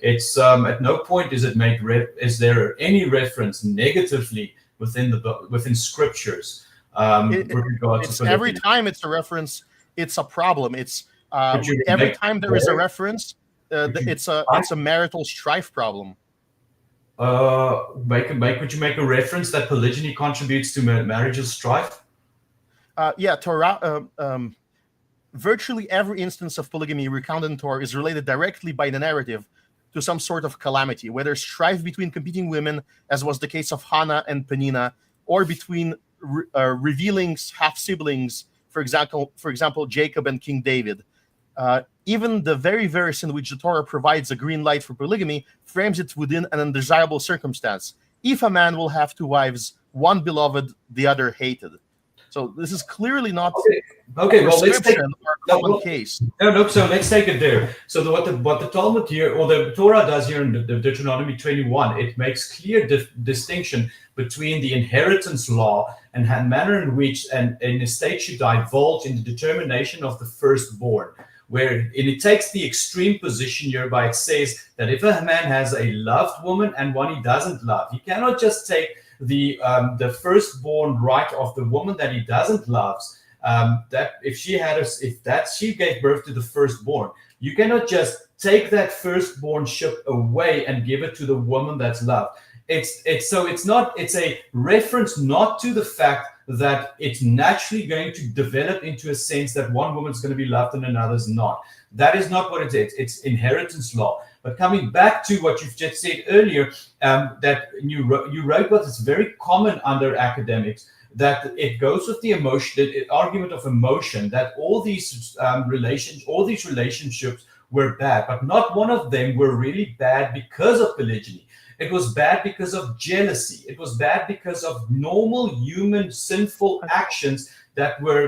It's at no point is it made. Is there any reference negatively within scriptures with regards to every time it's a reference, it's a problem. It's every time there is a reference, it's a marital strife problem. Would you make a reference that polygyny contributes to marital strife? Yeah, Torah. Virtually every instance of polygamy recounted in Torah is related directly by the narrative to some sort of calamity, whether strife between competing women, as was the case of Hannah and Peninnah, or between revealing half siblings, for example, Jacob and King David. Even the very verse in which the Torah provides a green light for polygamy frames it within an undesirable circumstance. If a man will have two wives, one beloved, the other hated. So this is clearly not okay. Well, let's take common case. No. So let's take it there. So what the Talmud here, or the Torah does here in the Deuteronomy 21, it makes clear distinction between the inheritance law and the manner in which an estate should divulge in the determination of the firstborn. Where it takes the extreme position hereby it says that if a man has a loved woman and one he doesn't love, he cannot just take the firstborn right of the woman that he doesn't love. That if she gave birth to the firstborn, you cannot just take that firstbornship away and give it to the woman that's loved. It's a reference not to the fact that it's naturally going to develop into a sense that one woman's going to be loved and another's not. That is not what it is. It's inheritance law. But coming back to what you've just said earlier, that you wrote what is very common under academics, that it goes with the emotion, the argument of emotion, that all these relationships were bad, but not one of them were really bad because of polygyny. It was bad because of jealousy. It was bad because of normal human sinful actions that was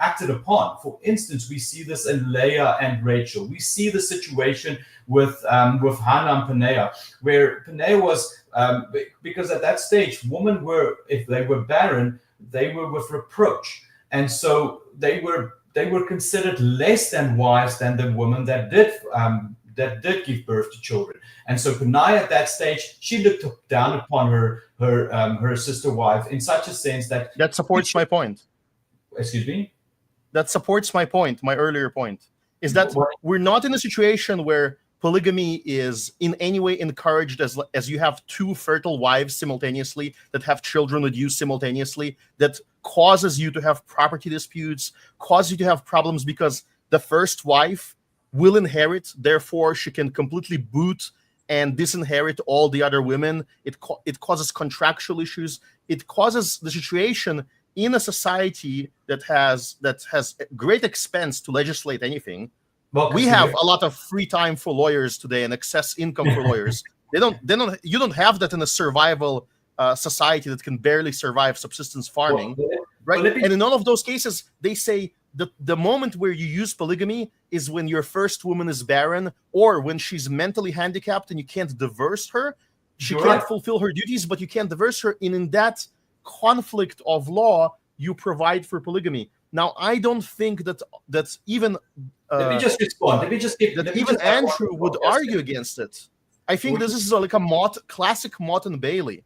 acted upon. For instance, we see this in Leah and Rachel. We see the situation with Hannah and Peninnah, where Peninnah was because at that stage, women were, if they were barren, they were with reproach, and so they were considered less than wise than the woman that did give birth to children. And so Peninnah at that stage, she looked down upon her sister wife in such a sense that supports my point. Excuse me? That supports my point, my earlier point, is that we're not in a situation where polygamy is in any way encouraged as you have two fertile wives simultaneously that have children with you simultaneously, that causes you to have property disputes, causes you to have problems because the first wife will inherit, therefore she can completely boot and disinherit all the other women. It causes contractual issues. It causes the situation in a society that has great expense to legislate anything. Well, we have a lot of free time for lawyers today and excess income for lawyers. You don't have that in a survival society that can barely survive subsistence farming, right? And in all of those cases, they say that the moment where you use polygamy is when your first woman is barren or when she's mentally handicapped and you can't divorce her. She can't fulfill her duties, but you can't divorce her. And in that conflict of law, you provide for polygamy. Now, I don't think that's even. Let me just respond. Even Andrew would argue against it. I think this is like a classic Mott and Bailey,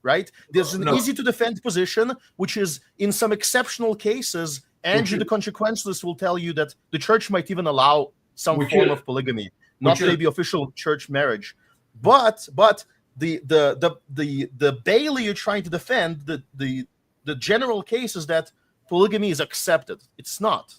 right? There's an easy to defend position, which is in some exceptional cases, Andrew the consequentialist will tell you that the church might even allow some form of polygamy, not maybe official church marriage, but the Bailey you're trying to defend, the general case is that polygamy is accepted. It's not.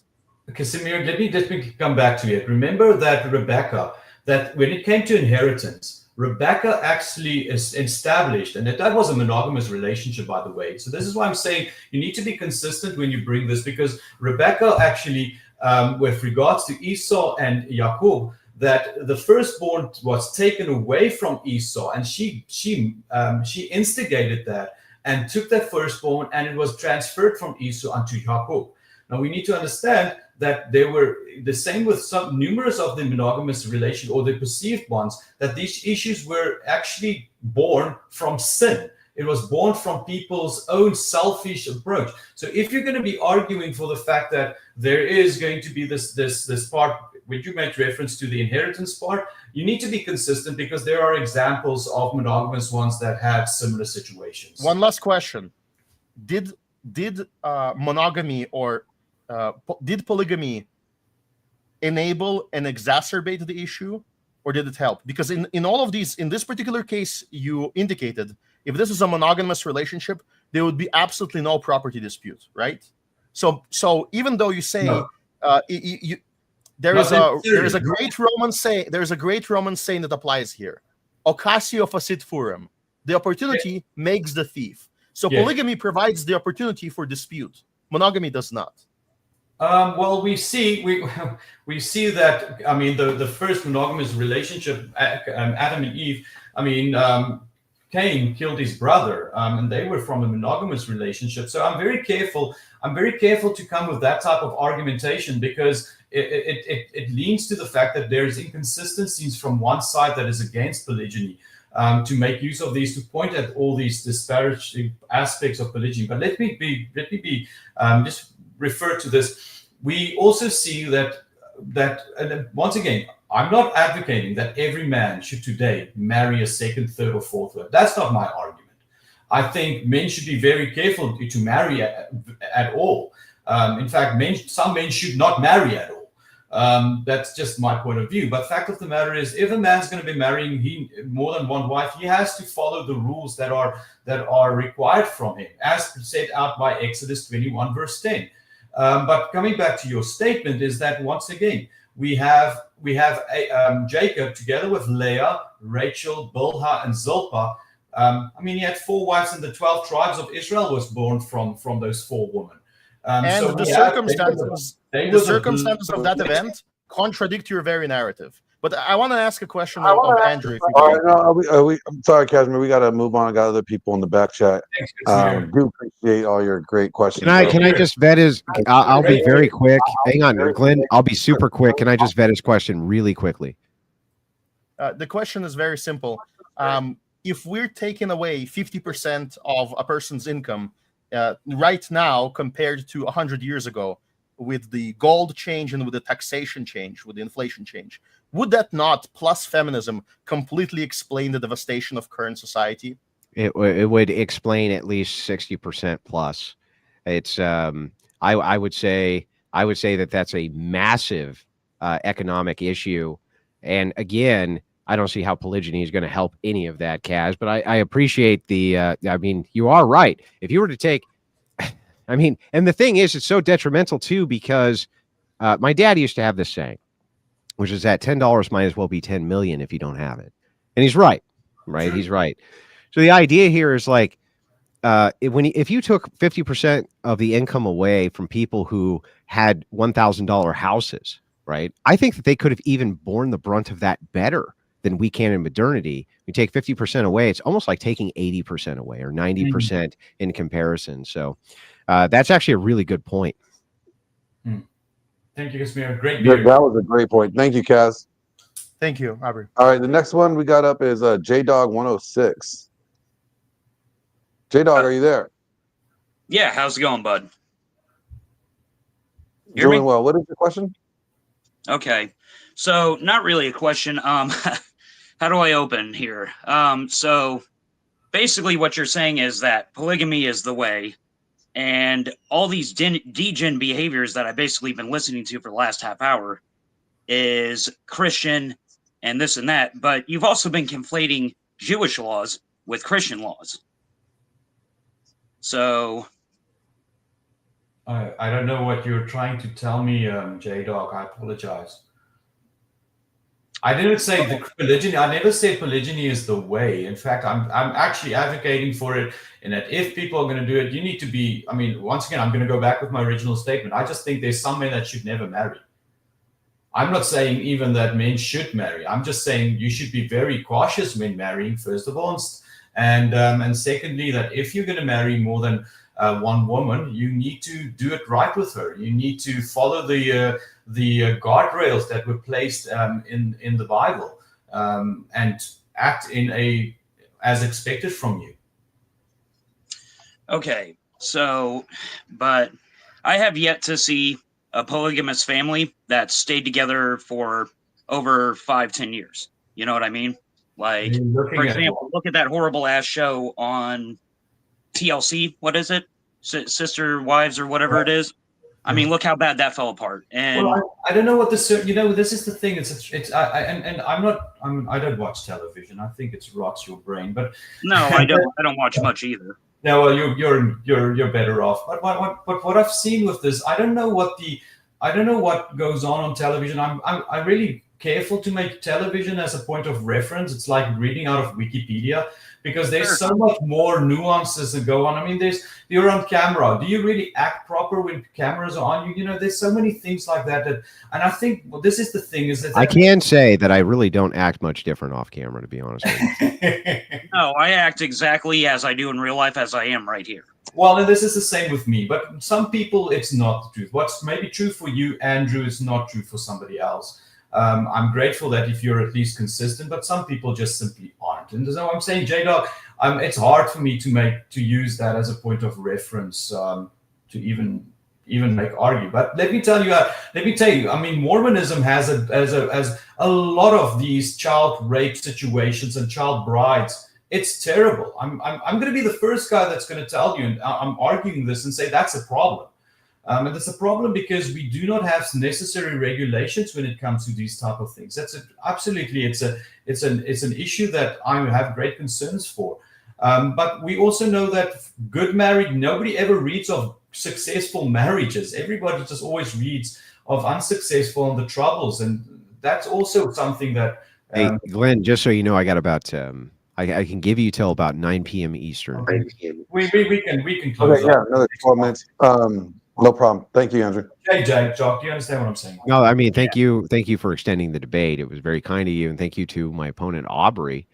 Okay, Samir, let me come back to it. Remember that Rebecca, that when it came to inheritance, Rebecca actually is established, and that was a monogamous relationship, by the way. So this is why I'm saying you need to be consistent when you bring this, because Rebecca actually, with regards to Esau and Jacob, that the firstborn was taken away from Esau, and she instigated that and took that firstborn, and it was transferred from Esau unto Jacob. Now we need to understand that they were the same with some numerous of the monogamous relations, or the perceived ones, that these issues were actually born from sin. It was born from people's own selfish approach. So if you're going to be arguing for the fact that there is going to be this part, which you made reference to the inheritance part, you need to be consistent, because there are examples of monogamous ones that had similar situations. One last question: Did monogamy or did polygamy enable and exacerbate the issue, or did it help? Because in all of these, in this particular case, you indicated if this is a monogamous relationship, there would be absolutely no property dispute, right? So even though you say there is a great Roman saying that applies here: "Occasio facit furem." The opportunity makes the thief. So polygamy provides the opportunity for dispute. Monogamy does not. Well, we see that. I mean, the first monogamous relationship, Adam and Eve. I mean, Cain killed his brother, and they were from a monogamous relationship. So I'm very careful. I'm very careful to come with that type of argumentation, because it leans to the fact that there is inconsistencies from one side that is against polygyny, to make use of these, to point at all these disparaging aspects of polygyny. But let me be just refer to this. We also see that and once again, I'm not advocating that every man should today marry a second, third, or fourth wife. That's not my argument. I think men should be very careful to marry at all. In fact, some men should not marry at all. That's just my point of view. But fact of the matter is, if a man's going to be marrying more than one wife, he has to follow the rules that are required from him, as set out by Exodus 21, verse 10. But coming back to your statement, is that once again we have Jacob together with Leah, Rachel, Bilhah, and Zilpah. I mean, he had 4 wives, and the 12 tribes of Israel was born from those 4 women. And so the circumstances of that event contradict your very narrative. But I want to ask a question of Andrew. I'm sorry, Casimir. We got to move on. I got other people in the back chat. Do appreciate all your great questions. Can I just vet his? I'll be very quick. Hang on, Glenn. I'll be super quick. Can I just vet his question really quickly? The question is very simple. If we're taking away 50% of a person's income right now compared to 100 years ago, with the gold change and with the taxation change, with the inflation change, would that not, plus feminism, completely explain the devastation of current society? It would explain at least 60% plus. It's I would say that that's a massive economic issue, and again, I don't see how polygyny is going to help any of that, Kaz. But I appreciate the. I mean, you are right. If you were to take, I mean, and the thing is, it's so detrimental too, because my dad used to have this saying, which is that $10 might as well be 10 million if you don't have it. And he's right, right? He's right. So the idea here is like, if you took 50% of the income away from people who had $1,000 houses, right? I think that they could have even borne the brunt of that better than we can in modernity. We take 50% away. It's almost like taking 80% away, or 90% in comparison. So that's actually a really good point. Thank you, Casimir. Great. That was a great point. Thank you, Kaz. Thank you, Aubrey. All right, the next one we got up is J-Dog 106. J-Dog, are you there? Yeah, how's it going, bud? Doing well. What is your question? Okay, so not really a question. How do I open here? So basically what you're saying is that polygamy is the way, and all these degen behaviors that I've basically been listening to for the last half hour is Christian and this and that, but you've also been conflating Jewish laws with Christian laws. So I don't know what you're trying to tell me, J-Dog. I apologize. I didn't say the polygyny. I never said polygyny is the way. In fact, I'm actually advocating for it. And that if people are going to do it, you need to be. I mean, once again, I'm going to go back with my original statement. I just think there's some men that should never marry. I'm not saying even that men should marry. I'm just saying you should be very cautious when marrying, first of all, and secondly, that if you're going to marry more than one woman, you need to do it right with her. You need to follow the guardrails that were placed in the Bible and act as expected from you. Okay, so, but I have yet to see a polygamous family that stayed together for over 5-10 years. You know what I mean? Like, for example, look at that horrible ass show on TLC. What is it? Sister Wives or whatever it is. I mean, look how bad that fell apart. And well, I don't know what this. You know, this is the thing. I don't watch television. I think it rots your brain. But no, I don't watch much either. No, well, you're better off. But what I've seen with this, I don't know what goes on television. I'm really careful to make television as a point of reference. It's like reading out of Wikipedia, because there's so much more nuances that go on. I mean, you're on camera. Do you really act proper when cameras are on you? You know, there's so many things like that. And I think this is the thing is that I can say that I really don't act much different off camera, to be honest with you. No, I act exactly as I do in real life, as I am right here. Well, and this is the same with me. But some people, it's not the truth. What's maybe true for you, Andrew, is not true for somebody else. I'm grateful that if you're at least consistent, but some people just simply aren't. And so I'm saying, J-Dog, it's hard for me to use that as a point of reference to even argue. But let me tell you, I mean, Mormonism has a lot of these child rape situations and child brides. It's terrible. I'm going to be the first guy that's going to tell you, and I'm arguing this and say that's a problem. And it's a problem because we do not have necessary regulations when it comes to these type of things. Absolutely, it's an issue that I have great concerns for. But we also know that good marriage, nobody ever reads of successful marriages. Everybody just always reads of unsuccessful and the troubles, and that's also something that. Hey, Glenn, just so you know, I got about. I can give you till about 9 p.m. Eastern. We can close. Okay, yeah, another 12 minutes. No problem. Thank you, Andrew. Hey, Jack, do you understand what I'm saying? No, I mean, thank you for extending the debate. It was very kind of you, and thank you to my opponent Aubrey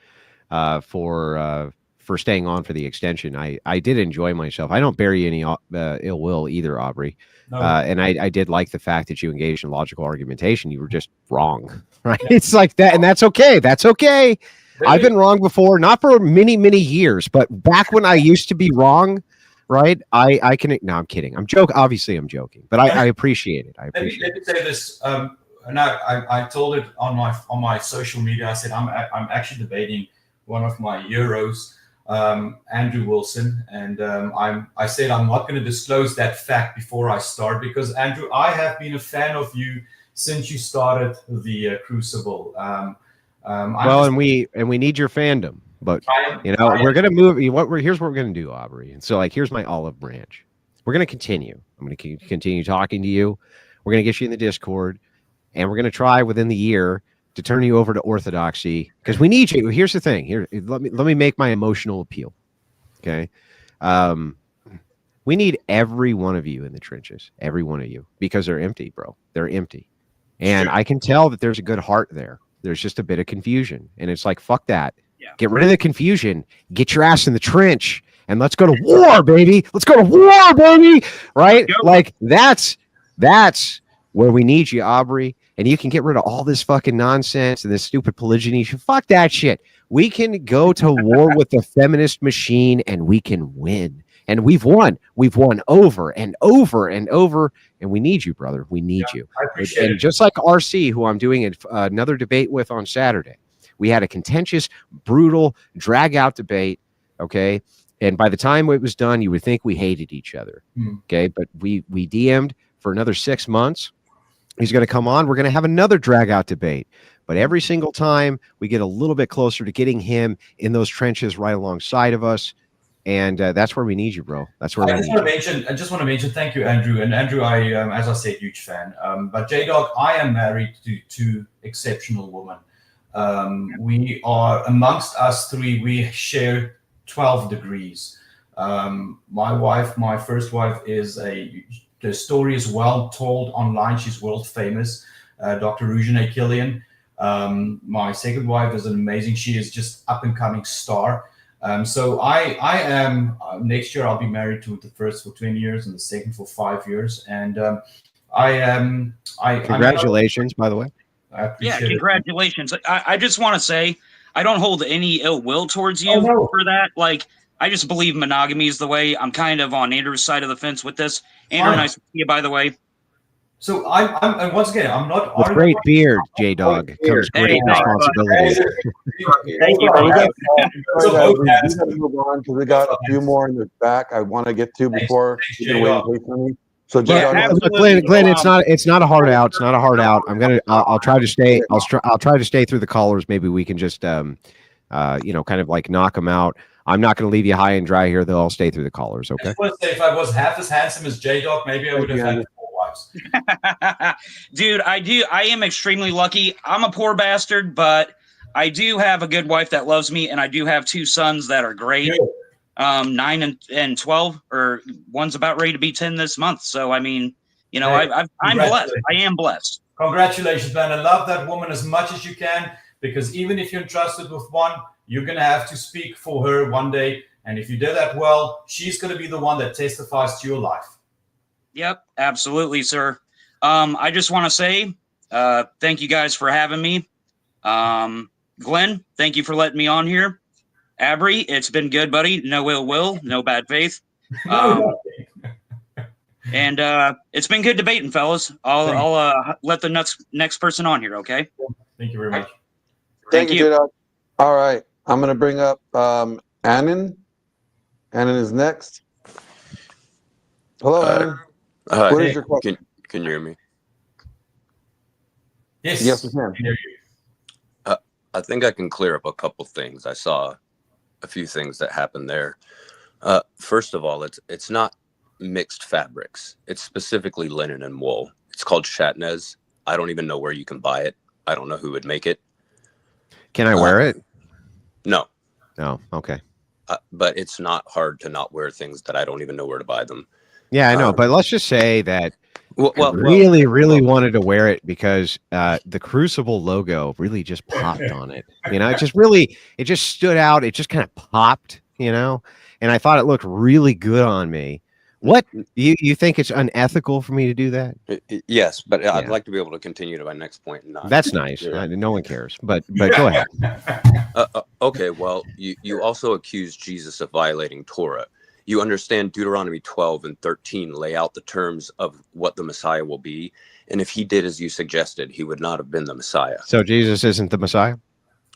for staying on for the extension. I did enjoy myself. I don't bear you any ill will either, Aubrey. No. And I did like the fact that you engaged in logical argumentation. You were just wrong, right? Yeah. It's like that, and that's okay. That's okay. Really? I've been wrong before, not for many, many years, but back when I used to be wrong. Right, I can. No, I'm kidding. I'm joking. Obviously, I'm joking, but I appreciate it. Let me say this. And I told it on my social media. I said I'm actually debating one of my heroes, Andrew Wilson, and I said I'm not going to disclose that fact before I start, because Andrew, I have been a fan of you since you started the Crucible. And we need your fandom. But we're gonna move. Here's what we're gonna do, Aubrey. And so, here's my olive branch. We're gonna continue. I'm gonna continue talking to you. We're gonna get you in the Discord, and we're gonna try within the year to turn you over to Orthodoxy, because we need you. Here's the thing. Here, let me make my emotional appeal. Okay, we need every one of you in the trenches, every one of you, because they're empty, bro. They're empty, and I can tell that there's a good heart there. There's just a bit of confusion, and it's like, fuck that. Yeah. Get rid of the confusion. Get your ass in the trench, and let's go to war, baby. Let's go to war, baby. Right? Yep. Like that's where we need you, Aubrey. And you can get rid of all this fucking nonsense and this stupid polygyny. Fuck that shit. We can go to war with the feminist machine, and we can win. And we've won. We've won over and over and over. And we need you, brother. We need you. I appreciate it. And just like RC, who I'm doing another debate with on Saturday. We had a contentious, brutal, drag-out debate, okay? And by the time it was done, you would think we hated each other, okay? But we DM'd for another 6 months. He's going to come on. We're going to have another drag-out debate. But every single time, we get a little bit closer to getting him in those trenches right alongside of us. And that's where we need you, bro. That's where I just want to mention, thank you, Andrew. And Andrew, as I said, huge fan. But J-Dog, I am married to two exceptional women. We are, amongst us three, we share 12 degrees. My wife, my first wife, the story is well told online. She's world famous, Dr. Rujane Killian. My second wife is she is just up and coming star. So I am, next year I'll be married to the first for 20 years and the second for 5 years. And congratulations, by the way. Yeah, congratulations. I just want to say, I don't hold any ill will towards you for that. Like, I just believe monogamy is the way. I'm kind of on Andrew's side of the fence with this. Andrew, nice to see you, by the way. So and once again, I'm not with great beard, J-Dog, comes great responsibility. Thank you. Move on because we got a few more in the back I want to get to before you can wait for me. So Glenn, it's not a hard out. It's not a hard out. I'll try to stay. I'll try to stay through the callers. Maybe we can just kind of like knock them out. I'm not going to leave you high and dry here. They'll all stay through the callers. Okay. I just want to say, if I was half as handsome as J-Dog, maybe I would have had 4 wives. Dude, I am extremely lucky. I'm a poor bastard, but I do have a good wife that loves me, and I do have 2 sons that are great. 9 and 12, or one's about ready to be 10 this month. So, I mean, I'm blessed. I am blessed. Congratulations, man. I love that woman as much as you can, because even if you're entrusted with one, you're going to have to speak for her one day. And if you do that well, she's going to be the one that testifies to your life. Yep, absolutely, sir. I just want to say thank you guys for having me. Glenn, thank you for letting me on here. Abry, it's been good, buddy. No ill will, no bad faith. And it's been good debating, fellas. I'll let the next person on here, okay? Thank you very much. Thank you, J-Dog. All right. I'm going to bring up Annan. Annan is next. Hello, Annan. Hi. What is your question? Can you hear me? Yes, we can. Hear you. I think I can clear up a couple things. I saw a few things that happened there. First of all, it's not mixed fabrics. It's specifically linen and wool. It's called chatnez. I don't even know where you can buy it. I don't know who would make it. Can I wear it? No. No. Okay. But it's not hard to not wear things that I don't even know where to buy them. Yeah, I know. But let's just say that I really wanted to wear it because the Crucible logo really just popped on it. It just stood out. It just kind of popped, and I thought it looked really good on me. What you think it's unethical for me to do that? Yes, but I'd like to be able to continue to my next point. That's nice. No one cares, but go ahead. Okay, well, you also accused Jesus of violating Torah. You understand Deuteronomy 12 and 13 lay out the terms of what the Messiah will be, and if he did as you suggested, he would not have been the Messiah. So Jesus isn't the Messiah?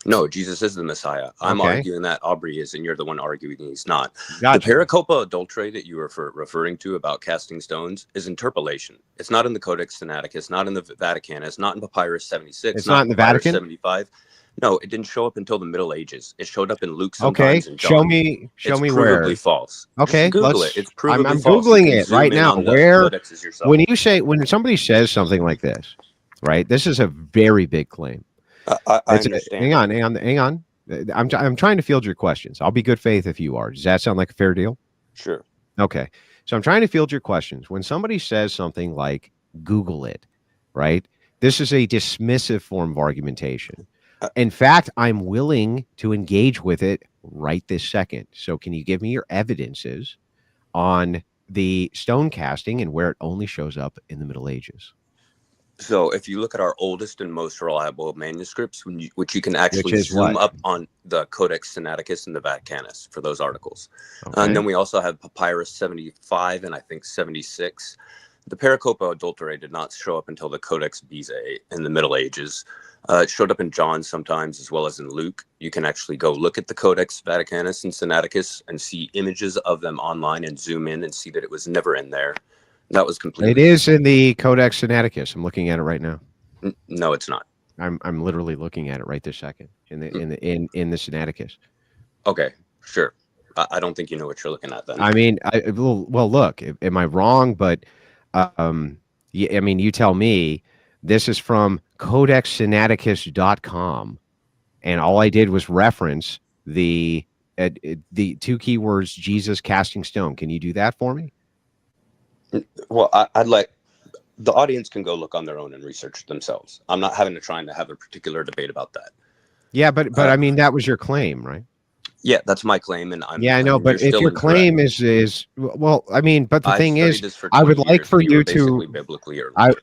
No, Jesus is the Messiah. I'm arguing that Aubrey is, and you're the one arguing he's not. Gotcha. The pericopa adulterae that you were referring to about casting stones is interpolation. It's not in the Codex Sinaiticus, not in the Vatican. It's not in Papyrus 76. It's not in the Vatican? 75. No, it didn't show up until the Middle Ages. It showed up in Luke sometimes. Okay, show me it's where. Provably false. Okay, just Google it. It's provably I'm false. Googling it right now. Where when somebody says something like this, right? This is a very big claim. I understand. Hang on. I'm trying to field your questions. I'll be good faith if you are. Does that sound like a fair deal? Sure. Okay. So I'm trying to field your questions. When somebody says something like Google it, right? This is a dismissive form of argumentation. In fact, I'm willing to engage with it right this second. So can you give me your evidences on the stone casting and where it only shows up in the Middle Ages? So if you look at our oldest and most reliable manuscripts, which you can actually zoom up on the Codex Sinaiticus and the Vaticanus for those articles. Okay. And then we also have Papyrus 75 and I think 76. The pericopa adulterae did not show up until the Codex Bezae in the Middle Ages. It showed up in John sometimes as well as in Luke. You can actually go look at the Codex Vaticanus and Sinaiticus and see images of them online and zoom in and see that it was never in there. That was completely. It is in the Codex Sinaiticus. I'm looking at it right now. No, it's not. I'm literally looking at it right this second in the Sinaiticus. Okay, sure. I don't think you know what you're looking at then. I mean, well, look, am I wrong? But you tell me. This is from codexsinaiticus.com. and all I did was reference the 2 keywords, Jesus casting stone. Can you do that for me? Well, I'd like the audience can go look on their own and research themselves. I'm not trying to have a particular debate about that. Yeah, but I mean, that was your claim, right? Yeah, that's my claim, and I know, but if your claim is well, I mean, but the thing is, I would like for you to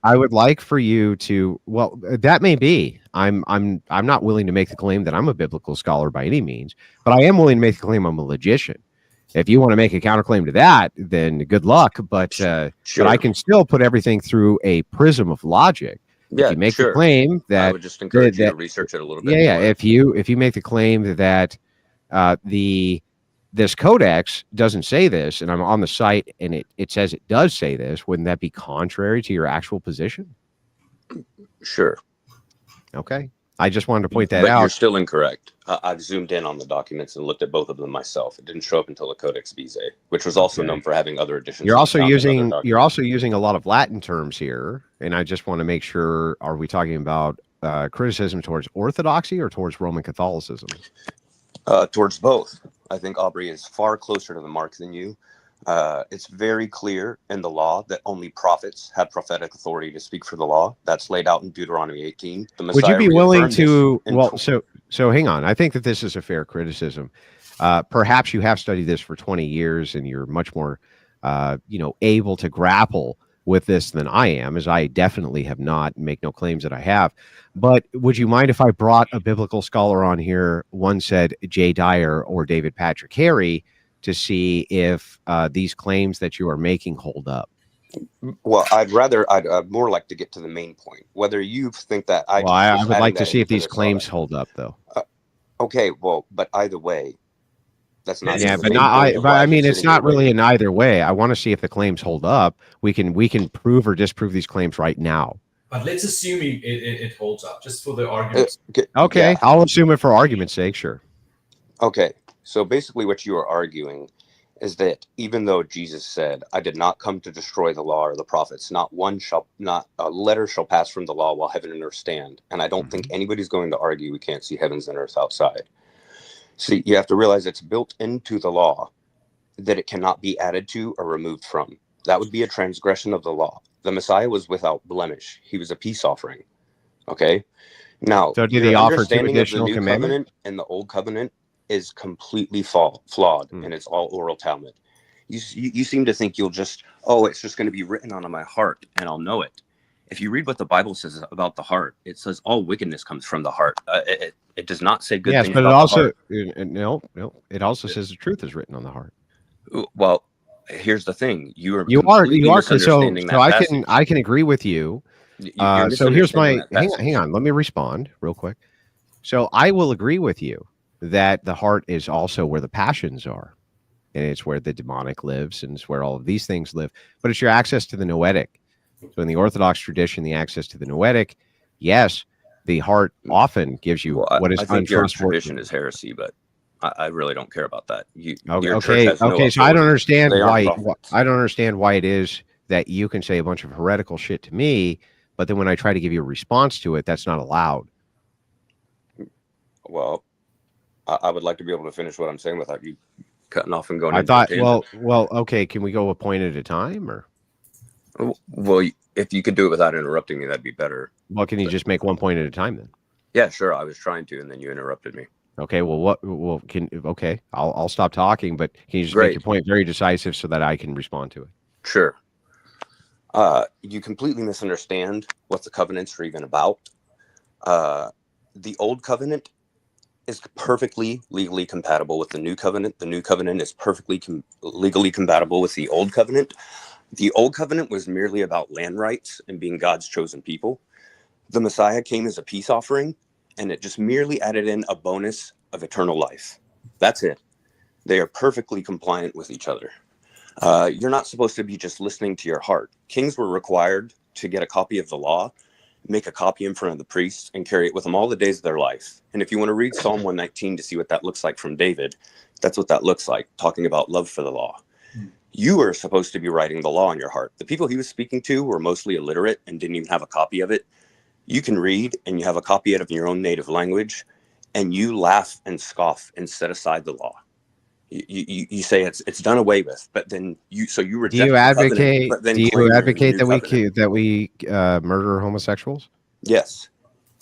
I would like for you to, well, that may be. I'm not willing to make the claim that I'm a biblical scholar by any means, but I am willing to make the claim I'm a logician. If you want to make a counterclaim to that, then good luck. But sure. But I can still put everything through a prism of logic. Yeah, if you make the claim that I would just encourage you to research it a little bit. Yeah, if you make the claim that this codex doesn't say this, and I'm on the site and it says it does say this, wouldn't that be contrary to your actual position? Sure. Okay. I just wanted to point that but out. You're still incorrect. I've zoomed in on the documents and looked at both of them myself. It didn't show up until the Codex Vise, which was also known for having other additions. You're also using a lot of Latin terms here, and I just want to make sure: are we talking about criticism towards Orthodoxy or towards Roman Catholicism? Towards both. I think Aubrey is far closer to the mark than you. It's very clear in the law that only prophets have prophetic authority to speak for the law. That's laid out in Deuteronomy 18. Would you be willing to? Well, so hang on. I think that this is a fair criticism. Perhaps you have studied this for 20 years and you're much more, able to grapple with this than I am, as I definitely have not, and make no claims that I have. But would you mind if I brought a biblical scholar on here? One said Jay Dyer or David Patrick Harry, to see if these claims that you are making hold up. Well, I'd more like to get to the main point. Whether you think that I would like to see if these claims hold up, though. Okay, well, but either way, that's not. Yeah, but I mean, it's not really in either way. I want to see if the claims hold up. We can prove or disprove these claims right now. But let's assume it holds up, just for the argument. Okay, yeah. I'll assume it for argument's sake. Sure. Okay. So basically what you are arguing is that even though Jesus said, I did not come to destroy the law or the prophets, not a letter shall pass from the law while heaven and earth stand. And I don't think anybody's going to argue we can't see heavens and earth outside. See, you have to realize it's built into the law that it cannot be added to or removed from. That would be a transgression of the law. The Messiah was without blemish. He was a peace offering. Okay. Now, so did he offer two additional commandments? Covenant and the old covenant is completely flawed, and it's all oral Talmud. You seem to think you'll just, it's just going to be written on my heart and I'll know it. If you read what the Bible says about the heart, it says all wickedness comes from the heart. It does not say good things. Yes, but it also it also says the truth is written on the heart. Well, here's the thing: you are so I can agree with you. So here's my hang on. Let me respond real quick. So I will agree with you that the heart is also where the passions are, and it's where the demonic lives, and it's where all of these things live. But it's your access to the noetic. So in the Orthodox tradition, the access to the noetic, yes, the heart often gives you what is untrustworthy. Your tradition is heresy, but I really don't care about that. Okay. So I don't understand why. I don't understand why it is that you can say a bunch of heretical shit to me, but then when I try to give you a response to it, that's not allowed. Well, I would like to be able to finish what I'm saying without you cutting off and going. I thought, well, okay. Can we go a point at a time, or? Well, if you could do it without interrupting me, that'd be better. Well, can you just make one point at a time then? Yeah, sure. I was trying to, and then you interrupted me. Okay. Well, okay. I'll stop talking, but can you just make your point very decisive so that I can respond to it? Sure. You completely misunderstand what the covenants are even about. The old covenant is perfectly legally compatible with the new covenant. The new covenant is perfectly legally compatible with the old covenant. The old covenant was merely about land rights and being God's chosen people. The Messiah came as a peace offering, and it just merely added in a bonus of eternal life. That's it. They are perfectly compliant with each other. You're not supposed to be just listening to your heart. Kings were required to get a copy of the law, make a copy in front of the priests, and carry it with them all the days of their life. And if you want to read Psalm 119 to see what that looks like from David, that's what that looks like, talking about love for the law. You are supposed to be writing the law in your heart. The people he was speaking to were mostly illiterate and didn't even have a copy of it. You can read, and you have a copy of it in your own native language, and you laugh and scoff and set aside the law. You say it's done away with, but then you reject. Do you the advocate? covenant, but then Do you claim you're in the advocate new that covenant. we murder homosexuals? Yes.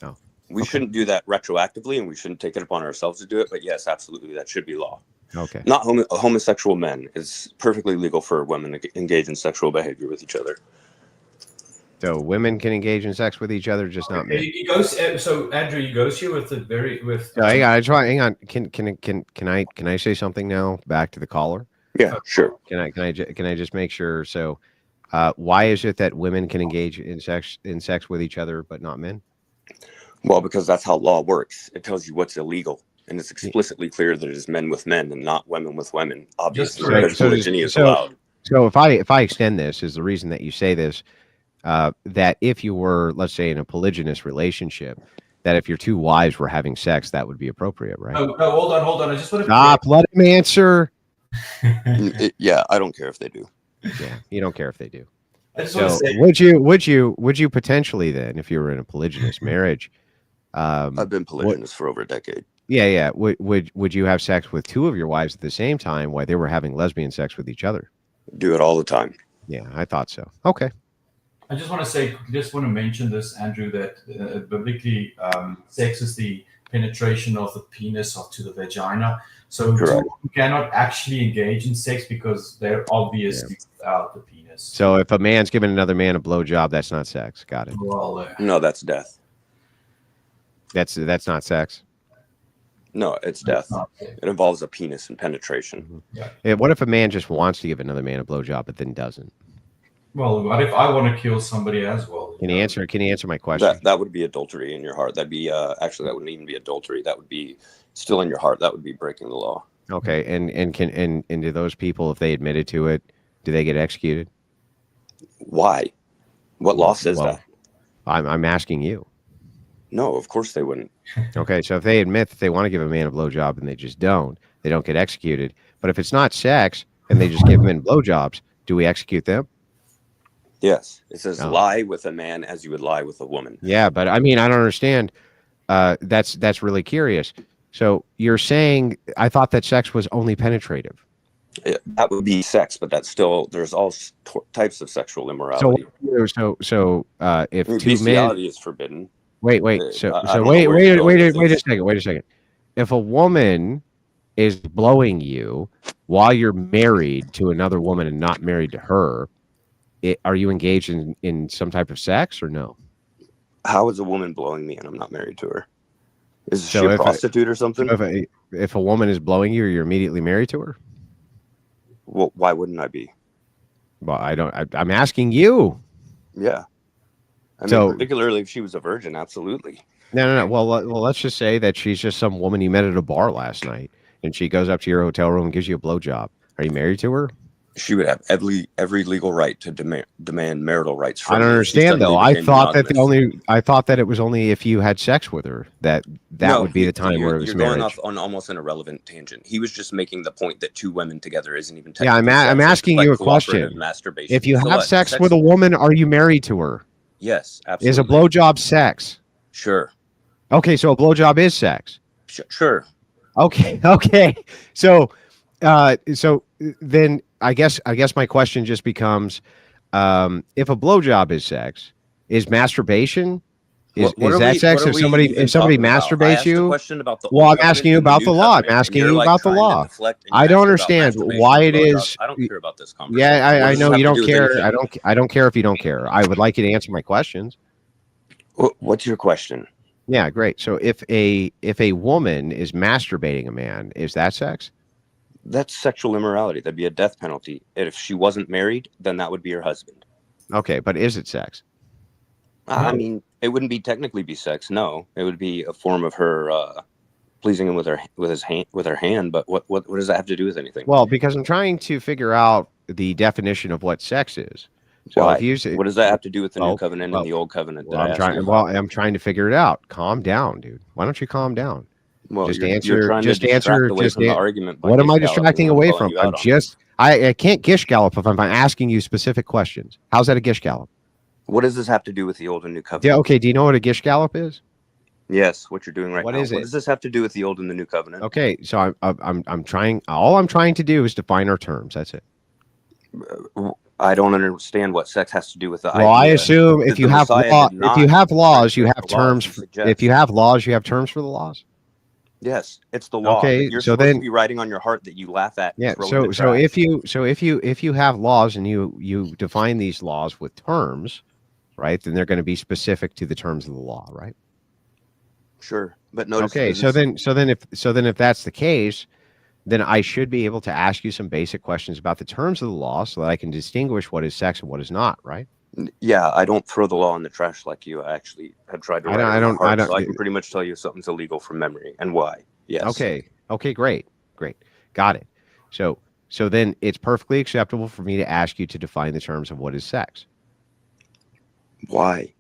Oh, we shouldn't do that retroactively, and we shouldn't take it upon ourselves to do it. But yes, absolutely, that should be law. Okay. Not homosexual men. It's perfectly legal for women to engage in sexual behavior with each other. So women can engage in sex with each other, just not men. He goes. So Andrew, he goes here with Hang on. Can I say something now? Back to the caller. Yeah, sure. Can I just make sure? So, why is it that women can engage in sex with each other, but not men? Well, because that's how law works. It tells you what's illegal, and it's explicitly clear that it is men with men and not women with women. Obviously, because polygyny is allowed. So if I extend this, is the reason that you say this, that if you were, let's say, in a polygynous relationship, that if your two wives were having sex, that would be appropriate, right? No, hold on. I just want to stop. Let him answer. Yeah, I don't care if they do. Yeah, you don't care if they do. I just So want to say, would you potentially then, if you were in a polygynous marriage? I've been polygynous for over a decade. Yeah. Would you have sex with two of your wives at the same time while they were having lesbian sex with each other? Do it all the time. Yeah, I thought so. Okay. I just want to mention this, Andrew, that biblically, sex is the penetration of the penis to the vagina. So you cannot actually engage in sex because they're obviously without the penis. So if a man's giving another man a blowjob, that's not sex. Got it. Well, no, that's death. That's not sex. No, it's death. It involves a penis and penetration. Yeah. What if a man just wants to give another man a blowjob but then doesn't? Well, what if I want to kill somebody as well? Can you answer my question? That would be adultery in your heart. That'd be actually, that wouldn't even be adultery. That would be still in your heart. That would be breaking the law. Okay, and do those people, if they admitted to it, do they get executed? Why? What law says that? I'm asking you. No, of course they wouldn't. Okay, so if they admit that they want to give a man a blowjob and they don't get executed. But if it's not sex and they just give men blowjobs, do we execute them? Yes, it says lie with a man as you would lie with a woman. Yeah, but I mean, I don't understand. That's really curious. So you're saying, I thought that sex was only penetrative. That would be sex, but that's still, there's all types of sexual immorality. So if two bestiality men is forbidden. Wait. Wait a second. If a woman is blowing you while you're married to another woman and not married to her, are you engaged in some type of sex or no? How is a woman blowing me and I'm not married to her? Is she a prostitute or something? If a woman is blowing you, you're immediately married to her? Well, why wouldn't I be? Well, I'm asking you. Yeah. I mean, particularly if she was a virgin, absolutely. No. Well, let's just say that she's just some woman you met at a bar last night, and she goes up to your hotel room and gives you a blowjob. Are you married to her? She would have every legal right to demand marital rights. I don't understand though. I thought that it was only if you had sex with her that would be the time where it was marriage. You're going off on almost an irrelevant tangent. He was just making the point that two women together isn't even. Yeah, I'm asking you a question. Masturbation. If you have sex with a woman, are you married to her? Yes, absolutely. Is a blowjob sex? Sure. Okay, so a blowjob is sex. Sure. Okay. So then I guess my question just becomes, if a blowjob is sex, is masturbation? Is that sex? If somebody masturbates you? Well, I'm asking you about the law. I'm asking you about the law. I don't understand why it is. I don't care about this conversation. Yeah, I know you don't care. I don't care if you don't care. I would like you to answer my questions. What's your question? Yeah, great. So if a woman is masturbating a man, is that sex? That's sexual immorality. That'd be a death penalty. And if she wasn't married, then that would be her husband. Okay, but is it sex? I mean, it wouldn't technically be sex. No, it would be a form of her pleasing him with her hand. But what does that have to do with anything? Well, because I'm trying to figure out the definition of what sex is. So what does that have to do with the new covenant and the old covenant? I'm trying to figure it out. Calm down, dude. Why don't you calm down? Well, just answer. The argument. What am I distracting away from? I can't gish gallop if I'm asking you specific questions. How's that a gish gallop? What does this have to do with the old and new covenant? Yeah. Okay. Do you know what a gish gallop is? Yes, what you're doing right What now. is What it? does this have to do with the Old and the New Covenant? Okay, so I'm trying. All I'm trying to do is define our terms. That's it. I don't understand what sex has to do with the Well, I idea assume that if the you have Messiah did if you not have laws, you break have the laws terms. you If you suggest. have laws, you have terms for the laws. Yes, it's the law Okay, that you're so supposed to then be writing on your heart that you laugh at and yeah. throw in the So trash. if you have laws and you define these laws with terms, right? Then they're going to be specific to the terms of the law, right? Sure, but notice Okay, so then if that's the case, then I should be able to ask you some basic questions about the terms of the law so that I can distinguish what is sex and what is not, right? yeah, I don't throw the law in the trash like you. I actually have tried to write it on my heart, so I can pretty much tell you something's illegal from memory and why. Yes. Okay, great. Got it. So then it's perfectly acceptable for me to ask you to define the terms of what is sex. Why?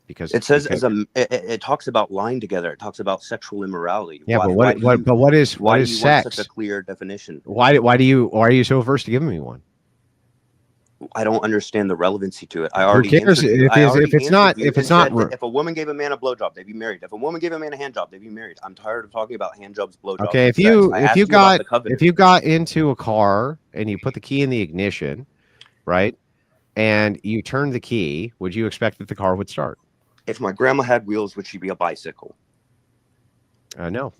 Because it says it talks about lying together. It talks about sexual immorality. Yeah, why, but what is why what do is you want sex? such a clear definition? Why are you so averse to giving me one? I don't understand the relevancy to it. I Who already cares answered you. if it's not If a woman gave a man a blowjob, they'd be married. If a woman gave a man a hand job, they'd be married. I'm tired of talking about hand jobs, blowjobs. Okay, and sex. if you got into a car and you put the key in the ignition, right, and you turned the key, would you expect that the car would start? If my grandma had wheels, would she be a bicycle? No.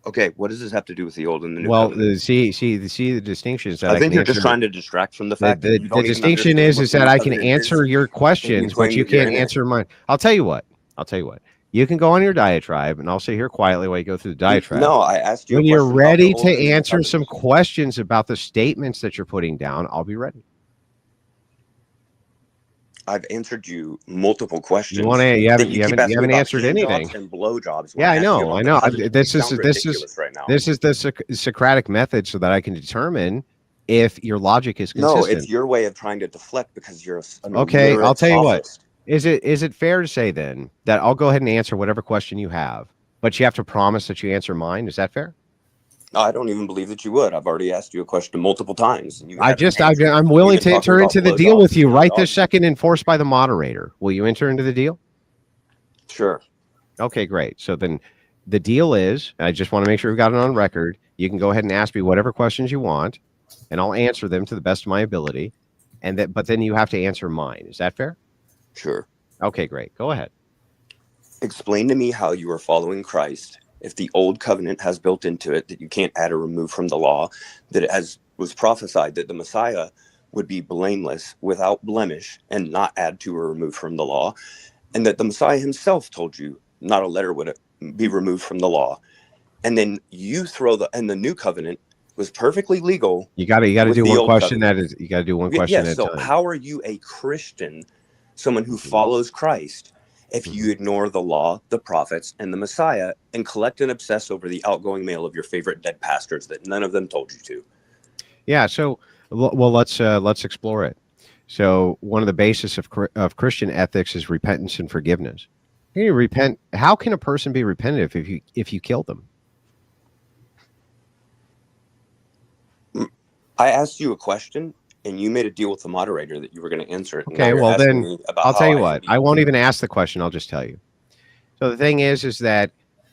Okay, what does this have to do with the Old and the New? Well, see the distinction is that I think you're just trying to distract from the fact that the distinction is that I can answer your questions, but you can't answer mine. I'll tell you what. You can go on your diatribe, and I'll sit here quietly while you go through the diatribe. No, I asked you. When you're ready to answer some questions about the statements that you're putting down, I'll be ready. I've answered you multiple questions. You haven't answered anything. And blowjobs. Yeah, I know. This is the Socratic method, so that I can determine if your logic is consistent. No, it's your way of trying to deflect because you're okay. I'll tell you what. Is it fair to say then that I'll go ahead and answer whatever question you have, but you have to promise that you answer mine? Is that fair? I don't even believe that you would. I've already asked you a question multiple times. And I'm willing to enter into the deal with you right this second, enforced by the moderator. Will you enter into the deal? Sure. Okay, great. So then the deal is, I just want to make sure we've got it on record. You can go ahead and ask me whatever questions you want, and I'll answer them to the best of my ability. But then you have to answer mine. Is that fair? Sure. Okay, great. Go ahead. Explain to me how you are following Christ if the old covenant has built into it that you can't add or remove from the law, that it was prophesied that the Messiah would be blameless, without blemish, and not add to or remove from the law, and that the Messiah himself told you not a letter would be removed from the law. And then you and the new covenant was perfectly legal. You got to do one question you got to do one question at a time. How are you a Christian, someone who follows Christ, if you ignore the law, the prophets, and the Messiah, and collect and obsess over the outgoing mail of your favorite dead pastors that none of them told you to? Yeah. So, well, let's explore it. So, one of the basis of Christian ethics is repentance and forgiveness. Can you repent? How can a person be repentant if you kill them? I asked you a question, and you made a deal with the moderator that you were going to answer it. Okay, well then I'll tell you what. I won't even ask the question. I'll just tell you. So the thing is that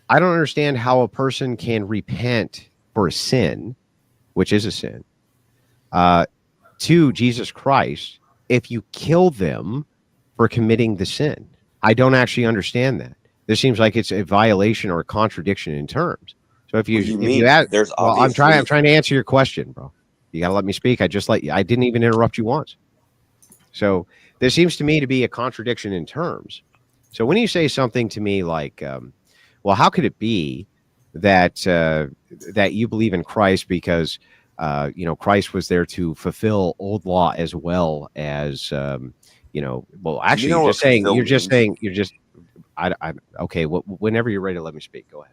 I don't understand how a person can repent for a sin, which is a sin, to Jesus Christ if you kill them for committing the sin. I don't actually understand that. This seems like it's a violation or a contradiction in terms. So if you add, I'm trying to answer your question, bro. You got to let me speak. I didn't even interrupt you once. So there seems to me to be a contradiction in terms. So when you say something to me like, well, how could it be that that you believe in Christ because Christ was there to fulfill old law as well as well, actually, whenever you're ready to let me speak, go ahead.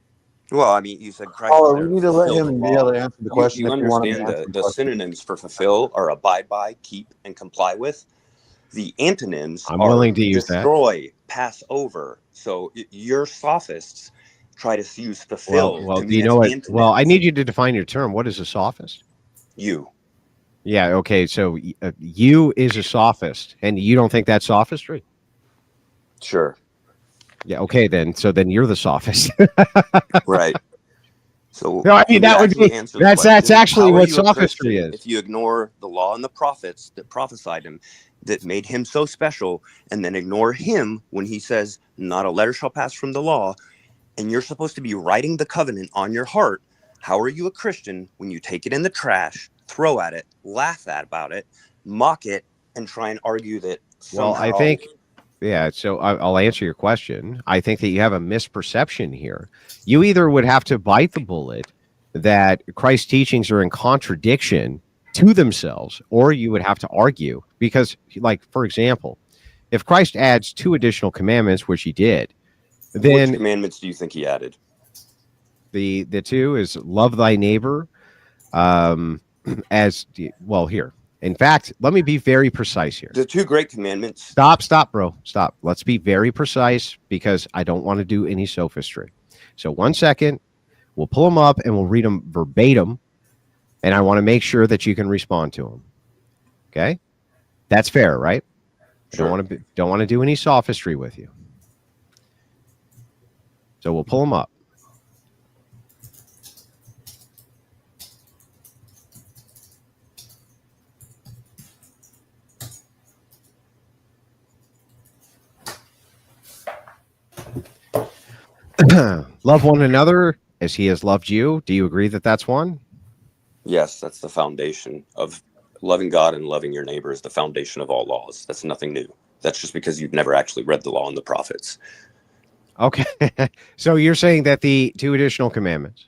Well, I mean, you said Christ. Oh, we need to let him be able to answer the question. You understand the synonyms for fulfill are abide by, keep, and comply with. The antonyms I'm willing to use destroy, pass over. So your sophists try to use fulfill. Well, do you know what? Well, I need you to define your term. What is a sophist? You. Yeah. Okay. So you is a sophist, and you don't think that's sophistry? Sure. Yeah. Okay, then. So then you're the sophist. Right. So No, I mean that would be that's actually what sophistry is. If you ignore the law and the prophets that prophesied him, that made him so special, and then ignore him when he says, "Not a letter shall pass from the law," and you're supposed to be writing the covenant on your heart. How are you a Christian when you take it in the trash, throw at it, laugh about it, mock it, and try and argue that somehow? Well, I think, yeah, so I'll answer your question. I think that you have a misperception here. You either would have to bite the bullet that Christ's teachings are in contradiction to themselves, or you would have to argue because, like, for example, if Christ adds 2 additional commandments, which he did, then which commandments do you think he added? The 2 is love thy neighbor as well. Here, in fact, let me be very precise here. The 2 great commandments. Stop, bro. Stop. Let's be very precise because I don't want to do any sophistry. So 1 second, we'll pull them up and we'll read them verbatim. And I want to make sure that you can respond to them. Okay, that's fair, right? Sure. Don't want to do any sophistry with you. So we'll pull them up. Love one another as he has loved you. Do you agree that that's one? Yes, that's the foundation of loving God and loving your neighbor is the foundation of all laws. That's nothing new. That's just because you've never actually read the law and the prophets. Okay. So you're saying that the 2 additional commandments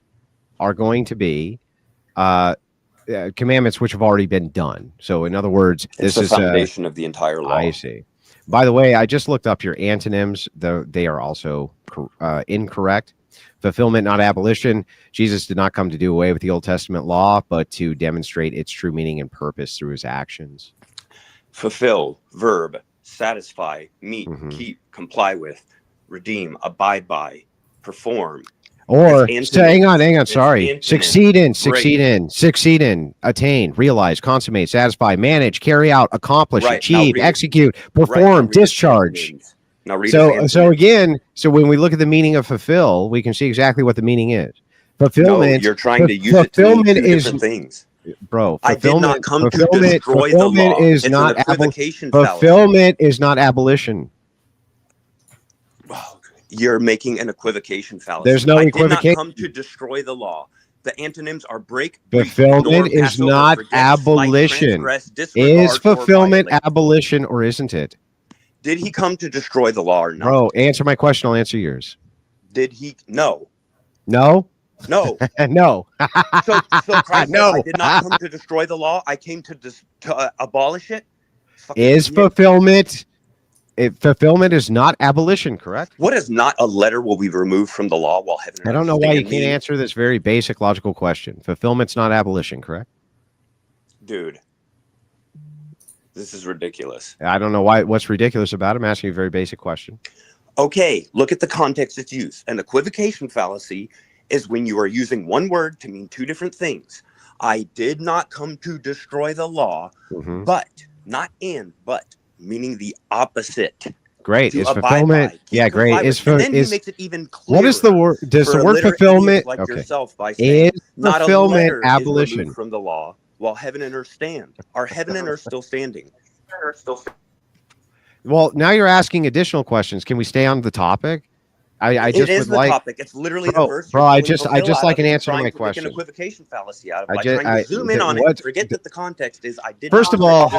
are going to be commandments which have already been done. So in other words, it's this the is foundation of the entire law. I see. By the way, I just looked up your antonyms, though they are also incorrect. Fulfillment, not abolition. Jesus did not come to do away with the Old Testament law, but to demonstrate its true meaning and purpose through his actions. Fulfill, verb, satisfy, meet, keep, comply with, redeem, abide by, perform. Or hang on. Sorry. Succeed in, attain, realize, consummate, satisfy, manage, carry out, accomplish, achieve, execute, perform, discharge. Now read so when we look at the meaning of fulfill, we can see exactly what the meaning is. Fulfillment. No, you're trying to use it to mean 2 different things. Bro, I did not come to destroy the law. It's not an equivocation fulfillment is not abolition. You're making an equivocation fallacy. There's no equivocation. I did not come to destroy the law. The antonyms are break. Fulfillment is not abolition. Is fulfillment abolition or isn't it? Did he come to destroy the law or not? Bro, answer my question. I'll answer yours. Did he? No. No? No. No. So Christ said, I did not come to destroy the law. I came to abolish it. Is fulfillment... fulfillment is not abolition, correct? What is not a letter will be removed from the law while heaven and earth? I don't know why you can't answer this very basic logical question. Fulfillment's not abolition, correct? Dude, this is ridiculous. I don't know what's ridiculous about it. I'm asking you a very basic question. Okay, look at the context it's used. An equivocation fallacy is when you are using one word to mean 2 different things. I did not come to destroy the law, but, not and, but. Meaning the opposite. Great. Is fulfillment? Yeah, great. And then he makes it even clearer. What is the word? Does the word fulfillment? Like yourself by saying, is fulfillment abolition from the law while heaven and earth stand? Are heaven and earth still standing? Well, now you're asking additional questions. Can we stay on the topic? I just it is would like. Topic. It's literally the verse. Bro, I just like an answer to my question. An equivocation fallacy out of it by trying to zoom in on it. Forget that the context is I did. First of all,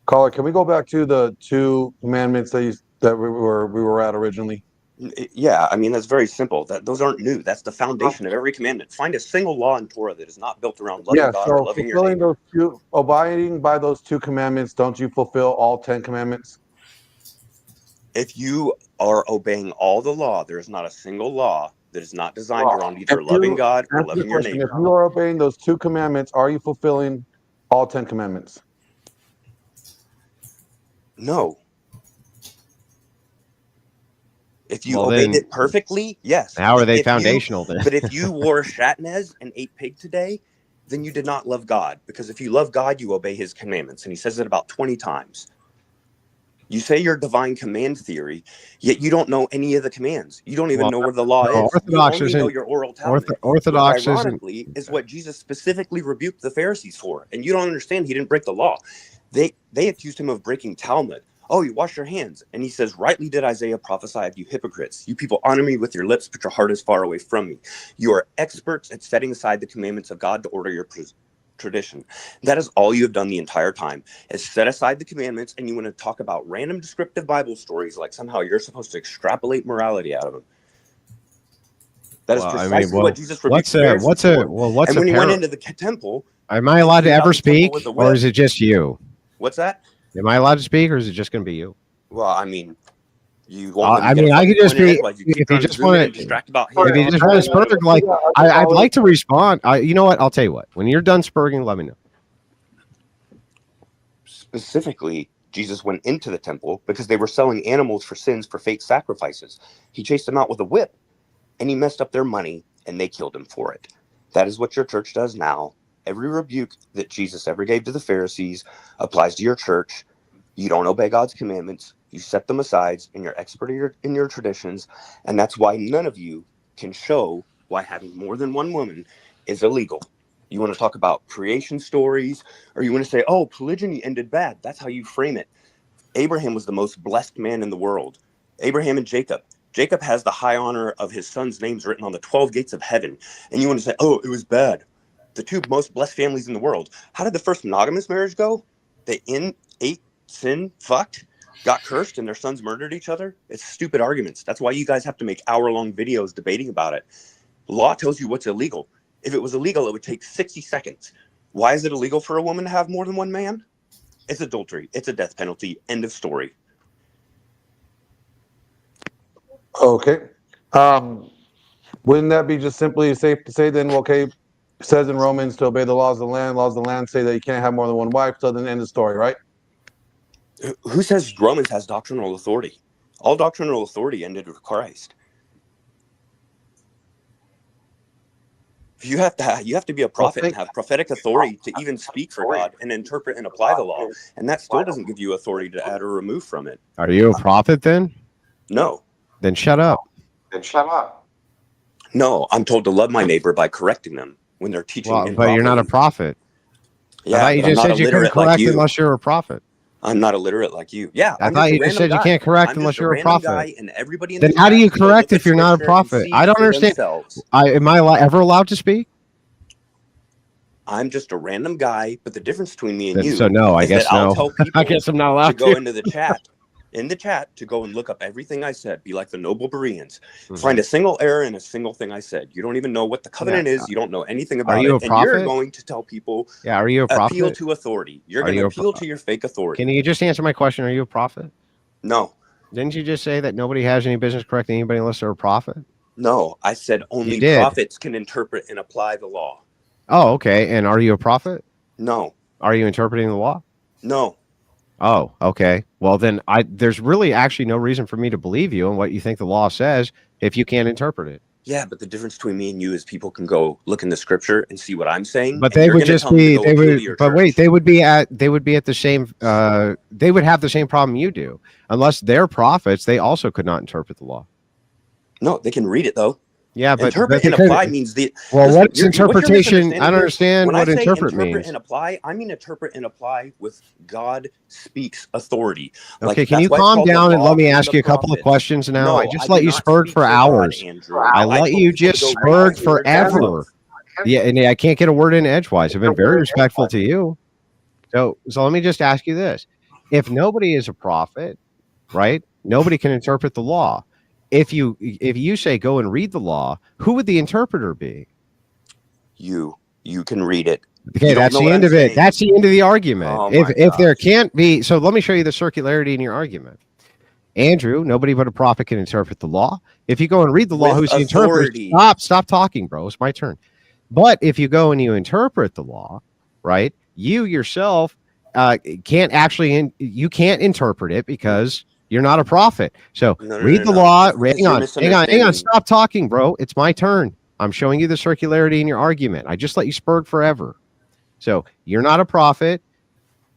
Caller, can we go back to the 2 commandments that we were at originally? Yeah, I mean that's very simple. Those aren't new. That's the foundation of every commandment. Find a single law in Torah that is not built around loving God or loving your neighbor. Abiding by those 2 commandments, don't you fulfill all 10 commandments? If you are obeying all the law, there is not a single law that is not designed around either loving God or loving your neighbor. If you are obeying those 2 commandments, are you fulfilling all 10 commandments? No. If you obeyed it perfectly, yes. How are they foundational then? But if you wore shatnez and ate pig today, then you did not love God. Because if you love God, you obey his commandments. And he says it about 20 times. You say you're divine command theory, yet you don't know any of the commands. You don't even know where the law is. Orthodox you only know isn't your oral Talmud. Orthodox which, isn't. ironically, is what Jesus specifically rebuked the Pharisees for. And you don't understand. He didn't break the law. They accused him of breaking Talmud. Oh, you wash your hands. And he says, rightly did Isaiah prophesy of you hypocrites. You people honor me with your lips, but your heart is far away from me. You are experts at setting aside the commandments of God to order your tradition. That is all you have done the entire time, is set aside the commandments, and you want to talk about random descriptive Bible stories like somehow you're supposed to extrapolate morality out of them. That is precisely what Jesus rebuked the Pharisees for. And when he went into the temple, am I allowed to ever speak, or is it just you? What's that? Am I allowed to speak, or is it just going to be you? Well, I mean, you won't. I mean, I could just be. If you just want to spurg, like I'd like to respond. You know what? I'll tell you what. When you're done spurging, let me know. Specifically, Jesus went into the temple because they were selling animals for sins for fake sacrifices. He chased them out with a whip, and he messed up their money, and they killed him for it. That is what your church does now. Every rebuke that Jesus ever gave to the Pharisees applies to your church. You don't obey God's commandments. You set them aside, and you're expert in your traditions. And that's why none of you can show why having more than one woman is illegal. You want to talk about creation stories, or you want to say, oh, polygyny ended bad. That's how you frame it. Abraham was the most blessed man in the world. Abraham and Jacob. Jacob has the high honor of his son's names written on the 12 gates of heaven. And you want to say, oh, it was bad. The two most blessed families in the world. How did the first monogamous marriage go? They ate, sin, fucked, got cursed, and their sons murdered each other? It's stupid arguments. That's why you guys have to make hour-long videos debating about it. The law tells you what's illegal. If it was illegal, it would take 60 seconds. Why is it illegal for a woman to have more than one man? It's adultery. It's a death penalty. End of story. Okay. Wouldn't that be just simply safe to say then, well, okay, it says in Romans to obey the laws of the land say that you can't have more than one wife, so then end the story, right? Who says Romans has doctrinal authority? All doctrinal authority ended with Christ. You have to be a prophet and have prophetic authority to even speak for God and interpret and apply the law. And that still doesn't give you authority to add or remove from it. Are you a prophet then? No. Then shut up. No, I'm told to love my neighbor by correcting them when they're teaching. Well, but you're not a prophet. Yeah, I thought you just said you couldn't correct unless you're a prophet. I'm not illiterate like you. Yeah, I thought you just said you can't correct unless you're a prophet. And everybody in then how do you correct if you're not a prophet? I don't understand. Am I ever allowed to speak? I'm just a random guy, but the difference between me and you. So no, I guess no. I'll tell people I guess I'm not allowed to go into the chat. In the chat, to go and look up everything I said, be like the noble Bereans. Find a single error in a single thing I said. You don't even know what the covenant is. You don't know anything about it. And you're going to tell people, are you a prophet? Appeal to authority. You're going to appeal to your fake authority. Can you just answer my question? Are you a prophet? No. Didn't you just say that nobody has any business correcting anybody unless they're a prophet? No, I said only prophets can interpret and apply the law. Oh, okay. And are you a prophet? No. Are you interpreting the law? No. Oh, okay. Well, then there's really actually no reason for me to believe you and what you think the law says if you can't interpret it. Yeah, but the difference between me and you is people can go look in the scripture and see what I'm saying. But they would just be they would be at the same they would have the same problem you do. Unless they're prophets, they also could not interpret the law. No, they can read it though. Yeah, but interpret and apply means the. Well, what's interpretation? I don't understand what interpret means. And apply, I mean interpret and apply with God speaks authority. Okay, can you calm down and let me ask you a couple of questions now? No, I just let you spurg for hours. I let you just spurg forever. Yeah, and I can't get a word in edgewise. I've been very respectful to you. So let me just ask you this: if nobody is a prophet, right? Nobody can interpret the law. If you say go and read the law, who would the interpreter be? You can read it. Okay, that's the end of it. That's the end of the argument. If there can't be, so let me show you the circularity in your argument. Andrew, nobody but a prophet can interpret the law. If you go and read the law, who's the interpreter? Stop talking, bro. It's my turn. But if you go and you interpret the law, right? You yourself can't actually you can't interpret it because you're not a prophet. So read the law. Hang on. Stop talking, bro. It's my turn. I'm showing you the circularity in your argument. I just let you spurg forever. So you're not a prophet.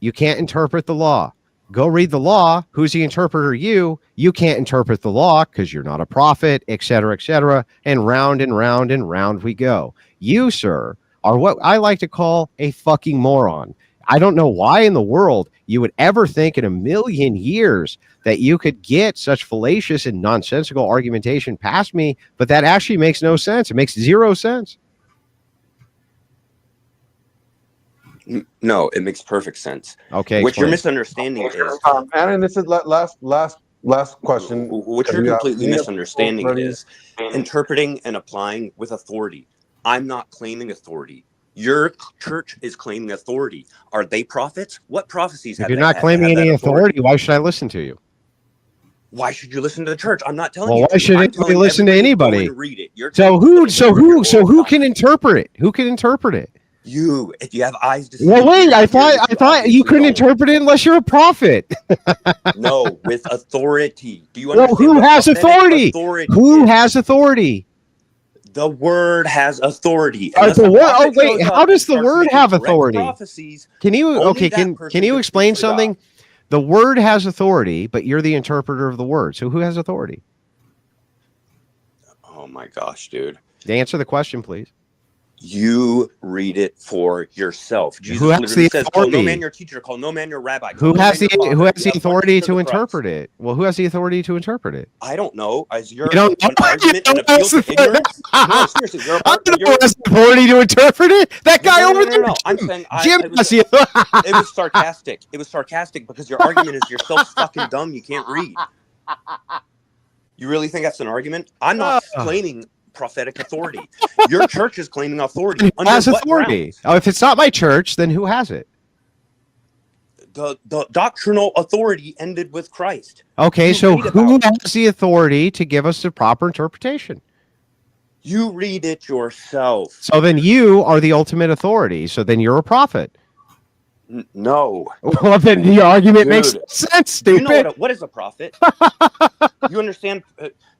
You can't interpret the law. go read the law. Who's the interpreter? You can't interpret the law because you're not a prophet, et cetera, and round we go. You, sir, are what I like to call a fucking moron. I don't know why in the world you would ever think in a million years that you could get such fallacious and nonsensical argumentation past me, but that actually makes no sense. It makes zero sense. No, it makes perfect sense. Okay. What you're misunderstanding is, and this is last question. What you're completely misunderstanding is interpreting and applying with authority. I'm not claiming authority. Your church is claiming authority. Are they prophets? What prophecies have If you're they not had claiming any authority, why should I listen to you? Why should you listen to the church? I'm not telling you. Well, why should anybody listen to anybody? Read it. So who can interpret it? Who can interpret it? You, if you have eyes to see. Well, wait, I thought you couldn't interpret it unless you're a prophet. No, with authority. Do you understand? Well, who has authority? Who has authority? The word has authority. Wait, how does the word have authority? Can you explain something? The word has authority, but you're the interpreter of the word. So who has authority? Oh my gosh, dude. Answer the question, please. You read it for yourself. Jesus who has literally the says, authority? "Call no man your teacher, call no man your rabbi." Who has the authority to interpret it? Well, who has the authority to interpret it? I don't know. As your don't know? argument and appeal to ignorance. No, seriously, Who has authority to interpret it? That guy over there. No. I'm saying Jim it was sarcastic. It was sarcastic because your argument is you're so fucking dumb you can't read. You really think that's an argument? I'm not claiming prophetic authority. Your church is claiming authority. Who has authority? Oh, if it's not my church, then who has it? The doctrinal authority ended with Christ. Okay, so who has the authority to give us the proper interpretation? You read it yourself. So then you are the ultimate authority. So then you're a prophet. No. Well, then your argument makes sense, stupid. You know what is a prophet? You understand?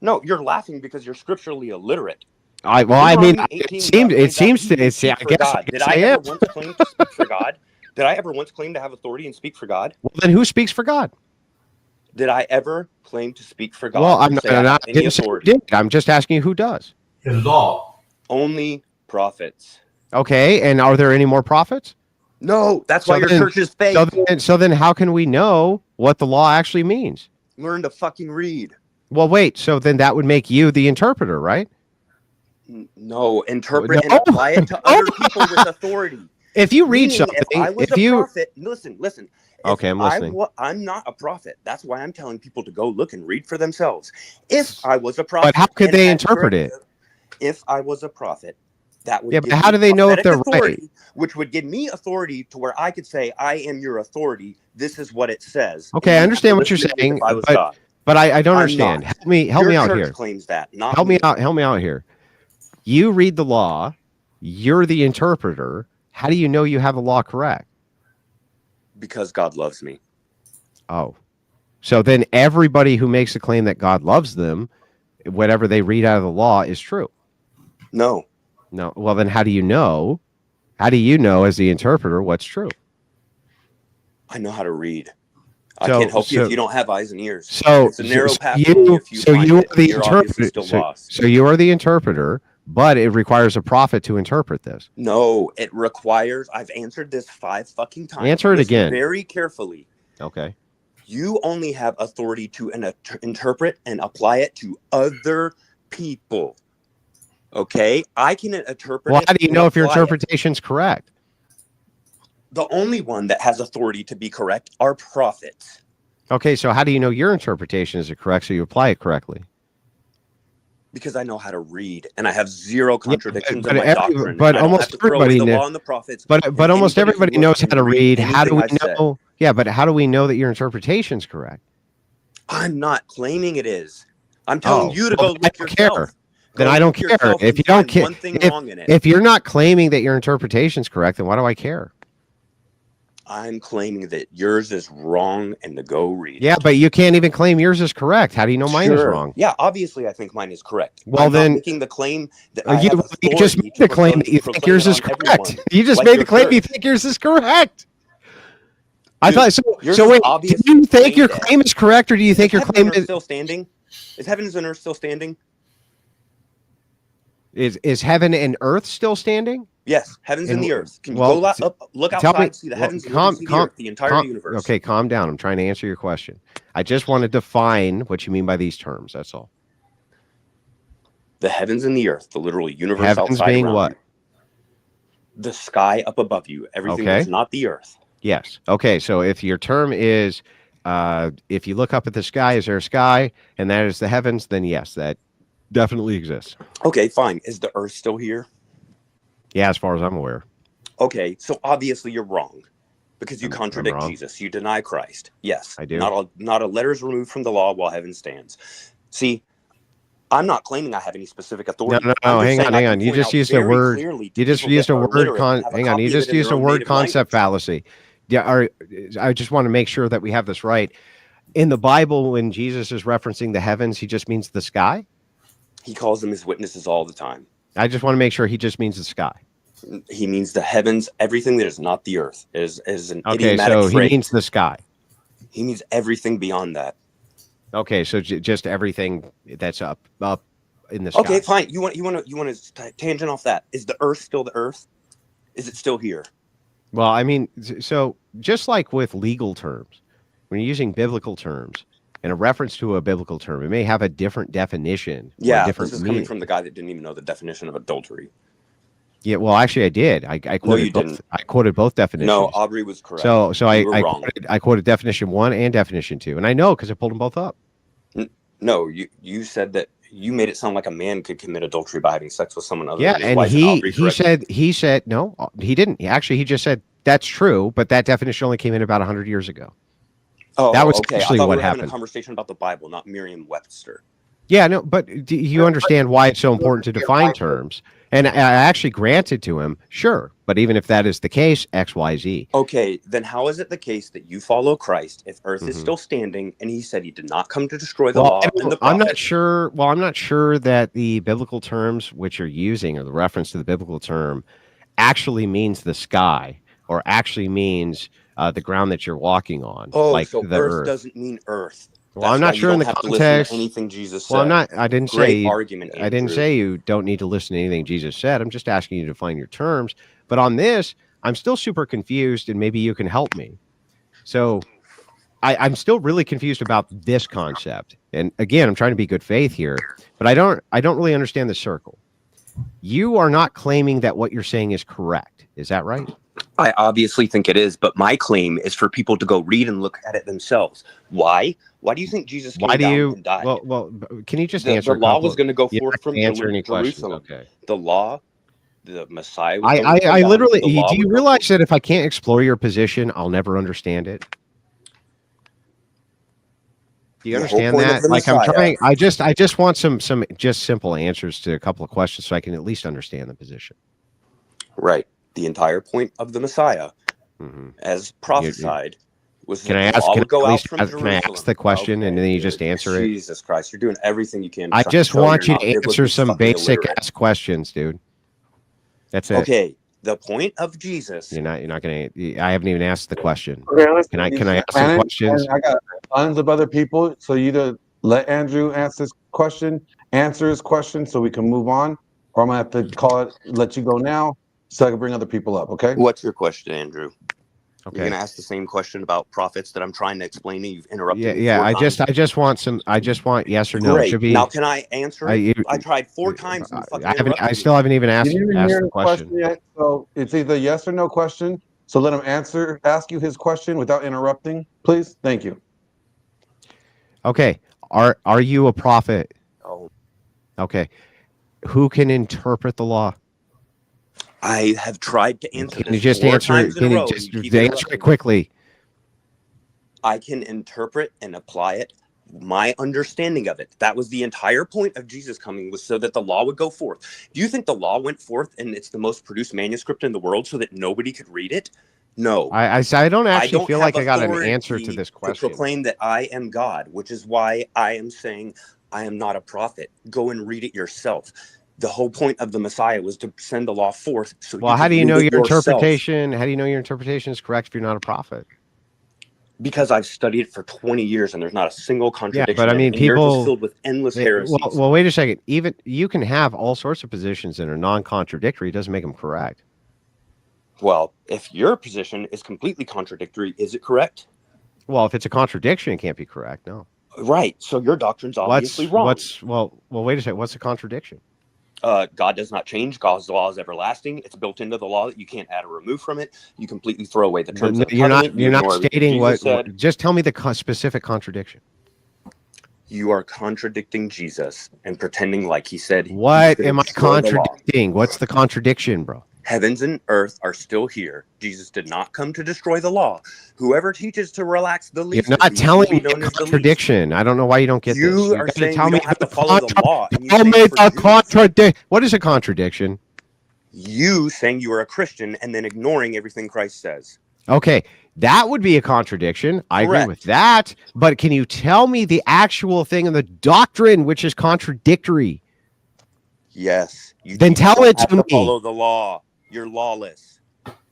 No, you're laughing because you're scripturally illiterate. I mean, it seems to. Did I ever once claim to speak for God? Did I ever once claim to have authority and speak for God? Well, then who speaks for God? Did I ever claim to speak for God? Well, I'm just asking you who does. The law. Only prophets. Okay, and are there any more prophets? No, that's why your church is fake. So then how can we know what the law actually means? Learn to fucking read. Well, wait, so then that would make you the interpreter, right? No, interpret and apply it to other people with authority. If you read something, prophet, listen. Okay, I'm listening. I'm not a prophet. That's why I'm telling people to go look and read for themselves. If I was a prophet. But how could they interpret it? If I was a prophet, that would but how do they know if they're right? Which would give me authority to where I could say, I am your authority. This is what it says. Okay, I understand what you're saying, but I don't understand. Help me out here. Claims that, not help me out here. You read the law. You're the interpreter. How do you know you have the law correct? Because God loves me. Oh, so then everybody who makes a claim that God loves them, whatever they read out of the law is true. No. Well, then how do you know? How do you know as the interpreter what's true? I know how to read. I can't help you if you don't have eyes and ears. So it's a narrow path. You are the interpreter. So you are the interpreter, but it requires a prophet to interpret this. No, it requires. I've answered this 5 fucking times. Answer it again. Very carefully. Okay. You only have authority to interpret and apply it to other people. Okay, I can interpret. Well, how do you know if your interpretation's correct? The only one that has authority to be correct are prophets. Okay, so how do you know your interpretation is correct so you apply it correctly? Because I know how to read, and I have zero contradictions in my doctrine. But almost everybody knows. But almost everybody knows how to read. How do we know? Yeah, but how do we know that your interpretation's correct? I'm not claiming it is. I'm telling you to go look yourself. Then I don't care. If you don't care, if you're not claiming that your interpretation is correct, then why do I care? I'm claiming that yours is wrong and to go read. Yeah, but you can't even claim yours is correct. How do you know mine is wrong? Yeah, obviously I think mine is correct. Well, I'm then making the claim that you just made the claim that you think yours is correct. You just made the claim you think yours is correct. I thought so. Yours So is wait, obvious do you think your brain dead. claim is correct, or do you think your Heaven claim and earth is still standing? Is heavens and earth still standing? is heaven and earth still standing? Yes, heavens and And the earth. Can you well, go up, look tell me. outside, see the heavens, and look and see the Calm, earth, the entire universe? okay, calm down. I'm trying to answer your question. I just want to define what you mean by these terms. That's all. The heavens and the earth, the literal universe Heavens outside being around what? you. The sky up above you, everything Okay. that's not the earth. Yes. Okay. So if your term is, if you look up at the sky, is there a sky, and that is the heavens? Then yes, that definitely exists. Okay, fine. Is the earth still here? Yeah, as far as I'm aware. Okay, so obviously you're wrong because you I'm contradict wrong. Jesus. You deny Christ. Yes, I do. Not a letter is removed from the law while heaven stands. See, I'm not claiming I have any specific authority. No. Hang on. You just used a word. You just used a word. Hang on. You just used a word concept fallacy. Yeah. I just want to make sure that we have this right. In the Bible, when Jesus is referencing the heavens, he just means the sky. He calls them his witnesses all the time. I just want to make sure he just means the sky. He means the heavens, everything that is not the earth is an Okay, idiomatic so phrase. he means the sky. He means everything beyond that. Okay, so just everything that's up in the sky. Okay, fine. You want to tangent off that? Is the earth still the earth? Is it still here? Well, I mean, so just like with legal terms, when you're using biblical terms and a reference to a biblical term, it may have a different definition. Yeah, different this is meaning. coming from the guy that didn't even know the definition of adultery. Yeah, well, actually, I did. I quoted No, you both. didn't. I quoted both definitions. No, Aubrey was correct. So You were wrong. I quoted definition 1 and definition 2, and I know because I pulled them both up. No, you said that you made it sound like a man could commit adultery by having sex with someone other Yeah, than his and wife. he said no, he didn't. He just said that's true, but that definition only came in about 100 years ago. Oh, that was okay. actually I thought what we were having happened. a conversation about the Bible, not Merriam-Webster. Yeah, no, but do you understand why it's so important to define terms? And I actually granted to him, sure, but even if that is the case, X, Y, Z. Okay, then how is it the case that you follow Christ if Earth is still standing, and he said he did not come to destroy the law and the prophets? I'm not sure. Well, I'm not sure that the biblical terms which you're using, or the reference to the biblical term, actually means the sky, or actually means the ground that you're walking on. Oh, like so the Earth doesn't mean Earth. Well, I'm not sure in the context. Anything Jesus said. Well, I'm not. I didn't Great say. argument, I didn't Andrew. say you don't need to listen to anything Jesus said. I'm just asking you to define your terms. But on this, I'm still super confused, and maybe you can help me. So, I'm still really confused about this concept. And again, I'm trying to be good faith here, but I don't really understand the circle. You are not claiming that what you're saying is correct. Is that right? I obviously think it is, but my claim is for people to go read and look at it themselves. Why? Why do you think Jesus came down and died? Well, can you just answer? The law was going to go forth from answer any questions. Jerusalem. Okay. The law, the Messiah. Was going to come I down. literally. The law Do you would realize that if I can't explore your position, I'll never understand it? Do you The whole understand point of that? the Like I'm Messiah- trying. I just want some just simple answers to a couple of questions so I can at least understand the position. Right. The entire point of the Messiah, as prophesied, was Can that I the ask? law Can would go I, at out least from ask, can I Jerusalem. ask the question and then you just answer it? Jesus Christ, you're doing everything you can. I try to just show want you're you to not answer biblically some fucking basic illiterate. ass questions, dude. That's it. Okay. The point of Jesus. You're not gonna. I haven't even asked the question. Okay, listen, Can I ask some Shannon, questions? I got tons of other people, so you either let Andrew answer his question, so we can move on, or I'm gonna have to call it, let you go now, so I can bring other people up. Okay. What's your question, Andrew? Okay. You're gonna ask the same question about prophets that I'm trying to explain to you. You've interrupted me. Yeah. 4 I times. just want yes or no. It Great. should be. Now can I answer? I tried 4 times and you fucking I interrupted still haven't even You asked didn't even hear the the question. question yet, so it's either yes or no question. So let him ask you his question without interrupting, please. Thank you. Okay. Are you a prophet? Oh. Okay. Who can interpret the law? I have tried to answer Can you this just 4 answer times it? in a Can you row, just and you keep answer interrupting it me. quickly? I can interpret and apply it, my understanding of it. That was the entire point of Jesus coming, was so that the law would go forth. Do you think the law went forth and it's the most produced manuscript in the world so that nobody could read it? No. I don't actually feel have like I got an authority answer to this to question. proclaim that I am God, which is why I am saying I am not a prophet. Go and read it yourself. The whole point of the Messiah was to send the law forth. So Well, you how could do you read know it your yourself. interpretation? How do you know your interpretation is correct if you're not a prophet? Because I've studied it for 20 years and there's not a single contradiction. Yeah, but I mean, and yours is people filled with endless heresies. Well, wait a second. Even you can have all sorts of positions that are non-contradictory. It doesn't make them correct. Well, if your position is completely contradictory, is it correct? Well, if it's a contradiction, it can't be correct. No. Right. So your doctrine's obviously wrong. Well, wait a second. What's a contradiction? God does not change. God's law is everlasting. It's built into the law that you can't add or remove from it. You completely throw away the terms of the covenant. You're not stating what just tell me the specific contradiction. You are contradicting Jesus and pretending like he said. What am I contradicting? What's the contradiction, bro? Heavens and earth are still here. Jesus did not come to destroy the law. Whoever teaches to relax the least, you're not telling me a contradiction. I don't know why you don't get this. You are saying you don't have to follow the law. Tell me the contradiction. What is a contradiction? You saying you are a Christian and then ignoring everything Christ says. Okay, that would be a contradiction. I agree with that. But can you tell me the actual thing in the doctrine which is contradictory? Yes. Then tell it to me. Follow the law. You're lawless.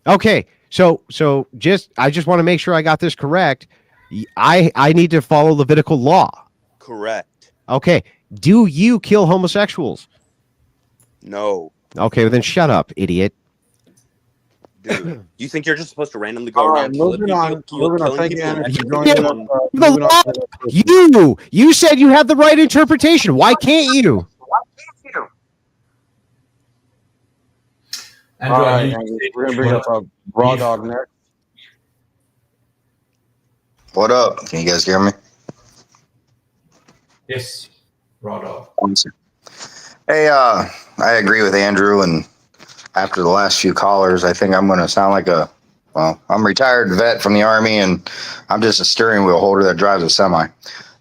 Okay, so I just want to make sure I got this correct. I need to follow Levitical law. Correct. Okay, do you kill homosexuals? No. Okay, well then shut up, idiot. Dude, you think you're just supposed to randomly go around moving on. Thank you, Anna, for joining. You said you have the right interpretation. Why can't you? Andrew, all right, we're going to bring up Raw Dog next. What up? Can you guys hear me? Yes, Raw Dog. Hey, I agree with Andrew, and after the last few callers, I think I'm going to sound like I'm a retired vet from the Army, and I'm just a steering wheel holder that drives a semi. So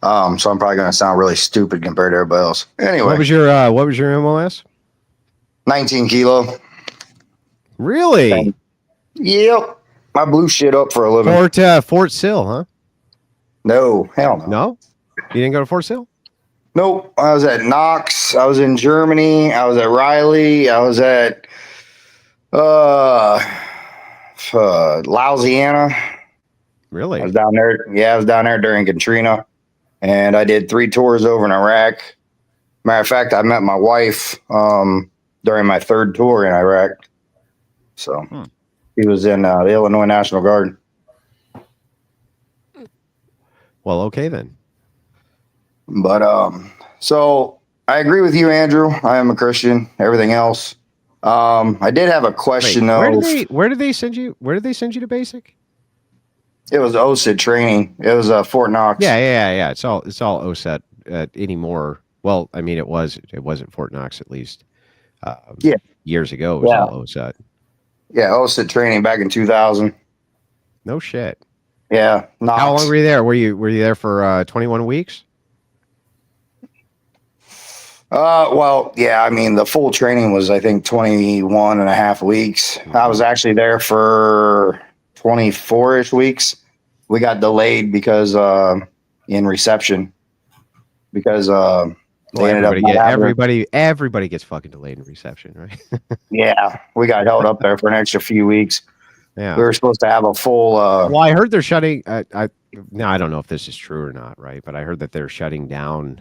I'm probably going to sound really stupid compared to everybody else. Anyway. What was your MOS? 19 kilo. Really? Yep. I blew shit up for a living. Fort Sill, huh? No, hell no. No? You didn't go to Fort Sill? Nope. I was at Knox. I was in Germany. I was at Riley. I was at Louisiana. Really? I was down there. Yeah, I was down there during Katrina. And I did 3 tours over in Iraq. Matter of fact, I met my wife during my 3rd tour in Iraq. So he was in the Illinois National Guard. Well, okay then. But so I agree with you, Andrew. I am a Christian. Everything else. I did have a question though. Where did they send you? Where did they send you to basic? It was OSIT training. It was Fort Knox. Yeah. It's all OSAT anymore. Well, I mean, it wasn't Fort Knox at least. Years ago, it was all OSAT. Yeah, OSIT training back in 2000. No shit. Yeah. Knox. How long were you there? Were you there for 21 weeks? Well, yeah, I mean, the full training was, I think, 21 and a half weeks. I was actually there for 24-ish weeks. We got delayed because in reception because they ended up everybody gets fucking delayed in reception, right? Yeah, we got held up there for an extra few weeks. Yeah, we were supposed to have a full. Well, I heard they're shutting. Now I don't know if this is true or not, right? But I heard that they're shutting down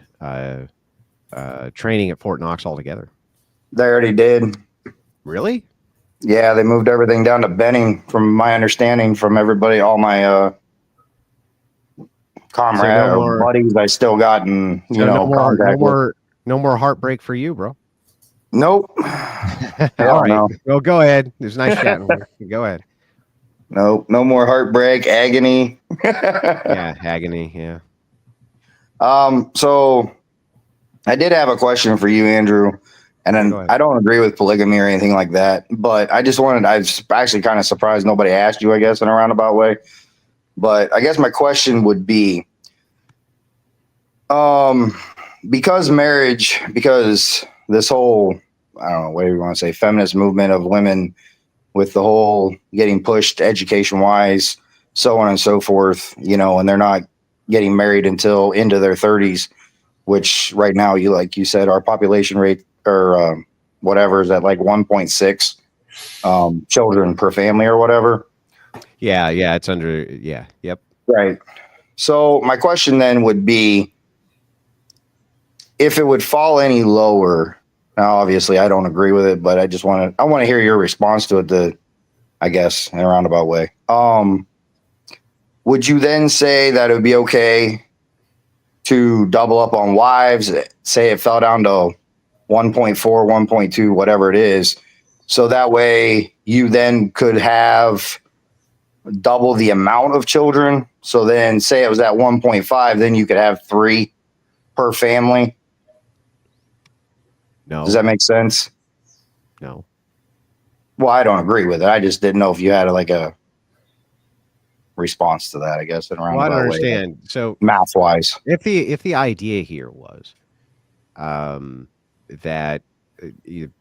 training at Fort Knox altogether. They already did. Really? Yeah, they moved everything down to Benning. From my understanding, from everybody, all my comrades or buddies, I still got in contact with. No more heartbreak for you, bro. Nope. All right. No. Well, go ahead. It was nice chatting with you. Go ahead. No more heartbreak, agony. Yeah, agony. Yeah. So I did have a question for you, Andrew, and then I don't agree with polygamy or anything like that, but I was actually kind of surprised nobody asked you, I guess, in a roundabout way. But I guess my question would be, because this whole, I don't know, what do you want to say, feminist movement of women with the whole getting pushed education wise, so on and so forth, and they're not getting married until into their 30s, which right now, like you said, our population rate or whatever is at like 1.6 children per family or whatever. Yeah, it's under. Yeah, yep. Right. So my question then would be, if it would fall any lower. Now, obviously, I don't agree with it, but I want to hear your response to it. I guess in a roundabout way. Would you then say that it would be okay to double up on wives? Say it fell down to 1.4, 1.2, whatever it is. So that way you then could have double the amount of children. So then say it was at 1.5, then you could have 3 per family. No. Does that make sense? No. Well, I don't agree with it. I just didn't know if you had like a response to that, I guess. In a roundabout I don't way, understand. So math wise, if the idea here was that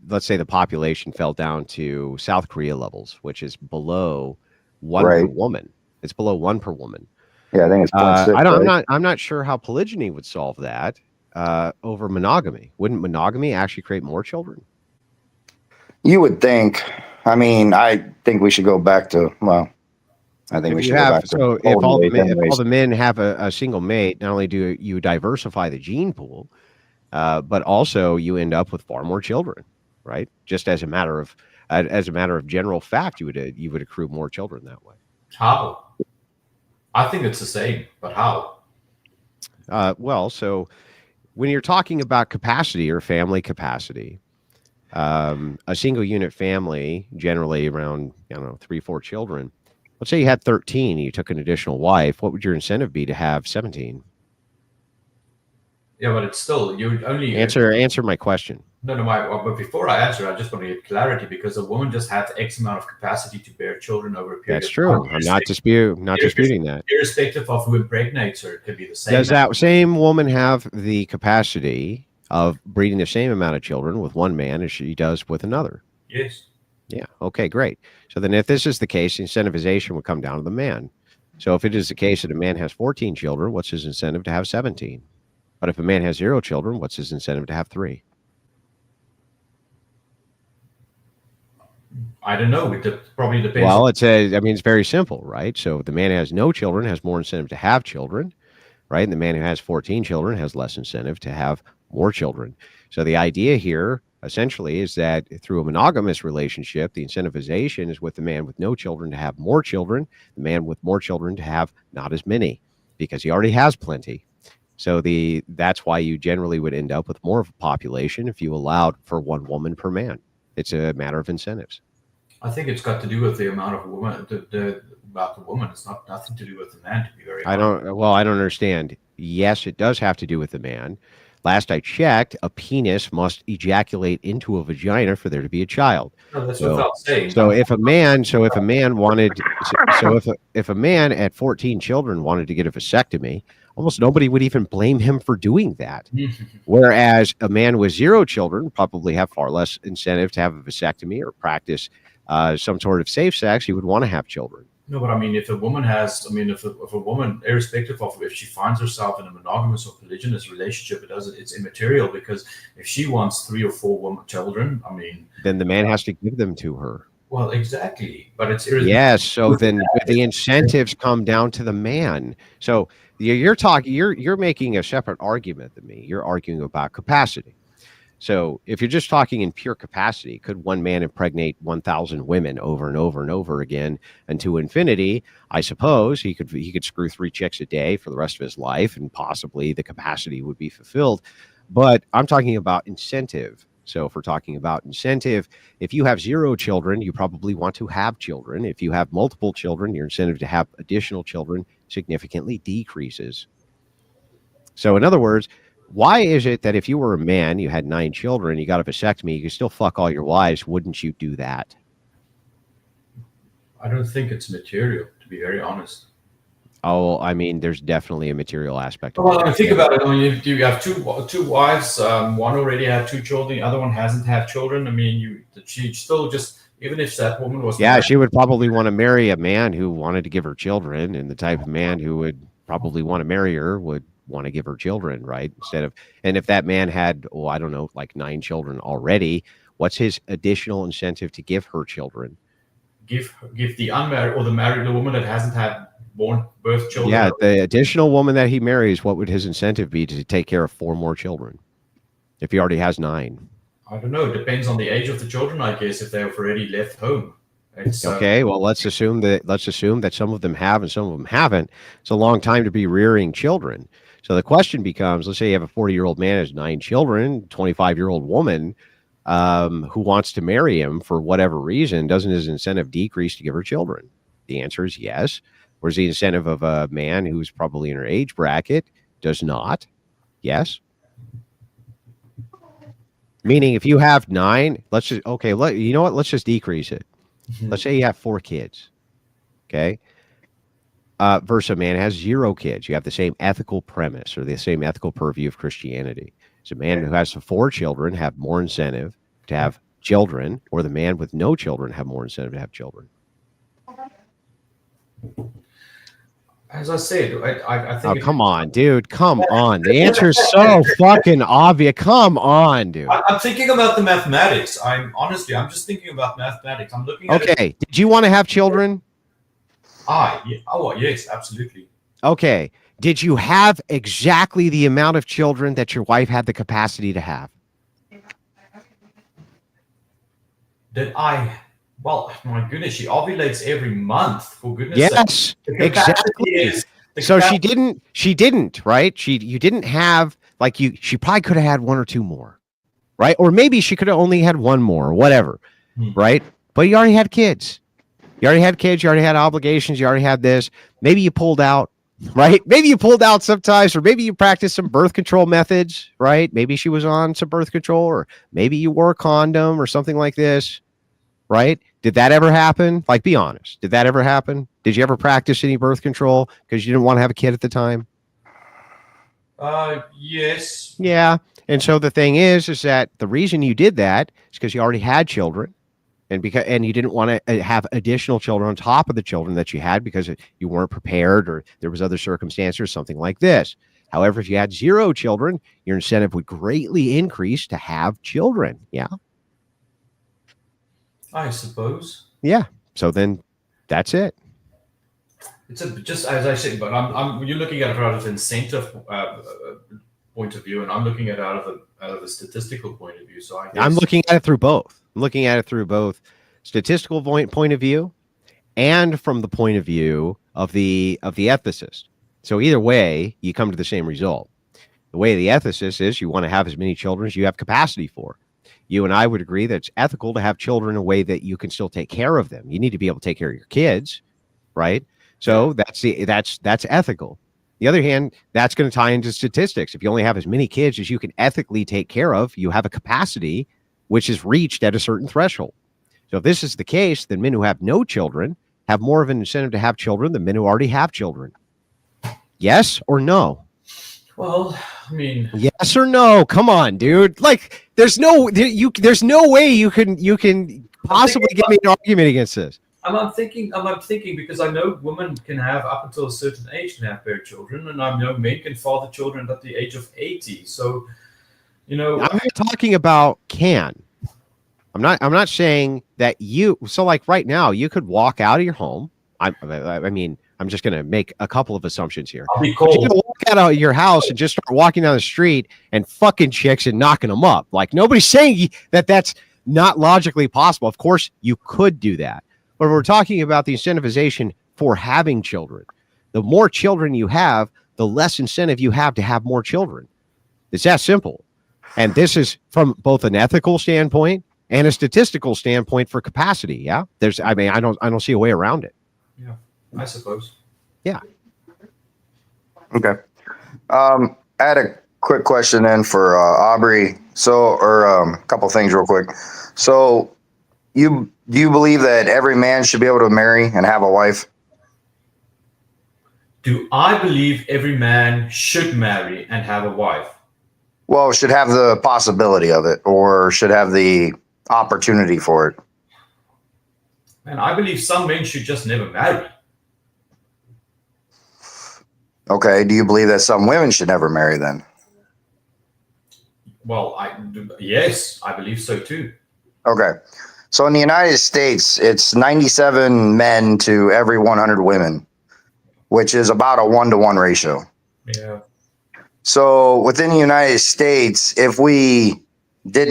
let's say the population fell down to South Korea levels, which is below 1 per woman. It's below 1 per woman. Yeah, I think it's 0.6. I'm not sure how polygyny would solve that over monogamy. Wouldn't monogamy actually create more children? You would think. I mean, I think we should go back to, well, I think we should go back to. If all the men have a single mate, not only do you diversify the gene pool, but also you end up with far more children, right? Just as a matter of general fact, you would accrue more children that way. How? I think it's the same, but how? Well, so when you're talking about capacity or family capacity, a single unit family, generally around 3-4 children. Let's say you had 13 and you took an additional wife. What would your incentive be to have 17? Yeah, but it's still, you only answer my question. No, but before I answer, I just want to get clarity, because a woman just has X amount of capacity to bear children over a period. That's true. I'm not disputing that. Irrespective of who impregnates her, it could be the same. Does that same woman have the capacity of breeding the same amount of children with one man as she does with another? Yes. Yeah. Okay, great. So then if this is the case, incentivization would come down to the man. So if it is the case that a man has 14 children, what's his incentive to have 17? But if a man has 0 children, what's his incentive to have 3? I don't know. It probably depends. Well, it's very simple, right? So if the man has no children, has more incentive to have children, right? And the man who has 14 children has less incentive to have more children. So the idea here essentially is that through a monogamous relationship, the incentivization is with the man with no children to have more children, the man with more children to have not as many, because he already has plenty. So that's why you generally would end up with more of a population if you allowed for 1 woman per man. It's a matter of incentives. I think it's got to do with the amount of woman, about the woman. It's nothing to do with the man, to be very honest. I don't understand. Yes, it does have to do with the man. Last I checked, a penis must ejaculate into a vagina for there to be a child. No, that's without saying. So if a man at 14 children wanted to get a vasectomy, almost nobody would even blame him for doing that. Whereas a man with 0 children probably have far less incentive to have a vasectomy or practice some sort of safe sex. He would want to have children. No, but I mean, if a woman has, if a woman, irrespective of if she finds herself in a monogamous or polygynous relationship, it's immaterial, because if she wants 3 or 4 children, then the man has to give them to her. Well, exactly, but it's yes. So then the incentives come down to the man. So you're making a separate argument than me. You're arguing about capacity. So if you're just talking in pure capacity, could one man impregnate 1,000 women over and over and over again and to infinity? I suppose he could screw 3 chicks a day for the rest of his life, and possibly the capacity would be fulfilled. But I'm talking about incentive. So if we're talking about incentive, if you have 0 children, you probably want to have children. If you have multiple children, your incentive to have additional children significantly decreases. So in other words, why is it that if you were a man, you had 9 children, you got a vasectomy, you could still fuck all your wives? Wouldn't you do that? I don't think it's material, to be very honest. Oh, there's definitely a material aspect of it. Think about it. If you have two wives, one already had 2 children, the other one hasn't had children. She still just, even if that woman was... Yeah, she would probably want to marry a man who wanted to give her children, and the type of man who would probably want to marry her would want to give her children, right? And if that man had, I don't know, like 9 children already, what's his additional incentive to give her children? give the unmarried or the married, the woman that hasn't had birth children. Yeah, the additional woman that he marries, what would his incentive be to take care of 4 more children if he already has 9? I don't know. It depends on the age of the children, I guess, if they've already left home. Okay, well, let's assume that some of them have and some of them haven't. It's a long time to be rearing children. So the question becomes, let's say you have a 40-year-old man has 9 children, 25-year-old woman who wants to marry him for whatever reason, doesn't his incentive decrease to give her children? The answer is yes. Whereas the incentive of a man who's probably in her age bracket does not. Yes. Meaning if you have 9, let's just, okay, you know what? Let's just decrease it. Let's say you have 4 kids. Okay. Versus a man has 0 kids. You have the same ethical premise or the same ethical purview of Christianity. So a man who has 4 children have more incentive to have children, or the man with no children have more incentive to have children. As I said, I think. Oh, come on, dude. Come on. The answer is so fucking obvious. Come on, dude. I'm thinking about the mathematics. I'm just thinking about mathematics. I'm looking at Okay. Did you want to have children? Oh, yes, absolutely. Okay. Did you have exactly the amount of children that your wife had the capacity to have? Well, my goodness, she ovulates every month, for goodness sake. Yes, exactly. So she didn't, right? You didn't have, she probably could have had 1 or 2 more, right? Or maybe she could have only had 1 more or whatever, right? But you already had kids. You already had kids. You already had obligations. You already had this. Maybe you pulled out, right? Maybe you pulled out sometimes, or maybe you practiced some birth control methods, right? Maybe she was on some birth control, or maybe you wore a condom or something like this, right? Did that ever happen? Be honest. Did that ever happen? Did you ever practice any birth control because you didn't want to have a kid at the time? Yes. Yeah. And so the thing is that the reason you did that is because you already had children, and you didn't want to have additional children on top of the children that you had because you weren't prepared, or there was other circumstances or something like this. However, if you had 0 children, your incentive would greatly increase to have children. Yeah. I suppose. Yeah. So then that's it. It's just as I said, but you're looking at it out of an incentive point of view, and I'm looking at it out of a statistical point of view. So I'm looking at it through both. I'm looking at it through both statistical point of view and from the point of view of the ethicist. So either way, you come to the same result. The way the ethicist is, you want to have as many children as you have capacity for. You and I would agree that it's ethical to have children in a way that you can still take care of them. You need to be able to take care of your kids, right? So that's ethical. The other hand, that's going to tie into statistics. If you only have as many kids as you can ethically take care of, you have a capacity which is reached at a certain threshold. So if this is the case, then men who have no children have more of an incentive to have children than men who already have children. Yes or no? Well, I mean, yes or no? Come on, dude. There's no way you can possibly give me an argument against this. I'm thinking because I know women can have up until a certain age can have bear children, and I know men can father children at the age of 80. So, I'm not talking about can. I'm not saying that you. So right now, you could walk out of your home. I mean, I'm just going to make a couple of assumptions here. I'll be cold. You can walk out of your house and just start walking down the street and fucking chicks and knocking them up. Nobody's saying that that's not logically possible. Of course, you could do that. But we're talking about the incentivization for having children. The more children you have, the less incentive you have to have more children. It's that simple. And this is from both an ethical standpoint and a statistical standpoint for capacity. Yeah. I don't see a way around it. Yeah, I suppose. Yeah. Okay. I had a quick question then for Aubrey. A couple things real quick. So do you believe that every man should be able to marry and have a wife? Do I believe every man should marry and have a wife? Well, should have the possibility of it, or should have the opportunity for it. And I believe some men should just never marry. Okay. Do you believe that some women should never marry then? Well, yes, I believe so too. Okay. So in the United States, it's 97 men to every 100 women, which is about a 1-to-1 ratio. Yeah. So within the United States, if we did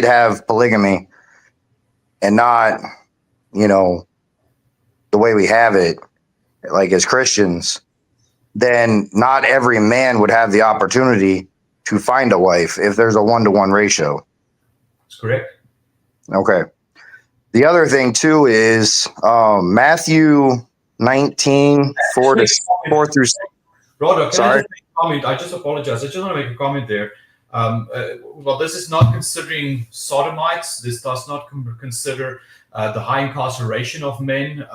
have polygamy and not, the way we have it, like as Christians, then not every man would have the opportunity to find a wife if there's a 1-to-1 ratio. That's correct. Okay. The other thing too is Matthew 19, 4 through 6. Rhoda, Sorry. I just apologize. I just want to make a comment there. Well, this is not considering sodomites. This does not consider the high incarceration of men.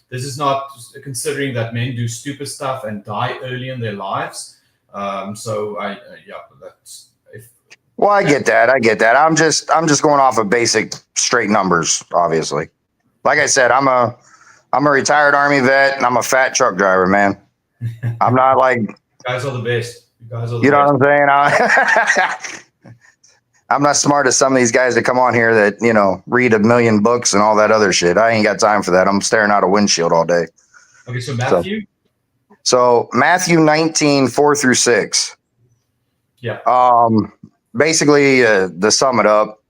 This is not considering that men do stupid stuff and die early in their lives. Well, I get that. I'm just going off of basic straight numbers, obviously. Like I said, I'm a retired Army vet and I'm a fat truck driver, man. I'm not like, you guys are the best. You know what I'm saying? I'm not smart as some of these guys that come on here that, read a million books and all that other shit. I ain't got time for that. I'm staring out a windshield all day. Okay, so Matthew? So Matthew 19, 4 through 6. Yeah. Basically, to sum it up,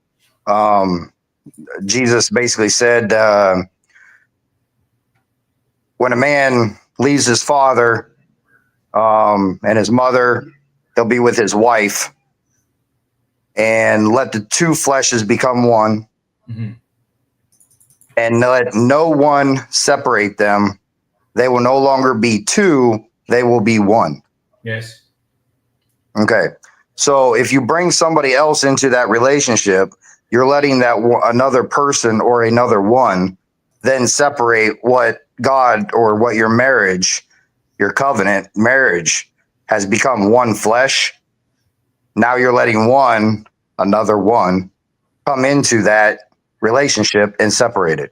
Jesus basically said, when a man leaves his father and his mother, he'll be with his wife, and let the two fleshes become one. Mm-hmm. And let no one separate them. They will no longer be two, they will be one. Yes. Okay. So if you bring somebody else into that relationship, you're letting that another person or another one then separate what God or what your marriage, your covenant marriage has become one flesh. Now you're letting another one come into that relationship and separate it.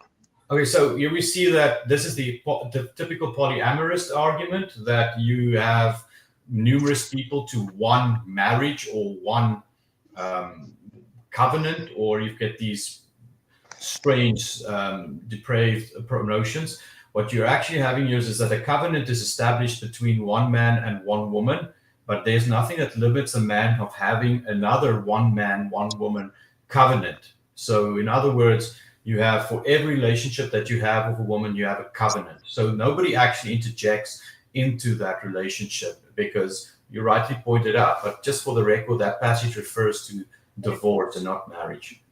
Okay, so here we see that this is the typical polyamorous argument, that you have numerous people to one marriage or one covenant, or you get these strange, depraved promotions. What you're actually having here is that a covenant is established between one man and one woman, but there's nothing that limits a man of having another one man, one woman covenant. So in other words, you have, for every relationship that you have with a woman, you have a covenant. So nobody actually interjects into that relationship, because you rightly pointed out, but just for the record, that passage refers to divorce and not marriage.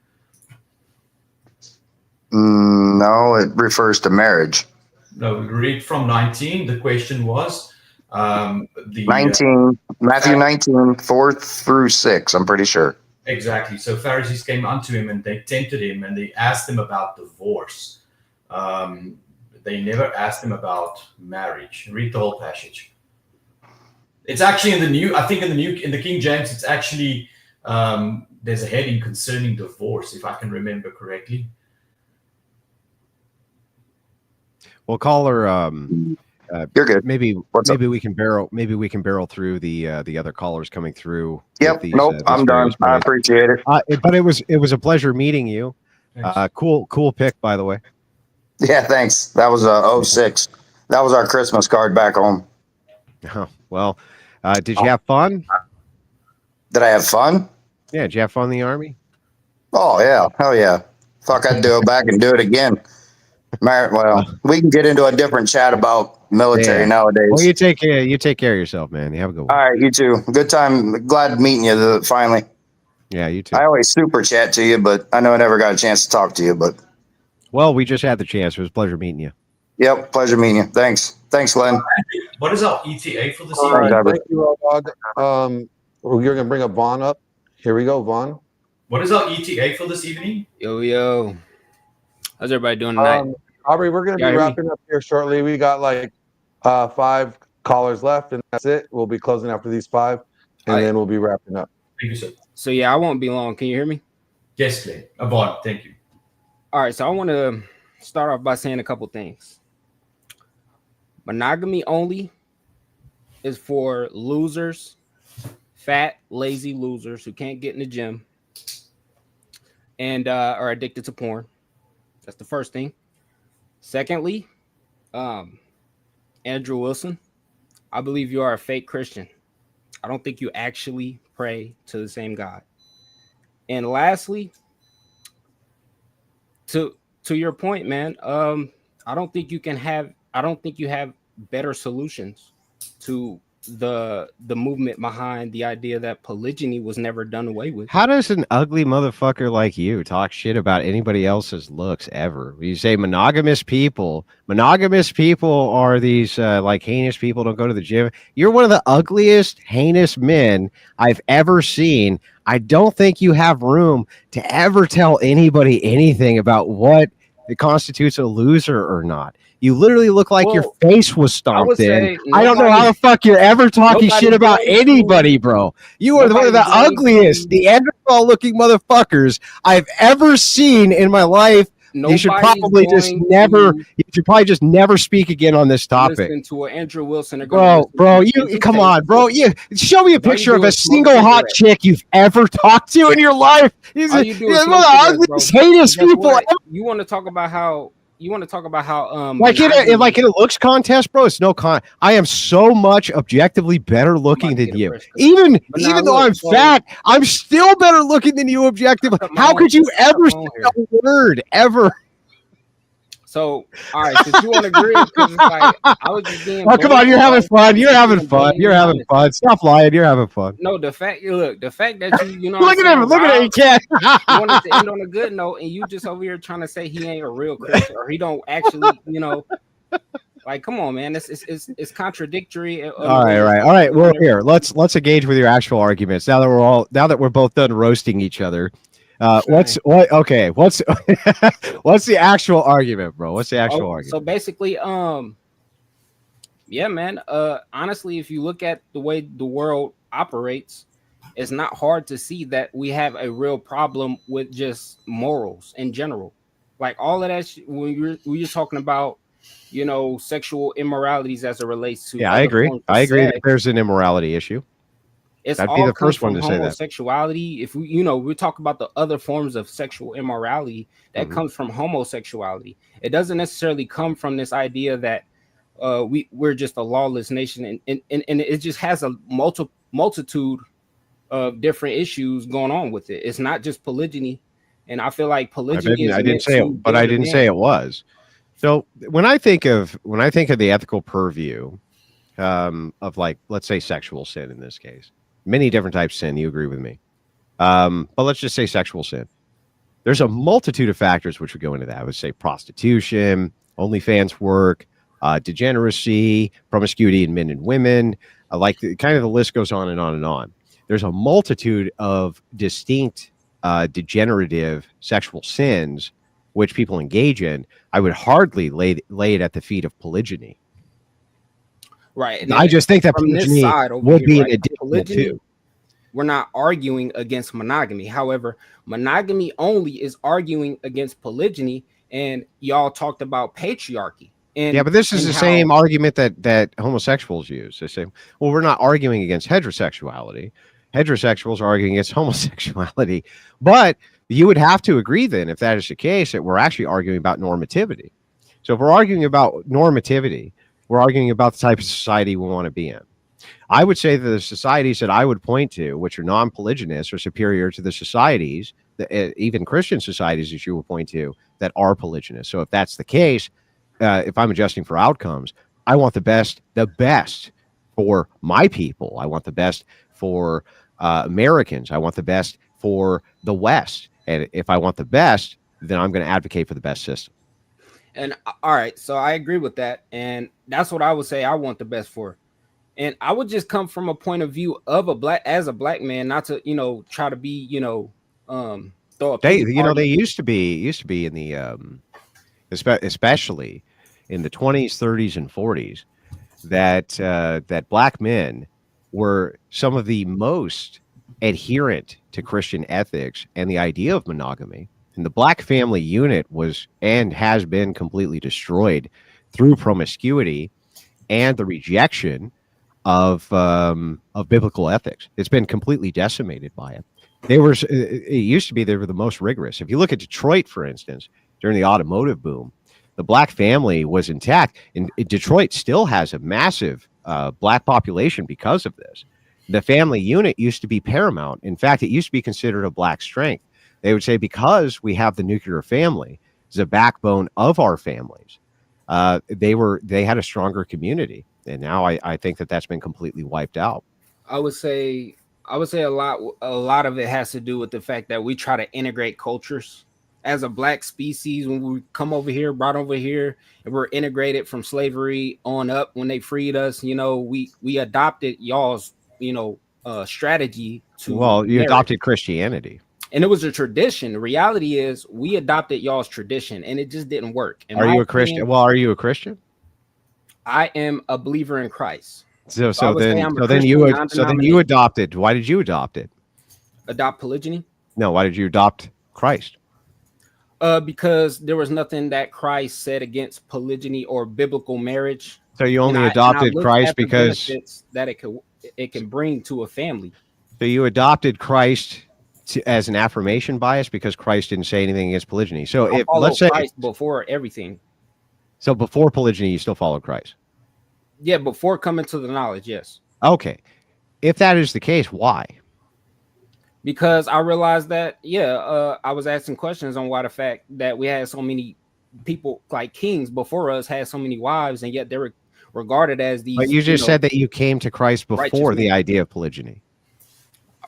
No, it refers to marriage. No, read from 19. The question was Matthew 19, 4 through 6, I'm pretty sure. Exactly. So Pharisees came unto him and they tempted him and they asked him about divorce. They never asked him about marriage. Read the whole passage. It's actually in the King James, it's actually, there's a heading concerning divorce, if I can remember correctly. Well, caller, you're good. Maybe we can barrel through the other callers coming through. Yep. I'm done. I appreciate it. But it was a pleasure meeting you. Cool pick, by the way. Yeah, thanks. That was 06. That was our Christmas card back home. Oh, well, did you have fun? Did I have fun? Yeah, did you have fun in the Army? Oh yeah, hell yeah! Fuck, I'd do it back and do it again. Well, we can get into a different chat about military nowadays. Well, you take care of yourself, man. You have a good one. All right, you too. Good time. Glad meeting you finally. Yeah, you too. I always super chat to you, but I know I never got a chance to talk to you. But well, we just had the chance. It was a pleasure meeting you. Yep, pleasure meeting you. Thanks, Len. What is our ETA for this evening? evening? Thank you, Dog. You're gonna bring up Vaughn up. Here we go, Vaughn. What is our ETA for this evening? Yo. How's everybody doing tonight? Aubrey, we're going to be wrapping up here shortly. We got like 5 callers left, and that's it. We'll be closing after these 5, and then we'll be wrapping up. Thank you, sir. So, yeah, I won't be long. Can you hear me? Yes, Glenn. Vaughn, thank you. All right, so I want to start off by saying a couple things. Monogamy only is for losers, fat, lazy losers who can't get in the gym. and are addicted to porn. That's the first thing. Secondly, Andrew Wilson, I believe you are a fake Christian. I don't think you actually pray to the same God. And lastly, to your point, man, I don't think you have better solutions to the movement behind the idea that polygyny was never done away with. How does an ugly motherfucker like you talk shit about anybody else's looks ever? You say monogamous people are these like heinous people, don't go to the gym. You're one of the ugliest, heinous men I've ever seen. I don't think you have room to ever tell anybody anything about what it constitutes a loser or not. You literally look like your face was stomped in. I don't know how the fuck you're ever talking shit about anybody, bro. You are one of the ugliest Neanderthal-looking motherfuckers I've ever seen in my life. You should probably just never speak again on this topic. Listen to Andrew Wilson, bro. You come on, bro. You show me a picture of a single hot chick you've ever talked to in your life. He's one of the ugliest, heinous people ever. You want to talk about how like in a looks contest, bro. It's no I am so much objectively better looking than you. Even though I'm fat, I'm still better looking than you objectively. How could you ever say a word ever? So, all right, since you want to agree, because it's like I was just being. Oh, come on, you're having fun. You're having fun. Stop lying. You're having fun. No, the fact that you know, look at him. Look at him. He can't. You wanted to end on a good note, and you just over here trying to say he ain't a real Christian or he don't actually, like, come on, man. It's contradictory. All right. Well, here, let's engage with your actual arguments. Now that we're both done roasting each other. What's the actual argument, bro? What's the actual argument? So basically, yeah, man. Honestly, if you look at the way the world operates, it's not hard to see that we have a real problem with just morals in general. Like all of that, when you're talking about, sexual immoralities as it relates to. Yeah, I agree. That there's an immorality issue. It's I'd all be the first one to say that. Homosexuality. If we talk about the other forms of sexual immorality, that comes from homosexuality. It doesn't necessarily come from this idea that we're just a lawless nation, and it just has a multitude of different issues going on with it. It's not just polygyny, and I feel like polygyny. I didn't say it, but I didn't say it was. So when I think of the ethical purview of, like, let's say sexual sin in this case. Many different types of sin. You agree with me. But let's just say sexual sin. There's a multitude of factors which would go into that. I would say prostitution, OnlyFans work, degeneracy, promiscuity in men and women. The list goes on and on and on. There's a multitude of distinct degenerative sexual sins which people engage in. I would hardly lay it at the feet of polygyny. Right. And I just think that polygyny would be an addiction too. We're not arguing against monogamy. However, monogamy only is arguing against polygyny, and y'all talked about patriarchy. Yeah, but this is the same argument that homosexuals use. They say, well, we're not arguing against heterosexuality. Heterosexuals are arguing against homosexuality. But you would have to agree then, if that is the case, that we're actually arguing about normativity. So if we're arguing about normativity, we're arguing about the type of society we want to be in. I would say that the societies that I would point to, which are non-polygynous, are superior to the societies, even Christian societies, as you would point to, that are polygynous. So if that's the case, if I'm adjusting for outcomes, I want the best for my people. I want the best for Americans. I want the best for the West. And if I want the best, then I'm going to advocate for the best system. And all right, so I agree with that. And that's what I would say I want the best for. And I would just come from a point of view of a black man, not to, try to be, throw a they used to be in the, especially in the 20s, 30s, and 40s, that black men were some of the most adherent to Christian ethics and the idea of monogamy. And the black family unit was and has been completely destroyed through promiscuity and the rejection of biblical ethics. It's been completely decimated by it. It used to be they were the most rigorous. If you look at Detroit, for instance, during the automotive boom, the black family was intact, and Detroit still has a massive black population because of this. The family unit used to be paramount. In fact, it used to be considered a black strength. They would say, because we have the nuclear family, the backbone of our families, they had a stronger community, and now I think that that's been completely wiped out. I would say a lot of it has to do with the fact that we try to integrate cultures as a black species. When we come over here, brought over here, and we're integrated from slavery on up, when they freed us, we adopted y'all's strategy to you adopted Christianity, and it was a tradition. The reality is we adopted y'all's tradition, and it just didn't work. Are you a Christian? Well, are you a Christian? I am a believer in Christ. So then you adopted. Why did you adopt it? Adopt polygyny? No, why did you adopt Christ? Because there was nothing that Christ said against polygyny or biblical marriage. So you only adopted Christ because that it can bring to a family. So you adopted Christ as an affirmation bias because Christ didn't say anything against polygyny. So if let's say Christ before everything. So before polygyny, you still followed Christ. Yeah, before coming to the knowledge, yes. Okay. If that is the case, why? Because I realized that, I was asking questions on why the fact that we had so many people, like kings before us, had so many wives, and yet they were regarded as these. But you just said that you came to Christ before the idea of polygyny.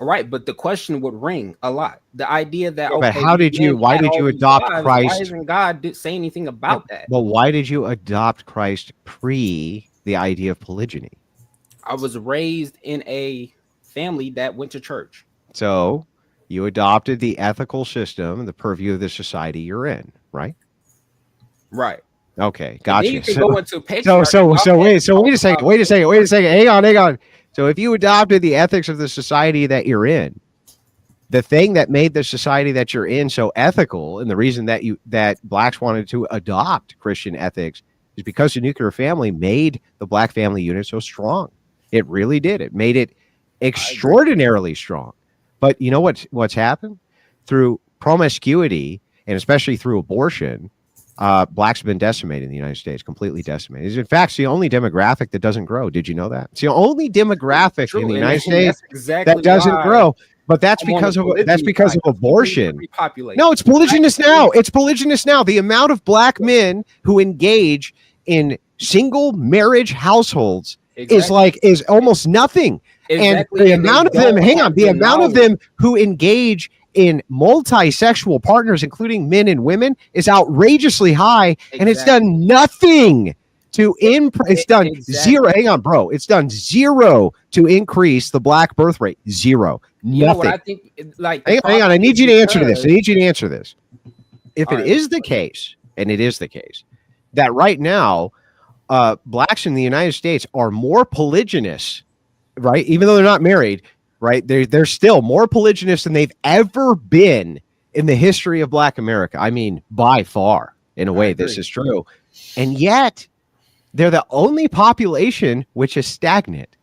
Right, but the question would ring a lot. The idea that but why did you adopt Christ? Why isn't God say anything about that? Well, why did you adopt Christ pre the idea of polygyny? I was raised in a family that went to church. So you adopted the ethical system, the purview of the society you're in, right? Right. Okay, gotcha. You can go into wait a second. Hang on. So if you adopted the ethics of the society that you're in, the thing that made the society that you're in so ethical, and the reason that blacks wanted to adopt Christian ethics, is because the nuclear family made the black family unit so strong. It really did. It made it extraordinarily strong. But you know what's happened? Through promiscuity, and especially through abortion, blacks have been decimated in the United States, completely decimated. In fact, it's the only demographic that doesn't grow. Did you know that? It's the only demographic in the United States that doesn't grow. But that's because of abortion. No, it's polygynous now. It's polygynous now. The amount of black men who engage in single marriage households is almost nothing. And the amount of them, the amount of them who engage in multi-sexual partners, including men and women, is outrageously high, and it's done nothing to it's done zero. Hang on, bro. It's done zero to increase the black birth rate. Zero. You know what Nothing. I think? Hang on. I need you to answer this. If it is the case, and it is the case, that right now, blacks in the United States are more polygynous, right? Even though they're not married, right? They're still more polygynous than they've ever been in the history of Black America. I mean, by far, in a way, this is true. And yet, they're the only population which is stagnant.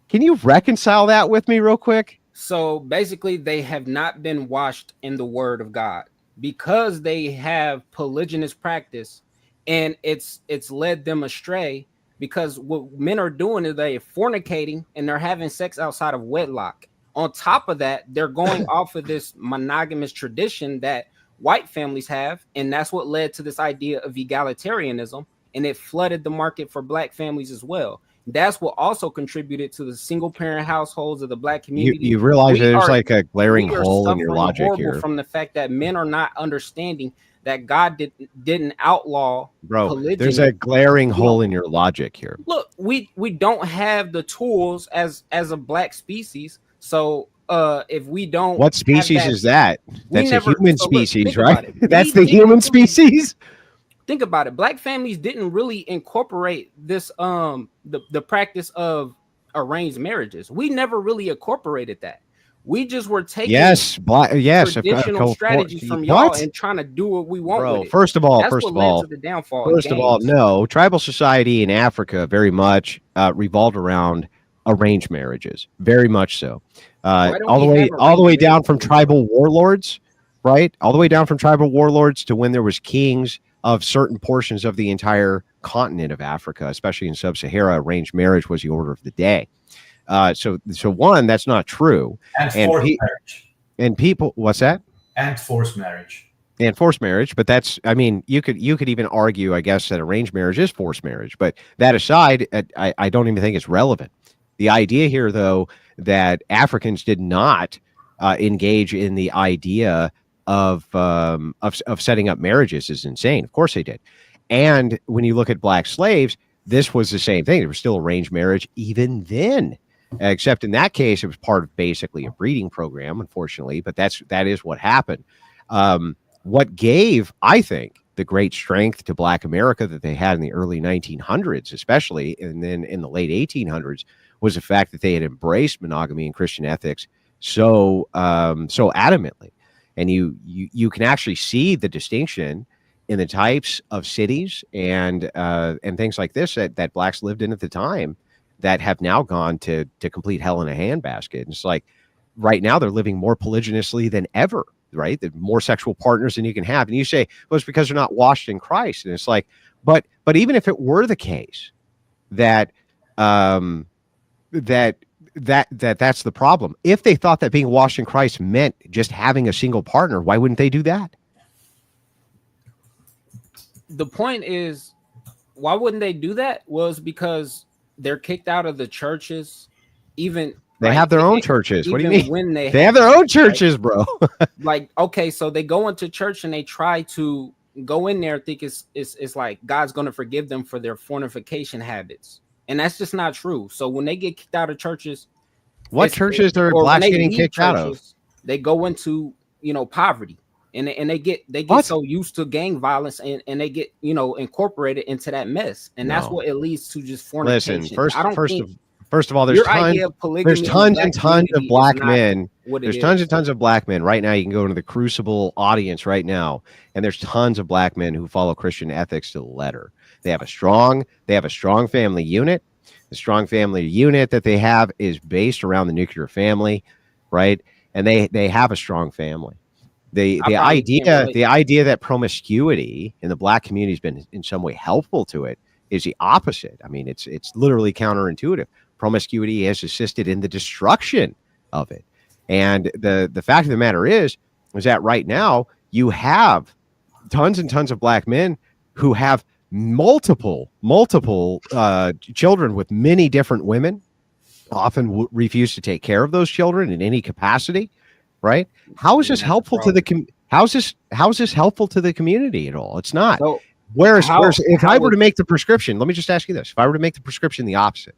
Can you reconcile that with me real quick? So basically, they have not been washed in the word of God because they have polygynous practice, and it's led them astray. Because what men are doing is they're fornicating and they're having sex outside of wedlock. On top of that, they're going off of this monogamous tradition that white families have, and that's what led to this idea of egalitarianism, and it flooded the market for black families as well. That's what also contributed to the single parent households of the black community. You realize there's like a glaring hole in your logic here. From the fact that men are not understanding that God didn't outlaw polygyny. There's a glaring hole in your logic here. Look, we don't have the tools as a black species. So if we don't, what species is that? That's a human species, right? That's the human species. Think about it. Black families didn't really incorporate this the practice of arranged marriages. We never really incorporated that. We just were taking traditional strategies from y'all and trying to do what we want with it. First of all, no, tribal society in Africa very much revolved around arranged marriages, very much so. don't All the we way have all the way arranged down from marriages? tribal warlords, right? All the way down from tribal warlords to when there was kings of certain portions of the entire continent of Africa, especially in sub-Sahara. Arranged marriage was the order of the day. So one, that's not true. And forced marriage. And people, what's that? And forced marriage. And forced marriage, but that's, I mean, you could even argue, I guess, that arranged marriage is forced marriage. But that aside, I don't even think it's relevant. The idea here, though, that Africans did not engage in the idea of setting up marriages is insane. Of course they did. And when you look at black slaves, this was the same thing. There was still arranged marriage even then, except in that case, it was part of basically a breeding program, unfortunately. But that is what happened. What gave, I think, the great strength to Black America that they had in the early 1900s, especially, and then in the late 1800s, was the fact that they had embraced monogamy and Christian ethics so adamantly. And you can actually see the distinction in the types of cities and things like this that Blacks lived in at the time that have now gone to complete hell in a handbasket. And it's like right now they're living more polygynously than ever. Right, the more sexual partners than you can have, and you say, well, it's because they're not washed in Christ, and it's like, but even if it were the case that that's the problem. If they thought that being washed in Christ meant just having a single partner, why wouldn't they do that? The point is, why wouldn't they do that? Was because they're kicked out of the churches, even. They have their own churches. What do you mean? When they have their own churches, bro. Like, okay, so they go into church and they try to go in there, think it's like God's going to forgive them for their fornication habits, and that's just not true. So when they get kicked out of churches, what churches are Blacks getting kicked out of? They go into poverty, and they get so used to gang violence, and they get incorporated into that mess, and that's what it leads to, just fornication. Listen, First of all, there's tons and tons of black men. There's tons and tons of black men right now. You can go into the Crucible audience right now, and there's tons of black men who follow Christian ethics to the letter. They have a strong family unit. The strong family unit that they have is based around the nuclear family, right? And they have a strong family. The idea that promiscuity in the black community has been in some way helpful to it is the opposite. I mean, it's literally counterintuitive. Promiscuity has assisted in the destruction of it. And the fact of the matter is that right now you have tons and tons of black men who have multiple children with many different women, often refuse to take care of those children in any capacity, right? How is this helpful to the how's this helpful to the community at all? It's not. So, whereas if I were to make the prescription, let me just ask you this. If I were to make the prescription the opposite,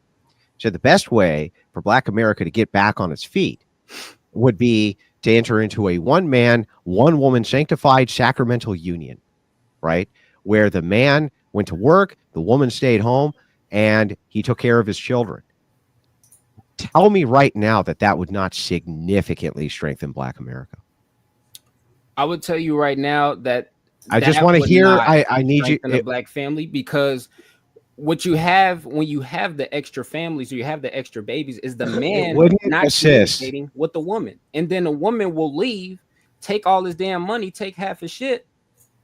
so the best way for Black America to get back on its feet would be to enter into a one-man, one-woman sanctified sacramental union, right? Where the man went to work, the woman stayed home, and he took care of his children. Tell me right now that would not significantly strengthen Black America. I would tell you right now that I just want to hear. I need you. The black family, because what you have when you have the extra families or you have the extra babies is the man not communicating with the woman, and then the woman will leave, take all his damn money, take half his shit,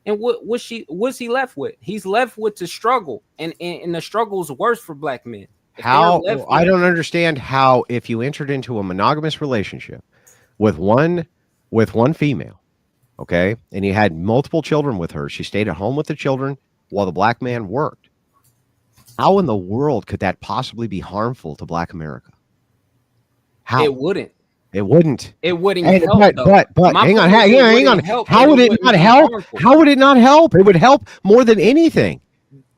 and what's he left with? He's left with the struggle, and the struggle is worse for black men. How I don't understand how, if you entered into a monogamous relationship with one female, okay, and you had multiple children with her, she stayed at home with the children while the black man worked. How in the world could that possibly be harmful to Black America? How? It wouldn't. It wouldn't. It wouldn't help. But hang on. How would it not help? How would it not help? It would help more than anything.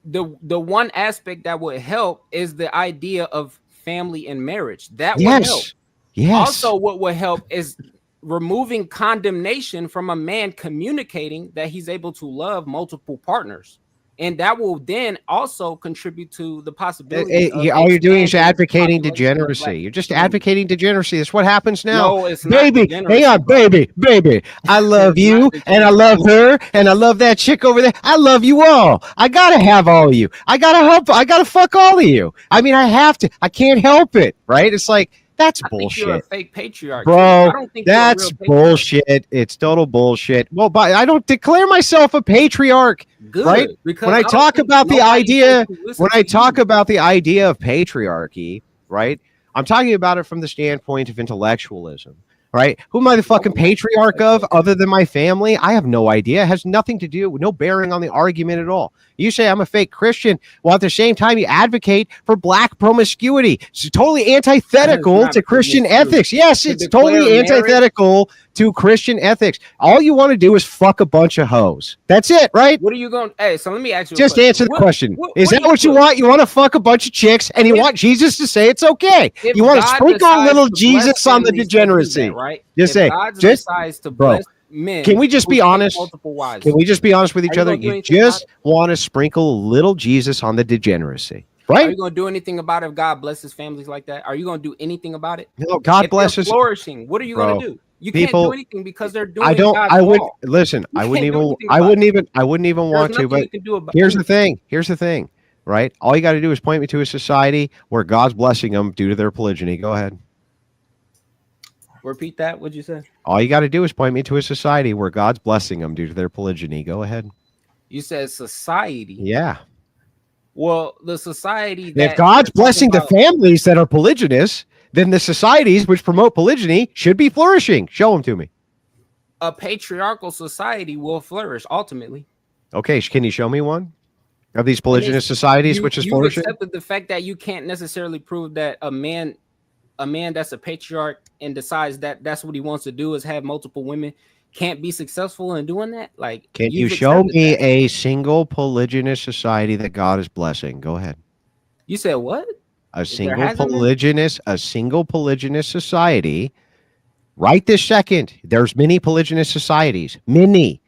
The one aspect that would help is the idea of family and marriage. That would help. Yes. Also, what would help is removing condemnation from a man communicating that he's able to love multiple partners. and that will then also contribute to the possibility. All you're doing is expanding advocating population of degeneracy. Black You're just community. advocating degeneracy. That's what happens now. No, it's not baby, degeneracy, hang on, bro. baby. I love It's you, not and I love her, and I love that chick over there. I love you all. I gotta have all of you. I gotta fuck all of you. I mean, I have to. I can't help it, right? It's like, that's I think you're a bullshit. fake patriarch, Bro, I don't think that's you're a real patriarch. bullshit. It's total bullshit. Well, but I don't declare myself a patriarch, Good, right? because When I I don't talk think about the nobody's idea, going to listen when I to talk about the idea of patriarchy, right? I'm talking about it from the standpoint of intellectualism, right? Who am I the fucking patriarch of other than my family? I have no idea. It has nothing to do, no bearing on the argument at all. You say I'm a fake Christian, while at the same time you advocate for black promiscuity. It's totally antithetical to Christian ethics. Yes, it's totally antithetical to Christian ethics. All you want to do is fuck a bunch of hoes. That's it, right? What are you going? Hey, so let me ask you. Just answer the question. Is that what you want? You want to fuck a bunch of chicks, and you want Jesus to say it's okay. If You want to God sprinkle a decides little to bless Jesus on the families, they do degeneracy, that, right? Just If say, God just decides to bro. bless men, Can we just who be take honest? multiple wives, Can we just be honest with Are each you other? gonna do You anything about just want to sprinkle a little Jesus on the degeneracy, Are right? you going to do anything about it if God blesses families like that? Are you going to do anything about it? No, God If they're blesses flourishing. What are you going Bro, to do? You people- can't do anything because they're doing I don't. God's I would law. listen. You I wouldn't can't do even. anything I about wouldn't it. even. I wouldn't even There's want to. nothing But you can do about here's the anything. thing. Here's the thing. Right. All you got to do is point me to a society where God's blessing them due to their polygyny. Go ahead. Repeat that. What'd you say? All you got to do is point me to a society where God's blessing them due to their polygyny. Go ahead. You said society. Yeah. Well, the society that If God's you're blessing talking the families that are polygynous, then the societies which promote polygyny should be flourishing. Show them to me. about, a patriarchal society will flourish ultimately. Okay. Can you show me one of these polygynous societies which is You've flourishing? accepted the fact that you can't necessarily prove that a man that's a patriarch and decides that that's what he wants to do is have multiple women can't be successful in doing that. Like, Can you you've show accepted me that. a single polygynous society that God is blessing? Go ahead. You said what? A single hasn't been? polygynous society. Right this second, there's many polygynous societies. Many.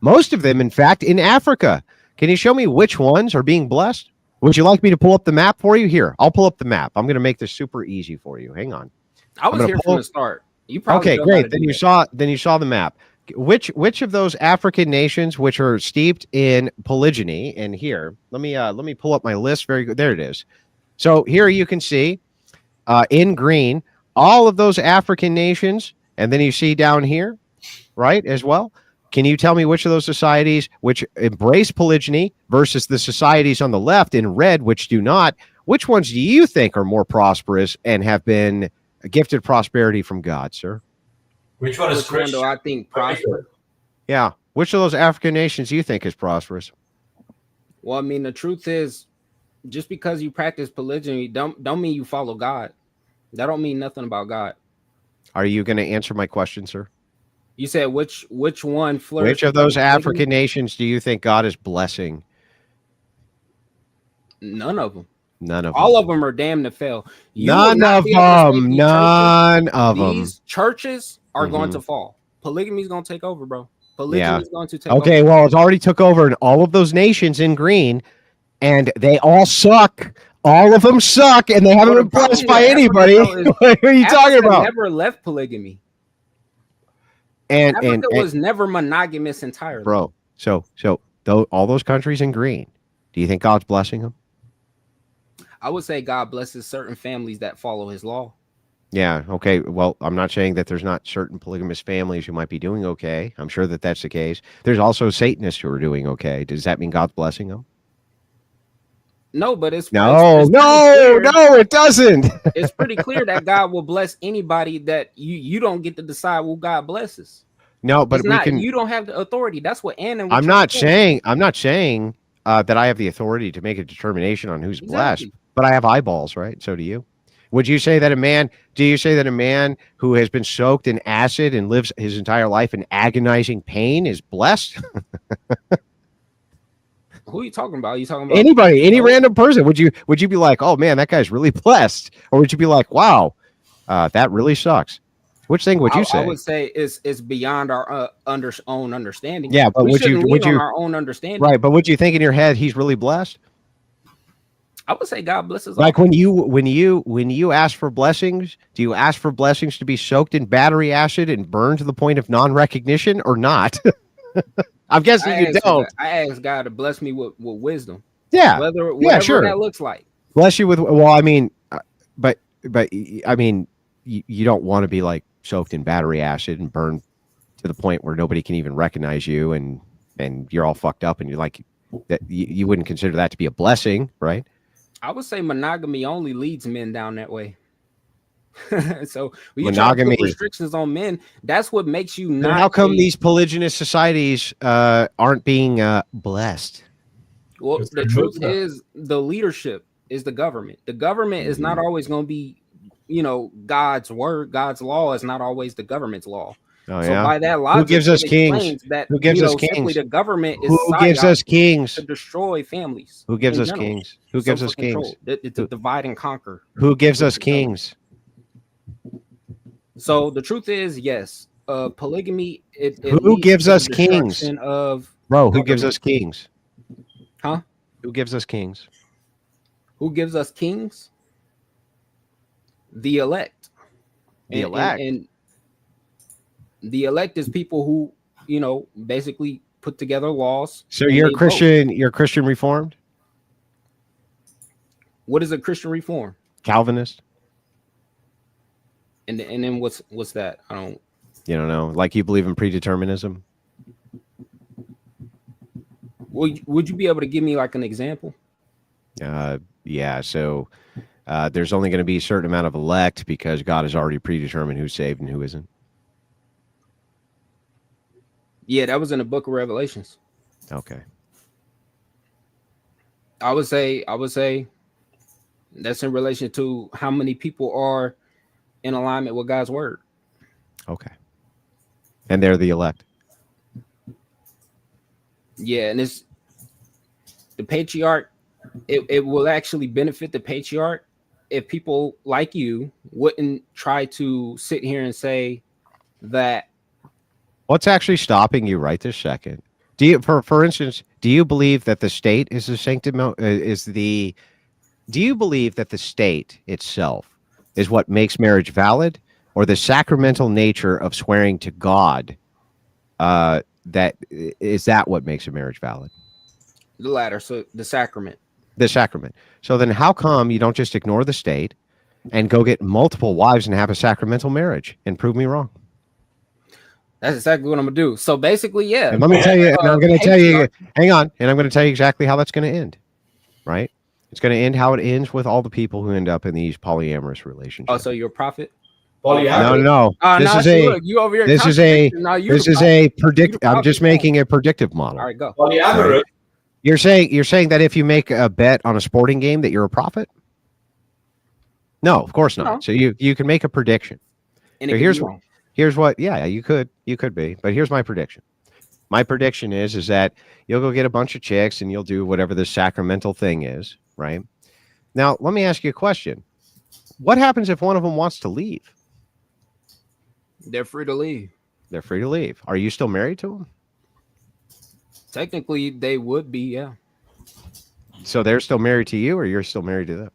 Most of them, in fact, in Africa. Can you show me which ones are being blessed? Would you like me to pull up the map for you? Here, I'll pull up the map. I'm going to make this super easy for you. Hang on. I was I'm here gonna from pull- the start. You probably Okay, don't know how to great. Then do you that. saw the map. Which of those African nations which are steeped in polygyny? And here, let me pull up my list. Very good. There it is. So here you can see in green all of those African nations, and then you see down here, right, as well. Can you tell me which of those societies which embrace polygyny versus the societies on the left in red which do not? Which ones do you think are more prosperous and have been gifted prosperity from God, sir? Which one is Which one Christian? do I think prosper? Yeah. Which of those African nations do you think is prosperous? Well, I mean, the truth is, just because you practice polygyny don't mean you follow God. That don't mean nothing about God. Are you going to answer my question, sir? You said which one flourished? Which of those African nations do you think God is blessing? None of them. None of them. All of them are damned to fail. You will None not of be able to say them. these None churches- of them. These churches are going Mhm. to fall. Polygamy is going to take over, bro. Polygamy is going to take Okay, over. well, it's already took over in all of those nations in green, and they all suck. All of them suck, and they haven't Well, been the problem blessed by with Africa, anybody. though, is What are you talking Africa about? never left polygamy. And Africa was never monogamous entirely. bro, so though all those countries in green, do you think God's blessing them? I would say God blesses certain families that follow his law. Yeah. Okay. Well, I'm not saying that there's not certain polygamous families who might be doing okay. I'm sure that that's the case. There's also Satanists who are doing okay. Does that mean God's blessing them? No, but it's No, it's no, pretty clear- no, it doesn't. It's pretty clear that God will bless anybody that you don't get to decide who God blesses. No, but It's we not, can. you don't have the authority. That's what Anna. was I'm trying not to say. saying that I have the authority to make a determination on who's blessed, Exactly. but I have eyeballs, right? So do you. Would you say that a man? Do you say that a man who has been soaked in acid and lives his entire life in agonizing pain is blessed? Who are you talking about? Are you talking about Anybody, any random person? Would you be like, oh man, that guy's really blessed, or would you be like, wow, that really sucks? Which thing would you I say? would say it's beyond our own understanding. Yeah, but we would you lean on our own understanding? Right, but would you think in your head he's really blessed? I would say God blesses. Like when you ask for blessings, do you ask for blessings to be soaked in battery acid and burned to the point of non-recognition or not? I'm guessing you don't. I ask God to bless me with wisdom. Yeah, whatever sure. that looks like. Bless you with. Well, I mean, but I mean, you don't want to be like soaked in battery acid and burned to the point where nobody can even recognize you, and you're all fucked up, and you're like that. You wouldn't consider that to be a blessing, right? I would say monogamy only leads men down that way. So when you Monogamy. try to put restrictions on men, that's what makes you not. Then how come these polygynous societies aren't being blessed? Well, the truth is the leadership is the government. The government is not always going to be, God's word. God's law is not always the government's law. Oh, so yeah? by that logic, who gives us kings? Who gives us kings? Simply the government is who gives us kings to destroy families. Who gives us kings? Who gives us kings? To divide and conquer. Who gives us kings? So the truth is, yes, polygamy. Who gives us kings? Bro, who gives us kings? Huh? Who gives us kings? Who gives us kings? The elect. The elect. And the elect is people who, basically put together laws. So you're Christian. You're Christian Reformed. What is a Christian Reform? Calvinist. And then what's that? I don't. You don't know. Like you believe in predeterminism. Would you be able to give me like an example? Yeah. So there's only going to be a certain amount of elect because God has already predetermined who's saved and who isn't. Yeah, that was in the book of Revelations. Okay. I would say that's in relation to how many people are in alignment with God's word. Okay. And they're the elect. Yeah, and it's the patriarch. It will actually benefit the patriarch if people like you wouldn't try to sit here and say that. What's actually stopping you right this second? Do you, for instance, do you believe that the state is the sanctum? Do you believe that the state itself is what makes marriage valid, or the sacramental nature of swearing to God? That what makes a marriage valid? The latter. So the sacrament. The sacrament. So then, how come you don't just ignore the state and go get multiple wives and have a sacramental marriage and prove me wrong? That's exactly what I'm gonna do. So basically, yeah. And let me tell you, and I'm going to tell you, hang on, and I'm going to tell you exactly how that's going to end, right? It's going to end how it ends with all the people who end up in these polyamorous relationships. Oh, so you're a prophet? No. This is a predict. I'm just making a predictive model. All right, go. Right? You're saying that if you make a bet on a sporting game that you're a prophet? No, of course not. No. So you can make a prediction. And so here's what, yeah, you could be, but here's my prediction. My prediction is that you'll go get a bunch of chicks and you'll do whatever the sacramental thing is, right? Now, let me ask you a question. What happens if one of them wants to leave? They're free to leave. They're free to leave. Are you still married to them? Technically, they would be, yeah. So they're still married to you, or you're still married to them?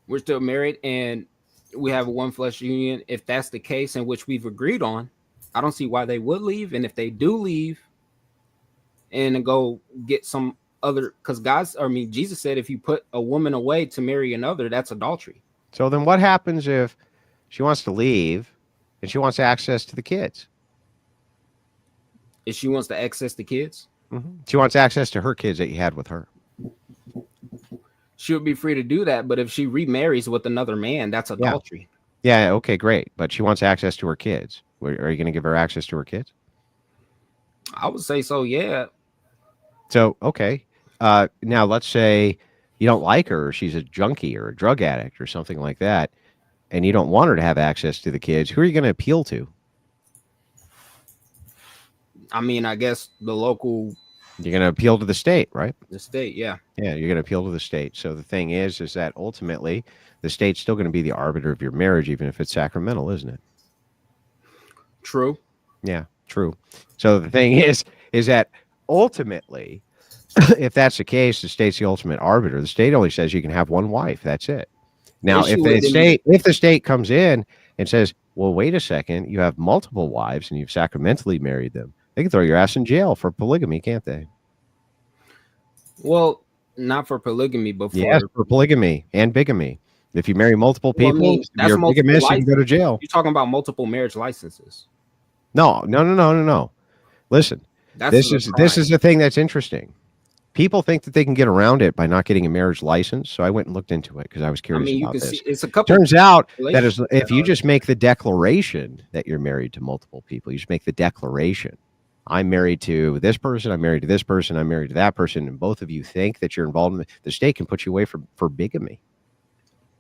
We're still married, and we have a one flesh union. If that's the case in which we've agreed on, I don't see why they would leave. And if they do leave and go get some other, because Jesus said if you put a woman away to marry another, that's adultery. So then what happens if she wants to leave and she wants access to the kids? If she wants to access the kids? Mm-hmm. She wants access to her kids that you had with her. She would be free to do that, but if she remarries with another man, that's adultery. Yeah, okay, great. But she wants access to her kids. Are you going to give her access to her kids? I would say so, yeah. So, okay. Now, let's say you don't like her, or she's a junkie or a drug addict or something like that, and you don't want her to have access to the kids. Who are you going to appeal to? I mean, I guess the local... You're going to appeal to the state, right? The state, yeah. Yeah, you're going to appeal to the state. So the thing is that ultimately the state's still going to be the arbiter of your marriage, even if it's sacramental, isn't it? True. Yeah, true. So the thing is that ultimately, if that's the case, the state's the ultimate arbiter. The state only says you can have one wife. That's it. Now, if the state comes in and says, well, wait a second, you have multiple wives and you've sacramentally married them, they can throw your ass in jail for polygamy, can't they? Well, not for polygamy, but for polygamy and bigamy. If you marry multiple people, I mean, you're bigamist, you can go to jail. You're talking about multiple marriage licenses. No. Listen, this is the thing that's interesting. People think that they can get around it by not getting a marriage license. So I went and looked into it because I was curious about this. It's a couple. Turns out that if you just make the declaration that you're married to multiple people, you just make the declaration. I'm married to this person. I'm married to this person. I'm married to that person. And both of you think that you're involved in it, the state can put you away for bigamy.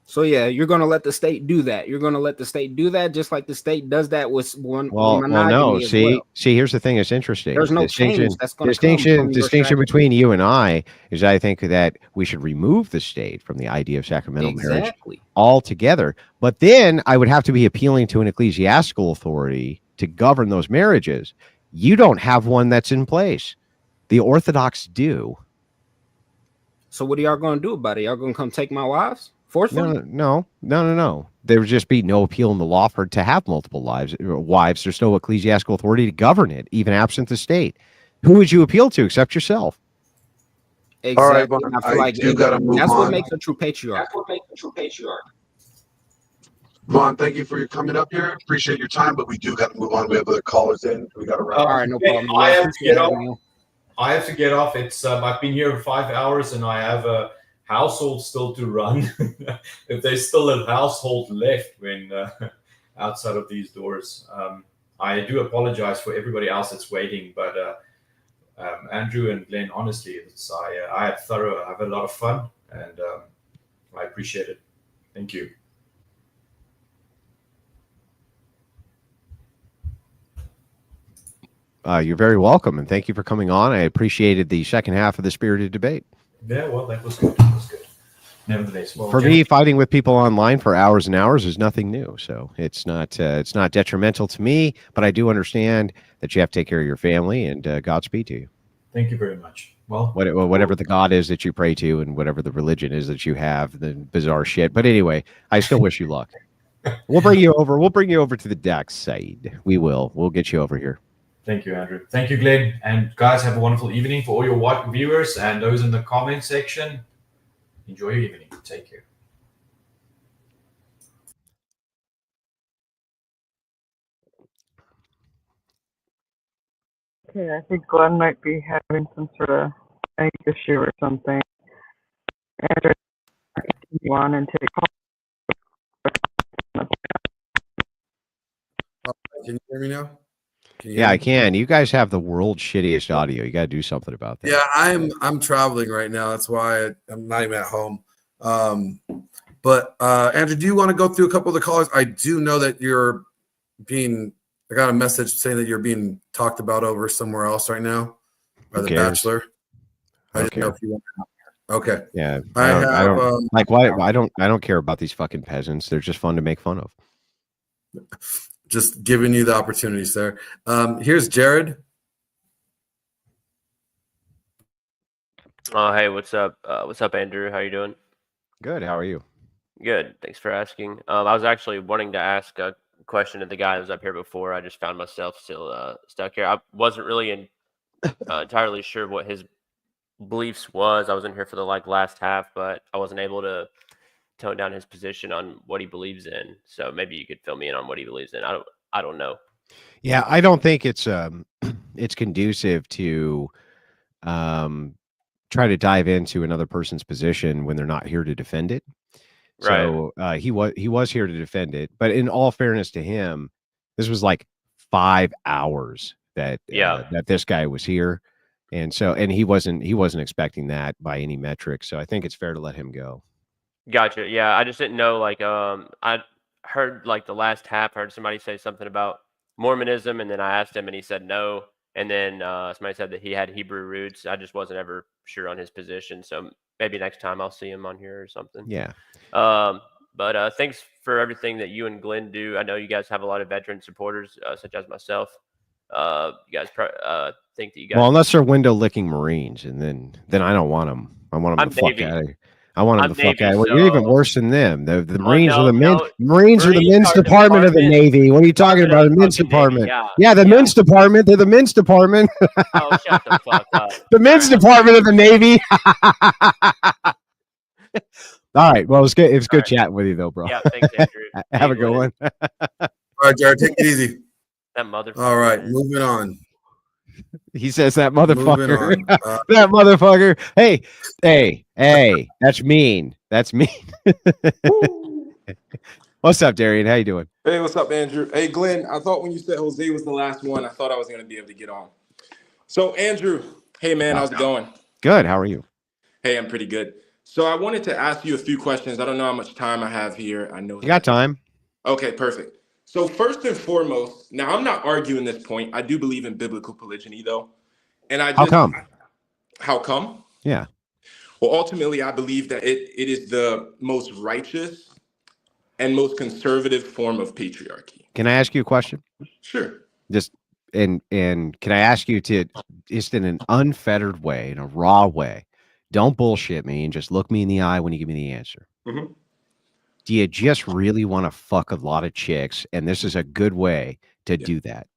So yeah, you're going to let the state do that. You're going to let the state do that, just like the state does that with one. Well, no. See, here's the thing that's interesting. There's no change that's going to distinction between you and I is I think that we should remove the state from the idea of sacramental marriage altogether. But then I would have to be appealing to an ecclesiastical authority to govern those marriages. You don't have one that's in place. The Orthodox do. So what are y'all going to do about it? Y'all going to come take my wives? Forcefully? No. There would just be no appeal in the law for to have multiple wives. There's no ecclesiastical authority to govern it, even absent the state. Who would you appeal to except yourself? Exactly. All right, but I feel like that's what makes a true patriarch. Vaughn, thank you for coming up here. Appreciate your time, but we do got to move on. We have other callers in. We got to wrap. All right, no problem. I have to get off. It's I've been here 5 hours and I have a household still to run. If there's still a household left when outside of these doors, I do apologize for everybody else that's waiting. But Andrew and Glenn, honestly, I had I have a lot of fun and I appreciate it. Thank you. You're very welcome, and thank you for coming on. I appreciated the second half of the spirited debate. Yeah, well, that was good. That was good. Nevertheless, well, for me, fighting with people online for hours and hours is nothing new. So it's not detrimental to me, but I do understand that you have to take care of your family, and Godspeed to you. Thank you very much. Well, whatever the God is that you pray to, and whatever the religion is that you have, the bizarre shit. But anyway, I still wish you luck. We'll bring you over. We'll bring you over to the dark side. We will. We'll get you over here. Thank you, Andrew. Thank you, Glenn. And guys, have a wonderful evening. For all your viewers and those in the comment section, enjoy your evening. Take care. Okay, I think Glenn might be having some sort of mic issue or something. Andrew, continue on and take calls. Can you hear me now? Yeah, I can. You guys have the world's shittiest audio. You got to do something about that. Yeah, I'm traveling right now. That's why I'm not even at home. But Andrew, do you want to go through a couple of the callers? I do know that I got a message saying that you're being talked about over somewhere else right now by The Bachelor. I didn't know if you want to. Okay. Yeah. I don't like why I don't care about these fucking peasants. They're just fun to make fun of. Just giving you the opportunities there. Here's Jared. Oh, hey, what's up? What's up, Andrew? How you doing? Good. How are you? Good. Thanks for asking. I was actually wanting to ask a question to the guy that was up here before. I just found myself still stuck here. I wasn't really entirely sure what his beliefs was. I was in here for the last half, but I wasn't able to tone down his position on what he believes in. So maybe you could fill me in on what he believes in. I don't know. Yeah, I don't think it's conducive to try to dive into another person's position when they're not here to defend it. Right. So he was here to defend it, but in all fairness to him, this was like 5 hours that this guy was here, and he wasn't expecting that by any metric. So I think it's fair to let him go. Gotcha. Yeah, I just didn't know. I heard the last half. I heard somebody say something about Mormonism, and then I asked him, and he said no. And then somebody said that he had Hebrew roots. I just wasn't ever sure on his position. So maybe next time I'll see him on here or something. Yeah. But thanks for everything that you and Glenn do. I know you guys have a lot of veteran supporters, such as myself. You guys think that you guys. Well, unless they're window licking Marines, and then I don't want them. I want them I'm to fuck Navy. out of here. I want them I'm to fuck Navy, out. Well, you're even so- worse than them. The Well, Marines no, are the men. no, Marines are the Marines men's are the department of the department. Navy. What are you talking about? The men's fucking Navy, department. yeah. Yeah, the men's department. They're the men's department. Oh, shut the fuck up. The men's department of the Navy. All right. Well, it was good. It was good chatting with you, though, bro. Yeah, thanks, Andrew. Have a good one. All right, Jared, take it easy. That motherfucker. All right, moving on. He says that Moving motherfucker. on. That motherfucker. Hey, that's mean. That's mean. What's up, Darian? How you doing? Hey, what's up, Andrew? Hey, Glenn, I thought when you said Jose was the last one, I thought I was going to be able to get on. So, Andrew, hey, man, how's it going? Good. How are you? Hey, I'm pretty good. So I wanted to ask you a few questions. I don't know how much time I have here. I know You got time? Okay, perfect. So first and foremost, now I'm not arguing this point. I do believe in biblical polygyny, though. And I just, How come? How come? Yeah. Well, ultimately, I believe that it is the most righteous and most conservative form of patriarchy. Can I ask you a question? Sure. Just and can I ask you to just in an unfettered way, in a raw way, don't bullshit me and just look me in the eye when you give me the answer. Mhm. Do you just really want to fuck a lot of chicks? And this is a good way to do that.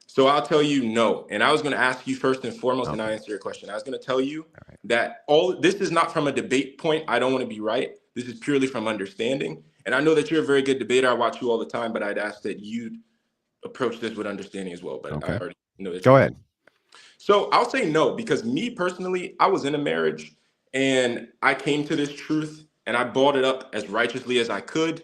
So I'll tell you no. And I was going to ask you first and foremost, and I answer your question. I was going to tell you that this is not from a debate point. I don't want to be right. This is purely from understanding. And I know that you're a very good debater. I watch you all the time, but I'd ask that you'd approach this with understanding as well. But I already know that. Go ahead. So I'll say no, because me personally, I was in a marriage and I came to this truth and I brought it up as righteously as I could.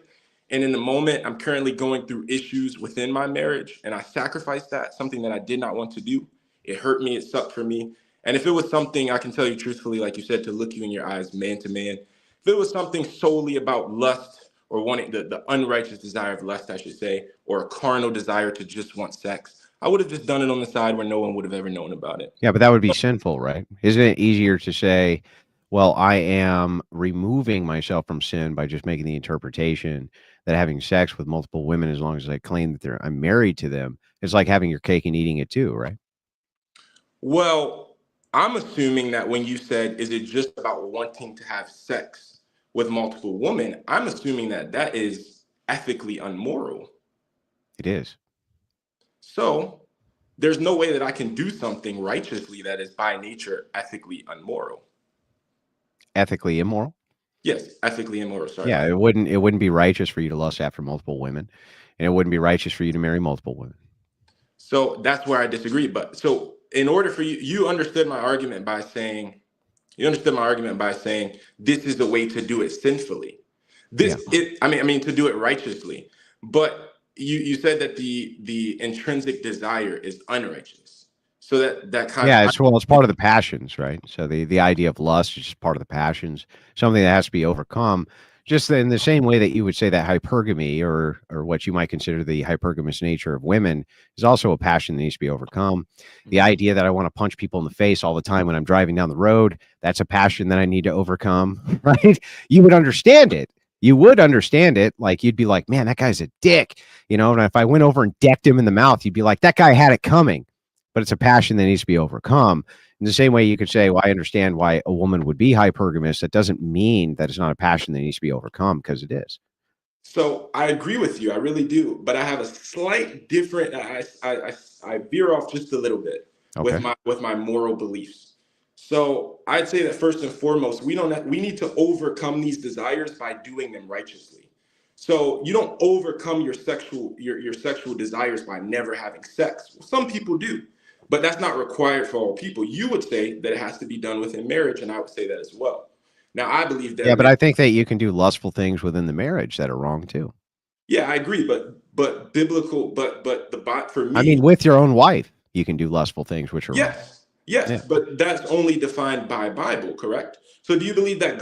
And in the moment, I'm currently going through issues within my marriage and I sacrificed that, something that I did not want to do. It hurt me. It sucked for me. And if it was something, I can tell you truthfully, like you said, to look you in your eyes, man to man, if it was something solely about lust or wanting the unrighteous desire of lust, I should say, or a carnal desire to just want sex, I would have just done it on the side where no one would have ever known about it. Yeah, but that would be sinful, right? Isn't it easier to say, well, I am removing myself from sin by just making the interpretation that having sex with multiple women, as long as I claim that I'm married to them, it's like having your cake and eating it too, right? Well, I'm assuming that when you said, is it just about wanting to have sex with multiple women? I'm assuming that that is ethically unmoral. It is. So there's no way that I can do something righteously that is by nature ethically unmoral. Ethically immoral? Yes, ethically immoral. Sorry. Yeah, it wouldn't be righteous for you to lust after multiple women, and it wouldn't be righteous for you to marry multiple women. So that's where I disagree. But so in order for you understood my argument by saying, this is the way to do it sinfully. I mean to do it righteously. But you said that the intrinsic desire is unrighteous. So that kind of it's part of the passions, right? So the idea of lust is just part of the passions, something that has to be overcome. Just in the same way that you would say that hypergamy or what you might consider the hypergamous nature of women is also a passion that needs to be overcome. The idea that I want to punch people in the face all the time when I'm driving down the road, that's a passion that I need to overcome, right? You would understand it. You would understand it. Like you'd be like, man, that guy's a dick. You know, and if I went over and decked him in the mouth, you'd be like, that guy had it coming. But it's a passion that needs to be overcome. In the same way you could say, well, I understand why a woman would be hypergamous. That doesn't mean that it's not a passion that needs to be overcome, because it is. So I agree with you. I really do. But I have a slight different, I veer off just a little bit with my moral beliefs. So I'd say that first and foremost, we need to overcome these desires by doing them righteously. So you don't overcome your sexual desires by never having sex. Well, some people do. But that's not required for all people. You would say that it has to be done within marriage, and I would say that as well. Now, I believe that. Yeah, but I think that you can do lustful things within the marriage that are wrong too. Yeah, I agree. But biblical, but for me. I mean, with your own wife, you can do lustful things which are wrong. Yes, Yeah. But that's only defined by Bible, correct? So do you believe that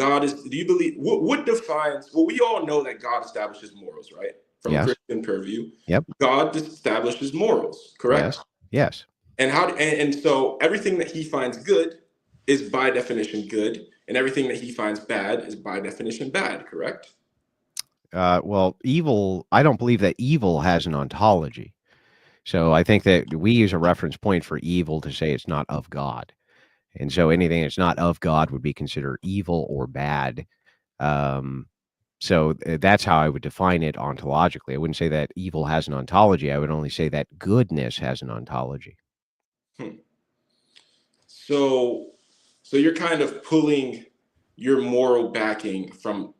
what defines, well, we all know that God establishes morals, right? From a Christian purview. Yep. God establishes morals, correct? Yes. And so everything that he finds good is by definition good, and everything that he finds bad is by definition bad, correct? Well, evil, I don't believe that evil has an ontology. So I think that we use a reference point for evil to say it's not of God. And so anything that's not of God would be considered evil or bad. So that's how I would define it ontologically. I wouldn't say that evil has an ontology. I would only say that goodness has an ontology. So you're kind of pulling your moral backing from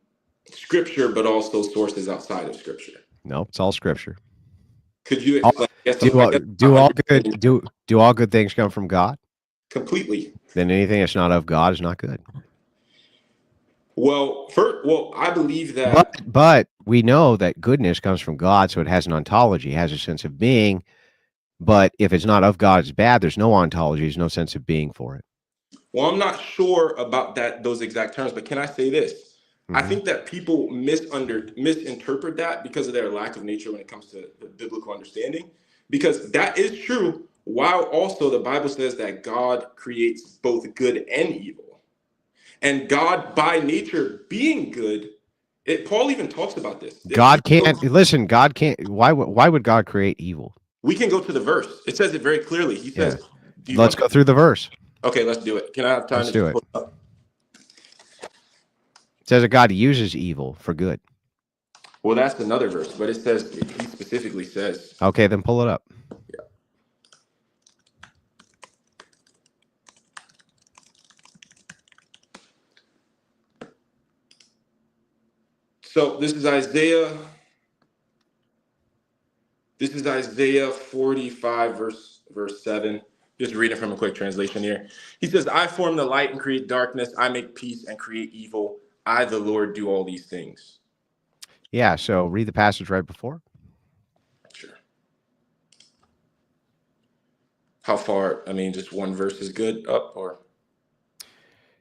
scripture, but also sources outside of scripture. No, it's all scripture. Could you explain? Do all good things come from God? Completely. Then anything that's not of God is not good. Well, I believe that. But we know that goodness comes from God, so it has an ontology, has a sense of being. But if it's not of God, it's bad. There's no ontology. There's no sense of being for it. Well, I'm not sure about those exact terms, but can I say this? Mm-hmm. I think that people misinterpret that because of their lack of nature when it comes to the biblical understanding, because that is true, while also the Bible says that God creates both good and evil. And God, by nature, being good, Paul even talks about this. God can't. Why would God create evil? We can go to the verse. It says it very clearly. He says, let's go through the verse. Okay, let's do it. Can I have time Let's to do it? It says that God uses evil for good. Well, that's another verse, but it says, he specifically says. Okay, then pull it up. Yeah. So this is Isaiah 45, verse 7. Just reading from a quick translation here. He says, I form the light and create darkness. I make peace and create evil. I, the Lord, do all these things. Yeah, so read the passage right before. Sure. How far? I mean, just one verse is good up, or?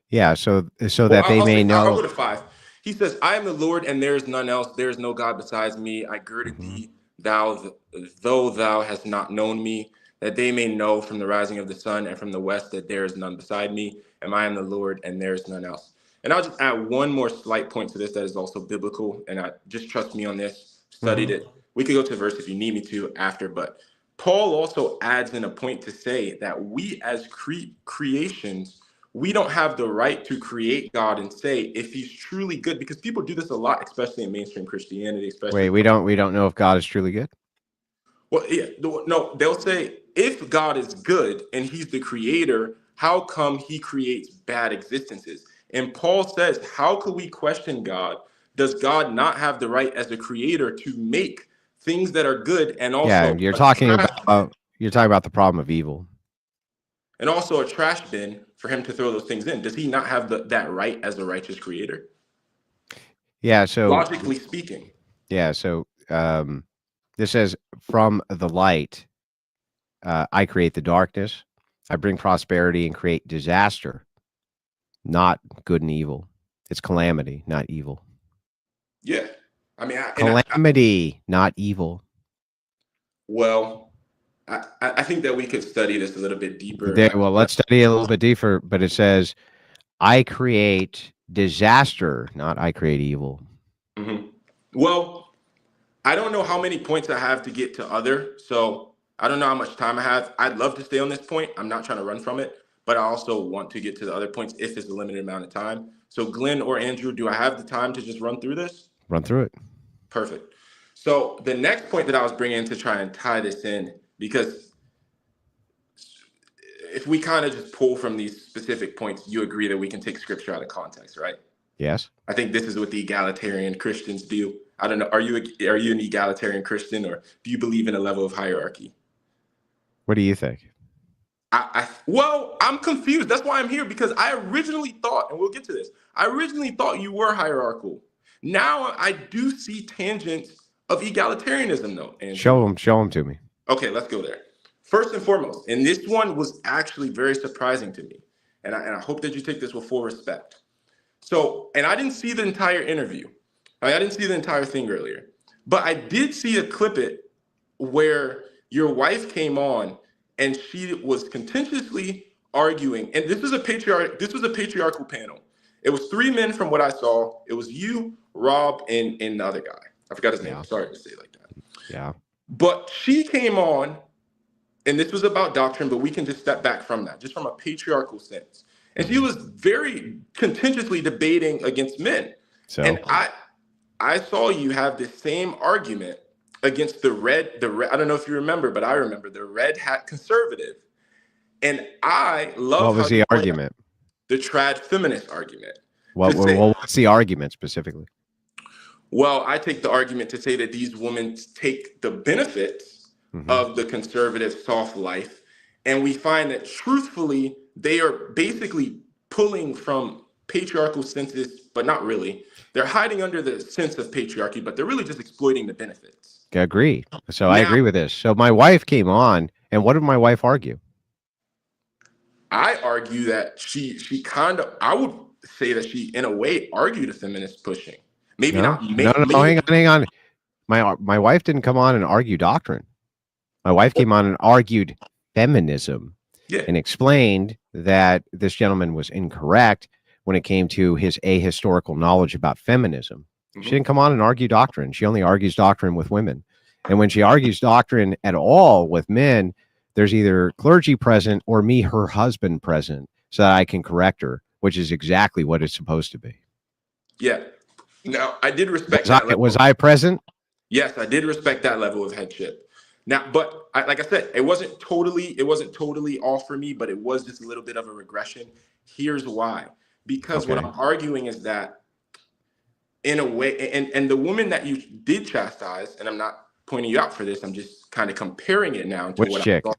Yeah, so that they may know. I'll go to 5. He says, I am the Lord, and there is none else. There is no God besides me. I girded thee, though thou hast not known me, that they may know from the rising of the sun and from the west that there is none beside me. And I am the Lord, and there is none else. And I'll just add one more slight point to this that is also biblical. And just trust me on this. Studied it. We could go to the verse if you need me to after. But Paul also adds in a point to say that we as creations, we don't have the right to create God and say if he's truly good, because people do this a lot, especially in mainstream Christianity. Wait, we don't know if God is truly good? Well, yeah, no, they'll say if God is good and he's the creator, how come he creates bad existences? And Paul says, how could we question God? Does God not have the right as a creator to make things that are good and also you're talking about the problem of evil. And also a trash bin for him to throw those things in. Does he not have that right as a righteous creator? Yeah, so logically speaking. Yeah, so this says, from the light, I create the darkness. I bring prosperity and create disaster, not good and evil. It's calamity, not evil. Yeah. I mean, calamity, not evil. Well, I think that we could study this a little bit deeper. Let's study it a little bit deeper, but it says, I create disaster, not I create evil. Mm-hmm. Well, I don't know how many points I have to get to other, so I don't know how much time I have. I'd love to stay on this point. I'm not trying to run from it, but I also want to get to the other points if it's a limited amount of time. So Glenn or Andrew, do I have the time to just run through this? Run through it. Perfect. So the next point that I was bringing to try and tie this in, because if we kind of just pull from these specific points, you agree that we can take scripture out of context, right? Yes. I think this is what the egalitarian Christians do. I don't know. Are you an egalitarian Christian, or do you believe in a level of hierarchy? What do you think? Well, I'm confused. That's why I'm here, because I originally thought, and we'll get to this, I originally thought you were hierarchical. Now I do see tangents of egalitarianism, though. And show them to me. Okay, let's go there. First and foremost, and this one was actually very surprising to me, and I hope that you take this with full respect. So, and I didn't see the entire interview. I didn't see the entire thing earlier, but I did see a clip where your wife came on and she was contentiously arguing, and this was a patriarchal panel, It was 3 men from what I saw. It was you, Rob, and the other guy. I forgot his name. I'm sorry to say it like that. Yeah. But she came on, and this was about doctrine, but we can just step back from that, just from a patriarchal sense. And she was very contentiously debating against men. So, and I saw you have this same argument against the red. I don't know if you remember, but I remember the red hat conservative. And I love what was the argument? The trad feminist argument. What's the argument specifically? Well, I take the argument to say that these women take the benefits of the conservative soft life, and we find that truthfully, they are basically pulling from patriarchal senses, but not really. They're hiding under the sense of patriarchy, but they're really just exploiting the benefits. I agree. So I agree with this. So my wife came on, and what did my wife argue? I argue that she kind of, I would say that she, in a way, argued a feminist pushing. Maybe not. No, hang on. My wife didn't come on and argue doctrine. My wife came on and argued feminism and explained that this gentleman was incorrect when it came to his ahistorical knowledge about feminism. She didn't come on and argue doctrine. She only argues doctrine with women. And when she argues doctrine at all with men, there's either clergy present or me, her husband, present, so that I can correct her, which is exactly what it's supposed to be. Yeah. Now, I did respect Was I present? Yes, I did respect that level of headship. Now, but like I said, it wasn't totally off for me, but it was just a little bit of a regression. Here's why. Because what I'm arguing is that in a way, and the woman that you did chastise, and I'm not pointing you out for this, I'm just kind of comparing it now to what I thought.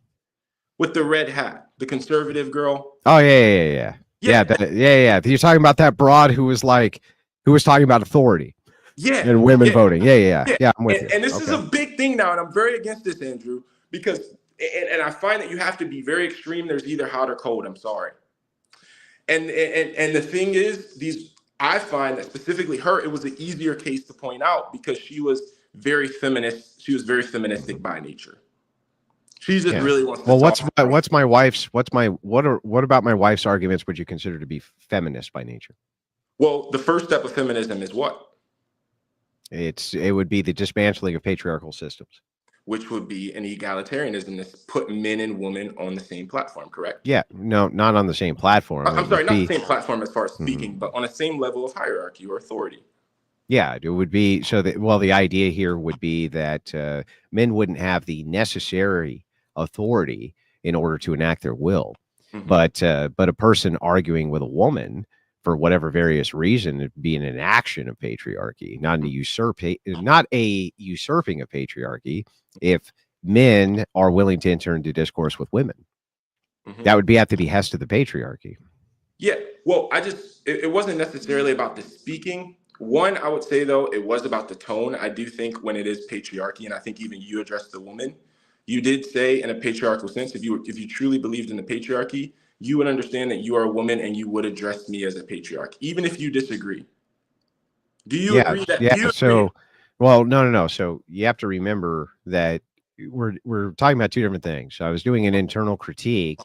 With the red hat, the conservative girl. Oh, yeah. You're talking about that broad who was talking about authority. Yeah. And women voting. Yeah. I'm with you. And this is a big thing now, and I'm very against this, Andrew, because, and I find that you have to be very extreme. There's either hot or cold. I'm sorry. And the thing is, I find that specifically her, it was an easier case to point out because she was very feminist. She was very feministic by nature. She just really wants to what about my wife's arguments would you consider to be feminist by nature? Well, the first step of feminism is what? It would be the dismantling of patriarchal systems, which would be an egalitarianism that's put men and women on the same platform, correct? Yeah, no, not on the same platform. I'm sorry, not the same platform as far as speaking, but on the same level of hierarchy or authority. Yeah, it would be the idea here would be that men wouldn't have the necessary authority in order to enact their will, but a person arguing with a woman for whatever various reason, it'd be an enaction of patriarchy, not a usurping of patriarchy. If men are willing to enter into discourse with women, that would be at the behest of the patriarchy. Yeah, well, it wasn't necessarily about the speaking. One, I would say though, it was about the tone. I do think when it is patriarchy, and I think even you addressed the woman, you did say in a patriarchal sense, if you truly believed in the patriarchy, you would understand that you are a woman and you would address me as a patriarch, even if you disagree. Do you agree that? Yeah. No. So you have to remember that we're talking about two different things. So I was doing an internal critique.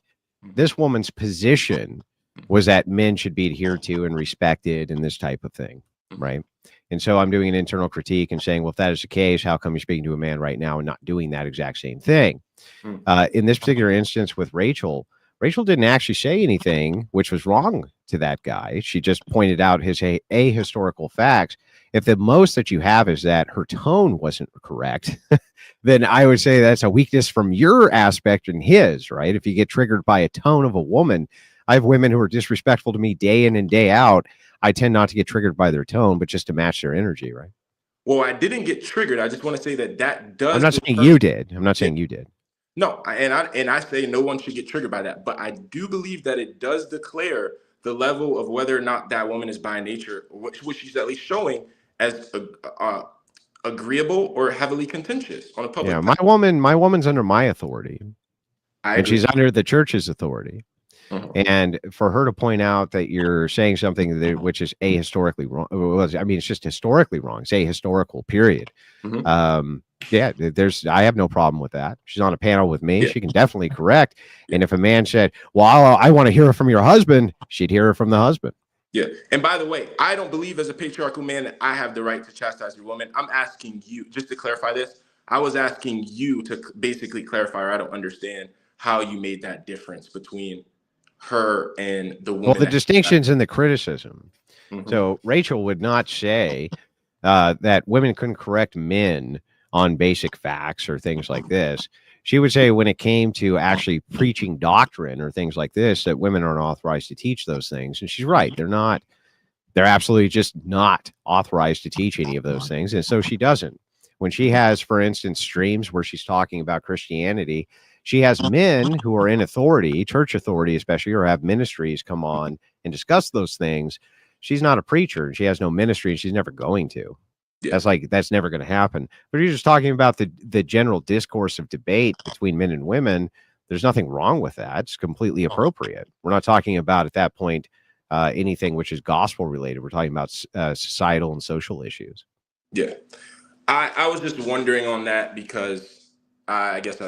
This woman's position was that men should be adhered to and respected and this type of thing, right? And so I'm doing an internal critique and saying, well, if that is the case, how come you're speaking to a man right now and not doing that exact same thing? In this particular instance with Rachel didn't actually say anything which was wrong to that guy. She just pointed out his ahistorical facts. If the most that you have is that her tone wasn't correct, then I would say that's a weakness from your aspect and his, right? If you get triggered by a tone of a woman, I have women who are disrespectful to me day in and day out. I tend not to get triggered by their tone, but just to match their energy, right? Well, I didn't get triggered. I just want to say that does. I'm not saying you did. I'm not saying you did. No, and I say no one should get triggered by that, but I do believe that it does declare the level of whether or not that woman is by nature, which she's at least showing as agreeable or heavily contentious on a public. Yeah, my woman's under my authority, and she's under the church's authority. And for her to point out that you're saying something which is ahistorically wrong, it's just historically wrong. It's ahistorical, period. I have no problem with that. She's on a panel with me. She can definitely correct. And if a man said, well, I want to hear it from your husband, she'd hear it from the husband. Yeah. And by the way, I don't believe as a patriarchal man that I have the right to chastise your woman. I'm asking you, just to clarify this, I was asking you to basically clarify, or I don't understand how you made that difference between her and the woman. Well, the distinction's in the criticism. So Rachel would not say that women couldn't correct men on basic facts or things like this. She would say when it came to actually preaching doctrine or things like this, that women aren't authorized to teach those things. And she's right. They're not. They're absolutely just not authorized to teach any of those things. And so she doesn't. When she has, for instance, streams where she's talking about Christianity, she has men who are in authority, church authority especially, or have ministries come on and discuss those things. She's not a preacher and she has no ministry and she's never going to. Yeah. That's never going to happen. But you're just talking about the general discourse of debate between men and women. There's nothing wrong with that. It's completely appropriate. We're not talking about at that point anything which is gospel related. We're talking about societal and social issues. Yeah. I was just wondering on that because I guess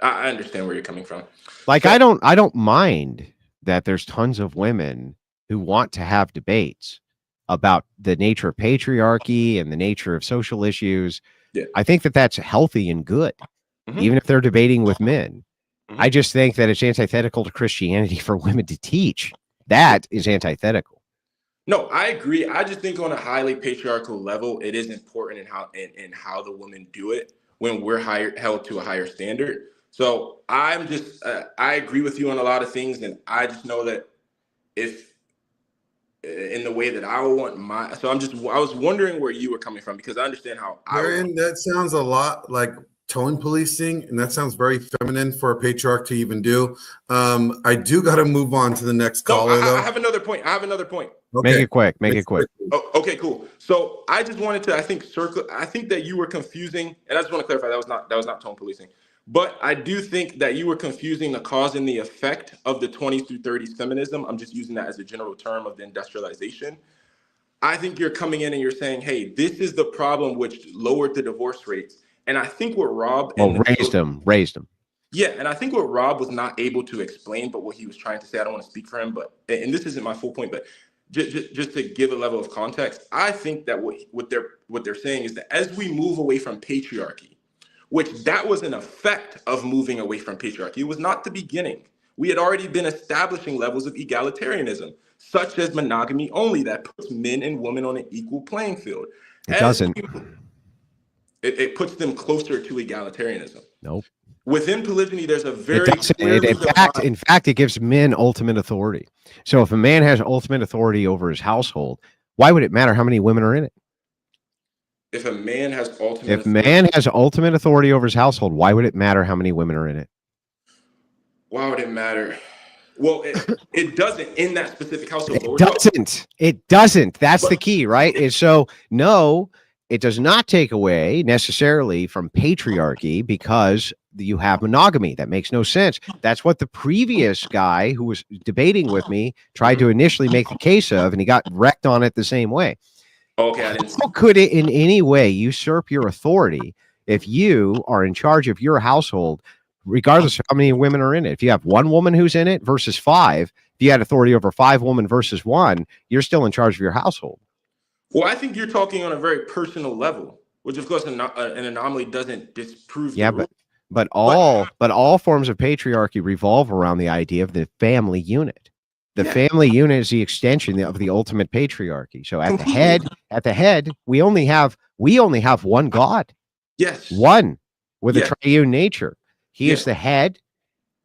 I understand where you're coming from. Like, so, I don't mind that there's tons of women who want to have debates about the nature of patriarchy and the nature of social issues. Yeah. I think that that's healthy and good, even if they're debating with men. I just think that it's antithetical to Christianity for women to teach. That is antithetical. No, I agree. I just think on a highly patriarchal level, it is important in how the women do it when we're held to a higher standard. So I'm just, I agree with you on a lot of things. And I just know that if in the way that I would want I was wondering where you were coming from because I understand how that sounds a lot like tone policing, and that sounds very feminine for a patriarch to even do. I do got to move on to the next caller. I have another point. Okay. Make it quick. Make it quick. Oh, okay, cool. So I just wanted to, I think that you were confusing, and I just want to clarify that was not tone policing. But I do think that you were confusing the cause and the effect of the 20s through 30s feminism. I'm just using that as a general term of the industrialization. I think you're coming in and you're saying, hey, this is the problem which lowered the divorce rates. And I think what Rob raised them. Yeah, and I think what Rob was not able to explain, but what he was trying to say, I don't want to speak for him, but and this isn't my full point, but just to give a level of context, I think that what they're saying is that as we move away from patriarchy, which that was an effect of moving away from patriarchy. It was not the beginning. We had already been establishing levels of egalitarianism, such as monogamy only, that puts men and women on an equal playing field. It doesn't. It puts them closer to egalitarianism. Nope. Within polygyny, there's a very in fact, it gives men ultimate authority. So if a man has ultimate authority over his household, why would it matter how many women are in it? If a man has ultimate authority over his household, why would it matter how many women are in it? Why would it matter? Well, it doesn't in that specific household. It doesn't. That's the key, right? And so, no, it does not take away necessarily from patriarchy because you have monogamy. That makes no sense. That's what the previous guy who was debating with me tried to initially make the case of, and he got wrecked on it the same way. Okay. How could it in any way usurp your authority if you are in charge of your household, regardless of how many women are in it? If you have one woman who's in it versus 5, if you had authority over 5 women versus 1, you're still in charge of your household. Well, I think you're talking on a very personal level, which of course an anomaly doesn't disprove. Yeah, but all forms of patriarchy revolve around the idea of the family unit. The family unit is the extension of the ultimate patriarchy. So at the head, we only have one God. Yes. One with a triune nature. He is the head,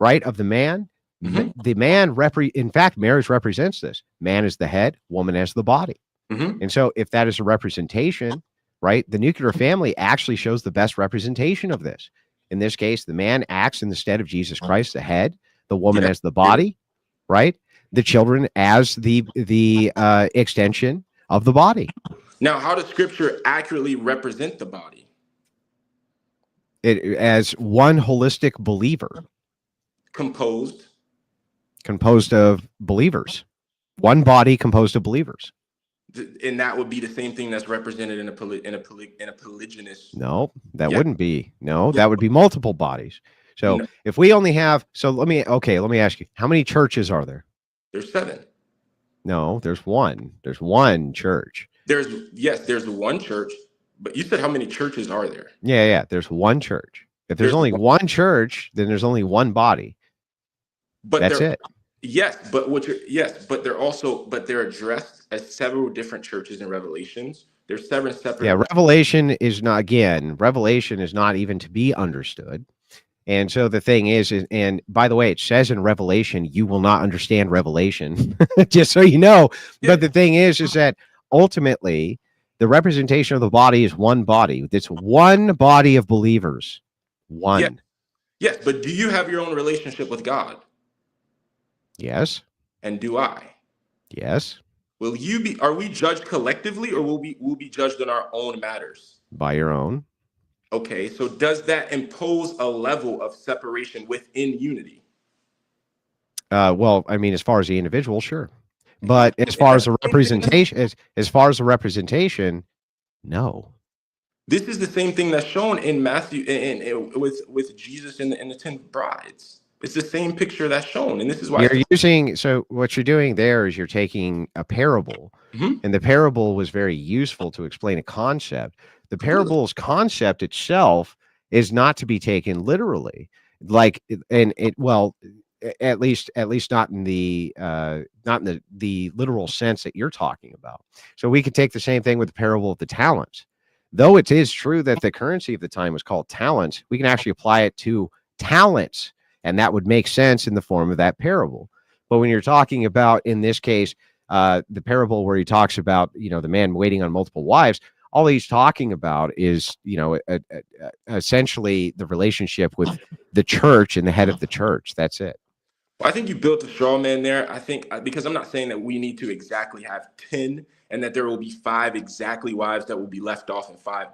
right, of the man. The man in fact, marriage represents this. Man is the head, woman as the body. And so if that is a representation, right, the nuclear family actually shows the best representation of this. In this case, the man acts in the stead of Jesus Christ, the head, the woman as the body, right? The children as the extension of the body. Now, how does Scripture accurately represent the body? It as one holistic believer, composed of believers, one body composed of believers. And that would be the same thing that's represented in a polygynous. No, that wouldn't be. No, that would be multiple bodies. So if we only have, let me ask you, how many churches are there? There's 7. No, there's one. There's one church. There's one church, but you said how many churches are there? Yeah. There's one church. If there's only one church, then there's only one body. But that's it. Yes, but but they're addressed as several different churches in Revelations. There's seven separate. Yeah, Revelation is not even to be understood. And so the thing is, and by the way, it says in Revelation, you will not understand Revelation, just so you know. Yeah. But the thing is that ultimately the representation of the body is one body. It's one body of believers. One. Yeah. Yes, but do you have your own relationship with God? Yes. And do I? Yes. Are we judged collectively, or will we be judged on our own matters? By your own. Okay, so does that impose a level of separation within unity? Well, I mean, as far as the individual, sure. But as far as the representation, as far as the representation, no. This is the same thing that's shown in Matthew with Jesus and the 10 brides. It's the same picture that's shown, and this is why you're using. So what you're doing there is you're taking a parable, and the parable was very useful to explain a concept. The parable's concept itself is not to be taken literally, at least not in the literal sense that you're talking about. So we could take the same thing with the parable of the talents. Though it is true that the currency of the time was called talents, we can actually apply it to talents, and that would make sense in the form of that parable. But when you're talking about, in this case, the parable where he talks about, the man waiting on multiple wives, all he's talking about is, essentially the relationship with the church and the head of the church. That's it. Well, I think you built a straw man there. I think, because I'm not saying that we need to exactly have 10 and that there will be 5 exactly wives that will be left off and 5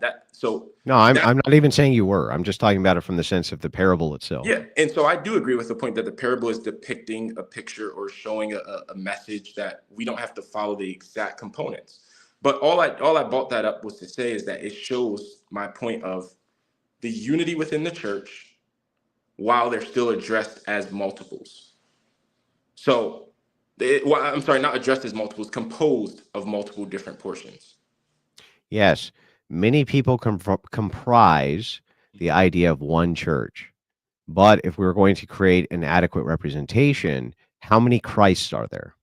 I'm not even saying you were. I'm just talking about it from the sense of the parable itself. Yeah, and so I do agree with the point that the parable is depicting a picture or showing a message that we don't have to follow the exact components. But all I brought that up was to say is that it shows my point of the unity within the church while they're still addressed as multiples. So, I'm sorry, not addressed as multiples, composed of multiple different portions. Yes, many people comprise the idea of one church. But if we were going to create an adequate representation, how many Christs are there?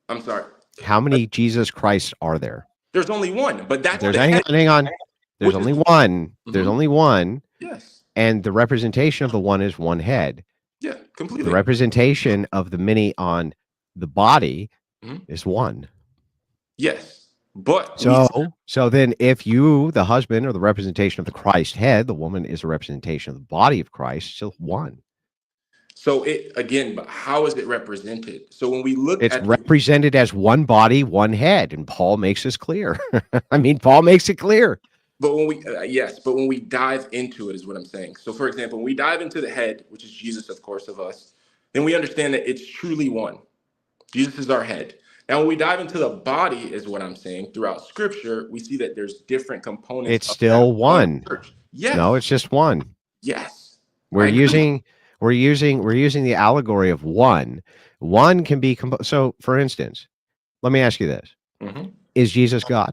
I'm sorry. How many Jesus Christ are there? There's only one, but that's hang on. There's only one. Mm-hmm. There's only one. Yes. And the representation of the one is one head. Yeah, completely. The representation of the many on the body is one. Yes. But so then if you, the husband, are the representation of the Christ head, the woman is a representation of the body of Christ, so one. So but how is it represented? So when we look it's represented as one body, one head, and Paul makes this clear. I mean, Paul makes it clear. But when we dive into it is what I'm saying. So for example, when we dive into the head, which is Jesus, of course, of us, then we understand that it's truly one. Jesus is our head. Now, when we dive into the body, is what I'm saying, throughout Scripture, we see that there's different components. It's still one. Yes. No, it's just one. Yes. We're using the allegory of one. One can be so. For instance, let me ask you this: Is Jesus God?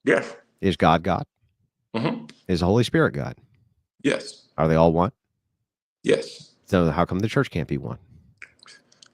Yes. Is God God? Is the Holy Spirit God? Yes. Are they all one? Yes. So how come the church can't be one?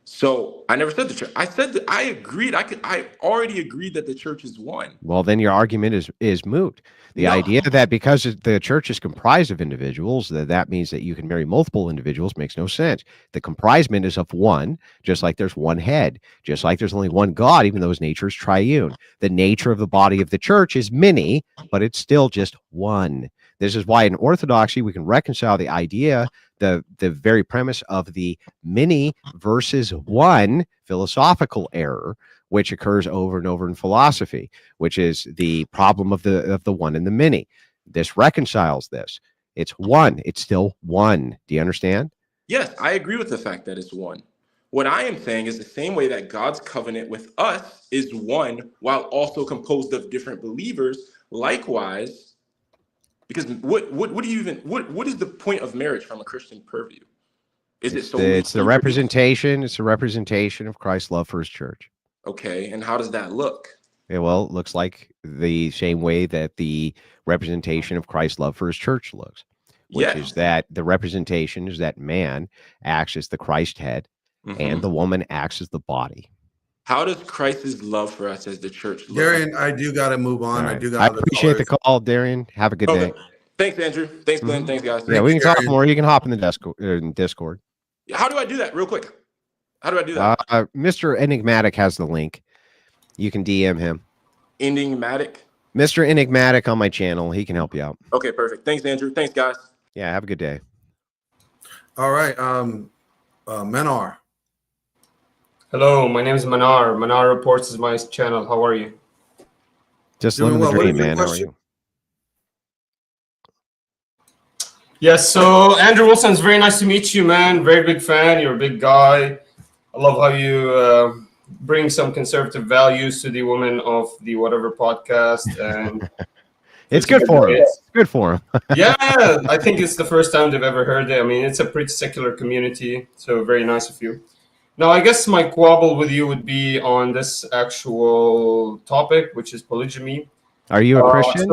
So I never said the church. I said that I agreed. I already agreed that the church is one. Well, then your argument is moot. The idea that because the church is comprised of individuals, that means that you can marry multiple individuals makes no sense. The comprisement is of one, just like there's one head, just like there's only one God, even though his nature is triune. The nature of the body of the church is many, but it's still just one. This is why in orthodoxy we can reconcile the idea, the very premise of the many versus one philosophical error, which occurs over and over in philosophy, which is the problem of the one and the many. This reconciles this. It's one. It's still one. Do you understand? Yes, I agree with the fact that it's one. What I am saying is the same way that God's covenant with us is one, while also composed of different believers. Likewise, because what is the point of marriage from a Christian purview? Is it solely? It's the representation. It's a representation of Christ's love for his church. Okay, and how does that look? Yeah, well, it looks like the same way that the representation of Christ's love for his church looks, which is that the representation is that man acts as the Christ head and the woman acts as the body. How does Christ's love for us as the church look? Darian, I do got to move on. Right. I do got. I appreciate the call, Darian. Have a good day. Thanks, Andrew. Thanks, Glenn. Thanks, guys. Yeah, we can talk more. You can hop in the Discord. How do I do that real quick? How do I do that? Mr. Enigmatic has the link. You can DM him. Enigmatic? Mr. Enigmatic on my channel. He can help you out. Okay, perfect. Thanks, Andrew. Thanks, guys. Yeah, have a good day. All right. Manar. Hello, my name is Manar. Manar Reports is my channel. How are you? Just living the dream, man. How are you? Yes, so Andrew Wilson, it's very nice to meet you, man. Very big fan. You're a big guy. I love how you bring some conservative values to the women of the whatever podcast, and it's good for him. It's good for him. Yeah, I think it's the first time they've ever heard it. I mean, it's a pretty secular community, so very nice of you. Now, I guess my quabble with you would be on this actual topic, which is polygamy. Are you a Christian?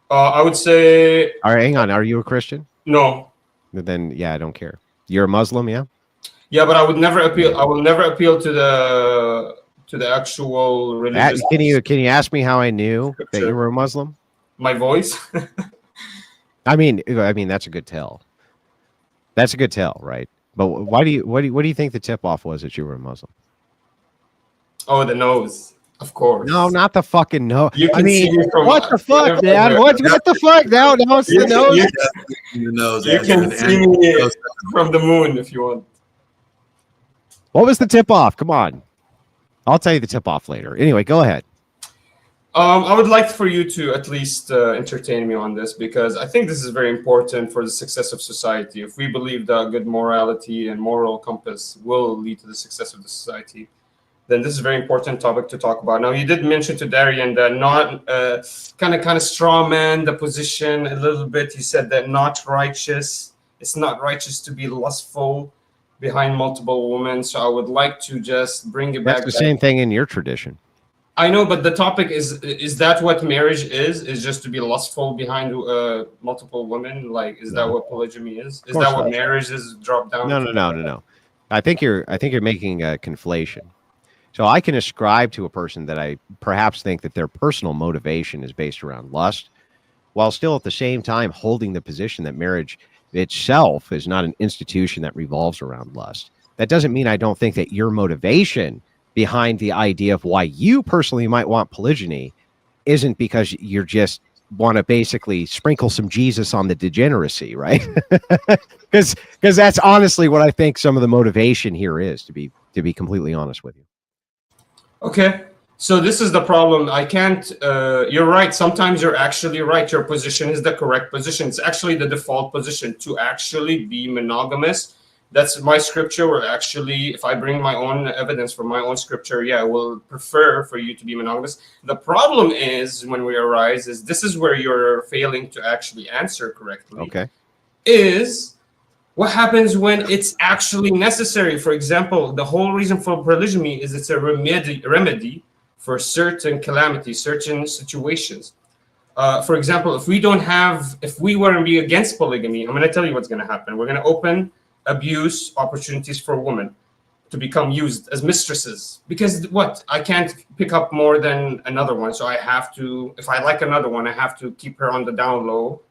I would say. All right, hang on. Are you a Christian? No. Then, yeah, I don't care. You're a Muslim, yeah? Yeah, but I would never appeal. I will never appeal to the actual religious. Can you ask me how I knew that you were a Muslim? My voice. I mean, that's a good tell. That's a good tell, right? But what do you think the tip off was that you were a Muslim? Oh, the nose, of course. No, not the fucking nose. I mean, what the fuck, man? What the fuck? Now it's the nose. You can see me from the moon if you want. What was the tip off? Come on. I'll tell you the tip off later. Anyway, go ahead. I would like for you to at least entertain me on this, because I think this is very important for the success of society. If we believe that good morality and moral compass will lead to the success of the society, then this is a very important topic to talk about. Now, you did mention to Darian that not kind of straw man the position a little bit. You said that not righteous. It's not righteous to be lustful behind multiple women. So I would like to just bring it back. That's the same thing in your tradition. I know, but the topic is that what marriage is just to be lustful behind multiple women? Like, is that what polygamy is? Is that what marriage is dropped down? No. I think you're making a conflation. So I can ascribe to a person that I perhaps think that their personal motivation is based around lust, while still at the same time holding the position that marriage itself is not an institution that revolves around lust. That doesn't mean I don't think that your motivation behind the idea of why you personally might want polygyny isn't because you're just want to basically sprinkle some Jesus on the degeneracy, right? Because that's honestly what I think some of the motivation here is, to be completely honest with you. Okay, so this is the problem. I can't. You're right. Sometimes you're actually right. Your position is the correct position. It's actually the default position to actually be monogamous. That's my scripture. Where actually, if I bring my own evidence from my own scripture, I will prefer for you to be monogamous. The problem is when we arise is this is where you're failing to actually answer correctly. Okay. Is what happens when it's actually necessary. For example, the whole reason for polygamy is it's a remedy for certain calamities, certain situations. For example, if we were to be against polygamy, I'm going to tell you what's going to happen. We're going to open abuse opportunities for women to become used as mistresses, because I can't pick up more than another one. So I have to, if I like another one, I have to keep her on the down low,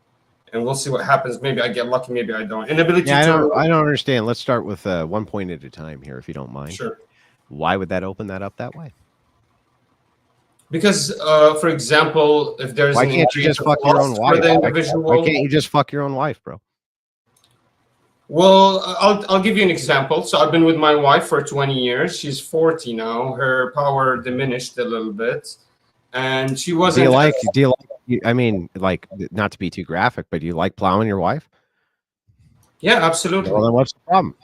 and we'll see what happens. Maybe I get lucky, maybe I don't. I don't understand. Let's start with 1 point at a time here, if you don't mind. Sure. Why would that open that up that way? Because, for example, if there's why can't you just fuck your own wife? Why can't you just fuck your own wife, bro? Well, I'll give you an example. So I've been with my wife for 20 years. She's 40 now. Her power diminished a little bit, and she wasn't. Do you like? I mean, like, not to be too graphic, but do you like plowing your wife? Yeah, absolutely. Well, then what's the problem?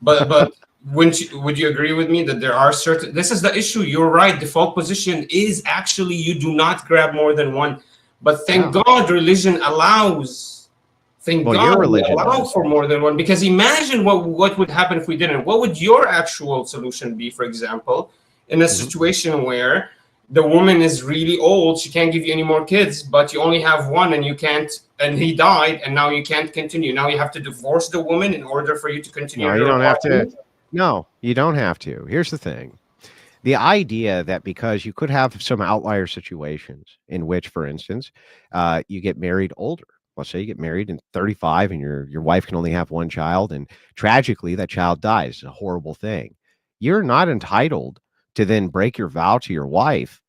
but would you agree with me that there are certain? This is the issue. You're right. Default position is actually you do not grab more than one. But thank God, religion allows Thank Well, God your we religion allow does. for more than one. Because imagine what would happen if we didn't. What would your actual solution be, for example, in a situation where the woman is really old, she can't give you any more kids, but you only have one and you can't, and he died, and now you can't continue. Now you have to divorce the woman in order for you to continue. No, you don't have to. No, you don't have to. Here's the thing. The idea that because you could have some outlier situations in which, for instance, you get married older. Let's say you get married in 35 and your wife can only have one child, and tragically that child dies. It's a horrible thing. You're not entitled to then break your vow to your wife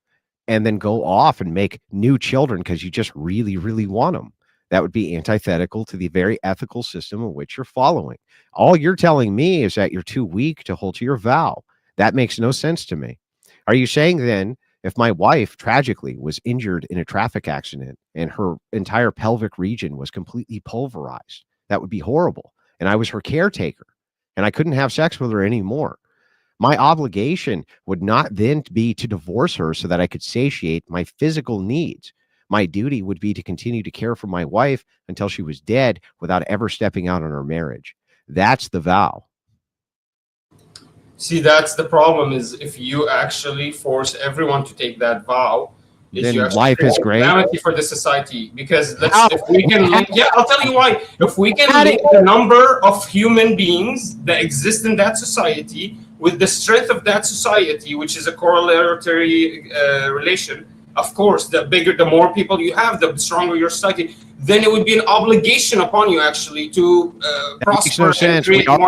and then go off and make new children because you just really, really want them. That would be antithetical to the very ethical system in which you're following. All you're telling me is that you're too weak to hold to your vow. That makes no sense to me. Are you saying then, if my wife tragically was injured in a traffic accident and her entire pelvic region was completely pulverized, that would be horrible, and I was her caretaker and I couldn't have sex with her anymore, my obligation would not then be to divorce her so that I could satiate my physical needs. My duty would be to continue to care for my wife until she was dead without ever stepping out on her marriage. That's the vow. See, that's the problem, is if you actually force everyone to take that vow, Then you actually life is create great. calamity for the society. Because if we can link, I'll tell you why. If we can link the number of human beings that exist in that society with the strength of that society, which is a corollary relation, of course, the more people you have, the stronger your society. Then it would be an obligation upon you actually to prosper. Makes no and sense. create more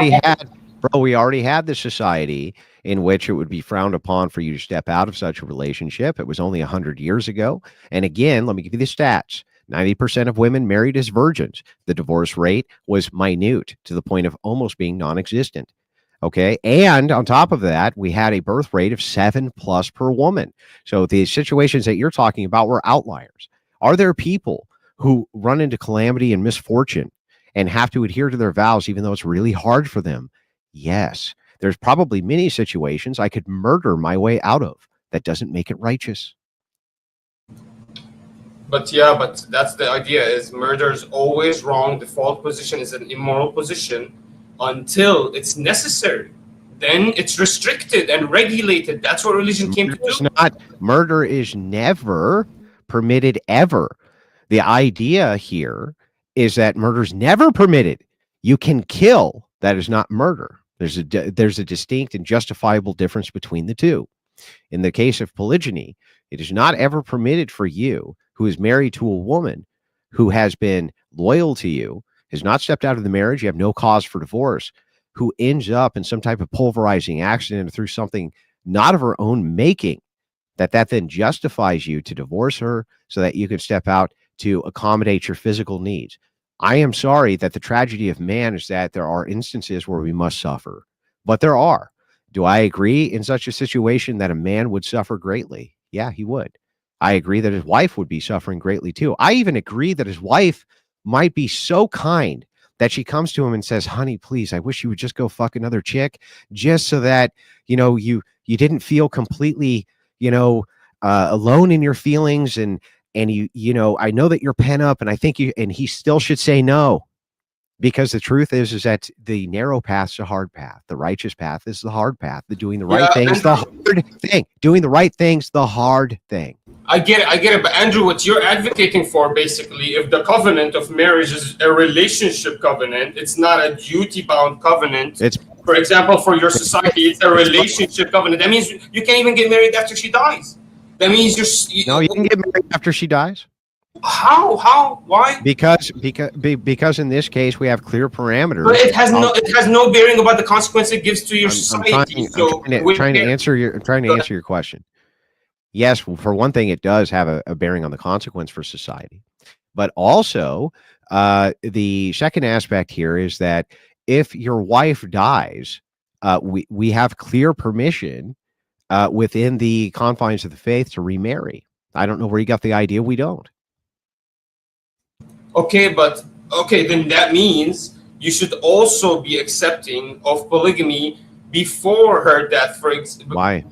We already had the society in which it would be frowned upon for you to step out of such a relationship. It was only 100 years ago. And again, let me give you the stats. 90% of women married as virgins. The divorce rate was minute to the point of almost being non-existent. Okay. And on top of that, we had a birth rate of 7+ per woman. So the situations that you're talking about were outliers. Are there people who run into calamity and misfortune and have to adhere to their vows, even though it's really hard for them? Yes. There's probably many situations I could murder my way out of. That doesn't make it righteous. But that's the idea, is murder is always wrong. Default position is an immoral position until it's necessary. Then it's restricted and regulated. That's what religion came to do. Murder is never permitted ever. The idea here is that murder is never permitted. You can kill. That is not murder. There's a distinct and justifiable difference between the two. In the case of polygyny, it is not ever permitted for you, who is married to a woman who has been loyal to you, has not stepped out of the marriage, you have no cause for divorce, who ends up in some type of pulverizing accident through something not of her own making, that then justifies you to divorce her so that you can step out to accommodate your physical needs. I am sorry that the tragedy of man is that there are instances where we must suffer, but there are. Do I agree in such a situation that a man would suffer greatly? Yeah, he would. I agree that his wife would be suffering greatly too. I even agree that his wife might be so kind that she comes to him and says, honey, please, I wish you would just go fuck another chick just so that, you didn't feel completely, alone in your feelings. And I know that you're pent up, and I think and he still should say no, because the truth is that the narrow path's a hard path. The righteous path is the hard path. The doing the right things, the hard thing. Doing the right things, the hard thing. I get it. But Andrew, what you're advocating for, basically, if the covenant of marriage is a relationship covenant, it's not a duty-bound covenant. For example, for your society, it's a relationship covenant. That means you can't even get married after she dies. That means No, you can get married after she dies. How? Why? Because in this case we have clear parameters. But it has no bearing about the consequence it gives to your society. I'm trying to answer your question. Yes, for one thing, it does have a bearing on the consequence for society, but also the second aspect here is that if your wife dies, we have clear permission within the confines of the faith to remarry. I don't know where you got the idea. We don't. Okay, then that means you should also be accepting of polygamy before her death. Why?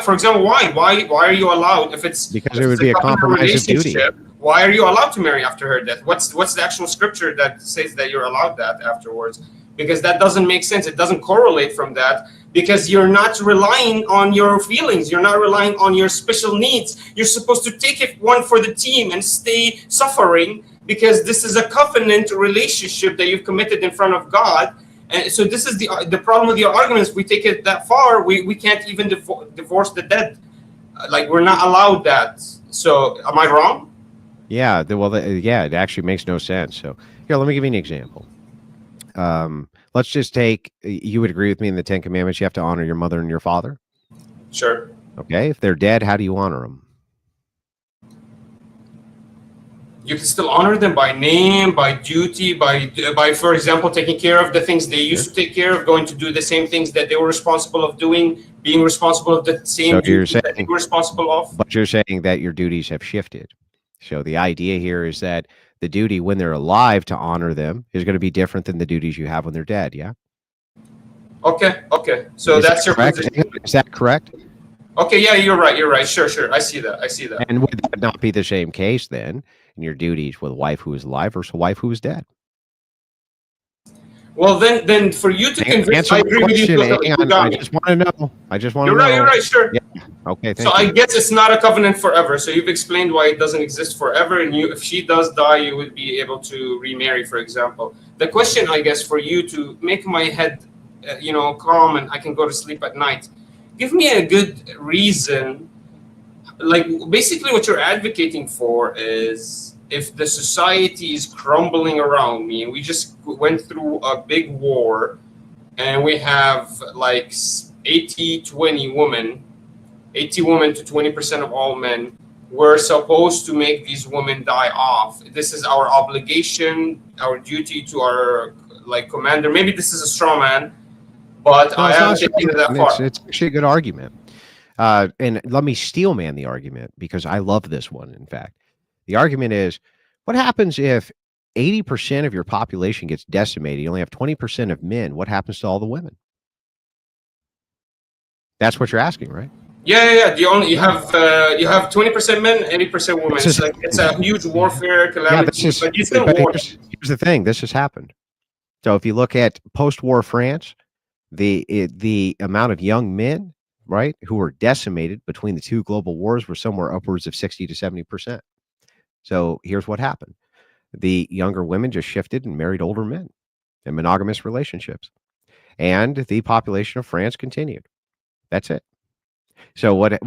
For example, why are you allowed, if it's because it would be a compromise of duty? Why are you allowed to marry after her death? What's the actual scripture that says that you're allowed that afterwards? Because that doesn't make sense. It doesn't correlate from that, because you're not relying on your feelings. You're not relying on your special needs. You're supposed to take it one for the team and stay suffering, because this is a covenant relationship that you've committed in front of God. And so this is the problem with your arguments. We take it that far, we can't even divorce the dead. Like, we're not allowed that. So am I wrong? Yeah, yeah, it actually makes no sense. So here, let me give you an example. Let's just take, you would agree with me in the 10 Commandments, you have to honor your mother and your father? Sure. Okay, if they're dead, how do you honor them? You can still honor them by name, by duty, by for example, taking care of the things they used to take care of, going to do the same things that they were responsible of doing, being responsible of the same duties that they were responsible of. But you're saying that your duties have shifted. So the idea here is that the duty when they're alive to honor them is going to be different than the duties you have when they're dead, yeah? Okay. So that's your position. Is that correct? Okay, yeah, you're right. Sure. I see that. And would that not be the same case then in your duties with a wife who is alive versus a wife who is dead? Well, then for you to convince, I agree with you. I just want to know. You're right, sure. Yeah. Okay, so I guess it's not a covenant forever. So you've explained why it doesn't exist forever, and if she does die, you would be able to remarry, for example. The question, I guess, for you to make my head, calm and I can go to sleep at night, give me a good reason. Like, basically what you're advocating for is, if the society is crumbling around me, and we just went through a big war, and we have like 80-20 women, 80 women to 20% of all men, we're supposed to make these women die off. This is our obligation, our duty to our commander. Maybe this is a straw man, but I haven't taken it that far. It's actually a good argument. And let me steel man the argument, because I love this one, in fact. The argument is, what happens if 80% of your population gets decimated? You only have 20% of men. What happens to all the women? That's what you're asking, right? Yeah. You have 20% men, 80% women. It's a huge warfare calamity. But here's the thing: this has happened. So if you look at post-war France, the amount of young men, right, who were decimated between the two global wars were somewhere upwards of 60 to 70%. So here's what happened: the younger women just shifted and married older men in monogamous relationships, and the population of France continued. That's it. So what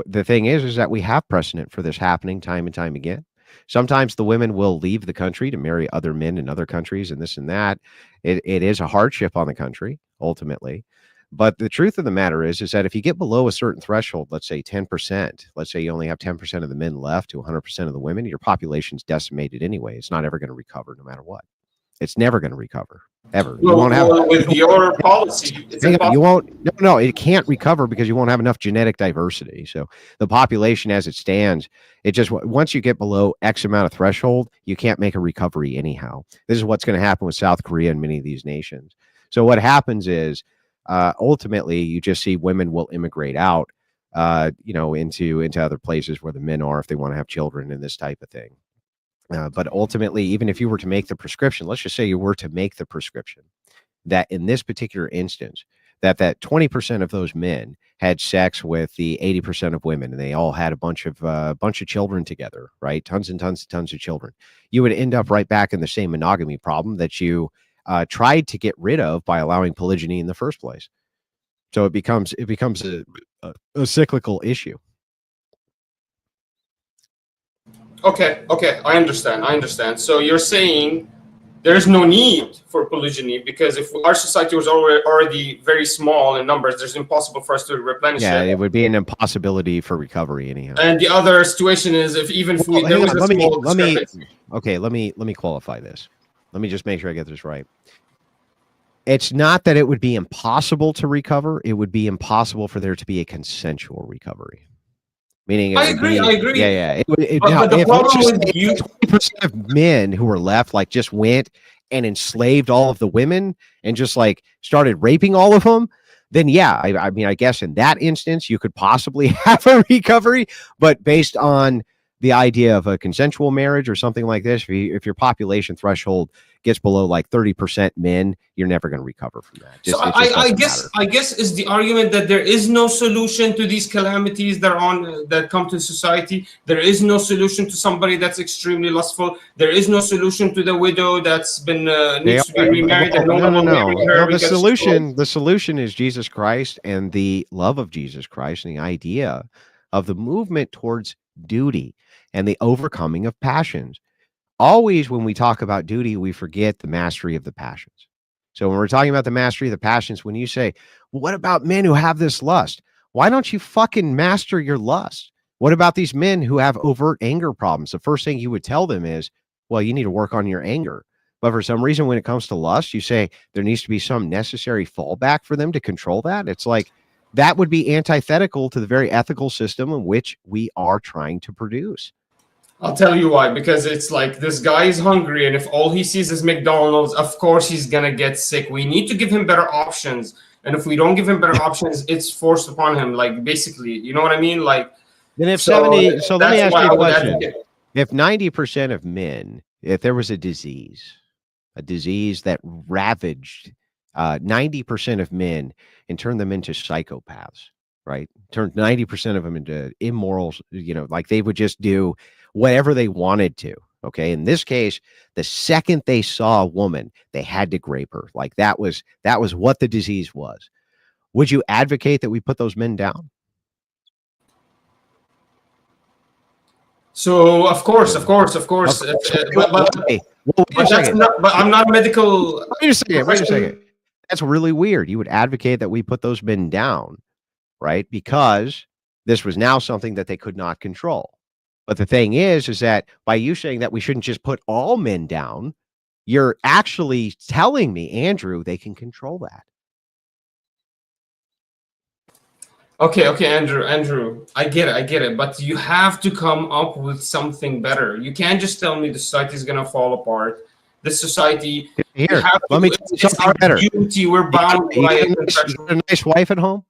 the thing is that we have precedent for this happening time and time again. Sometimes the women will leave the country to marry other men in other countries and this and that. It is a hardship on the country ultimately. But the truth of the matter is that if you get below a certain threshold, let's say 10%, let's say you only have 10% of the men left to 100% of the women, your population's decimated anyway. It's not ever going to recover no matter what. It's never going to recover. Ever. You won't have with your policy. You won't. No, it can't recover because you won't have enough genetic diversity. So the population, as it stands, it just once you get below X amount of threshold, you can't make a recovery anyhow. This is what's going to happen with South Korea and many of these nations. So what happens is, ultimately, you just see women will immigrate out, into other places where the men are if they want to have children and this type of thing. But ultimately, even if you were to make the prescription, let's just say you were to make the prescription that in this particular instance, that 20% of those men had sex with the 80% of women, and they all had a bunch of children together, right? Tons and tons of children. You would end up right back in the same monogamy problem that you tried to get rid of by allowing polygyny in the first place. So it becomes a cyclical issue. Okay, I understand. So you're saying there's no need for polygyny because if our society was already very small in numbers, it's impossible for us to replenish it. Yeah, it would be an impossibility for recovery anyhow. And the other situation is let me qualify this. Let me just make sure I get this right. It's not that it would be impossible to recover. It would be impossible for there to be a consensual recovery. Meaning, I agree. Yeah. But the problem with you, 20% of men who were left just went and enslaved all of the women and just started raping all of them. Then yeah, I mean, I guess in that instance you could possibly have a recovery, but based on the idea of a consensual marriage or something like this, if your population threshold gets below like 30% men, you're never going to recover from that. So I guess is the argument that there is no solution to these calamities that come to society. There is no solution to somebody that's extremely lustful. There is no solution to the widow that's been needs to be remarried. No, the solution is Jesus Christ and the love of Jesus Christ and the idea of the movement towards duty and the overcoming of passions. Always when we talk about duty, we forget the mastery of the passions. So when we're talking about the mastery of the passions, when you say, well, what about men who have this lust? Why don't you fucking master your lust? What about these men who have overt anger problems? The first thing you would tell them is, well, you need to work on your anger. But for some reason, when it comes to lust, you say there needs to be some necessary fallback for them to control that. It's like that would be antithetical to the very ethical system in which we are trying to produce. I'll tell you why. Because it's like this guy is hungry, and if all he sees is McDonald's, of course he's gonna get sick. We need to give him better options, and if we don't give him better options, it's forced upon him. Like basically, you know what I mean? Like, then if 70, so let me ask you a question: if 90% of men, if there was a disease that ravaged 90% of men and turned them into psychopaths, right? Turned 90% of them into immoral, like they would just do whatever they wanted to. Okay. In this case, the second they saw a woman, they had to grape her. Like that was what the disease was. Would you advocate that we put those men down? So of course. But I'm not a medical. Wait a second. That's really weird. You would advocate that we put those men down, right? Because this was now something that they could not control. But the thing is that by you saying that we shouldn't just put all men down, you're actually telling me, Andrew, they can control that. Okay, Andrew, I get it, but you have to come up with something better. You can't just tell me the society is gonna fall apart. This society, here, let me tell you something better. Duty, we're bound by it. You got a nice wife at home?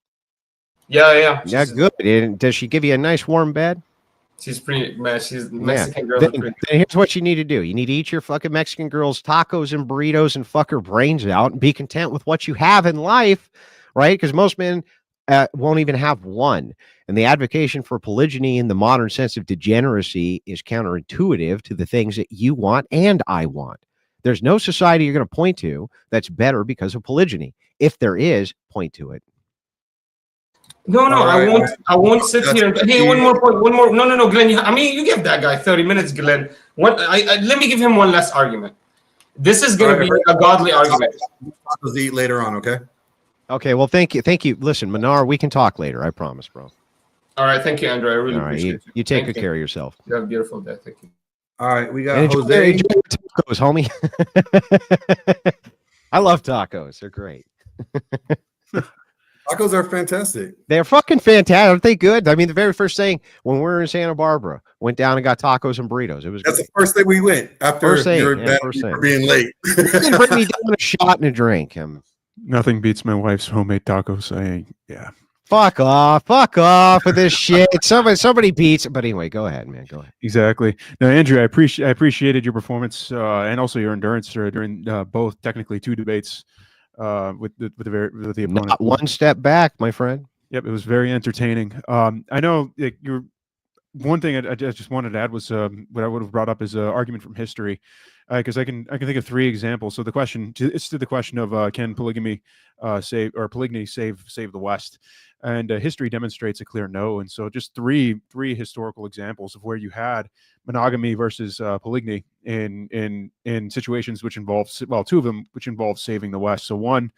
Yeah. Yeah, good. And does she give you a nice warm bed? She's pretty, man. She's Mexican girl. Then here's what you need to do. You need to eat your fucking Mexican girl's tacos and burritos and fuck her brains out and be content with what you have in life, right? Because most men won't even have one. And the advocacy for polygyny in the modern sense of degeneracy is counterintuitive to the things that you want and I want. There's no society you're going to point to that's better because of polygyny. If there is, point to it. No, I won't sit here. Hey, one more point. No, Glenn. You give that guy 30 minutes, Glenn. Let me give him one last argument. This is going to be a godly argument. We'll eat later on, okay? Okay, well, thank you. Listen, Manar, we can talk later. I promise, bro. All right, thank you, Andrew. I really appreciate it. You take good care of yourself. You have a beautiful day. Thank you. All right, we got enjoy Jose. Tacos, homie. I love tacos. They're great. Tacos are fantastic. They're fucking fantastic. Aren't they good? I mean, the very first thing when we were in Santa Barbara, went down and got tacos and burritos. It was That's the first thing we went after being late. You can bring me down a shot and a drink. Nothing beats my wife's homemade tacos. Yeah. Fuck off with this shit. Somebody beats. But anyway, go ahead, man. Go ahead. Exactly. Now, Andrew, I appreciated your performance and also your endurance during both technically two debates with the opponent. Not one step back, my friend. Yep, it was very entertaining. I know you're. One thing I just wanted to add was what I would have brought up is an argument from history, because I can think of three examples. So the question of can polygamy save the West, and history demonstrates a clear no. And so just three historical examples of where you had monogamy versus polygyny in situations which involve two of them which involve saving the West. So one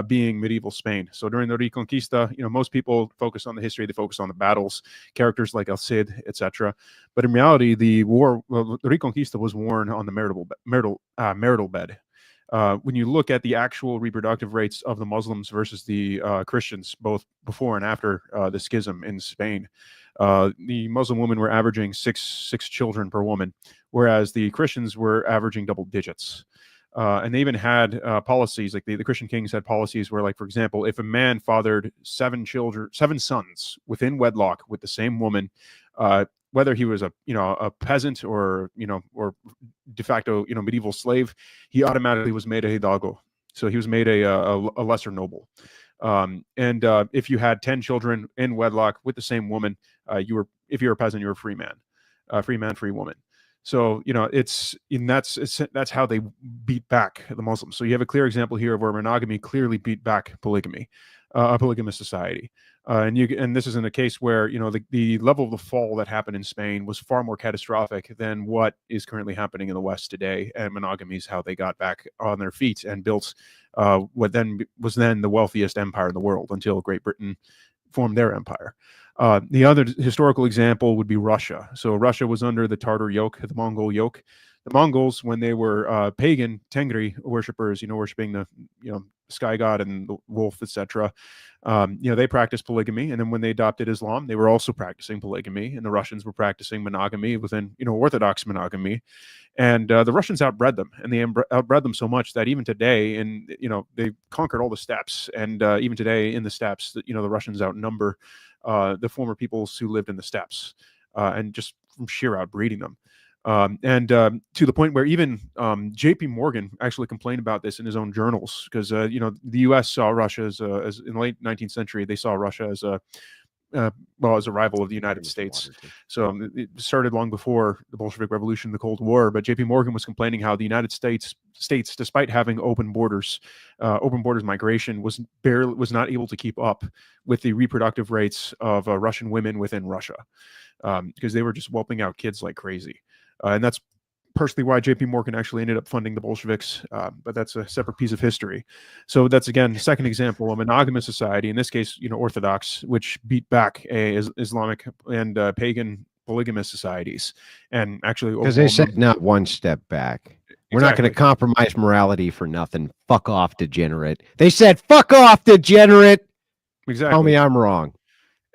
being medieval Spain. So during the Reconquista, most people focus on the history, they focus on the battles, characters like El Cid, etc. But in reality, the Reconquista was won on the marital bed. When you look at the actual reproductive rates of the Muslims versus the Christians, both before and after the schism in Spain, the Muslim women were averaging six children per woman, whereas the Christians were averaging double digits. And they even had policies, like the Christian kings had policies where, like, for example, if a man fathered seven sons within wedlock with the same woman, whether he was a peasant or or de facto medieval slave, he automatically was made a hidalgo. So he was made a lesser noble. And if you had 10 children in wedlock with the same woman, if you're a peasant, you're a free man, free woman. So that's how they beat back the Muslims. So you have a clear example here of where monogamy clearly beat back polygamy, a polygamous society. And this is in a case where the level of the fall that happened in Spain was far more catastrophic than what is currently happening in the West today. And monogamy is how they got back on their feet and built what then was the wealthiest empire in the world until Great Britain formed their empire. The other historical example would be Russia. So Russia was under the Tartar yoke, the Mongol yoke. The Mongols, when they were pagan Tengri worshippers, worshiping the sky god and the wolf, etc. They practiced polygamy, and then when they adopted Islam, they were also practicing polygamy, and the Russians were practicing monogamy within Orthodox monogamy, and the Russians outbred them, and they outbred them so much that even today, and they conquered all the steppes, and even today in the steppes, the Russians outnumber the former peoples who lived in the steppes, and just from sheer outbreeding them. To the point where even J.P. Morgan actually complained about this in his own journals, because the U.S. saw Russia as in the late 19th century, they saw Russia as a rival of the United States. So it started long before the Bolshevik Revolution, the Cold War. But J.P. Morgan was complaining how the United States, despite having open borders migration, was not able to keep up with the reproductive rates of Russian women within Russia, because they were just whelping out kids like crazy. And that's personally why J.P. Morgan actually ended up funding the Bolsheviks, but that's a separate piece of history. So that's, again, second example, a monogamous society, in this case, Orthodox, which beat back Islamic and pagan polygamous societies. And actually, because they said not one step back. We're not going to compromise morality for nothing. Fuck off, degenerate. They said, fuck off, degenerate. Exactly. Tell me I'm wrong.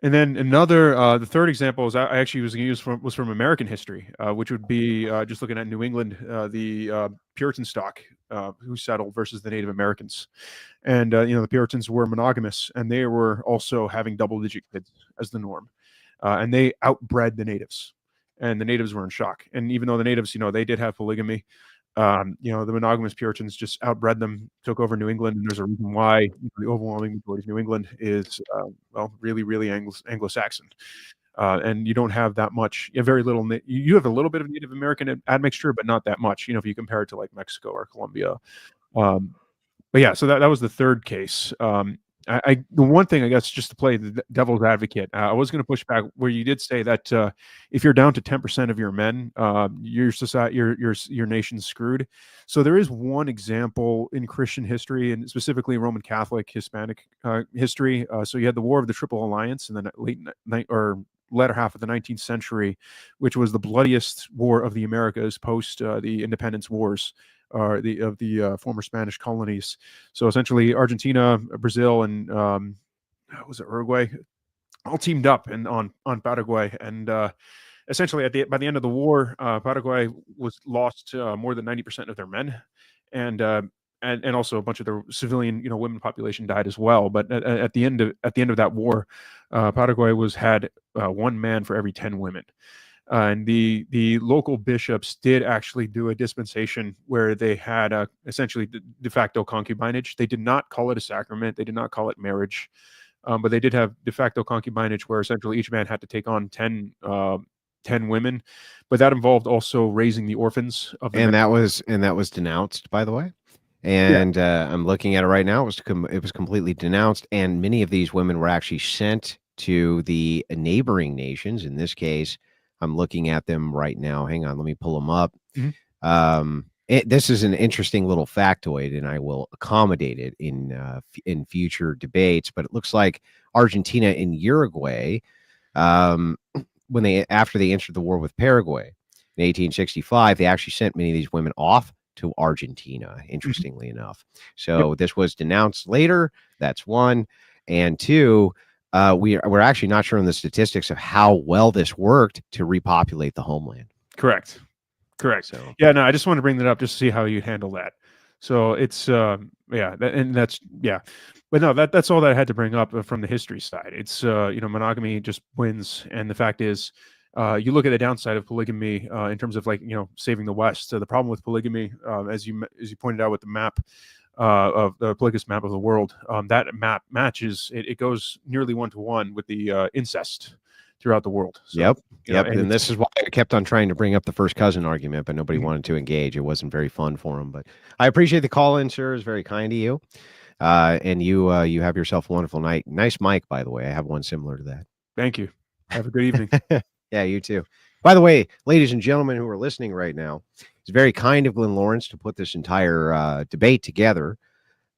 And then the third example is I actually was going to use was from American history, which would be just looking at New England, the Puritan stock who settled versus the Native Americans. And, the Puritans were monogamous, and they were also having double-digit kids as the norm. And they outbred the natives, and the natives were in shock. And even though the natives, they did have polygamy, the monogamous Puritans just outbred them, took over New England, and there's a reason why the overwhelming majority of New England is, really, really Anglo-Saxon. And you don't have that much, you have very little, you have a little bit of Native American admixture, but not that much, if you compare it to like Mexico or Colombia. But yeah, so that was the third case. The one thing, I guess, just to play the devil's advocate, I was going to push back where you did say that if you're down to 10% of your men, your society, your nation's screwed. So there is one example in Christian history, and specifically Roman Catholic Hispanic history. So you had the War of the Triple Alliance in the latter half of the 19th century, which was the bloodiest war of the Americas post the independence wars. Of the former Spanish colonies. So essentially Argentina, Brazil, and was it Uruguay, all teamed up on Paraguay. And essentially by the end of the war, Paraguay was lost more than 90% of their men. And also a bunch of the civilian, women population died as well. But at the end of that war, Paraguay had one man for every 10 women. And the local bishops did actually do a dispensation where they had essentially de facto concubinage. They did not call it a sacrament. They did not call it marriage, but they did have de facto concubinage, where essentially each man had to take on 10 women. But that involved also raising the orphans of the and that was denounced, by the way. And I'm looking at it right now. It was completely denounced, and many of these women were actually sent to the neighboring nations. In this case, I'm looking at them right now. Hang on, let me pull them up. Mm-hmm. This is an interesting little factoid, and I will accommodate it in future debates. But it looks like Argentina and Uruguay, after they entered the war with Paraguay in 1865, they actually sent many of these women off to Argentina, interestingly enough. So this was denounced later. That's one. And two, we're actually not sure on the statistics of how well this worked to repopulate the homeland. Correct. So yeah, no, I just want to bring that up just to see how you handle that. So it's but no, that's all that I had to bring up from the history side. It's monogamy just wins, and the fact is, you look at the downside of polygamy in terms of, like, saving the West. So the problem with polygamy, as you pointed out with the map of the polygamous map of the world, that map matches. It goes nearly 1-to-1 with the incest throughout the world. So, Yep. And this is why I kept on trying to bring up the first cousin argument, but nobody wanted to engage. It wasn't very fun for them. But I appreciate the call in, sir. It's very kind of you. And you have yourself a wonderful night. Nice mic, by the way. I have one similar to that. Thank you. Have a good evening. Yeah, you too. By the way, ladies and gentlemen who are listening right now, it's very kind of Glenn Lawrence to put this entire debate together.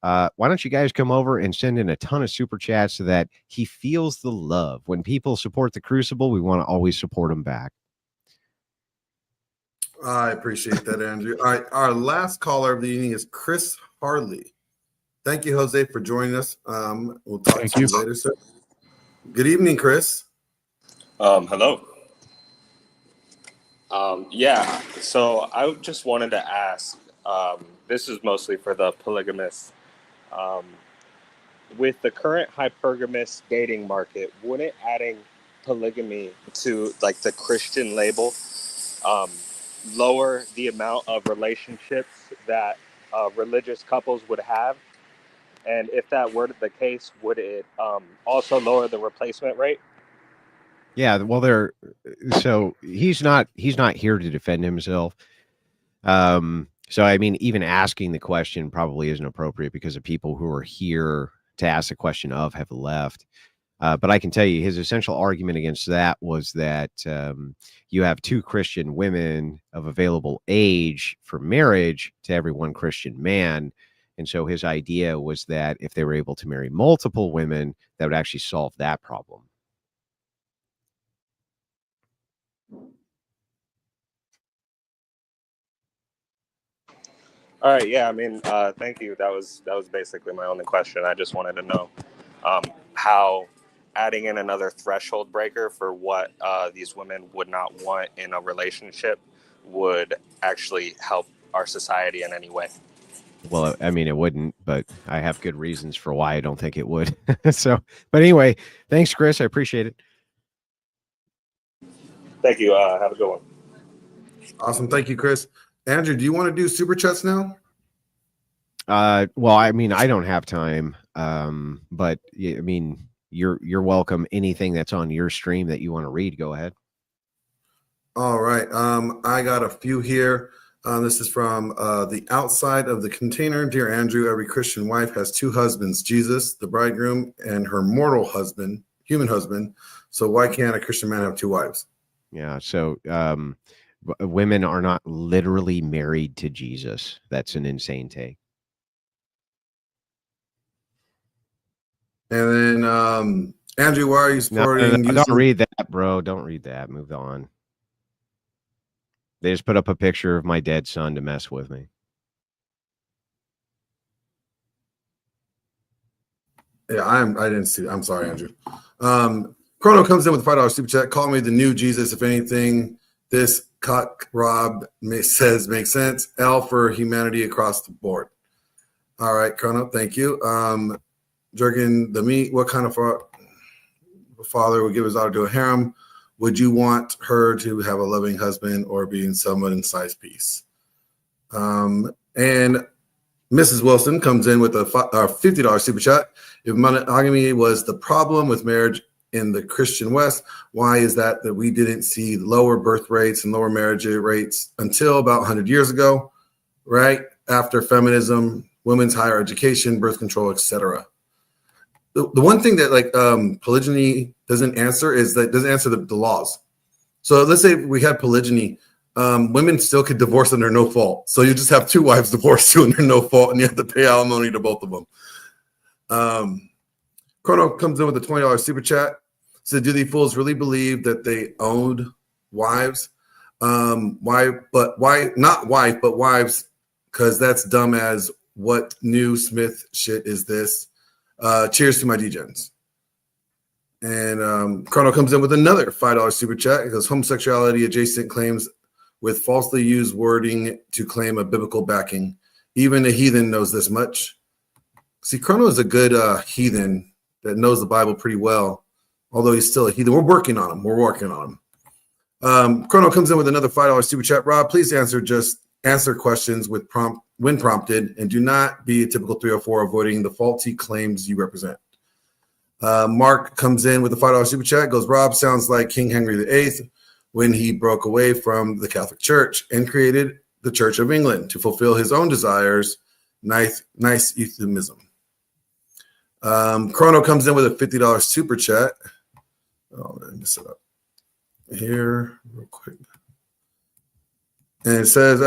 Why don't you guys come over and send in a ton of super chats so that he feels the love? When people support the Crucible, we want to always support them back. I appreciate that, Andrew. All right, our last caller of the evening is Chris Harley. Thank you, Jose, for joining us. We'll talk to you later, sir. Good evening, Chris. Hello. Yeah, so I just wanted to ask, this is mostly for the polygamists. With the current hypergamous dating market, wouldn't adding polygamy to, like, the Christian label lower the amount of relationships that religious couples would have? And if that were the case, would it also lower the replacement rate? Yeah, well, so he's not here to defend himself. So I mean, even asking the question probably isn't appropriate because the people who are here to ask the question of have left. But I can tell you his essential argument against that was that you have 2 Christian women of available age for marriage to every one Christian man. And so his idea was that if they were able to marry multiple women, that would actually solve that problem. All right, yeah, I mean, thank you. That was basically my only question. I just wanted to know how adding in another threshold breaker for what these women would not want in a relationship would actually help our society in any way. Well, I mean, it wouldn't, but I have good reasons for why I don't think it would. So, but anyway, thanks, Chris. I appreciate it. Thank you. Have a good one. Awesome. Thank you, Chris. Andrew, do you want to do super chats now? Well, I mean, I don't have time. But I mean, you're welcome. Anything that's on your stream that you want to read, go ahead. All right. I got a few here. This is from the outside of the container. Dear Andrew, every Christian wife has 2 husbands, Jesus, the bridegroom, and her mortal husband, human husband. So why can't a Christian man have 2 wives? Yeah. So women are not literally married to Jesus. That's an insane take. And then, Andrew, why are you supporting? No, don't read that, bro. Don't read that. Move on. They just put up a picture of my dead son to mess with me. Yeah, I didn't see. I'm sorry, Andrew. Chrono comes in with $5 super chat. Call me the new Jesus. If anything, this cock Rob says makes sense. L for humanity across the board. All right, Chrono, thank you. Jerking the meat. What kind of father would give his daughter to a harem? Would you want her to have a loving husband or be in someone size piece? And Mrs. Wilson comes in with a $50 super chat. If monogamy was the problem with marriage in the Christian West, why is that we didn't see lower birth rates and lower marriage rates until about 100 years ago, right? After feminism, women's higher education, birth control, etc. The one thing that polygyny doesn't answer is that it doesn't answer the laws. So let's say we had polygyny, women still could divorce under no fault. So you just have 2 wives divorced you under no fault, and you have to pay alimony to both of them. Chrono comes in with a $20 super chat. So do these fools really believe that they owned wives? Why not wife, but wives? Because that's dumb as what new Smith shit is this? Cheers to my degens. And Chrono comes in with another $5 super chat because homosexuality adjacent claims with falsely used wording to claim a biblical backing. Even a heathen knows this much. See, Chrono is a good heathen that knows the Bible pretty well, although he's still a heathen. We're working on him. Chrono comes in with another $5 super chat. Rob, please answer questions with when prompted, and do not be a typical 304 avoiding the faulty claims you represent. Mark comes in with a $5 super chat. Goes, Rob sounds like King Henry VIII when he broke away from the Catholic Church and created the Church of England to fulfill his own desires. Nice euphemism. Chrono comes in with a $50 super chat. Oh, let me mess it up here real quick. And it says,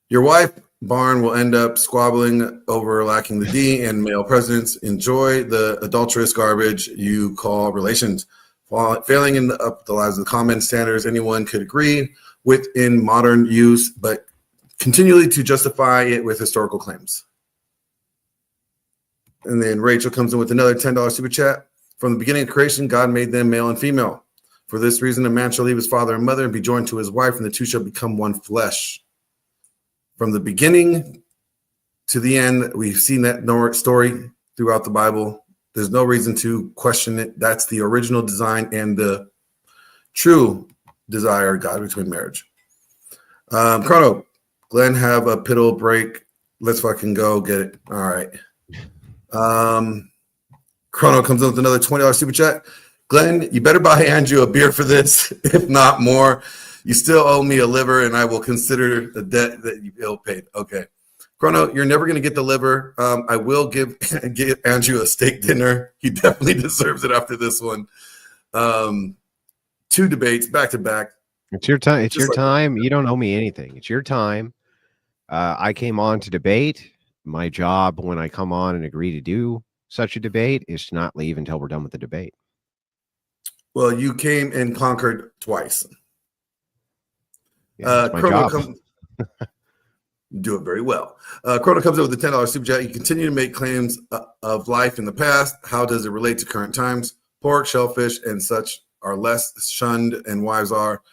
your wife, Barn, will end up squabbling over lacking the D and male presence. Enjoy the adulterous garbage you call relations. Failing in the lives of the common standards anyone could agree with in modern use, but continually to justify it with historical claims. And then Rachel comes in with another $10 super chat. From the beginning of creation, God made them male and female. For this reason, a man shall leave his father and mother and be joined to his wife, and the two shall become one flesh. From the beginning to the end, we've seen that story throughout the Bible. There's no reason to question it. That's the original design and the true desire of God between marriage. Chrono, Glenn, have a piddle break. Let's fucking go get it. All right. Chrono comes in with another $20 super chat. Glenn, you better buy Andrew a beer for this, if not more. You still owe me a liver, and I will consider the debt that you ill paid. Okay. Chrono, you're never going to get the liver. I will give Andrew a steak dinner. He definitely deserves it after this one. 2 debates back to back. It's your time. It's your time. You don't owe me anything. It's your time. I came on to debate. My job when I come on and agree to do such a debate is to not leave until we're done with the debate. Well, you came and conquered twice. Yeah, my Chrono job. You do it very well. Chrono comes in with a $10 super chat. You continue to make claims of life in the past. How does it relate to current times? Pork, shellfish, and such are less shunned, and wives are.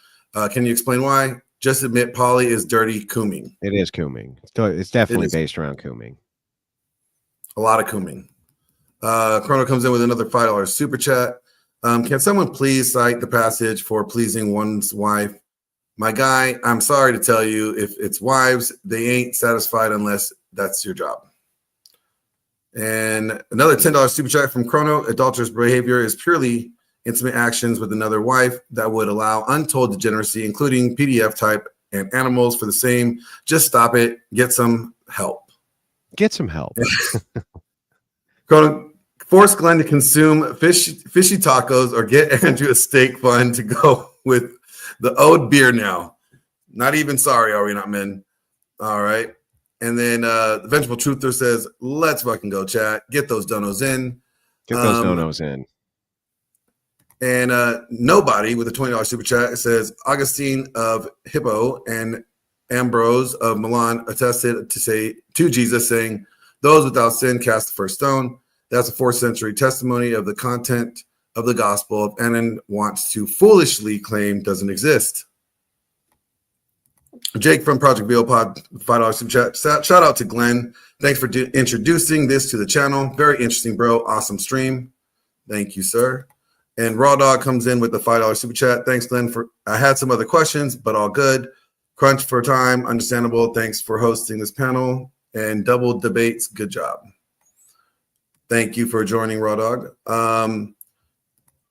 Can you explain why? Just admit poly is dirty cooming. It is cooming. It's definitely based around cooming. A lot of cooming. Chrono comes in with another $5 super chat. Can someone please cite the passage for pleasing one's wife? My guy, I'm sorry to tell you, if it's wives, they ain't satisfied unless that's your job. And another $10 super chat from Chrono. Adulterous behavior is purely intimate actions with another wife that would allow untold degeneracy, including PDF type and animals for the same. Just stop it. Get some help. Get some help. Chrono, force Glenn to consume fishy tacos or get Andrew a steak fund to go with the owed beer now. Not even sorry, are we not, men? All right. And then the Vengeful Truther says, let's fucking go, chat. Get those donos in. Get those donos in. And nobody with a $20 super chat says, Augustine of Hippo and Ambrose of Milan attested to Jesus saying, those without sin cast the first stone. That's a 4th century testimony of the content of the gospel of Annan wants to foolishly claim doesn't exist. Jake from Project VO Pod, $5 super chat. Shout out to Glenn. Thanks for introducing this to the channel. Very interesting, bro. Awesome stream. Thank you, sir. And Raw Dog comes in with the $5 super chat. Thanks, Glenn. I had some other questions, but all good. Crunch for time. Understandable. Thanks for hosting this panel. And double debates. Good job. Thank you for joining, Raw Dog.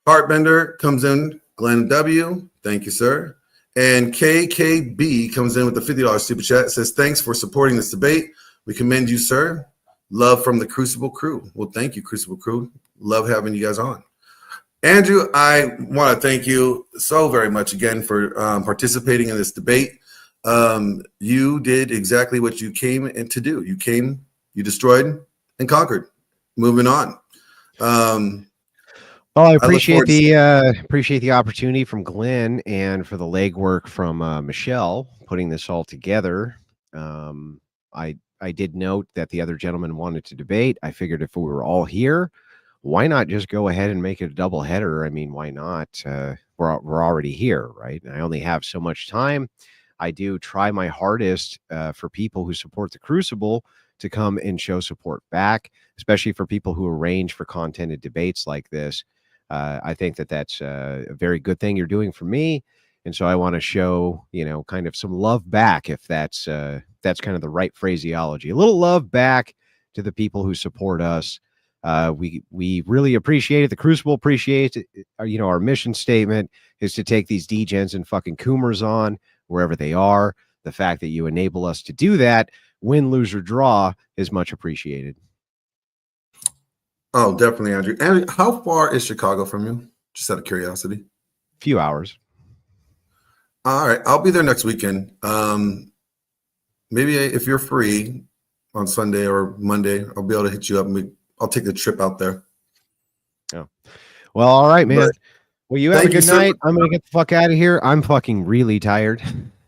Heartbender comes in. Glenn W. Thank you, sir. And KKB comes in with the $50 super chat. It says, thanks for supporting this debate. We commend you, sir. Love from the Crucible crew. Well, thank you, Crucible crew. Love having you guys on. Andrew, I want to thank you so very much again for participating in this debate. You did exactly what you came in to do. You came, you destroyed, and conquered. Moving on. Well, I appreciate the opportunity from Glenn and for the legwork from Michelle putting this all together. I did note that the other gentleman wanted to debate. I figured if we were all here, why not just go ahead and make it a double header? I mean, why not? We're already here, right? And I only have so much time. I do try my hardest for people who support the Crucible to come and show support back, especially for people who arrange for contented debates like this. I think that that's a very good thing you're doing for me. And so I want to show, kind of some love back, if that's kind of the right phraseology. A little love back to the people who support us. We really appreciate it. The Crucible appreciates it. Our mission statement is to take these degens and fucking coomers on wherever they are. The fact that you enable us to do that, win, lose, or draw, is much appreciated. Oh, definitely, Andrew. Andrew, how far is Chicago from you? Just out of curiosity. Few hours. All right, I'll be there next weekend. Maybe if you're free on Sunday or Monday, I'll be able to hit you up and I'll take the trip out there. Oh, well, all right, man. Well, you have a Thank you, good sir. night. I'm gonna get the fuck out of here. I'm fucking really tired.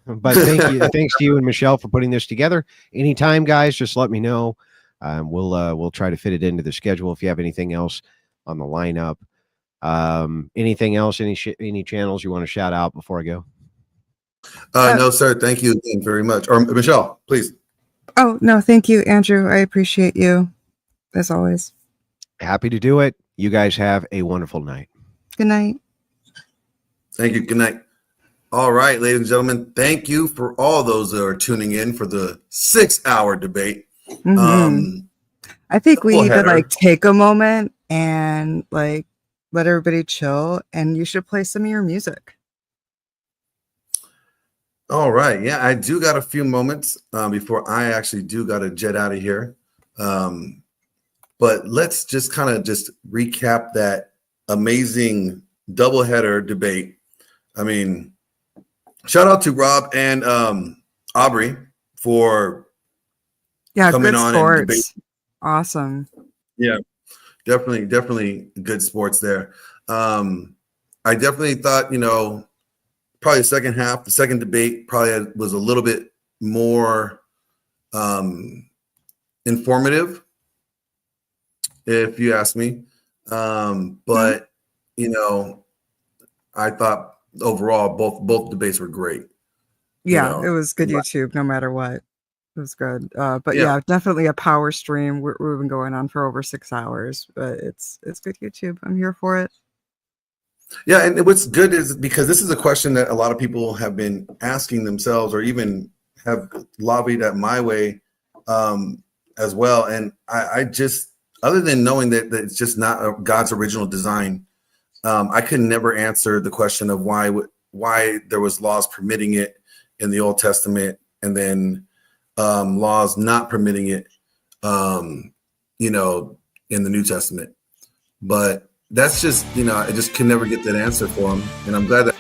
But thank you, thanks to you and Michelle for putting this together. Anytime, guys, just let me know. We'll try to fit it into the schedule. If you have anything else on the lineup, anything else, any channels you want to shout out before I go? No, sir. Thank you again very much. Or Michelle, please. Oh, no, thank you, Andrew. I appreciate you, as always. Happy to do it. You guys have a wonderful night. Good night. Thank you. Good night. All right, ladies and gentlemen, thank you for all those that are tuning in for the 6-hour debate. Mhm. I think we need to header. take a moment and let everybody chill, and you should play some of your music. All right. Yeah, I do got a few moments before I actually do got to jet out of here. But let's just kind of just recap that amazing doubleheader debate. I mean, shout out to Rob and Aubrey for coming Good on and debate. sports. Awesome. Yeah, definitely good sports there. I definitely thought, probably the second debate probably was a little bit more informative, if you ask me. But I thought overall both debates were great. Yeah, it was good YouTube no matter what. It was good. But yeah, definitely a power stream. We've been going on for over 6 hours, but it's good YouTube. I'm here for it. Yeah, and what's good is because this is a question that a lot of people have been asking themselves, or even have lobbied at my way as well. And I just, other than knowing that it's just not God's original design, I could never answer the question of why there was laws permitting it in the Old Testament and then laws not permitting it, in the New Testament. But that's just, I just can never get that answer for him. And I'm glad that.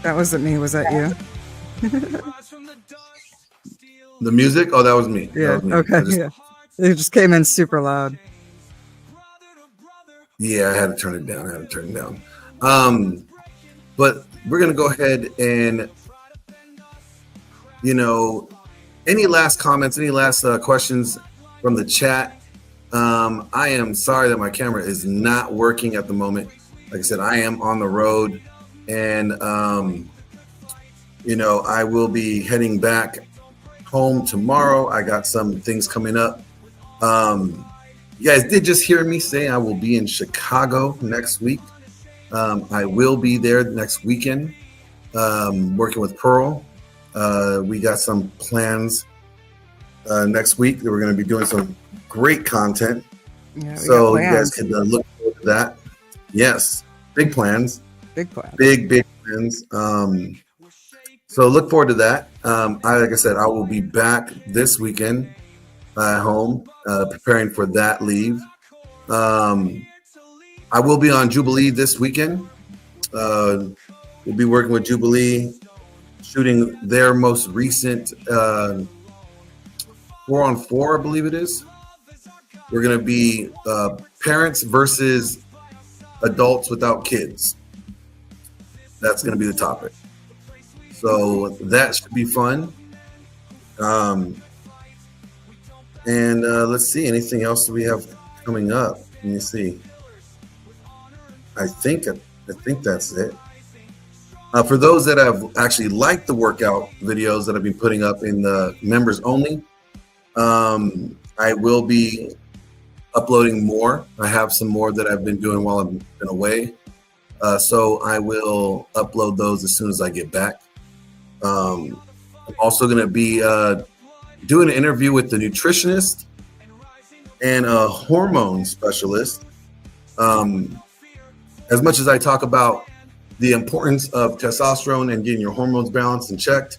That wasn't me. Was that you? The music? Oh, that was me. Yeah. That was me. Okay. Yeah. It just came in super loud. Yeah, I had to turn it down. But we're going to go ahead and, any last comments, any last questions from the chat? I am sorry that my camera is not working at the moment. Like I said, I am on the road, and, I will be heading back home tomorrow. I got some things coming up. You guys did just hear me say I will be in Chicago next week. I will be there next weekend, working with Pearl. We got some plans next week that we're going to be doing some great content. Yeah, So you guys can look forward to that. Yes, big plans. Big plans. Big plans. So look forward to that. Like I said, I will be back this weekend at home, preparing for that leave. I will be on Jubilee this weekend. We'll be working with Jubilee, shooting their most recent 4-on-4, I believe it is. We're going to be parents versus adults without kids. That's going to be the topic. So that should be fun. And let's see, anything else that we have coming up? Let me see. I think that's it. For those that have actually liked the workout videos that I've been putting up in the members only, I will be uploading more. I have some more that I've been doing while I've been away. So I will upload those as soon as I get back. I'm also going to be doing an interview with the nutritionist and a hormone specialist. As much as I talk about the importance of testosterone and getting your hormones balanced and checked,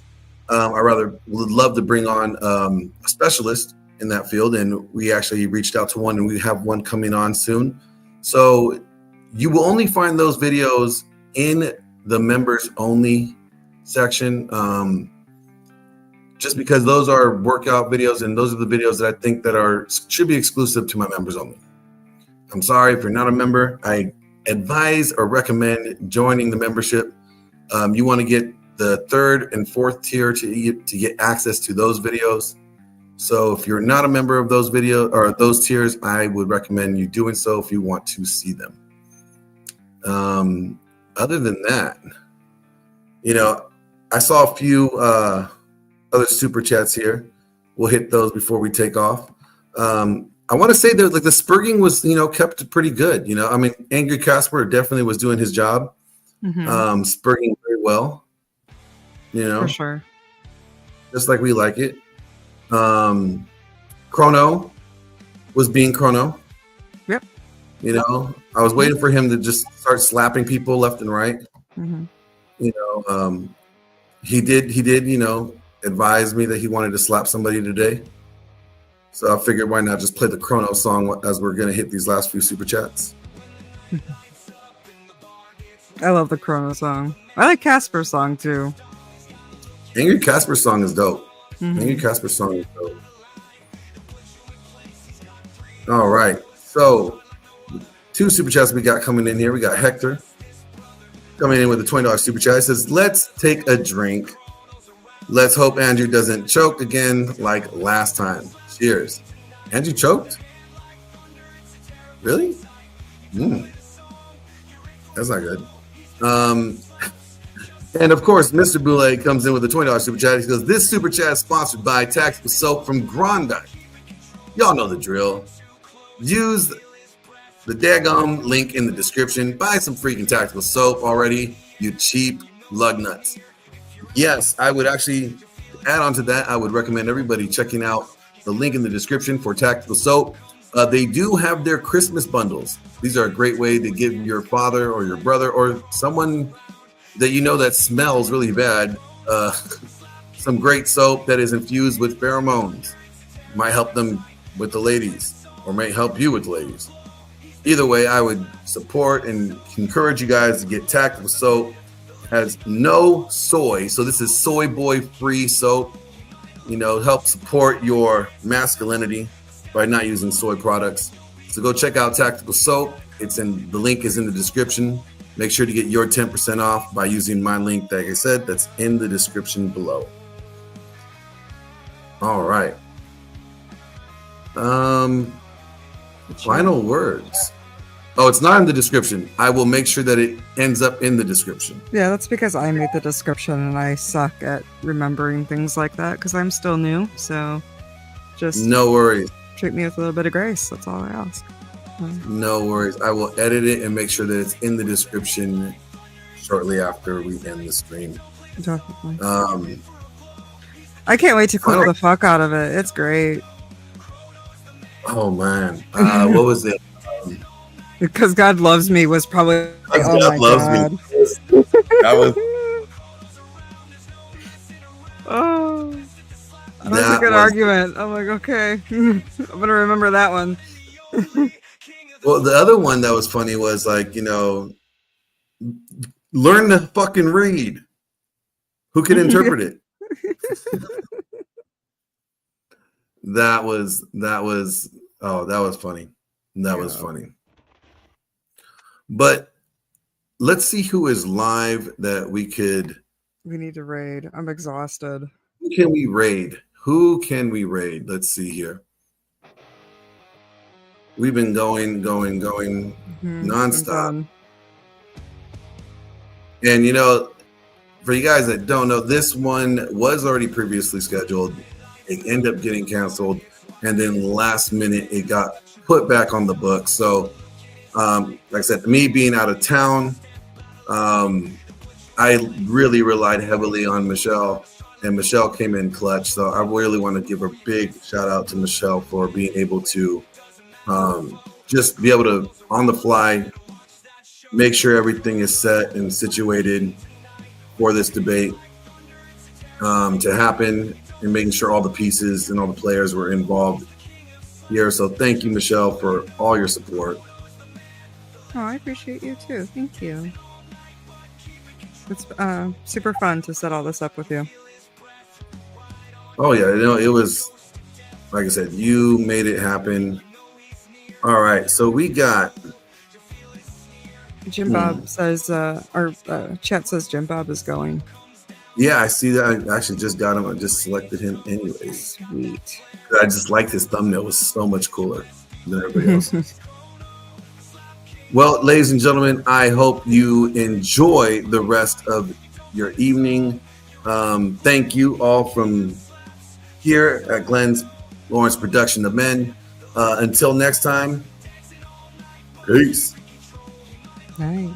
I would love to bring on a specialist in that field. And we actually reached out to one, and we have one coming on soon. So you will only find those videos in the members only section, just because those are workout videos, and those are the videos that I think that should be exclusive to my members only. I'm sorry if you're not a member. I advise or recommend joining the membership. You want to get the 3rd and 4th tier to get access to those videos. So if you're not a member of those videos or those tiers, I would recommend you doing so if you want to see them. Other than that, I saw a few other super chats here. We'll hit those before we take off. I want to say that the spurging was, kept pretty good. I mean, Angry Casper definitely was doing his job, spurging very well. For sure. Just like we like it. Chrono was being Chrono. Yep. I was waiting for him to just start slapping people left and right. Mm-hmm. He did, advise me that he wanted to slap somebody today. So I figured why not just play the Chrono song as we're going to hit these last few super chats. I love the Chrono song. I like Casper's song too. Angry Casper's song is dope. Mm-hmm. Angry Casper's song is dope. All right. So 2 super chats we got coming in here. We got Hector coming in with a $20 super chat. It says, let's take a drink. Let's hope Andrew doesn't choke again like last time. Cheers. Andrew choked? Really? That's not good. And of course, Mr. Boulay comes in with a $20 super chat. He goes, this super chat is sponsored by Tactical Soap from Grondike. Y'all know the drill. Use the daggum link in the description. Buy some freaking Tactical Soap already, you cheap lug nuts. Yes, I would actually add on to that. I would recommend everybody checking out the link in the description for Tactical Soap. They do have their Christmas bundles. These are a great way to give your father or your brother or someone that that smells really bad some great soap that is infused with pheromones. Might help them with the ladies, or may help you with the ladies. Either way, I would support and encourage you guys to get Tactical Soap. Has no soy, so this is soy boy free soap. Help support your masculinity by not using soy products. So go check out Tactical Soap. The link is in the description. Make sure to get your 10% off by using my link, like I said, that's in the description below. All right. Final words. Oh, it's not in the description. I will make sure that it ends up in the description. Yeah, that's because I made the description and I suck at remembering things like that because I'm still new. So just no worries. Treat me with a little bit of grace. That's all I ask. No worries. I will edit it and make sure that it's in the description shortly after we end the stream. Definitely. I can't wait to cook the fuck out of it. It's great. Oh man. What was it? Because God Loves Me was probably God Loves Me. That was that's a good argument. I'm like, okay. I'm gonna remember that one. Well, the other one that was funny was learn to fucking read. Who can interpret it? That was funny. That was funny. But let's see who is live that we need to raid. I'm exhausted. Who can we raid? Let's see here. We've been going nonstop. And for you guys that don't know, this one was already previously scheduled. It ended up getting canceled. and then last minute it got put back on the book. So, like I said, me being out of town, I really relied heavily on Michelle, and Michelle came in clutch. So I really want to give a big shout out to Michelle for being able to just be able to, on the fly, make sure everything is set and situated for this debate to happen, and making sure all the pieces and all the players were involved here. So thank you, Michelle, for all your support. Oh, I appreciate you too. Thank you. It's super fun to set all this up with you. Oh yeah, it was, like I said, you made it happen. All right, so we got Jim Bob says, our chat says Jim Bob is going. Yeah, I see that. I actually just got him. I just selected him anyways. Sweet. I just liked his thumbnail. It was so much cooler than everybody else. Well, ladies and gentlemen, I hope you enjoy the rest of your evening. Thank you all from here at Glenn's Lawrence Production of Men. Until next time, peace. Night.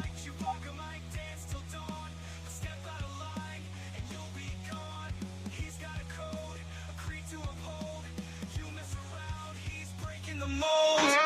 The mold.